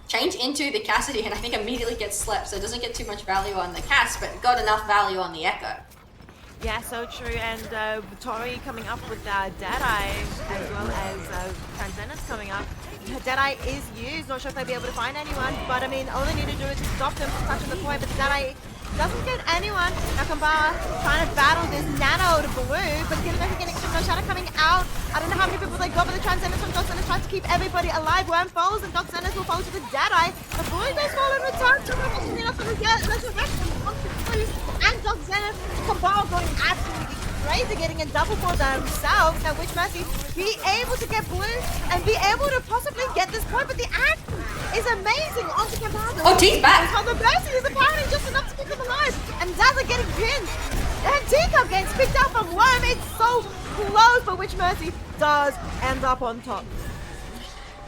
change into the Cassidy, and I think immediately gets slept, so it doesn't get too much value on the Cass, but got enough value on the Echo. Yeah, so true. And Tori coming up with Deadeye as well as Transcendence coming up. Deadeye is used. Not sure if they'll be able to find anyone, but I mean, all they need to do is to stop them from touching the point. But Deadeye doesn't get anyone. Now Kabar trying to battle this Nano to Blue, but Killy Murphy getting extreme no shadow coming out. I don't know how many people they got, but the Transcendence from Doc Zenith tries to keep everybody alive. Wyrm falls, and Doc Zenith will fall to the Deadeye. The Blue does fall in return. Enough to get Resurrection onto Blue, and Doc Zenith. Kabar going absolutely crazy, getting a double for themselves. Now Witch Mercy be able to get Blue and be able to possibly get this point, but the act is amazing onto Kabar. Oh, T's back! The Mercy is apparently just enough to keep them alive, and Zaza getting pinned. And Teacup getting picked up from Wyrm. It's so close, but Witch Mercy does end up on top.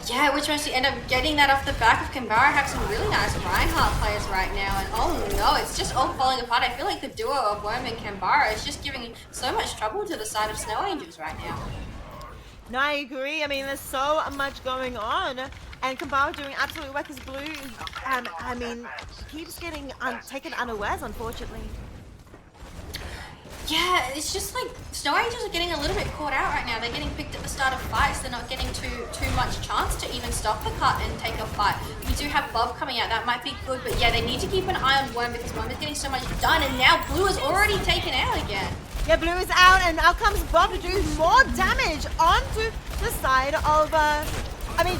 Yeah, Witch Mercy end up getting that off the back of Kimbara. Have some really nice Reinhardt players right now, and oh no, it's just all falling apart. I feel like the duo of Wyrm and Kimbara is just giving so much trouble to the side of Snow Angels right now. No, I agree. I mean, there's so much going on, and Kimbara doing absolute work as Blue. I mean, keeps getting taken unawares, unfortunately. Yeah, it's just like Snow Angels are getting a little bit caught out right now. They're getting picked at the start of fights. They're not getting too much chance to even stop the cut and take a fight. We do have Bob coming out. That might be good, but yeah, they need to keep an eye on Wyrm because Wyrm is getting so much done, and now Blue is already taken out again. Yeah, Blue is out, and out comes Bob to do more damage onto the side of,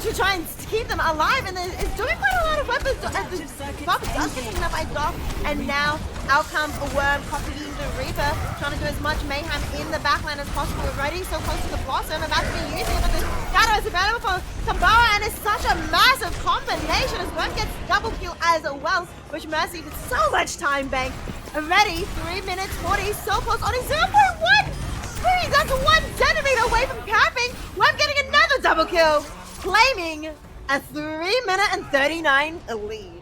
to try and keep them alive, and it's doing quite a lot of weapons. Bob does get taken up by Doc, and now out comes a Wyrm copying the Reaper, trying to do as much mayhem in the backline as possible. Already so close to the Blossom, about to be using it, but the shadow is available for Kambara, and it's such a massive combination as Wyrm gets double kill as well, which Mercy with so much time bank. Already 3 minutes 40, so close on his 0.1. That's 1 centimeter away from capping. Wyrm getting another double kill, claiming a 3 minute and 39 lead.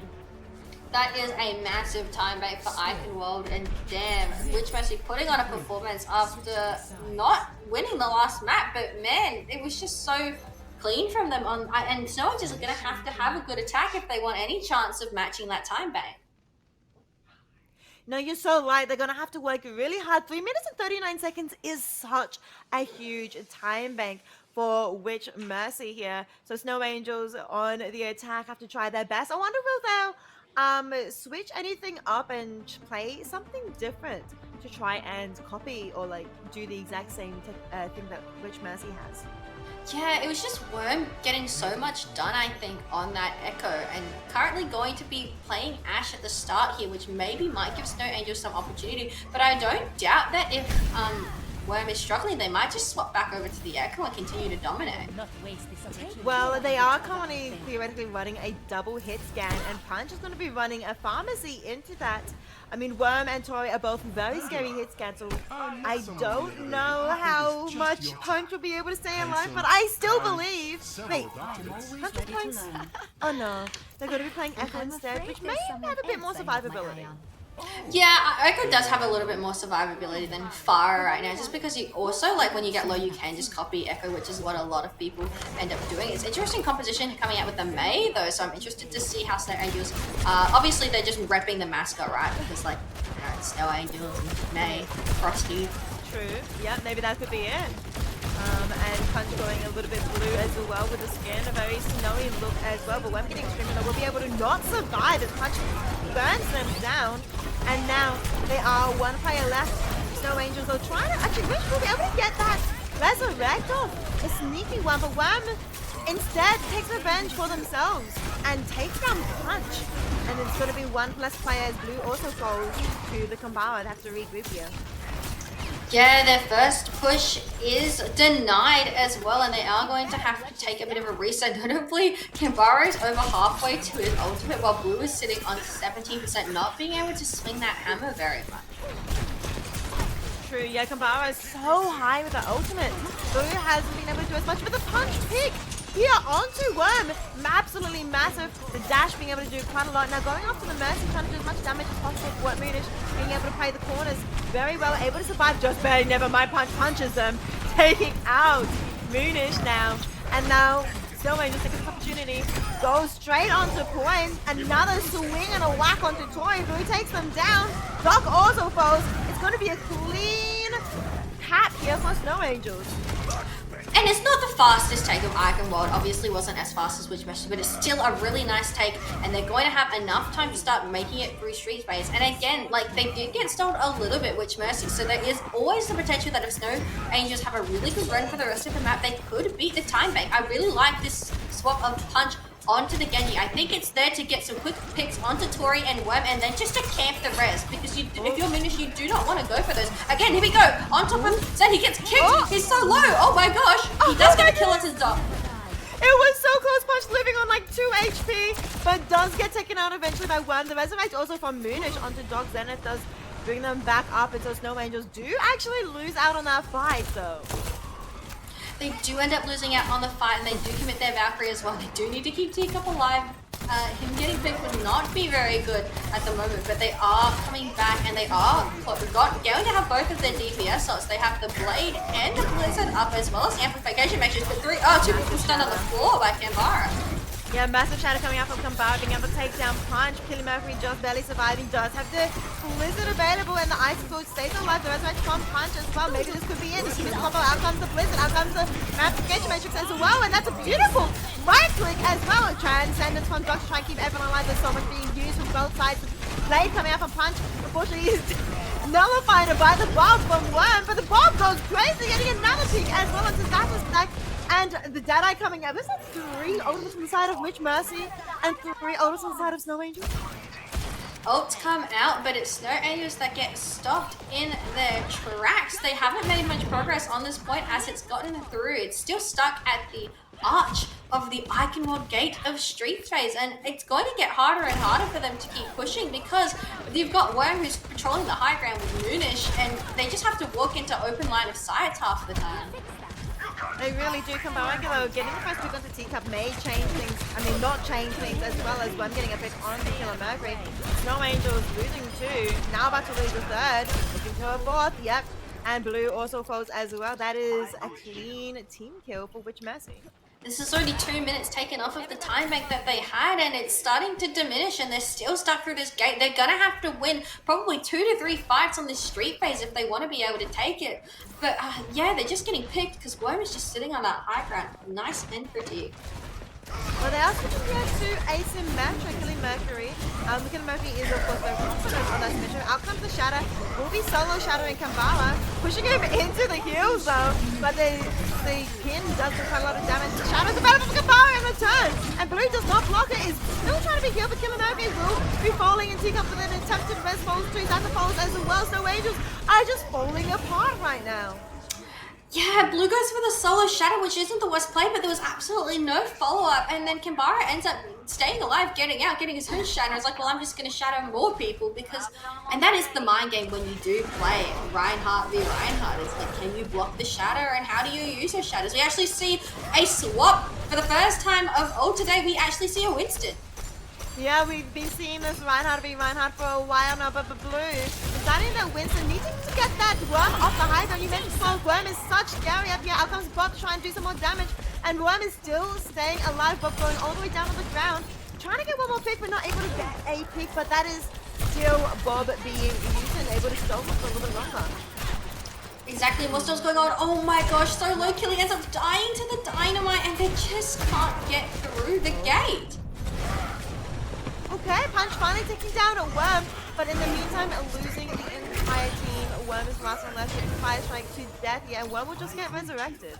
That is a massive time bank for Eichenwald, and damn, Witch Mercy putting on a performance after not winning the last map, but man, it was just so clean from them and Snow Angels are going to have a good attack if they want any chance of matching that time bank. No, you're so right. They're going to have to work really hard. 3 minutes and 39 seconds is such a huge time bank for Witch Mercy here. So Snow Angels on the attack have to try their best. I wonder will they switch anything up and play something different to try and copy or like do the exact same thing that Witch Mercy has. Yeah, it was just Wyrm getting so much done, I think, on that Echo, and currently going to be playing Ashe at the start here, which maybe might give Snow Angels some opportunity, but I don't doubt that if Wyrm is struggling, they might just swap back over to the Echo and continue to dominate. Well, they are currently theoretically running a double hit scan, and Punch is going to be running a pharmacy into that. I mean, Wyrm and Tori are both very scary hit scans, so I don't know how much Punch will be able to stay alive, but I still believe. Wait, Punch is playing. Oh no, they're going to be playing Echo instead, which may have a bit more survivability. Yeah, Echo does have a little bit more survivability than Pharah right now, just because you also, like, when you get low, you can just copy Echo, which is what a lot of people end up doing. It's interesting composition coming out with the Mei, though, so I'm interested to see how Snow Angels, obviously they're just repping the mascot, right? Because, like, you know, it's Snow Angels, Mei, Frosty. True, yeah, maybe that could be it. And Punch going a little bit blue as well with the skin, a very snowy look as well, but Wyrm getting extremely low will be able to not survive as Punch burns them down. And now they are one player left. Snow Angels are trying to actually Wish will be able to get that resurrect off. A sneaky one, but Wyrm instead takes revenge for themselves and takes down Punch. And it's going to be 1 less player as Blue also goes to the Kambara and have to regroup here. Yeah, their first push is denied as well, and they are going to have to take a bit of a reset. Notably, Kambara is over halfway to his ultimate, while Blue is sitting on 17%, not being able to swing that hammer very much. True, yeah, Kambara is so high with the ultimate. Blue hasn't been able to do as much, but the punch pick here onto Wyrm, absolutely massive. The dash being able to do quite a lot. Now going after the Mercy, trying to do as much damage as possible for Moonish, being able to play the corners very well, able to survive just barely. Never mind, Punch punches them, taking out Moonish now. And now Silver just takes this opportunity, goes straight onto point. Another swing and a whack onto Tori. Blue takes them down. Doc also falls. It's going to be a clean cap here for Snow Angels. And it's not the fastest take of Eichenwald. Obviously wasn't as fast as Witch Mercy, but it's still a really nice take, and they're going to have enough time to start making it through street phase. And again, like, they did get stalled a little bit, Witch Mercy, so there is always the potential that if Snow Angels have a really good run for the rest of the map, they could beat the time bank. I really like this swap of Punch onto the Genji. I think it's there to get some quick picks onto Tori and Wyrm, and then just to camp the res, because if you're Moonish, you do not want to go for those. Again, here we go, on top of Zed, he gets kicked, he's so low, oh my gosh, he does get a kill as his dog. It was so close, Punch living on like 2 HP, but does get taken out eventually by Wyrm. The resurrect also from Moonish onto Dog Zenith does bring them back up, and so Snow Angels do actually lose out on that fight though. They do end up losing out on the fight, and they do commit their Valkyrie as well. They do need to keep Teacup alive. Him getting picked would not be very good at the moment, but they are coming back, and they are going to have both of their DPS slots. They have the Blade and the Blizzard up, as well as Amplification matches. But two people stunned on the floor by Kambara. Yeah, massive shadow coming out from Kambara, being able to take down Punch. Killing Mercury just barely surviving. Does have the Blizzard available, and the Ice Cold stays alive. The resurrect from Punch as well. Maybe this could be it. This is the combo. Out comes the Blizzard. Out comes the Magnification Matrix as well. And that's a beautiful right click as well. Transcendence from Doc to try and keep everyone alive. There's so much being used from both sides. Blade coming out from Punch. Unfortunately, he's nullified by the Bob from Wyrm, but the Bob goes crazy, getting another peek as well into that stack. And the Deadeye coming out. There's like 3 ultimates on the side of Witch Mercy and 3 ultimates on the side of Snow Angel. Ults come out, but it's Snow Angels that get stopped in their tracks. They haven't made much progress on this point as it's gotten through. It's still stuck at the arch of the Iconward Gate of Street Phase, and it's going to get harder and harder for them to keep pushing because you've got Wyrm who's patrolling the high ground with Moonish, and they just have to walk into open line of sight half the time. They really do come by regular. Getting the first pick onto Teacup may change things. I mean, not change things, as well as one getting a pick on the Killer Mercury. Snow Angels losing 2. Now about to lose the 3rd. Looking for a 4th. Yep. And Blue also falls as well. That is a clean team kill for Witch Mercy. This is only 2 minutes taken off of the time bank that they had, and it's starting to diminish, and they're still stuck through this gate. They're gonna have to win probably 2 to 3 fights on this street phase if they want to be able to take it. But yeah, they're just getting picked because Wyrm is just sitting on that high ground. Nice and pretty. Well, they are switching here to asymmetric Killing Mercury. Killing Mercury is, of course, their confidence on that mission. Out comes the Shadow. Will be solo shadowing Kambala, pushing him into the heal zone. But the pin does do quite a lot of damage. The Shadow's available for Kambala in return. And Blue does not block it. Is still trying to be healed, but Killing Mercury will be falling. And Teacup with an attempted res falls to his other falls as well. So Angels are just falling apart right now. Yeah, Blue goes for the solo shadow, which isn't the worst play, but there was absolutely no follow-up, and then Kambara ends up staying alive, getting out, getting his own shadow. It's like, well, I'm just going to shadow more people, because, and that is the mind game when you do play Reinhardt v Reinhardt. It's like, can you block the shadow, and how do you use your shadows? We actually see a swap for the first time of all today. We actually see a Winston. Yeah, we've been seeing this Reinhardt v Reinhardt for a while now, but Blue deciding that Winston needing to get that Wyrm off the high ground. You mentioned Smoke, Wyrm is such scary up here. Out comes Bob to try and do some more damage, and Wyrm is still staying alive. Bob going all the way down to the ground, trying to get one more pick, but not able to get a pick. But that is still Bob being used and able to stall for a little bit longer. Exactly, what's still going on? Oh my gosh, so low killing ends up dying to the dynamite, and they just can't get through the gate. Okay, Punch finally taking down a Wyrm, but in the meantime, losing the entire team. Wyrm is last one left, getting fire strike to death. Yeah, Wyrm will just get resurrected.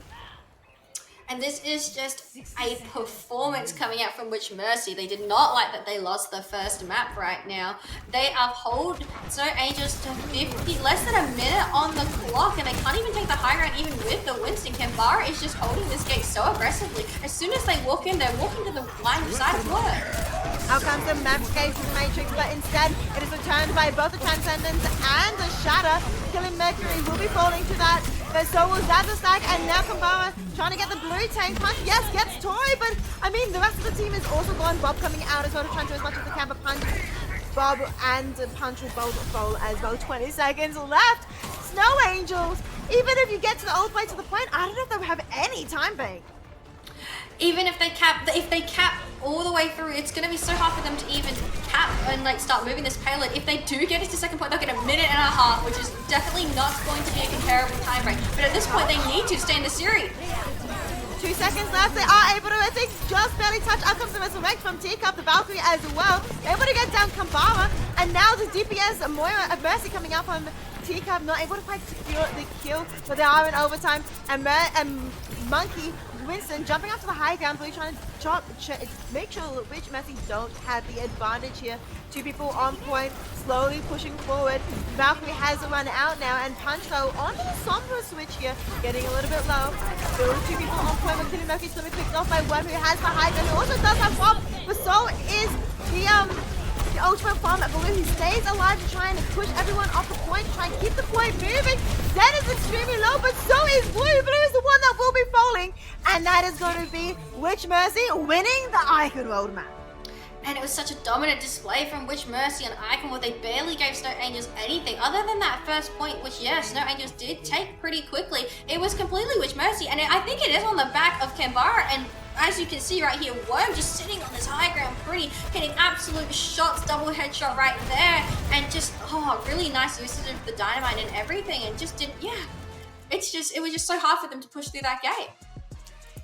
And this is just a performance coming out from Witch Mercy. They did not like that they lost the first map right now. They uphold Snow Angels to 50, less than a minute on the clock, and they can't even take the high ground even with the Winston. Kambara is just holding this gate so aggressively. As soon as they walk in, they're walking to the line of sight of work. Out comes the Magnification Matrix, but instead it is returned by both the Transcendence and the Shatter. Killing Mercury will be falling to that. But so will Stack, and now Kambara trying to get the blue tank. Punch, yes, gets Tori, but I mean, the rest of the team is also gone. Bob coming out as well to try and do as much as they can, but Punch, Bob and Punch will both fall as well. 20 seconds left. Snow Angels, even if you get to the old play to the point, I don't know if they'll have any time bank. Even if they cap all the way through, it's going to be so hard for them to even cap and like start moving this payload. If they do get it to second point, they'll get a minute and a half, which is definitely not going to be a comparable time break. But at this point, they need to stay in the series. 2 seconds left. They are able to, I think, just barely touch. Out comes the resurrect from Teacup, the Valkyrie as well. Able to get down Kambara, and now the DPS Moira of Mercy coming out from Teacup, not able to quite secure the kill, but they are in overtime. And Monkey Winston jumping up to the high ground, really trying to make sure that Witch Mercy don't have the advantage here. 2 people on point, slowly pushing forward. Valkyrie has run out now, and Punch though onto the Sombra switch here, getting a little bit low. Still 2 people on point, but Killing Mercury's going to be picked off by Wyrm, who has the high ground. He also does have Bob, but so is the ultimate farm at Blue, who stays alive to try and push everyone off the point, try and keep the point moving. Zen is extremely low, but so is Blue. Blue is the one that will be falling, and that is going to be Witch Mercy winning the Icon World map. And it was such a dominant display from Witch Mercy and Icon where they barely gave Snow Angels anything other than that first point, which, yeah, Snow Angels did take pretty quickly. It was completely Witch Mercy, and I think it is on the back of Kambara and as you can see right here, Wyrm just sitting on this high ground, pretty, hitting absolute shots, double headshot right there, and just, oh, really nice usage of the dynamite and everything, and just didn't, yeah. It was just so hard for them to push through that gate.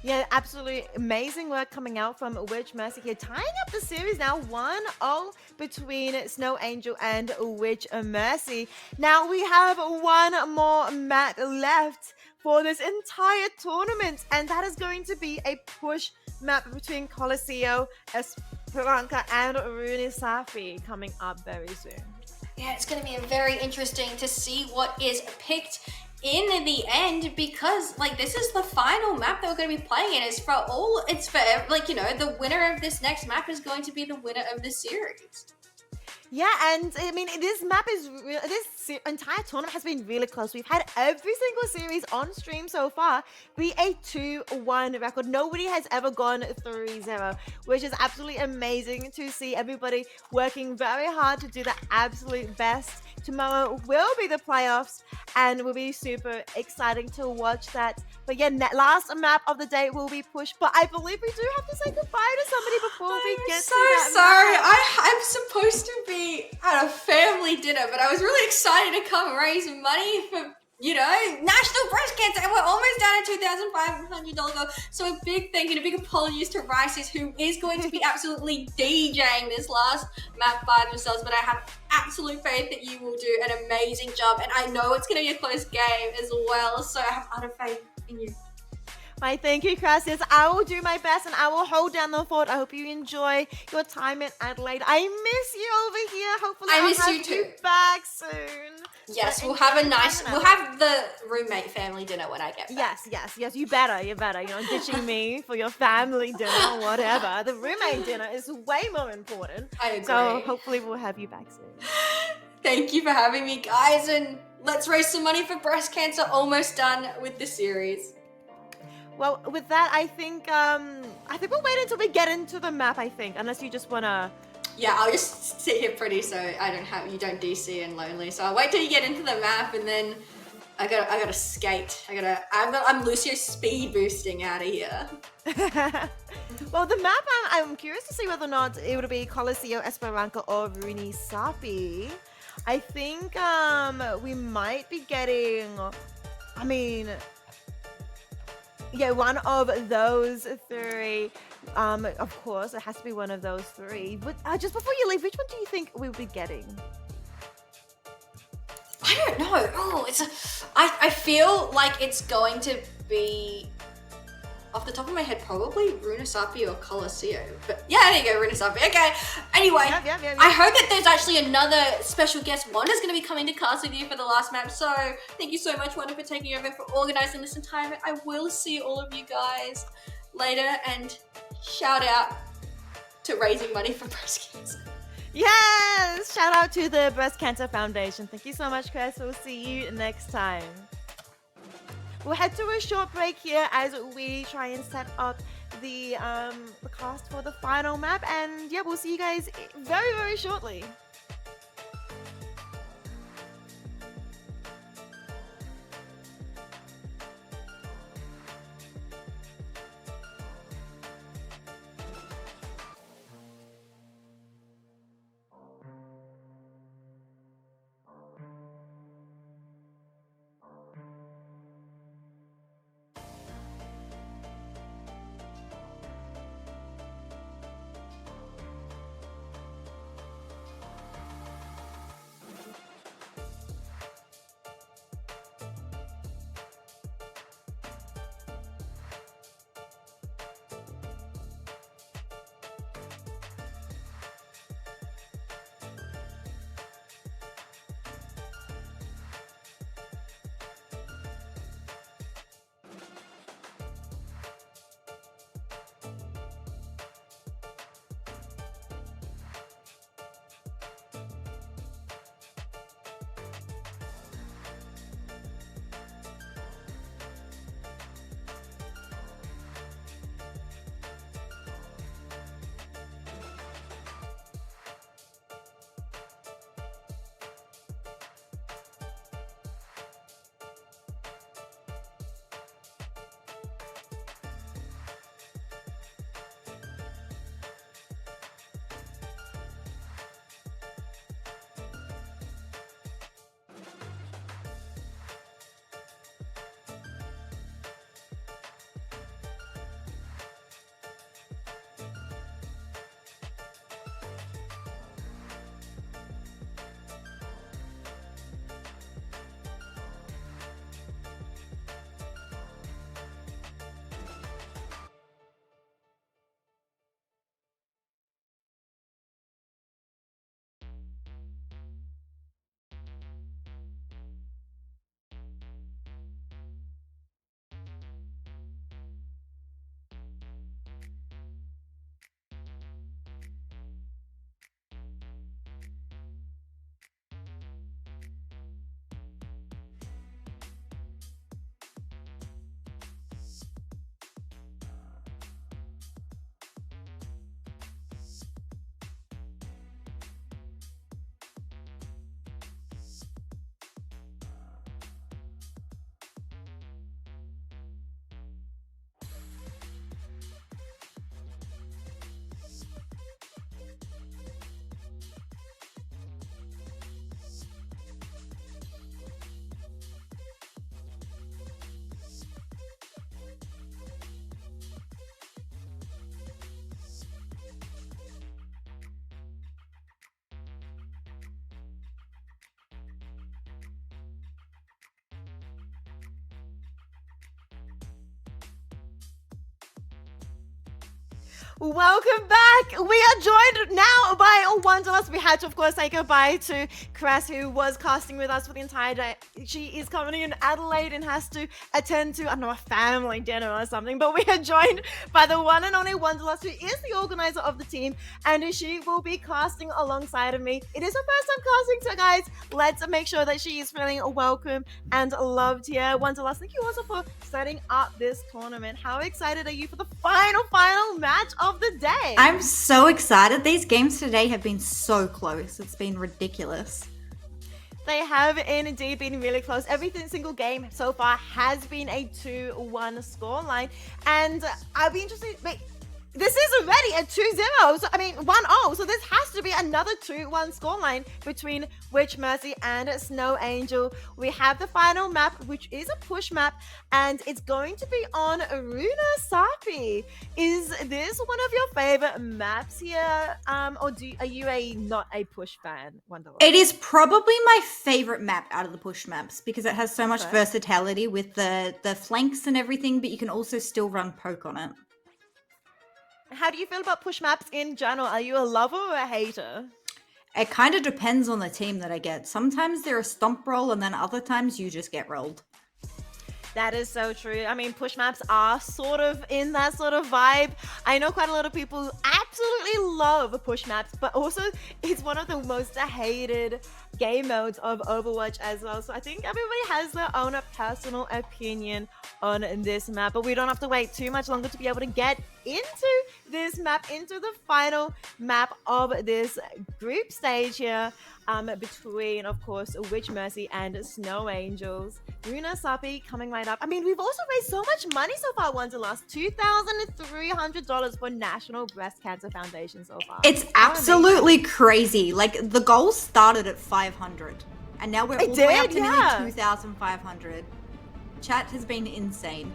Yeah, absolutely amazing work coming out from Witch Mercy here, tying up the series now 1-0 between Snow Angel and Witch Mercy. Now we have one more map left for this entire tournament, and that is going to be a push map between Coliseo, Esperanca, and Runisafi coming up very soon. Yeah, it's going to be very interesting to see what is picked in the end, because like this is the final map that we're going to be playing in. It's for like, you know, the winner of this next map is going to be the winner of this series. Yeah, and I mean, this map is this entire tournament has been really close. We've had every single series on stream so far be a 2-1 record. Nobody has ever gone 3-0, which is absolutely amazing to see everybody working very hard to do the absolute best. Tomorrow will be the playoffs, and will be super exciting to watch that. But yeah, last map of the day will be pushed, but I believe we do have to say goodbye to somebody before we get to that sorry. I'm supposed to be at a family dinner, but I was really excited to come raise money for, you know, National Breast Cancer, and we're almost down at $2,500. So a big thank you and a big apologies to Rices, who is going to be absolutely DJing this last map by themselves, but I have absolute faith that you will do an amazing job, and I know it's going to be a close game as well, so I have utter faith in you. My thank you, Crassus. I will do my best and I will hold down the fort. I hope you enjoy your time in Adelaide. I miss you over here. Hopefully I I'll miss have you too. Back soon. Yes, But we'll have enjoy we'll have the roommate family dinner when I get back. Yes. You better. You're not ditching me for your family dinner or whatever. The roommate dinner is way more important. I agree. So hopefully we'll have you back soon. Thank you for having me, guys, and let's raise some money for breast cancer. Almost done with the series. Well, with that, I think we'll wait until we get into the map. I think, unless you just wanna. Yeah, I'll just sit here pretty so you don't DC and lonely. So I'll wait till you get into the map, and then I gotta skate. I'm Lucio speed boosting out of here. Well, the map, I'm curious to see whether or not it would be Coliseo, Esperanca, or Runisafi. I think we might be getting. I mean. Yeah, one of those three. Of course, it has to be one of those three. But just before you leave, which one do you think we'll be getting? I don't know. Oh, I feel like it's going to be, off the top of my head, probably Runisafi or Coliseo. But yeah, there you go, Runisafi. Okay. Anyway, Yep. I heard that there's actually another special guest. Wanda's going to be coming to cast with you for the last map. So thank you so much, Wanda, for taking over, for organizing this entire map. I will see all of you guys later, and shout out to raising money for breast cancer. Yes! Shout out to the Breast Cancer Foundation. Thank you so much, Chris. We'll see you next time. We'll head to a short break here as we try and set up the cast for the final map, and yeah, we'll see you guys very, very shortly. Welcome back. We are joined now by Wanderlust. We had to, of course, say goodbye to Kress, who was casting with us for the entire day. She is currently in Adelaide and has to attend to, I don't know, a family dinner or something. But we are joined by the one and only Wanderlust, who is the organizer of the team, and she will be casting alongside of me. It is her first time casting, so guys, let's make sure that she is feeling welcome and loved here. Wanderlust, thank you also for setting up this tournament. How excited are you for the final match of the day? I'm so excited. These games today have been so close. It's been ridiculous. They have indeed been really close. Every single game so far has been a 2-1 scoreline. And I'll be interested. Wait, this is already a 2-0. So, I mean, 1-0. So this has to be another 2-1 scoreline between Witch Mercy and Snow Angel. We have the final map, which is a push map, and it's going to be on Runa Sapi. Is this one of your favorite maps here? Or are you not a push fan, Wonderland? It is probably my favorite map out of the push maps because it has so much Okay. versatility with the flanks and everything, but you can also still run poke on it. How do you feel about push maps in general? Are you a lover or a hater? It kind of depends on the team that I get. Sometimes they're a stomp roll, and then other times you just get rolled. That is so true. I mean, push maps are sort of in that sort of vibe. I know quite a lot of people absolutely love push maps, but also it's one of the most hated game modes of Overwatch as well. So I think everybody has their own personal opinion on this map, but we don't have to wait too much longer to be able to get into this map, into the final map of this group stage here. Between, of course, Witch Mercy and Snow Angels. Runa Sapi coming right up. I mean, we've also raised so much money so far, Wanderlust. $2,300 for National Breast Cancer Foundation so far. It's absolutely crazy. Like, the goal started at 500, and now we're all the way up to nearly 2,500. Chat has been insane.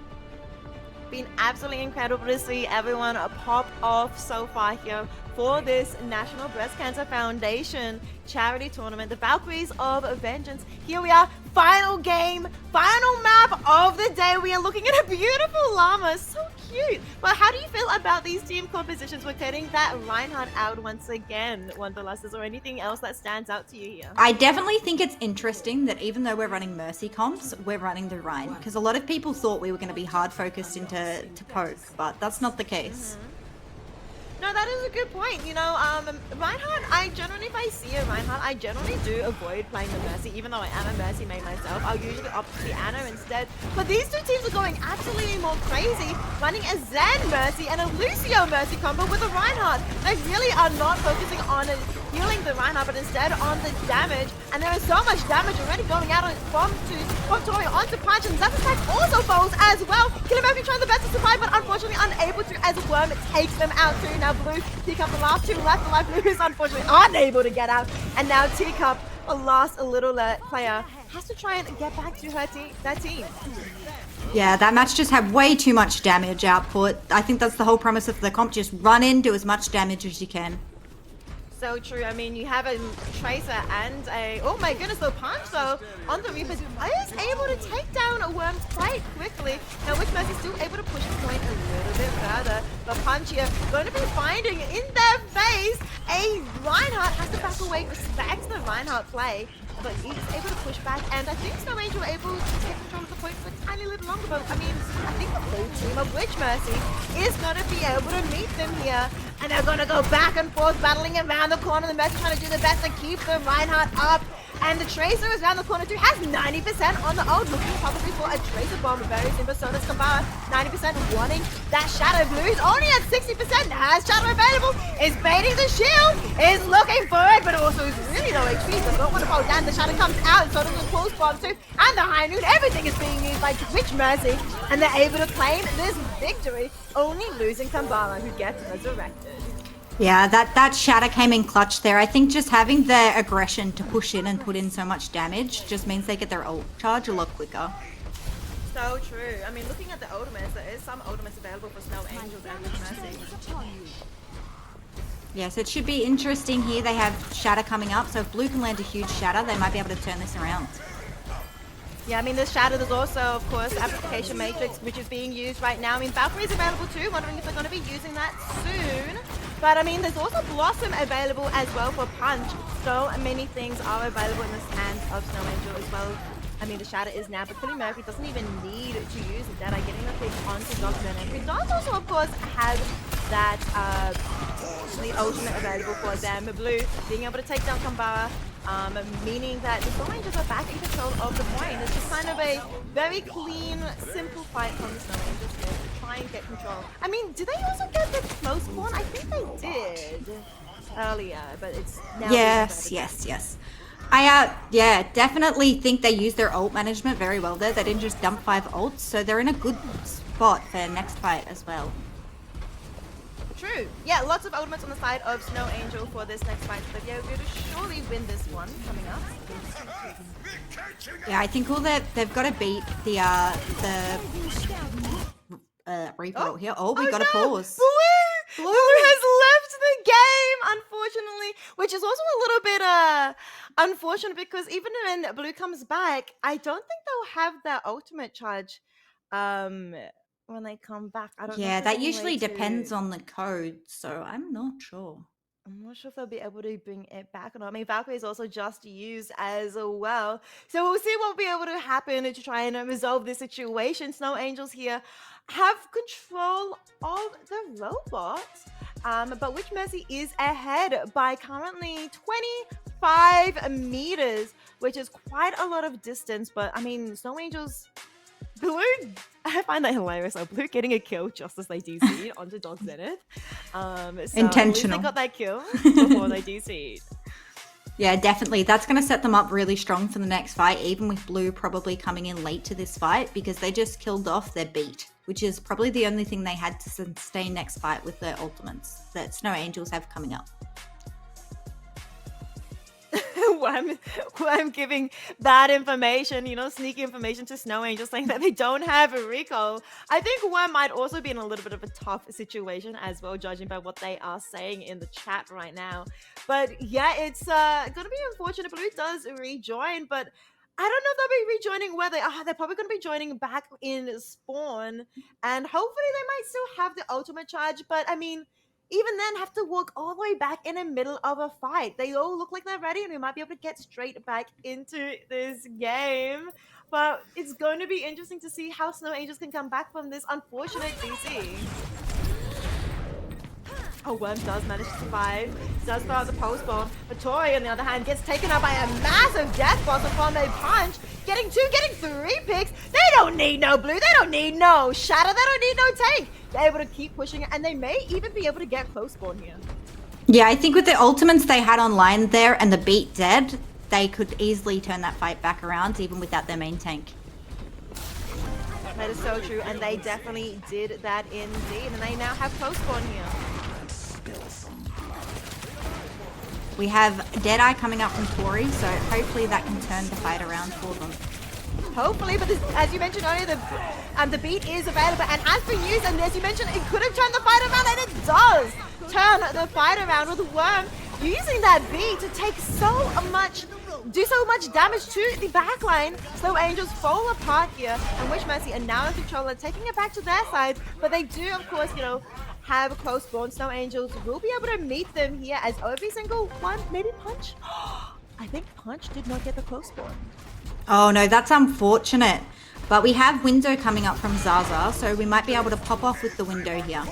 Been absolutely incredible to see everyone pop off so far here for this National Breast Cancer Foundation charity tournament, the Valkyries of Vengeance. Here we are, final game, final map of the day. We are looking at a beautiful llama, so cute. But how do you feel about these team compositions? We're getting that Reinhardt out once again, Wanderlust. Is there anything else that stands out to you here? I definitely think it's interesting that even though we're running Mercy comps, we're running the Rein, because a lot of people thought we were going to be hard focused into poke, but that's not the case. No, that is a good point. You know, Reinhardt, if I see a Reinhardt, I generally do avoid playing the Mercy, even though I am a Mercy main myself. I'll usually opt for the Ana instead. But these two teams are going absolutely more crazy, running a Zen Mercy and a Lucio Mercy combo with a Reinhardt. They really are not focusing on healing the Reinhardt, but instead on the damage. And there is so much damage already going out from Tori onto Punch, and Zephyr Attack also falls as well. Kresellekay trying the best to survive, but unfortunately unable to, as Wyrm takes them out too. Now Blue, Teacup, the last two left alive. Blue is unfortunately unable to get out, and now Teacup, the last little player, has to try and get back to their team. Yeah, that match just had way too much damage output. I think that's the whole premise of the comp, just run in, do as much damage as you can. So true. I mean, you have a Tracer and a, oh my goodness, the Punch though on the Reaper is able to take down a Wyrm quite quickly. Now Witch Mercy still able to push the point a little bit further. The Punch here going to be finding in their face a Reinhardt, has to back away, respects the Reinhardt play, but he's able to push back, and I think Snow Angel able to take control of the point for a tiny little longer, but I mean, I think the full team of Witch Mercy is going to be able to meet them here, and they're going to go back and forth, battling around the corner. The Mercy trying to do the best to keep the Reinhardt up, and the Tracer is around the corner too, has 90% on the ult, looking probably for a Tracer bomb, very simple. So does Kambara, 90% wanting that Shadow. Blue is only at 60%, has Shadow available, is baiting the shield, is looking for it, but also is really low HP, so don't want to fall down. The Shadow comes out, so does the Pulse Bomb too, and the High Noon. Everything is being used by Witch Mercy, and they're able to claim this victory, only losing Kambara, who gets resurrected. Yeah, that Shatter came in clutch there. I think just having the aggression to push in and put in so much damage just means they get their ult charge a lot quicker. So true. I mean, looking at the ultimates, there is some ultimates available for Snow Angels and Witch Mercy. Yes, it should be interesting here. They have Shatter coming up, so if Blue can land a huge Shatter, they might be able to turn this around. Yeah, I mean, there's Shadow. There's also, of course, Amplification Matrix, which is being used right now. I mean, Valkyrie is available too. Wondering if they're going to be using that soon. But, I mean, there's also Blossom available as well for Punch. So many things are available in the hands of Snow Angel as well. I mean, the Shadow is now, but Philly Murphy doesn't even need to use the Deadeye, getting the pick onto Dr. Zen. Who does also, of course, have that the ultimate available for them. Blue being able to take down Kambara, meaning that the Snow Angels are back in control of the point. It's just kind of a very clean, simple fight from the Snow Angels here to try and get control. I mean, did they also get the close spawn? I think they did earlier, but it's now. Yes. I definitely think they used their ult management very well there. They didn't just dump 5 ults, so they're in a good spot for next fight as well. True. Yeah, lots of ultimates on the side of Snow Angel for this next fight. So they'll be able to surely win this one coming up. Yeah, I think all that they've got to beat the revolt here. Oh, we got to pause. Blue has left the game, unfortunately, which is also a little bit unfortunate because even when Blue comes back, I don't think they'll have their ultimate charge when they come back. I don't know. Yeah, that usually depends on the code, so I'm not sure. I'm not sure if they'll be able to bring it back or not. I mean, Valkyrie is also just used as well. So we'll see what will be able to happen to try and resolve this situation. Snow Angels here have control of the robots. But Witch Mercy is ahead by currently 25 meters, which is quite a lot of distance. But, I mean, Snow Angels... Blue, I find that hilarious. So Blue getting a kill just as they DC'd onto Dog Zenith. So intentional. They got that kill before they DC'd. Yeah, definitely. That's going to set them up really strong for the next fight, even with Blue probably coming in late to this fight because they just killed off their beat, which is probably the only thing they had to sustain next fight with their ultimates that Snow Angels have coming up. I'm giving bad information, sneaky information to Snow Angel saying that they don't have a recall. I think Wyrm might also be in a little bit of a tough situation as well, judging by what they are saying in the chat right now. But yeah, it's going to be unfortunate. Blue does rejoin, but I don't know if they'll be rejoining where they are. They're probably going to be joining back in spawn, and hopefully they might still have the ultimate charge, but I mean, even then have to walk all the way back in the middle of a fight. They all look like they're ready and we might be able to get straight back into this game. But it's going to be interesting to see how Snow Angels can come back from this unfortunate DC. Oh, Wyrm does manage to survive. Does throw out the post bomb. But Tori, on the other hand, gets taken out by a massive death boss upon a punch. Getting 3 picks. They don't need no Blue. They don't need no Shadow. They don't need no tank. They're able to keep pushing it, and they may even be able to get close spawn here. Yeah, I think with the ultimates they had online there and the beat dead, they could easily turn that fight back around, even without their main tank. That is so true, and they definitely did that indeed, and they now have close spawn here. We have Deadeye coming up from Tori, so hopefully that can turn the fight around for them. Hopefully, but this, as you mentioned earlier, the beat is available and has been used, and as you mentioned, it could have turned the fight around, and it does turn the fight around with Wyrm using that beat to take do so much damage to the backline. Snow Angels fall apart here, and Witch Mercy are now in control and taking it back to their side, but they do, of course, have a close spawn. Snow Angels will be able to meet them here as every single one, maybe Punch? I think Punch did not get the close spawn. Oh no, that's unfortunate. But we have window coming up from Zaza, so we might be able to pop off with the window here.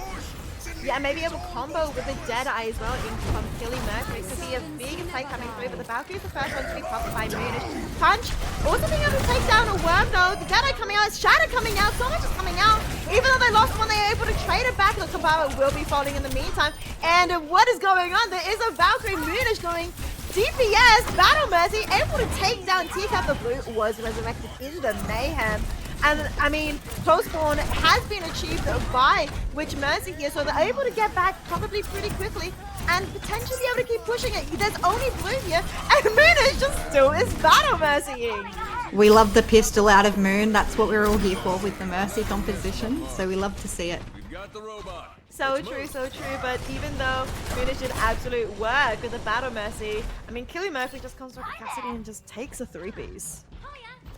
Yeah, maybe able to combo with the Deadeye as well from Philly Mercury. Could be a big fight coming through, but the Valkyrie is the first one to be popped by Moonish. Punch also being able to take down a Wyrm though. The Deadeye coming out, Shadow coming out, so much is coming out. Even though they lost one, they are able to trade it back. The Kabara will be falling in the meantime. And what is going on? There is a Valkyrie Moonish going DPS, Battle Mercy, able to take down Teacup. The Blue was resurrected in the mayhem. And I mean, close spawn has been achieved by Witch Mercy here, so they're able to get back probably pretty quickly and potentially be able to keep pushing it. There's only Blue here, and Moonish just still is Battle Mercying. We love the pistol out of Moon. That's what we're all here for with the Mercy composition, so we love to see it. got the robot. So Let's true, move. so true. But even though Munish did absolute work with the Battle Mercy, I mean, Killy Murphy just comes to Cassidy and just takes a 3-piece.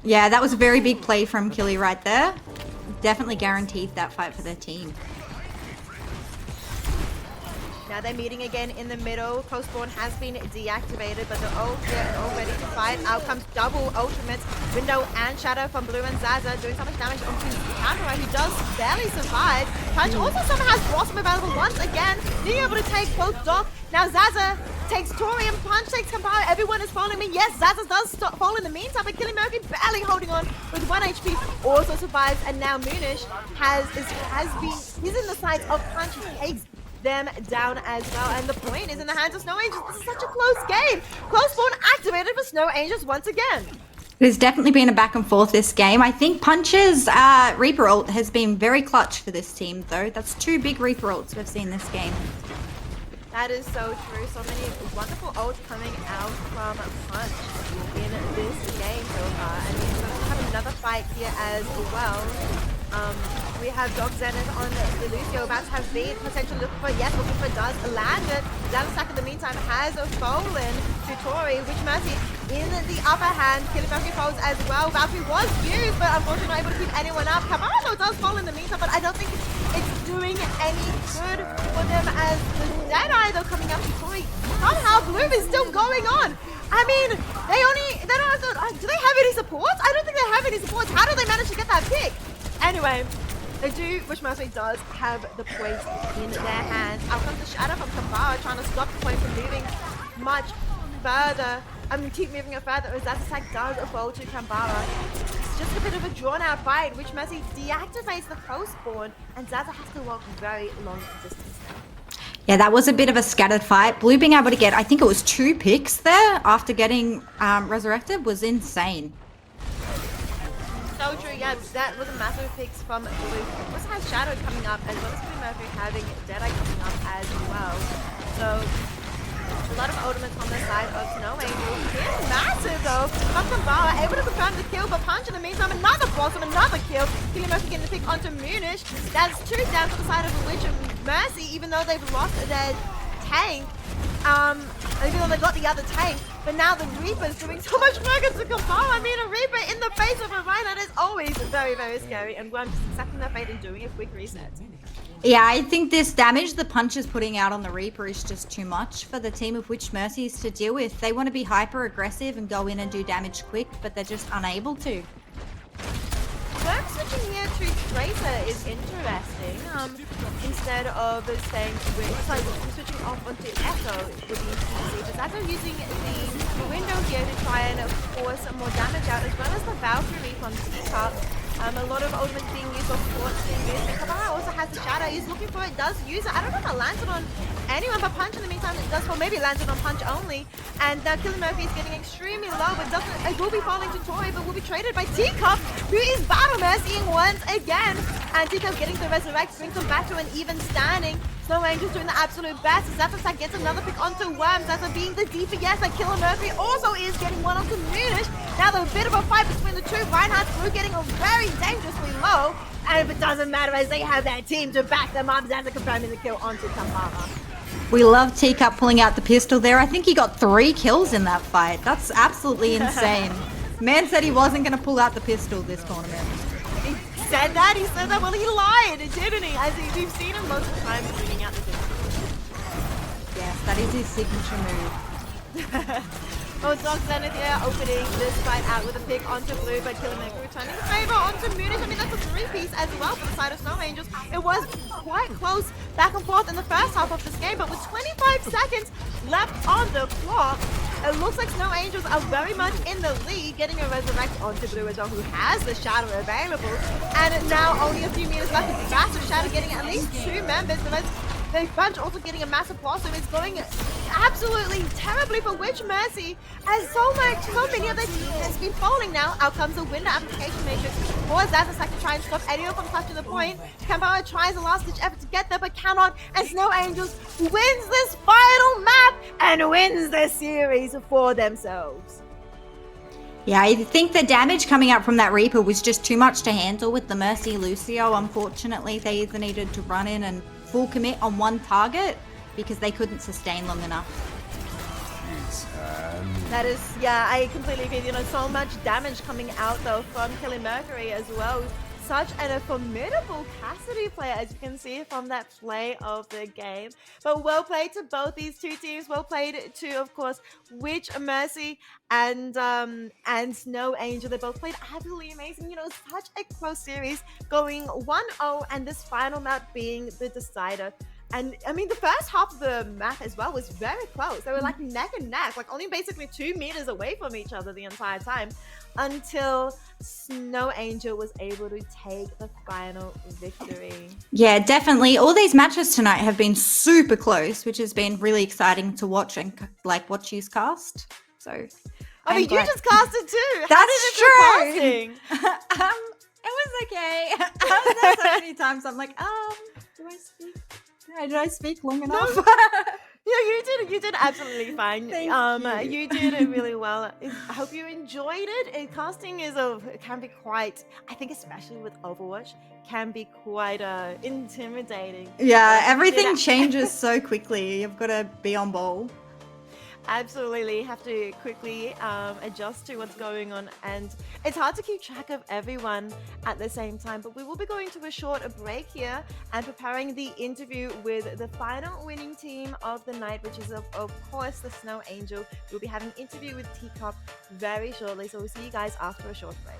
Yeah, that was a very big play from Killy right there. Definitely guaranteed that fight for their team. Now they're meeting again in the middle. Close spawn has been deactivated, but they're all here and all ready to fight. Out comes double ultimates, Window and Shadow from Blue and Zaza, doing so much damage onto Counter, who does barely survive. Punch also somehow has Blossom available once again, being able to take both Doc. Now Zaza takes Tori and Punch takes Kampara. Everyone is following me. Yes, Zaza does fall in the meantime, but Killing Murphy barely holding on with 1 HP. Also survives, and now Munish he's in the sights of Punch. He takes them down as well, and the point is in the hands of Snow Angels. This is such a close game. Close spawn activated for Snow Angels once again. There's definitely been a back and forth this game. I think Punch's Reaper ult has been very clutch for this team, though. That's 2 big Reaper ults we've seen this game. That is so true. So many wonderful ults coming out from Punch in this game so far. I mean, so we have another fight here as well. We have Dog Zenith on the Lucio, about to have beat, potentially looking for does land it. Lanasak in the meantime has fallen to Tori, which Mercy in the upper hand. Killing Murphy falls as well. Valkyrie was used, but unfortunately not able to keep anyone up. Camarado does fall in the meantime, but I don't think it's doing any good for them as the Deadeye though coming up to Tori. Somehow Bloom is still going on. I mean, they don't have to, do they have any supports? I don't think they have any supports. How do they manage to get that pick? Anyway, they do, which Mercy does have the point in their hands. Out comes the Shadow from Kambara, trying to stop the point from moving much further. Keep moving it further as that attack does fall to Kambara. It's just a bit of a drawn-out fight, which Mercy deactivates the close spawn, and Zaza has to walk very long distance now. Yeah, that was a bit of a scattered fight. Blue being able to get, I think it was 2 picks there after getting resurrected was insane. So true, yeah, that was a massive picks from Blue. Also has Shadow coming up, as well as Blue Murphy having Deadeye coming up as well. So, a lot of ultimates on the side of Snow Angel. Here's massive though, from Kambara, able to confirm the kill, but Punch in the meantime, another Blossom, another kill. Killing Murphy getting the pick onto Munish. That's 2 down to the side of the Witch of Mercy, even though they've lost their tank. Even though they got the other tank, but now the Reaper's doing so much work to Kambara. I mean, a Reaper in the face of a Rhino is always very, very scary, and we're just accepting their fate and doing a quick reset. Yeah, I think this damage the Punch is putting out on the Reaper is just too much for the team of Witch Mercies to deal with. They want to be hyper aggressive and go in and do damage quick, but they're just unable to. Wyrm switching here to Tracer is interesting. Instead of staying switching off onto Echo would be easy. But Zato using the window here to try and force some more damage out, as well as the Valkyrie from Teacup. A lot of ultimates being used for sports in this. And Kabara also has the Shadow. He's looking for it, does use it. I don't know if it lands it on anyone, but Punch in the meantime it does fall. Maybe it lands it on Punch only. And Killing Murphy is getting extremely low, but it will be falling to Tori, but will be traded by Teacup, who is Battle Mercying once again. And Teacup getting the resurrect, brings them back to an even standing. Snow Angel's doing the absolute best. Zazasak gets another pick onto Wyrm. Zaza being the DPS, and Killer Murphy also is getting one onto Munish. Now there's a bit of a fight between the two. Reinhardt's Blue getting a very dangerously low. And it doesn't matter as they have that team to back them up. Zaza confirming the kill onto Kambara. We love Teacup pulling out the pistol there. I think he got 3 kills in that fight. That's absolutely insane. Man said he wasn't going to pull out the pistol this tournament. He said that? Well, he lied, didn't he? As we've seen him multiple times bringing out the pistol. Yes, that is his signature move. Oh, Dog Zenith here opening this fight out with a pick onto Blue, but Killing Murphy returning the favor onto Munish. I mean, that's a 3-piece as well for the side of Snow Angels. It was quite close back and forth in the first half of this game, but with 25 seconds left on the clock, it looks like Snow Angels are very much in the lead, getting a resurrect onto Blue as well, who has the Shadow available. And now only a few meters left with massive Shadow getting at least 2 members. The Bunch also getting a massive blossom. It's going absolutely terribly for Witch Mercy, as so many of their team has been falling now. Out comes the window application matrix for Zazasak to try and stop anyone from touching the point. Kambara tries a last ditch effort to get there, but cannot. And Snow Angels wins this final map and wins the series for themselves. Yeah, I think the damage coming out from that Reaper was just too much to handle with the Mercy Lucio. Unfortunately, they either needed to run in and full commit on one target because they couldn't sustain long enough. That is, yeah, I completely agree. You know, so much damage coming out though from Killing Mercury as well. Such a formidable Cassidy player, as you can see from that play of the game. But well played to both these two teams. Well played to, of course, Witch, Mercy, and Snow Angel. They both played absolutely amazing. You know, such a close series, going 1-0, and this final map being the decider. And I mean, the first half of the map as well was very close. They were like neck and neck, like only basically 2 meters away from each other the entire time, until Snow Angel was able to take the final victory. Yeah, definitely. All these matches tonight have been super close, which has been really exciting to watch and like watch you cast. So, I mean, you just casted too. That's true. It was okay. There's so many times I'm like, do I speak? Did I speak long enough? Yeah, you did absolutely fine. Thank you did really well. I hope you enjoyed it. Casting can be quite, I think especially with Overwatch, can be quite intimidating. Yeah, But everything changes so quickly. You've got to be on ball. Absolutely, have to quickly adjust to what's going on, and it's hard to keep track of everyone at the same time. But we will be going to a short break here and preparing the interview with the final winning team of the night, which is of course the Snow Angel. We'll be having an interview with Teacup very shortly, so we'll see you guys after a short break.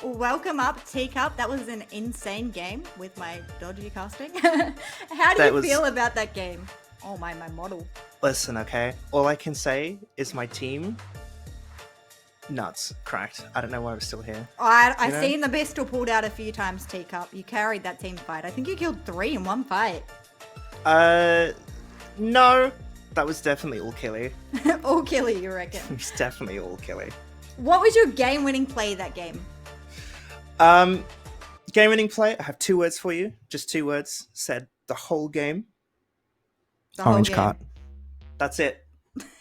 Welcome up, Teacup. That was an insane game with my dodgy casting. How do you feel about that game? Oh my model. Listen, okay? All I can say is my team, nuts, cracked. I don't know why I'm still here. I've seen the pistol pulled out a few times, Teacup. You carried that team fight. I think you killed 3 in one fight. No. That was definitely all killy. All killy, you reckon? It's definitely all killy. What was your game-winning play that game? Game-winning play, I have 2 words for you. Just 2 words. Said the whole game. Orange cart. That's it.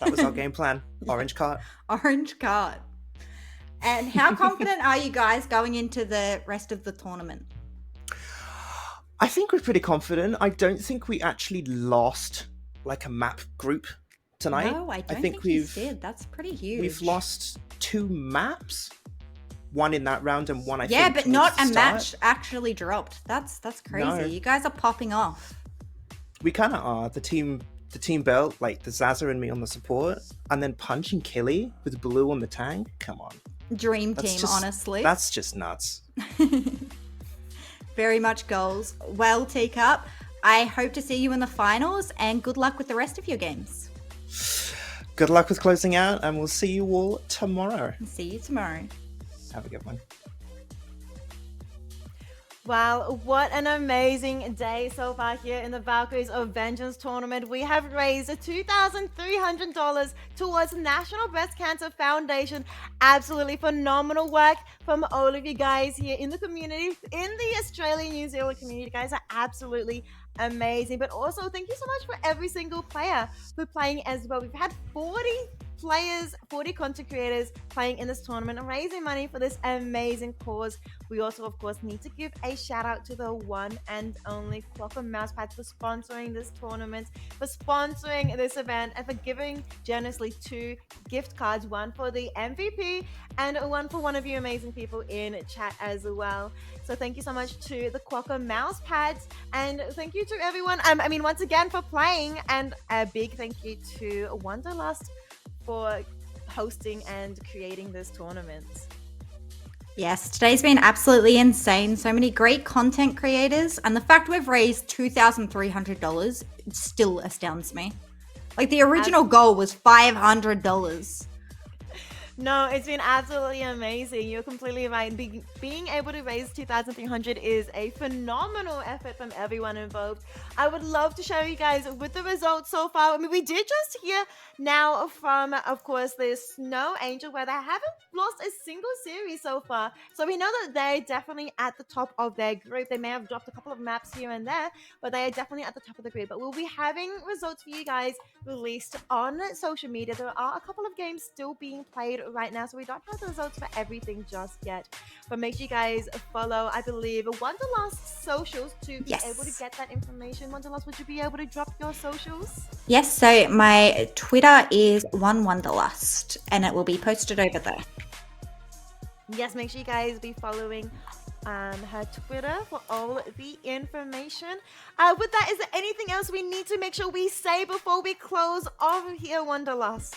That was our game plan. Orange cart. Orange cart. And how confident are you guys going into the rest of the tournament? I think we're pretty confident. I don't think we actually lost like a map group tonight. No, I don't think we've did. That's pretty huge. we've lost 2 maps, one in that round and one I yeah, think. but towards not the a start. match actually dropped. That's crazy. No. You guys are popping off. We kind of are. The team belt, like the Zaza and me on the support, and then Punch and Killy with Blue on the tank. Come on, Dream That's team, just- honestly. that's just nuts. Very much goals. Well, Teacup, I hope to see you in the finals, and good luck with the rest of your games. Good luck with closing out, and we'll see you all tomorrow. See you tomorrow. Have a good one. Wow, what an amazing day so far here in the Valkyries of Vengeance tournament. We have raised $2,300 towards National Breast Cancer Foundation. Absolutely phenomenal work from all of you guys here in the community, in the Australian New Zealand community. You guys are absolutely amazing. But also, thank you so much for every single player who's playing as well. We've had 40 players, 40 content creators playing in this tournament and raising money for this amazing cause. We also, of course, need to give a shout out to the one and only Clocker Mousepads for sponsoring this tournament, for sponsoring this event, and for giving generously 2 gift cards, one for the MVP and one for one of you amazing people in chat as well. So thank you so much to the Quokka Mousepads, and thank you to everyone, once again for playing, and a big thank you to Wanderlust for hosting and creating this tournament. Yes, today's been absolutely insane. So many great content creators, and the fact we've raised $2,300 still astounds me. Like, the original goal was $500. No, it's been absolutely amazing. You're completely right. Being able to raise $2,300 is a phenomenal effort from everyone involved. I would love to show you guys with the results so far. I mean, we did just hear now from, of course, the Snow Angel, where they haven't lost a single series so far. So we know that they're definitely at the top of their group. They may have dropped a couple of maps here and there, but they are definitely at the top of the group. But we'll be having results for you guys released on social media. There are a couple of games still being played right now, so we don't have the results for everything just yet. But make sure you guys follow, I believe, Wanderlust's socials to be able to get that information. Wanderlust, would you be able to drop your socials? Yes, so my Twitter is OneWonderlust, and it will be posted over there. Yes, make sure you guys be following her Twitter for all the information. With that, is there anything else we need to make sure we say before we close over here, Wanderlust?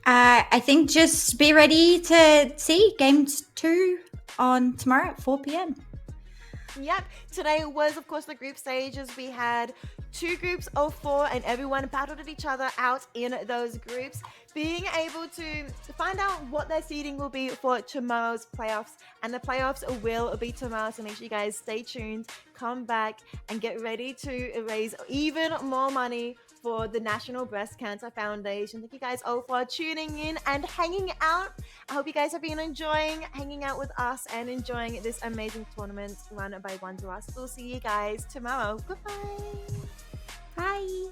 I think just be ready to see Games 2 on tomorrow at 4 p.m. Yep, today was, of course, the group stages. We had 2 groups of 4, and everyone battled each other out in those groups, being able to find out what their seeding will be for tomorrow's playoffs. And the playoffs will be tomorrow, so make sure you guys stay tuned, come back, and get ready to raise even more money for the National Breast Cancer Foundation. Thank you guys all for tuning in and hanging out. I hope you guys have been enjoying hanging out with us and enjoying this amazing tournament run by Wanderlust. We'll see you guys tomorrow. Goodbye. Bye.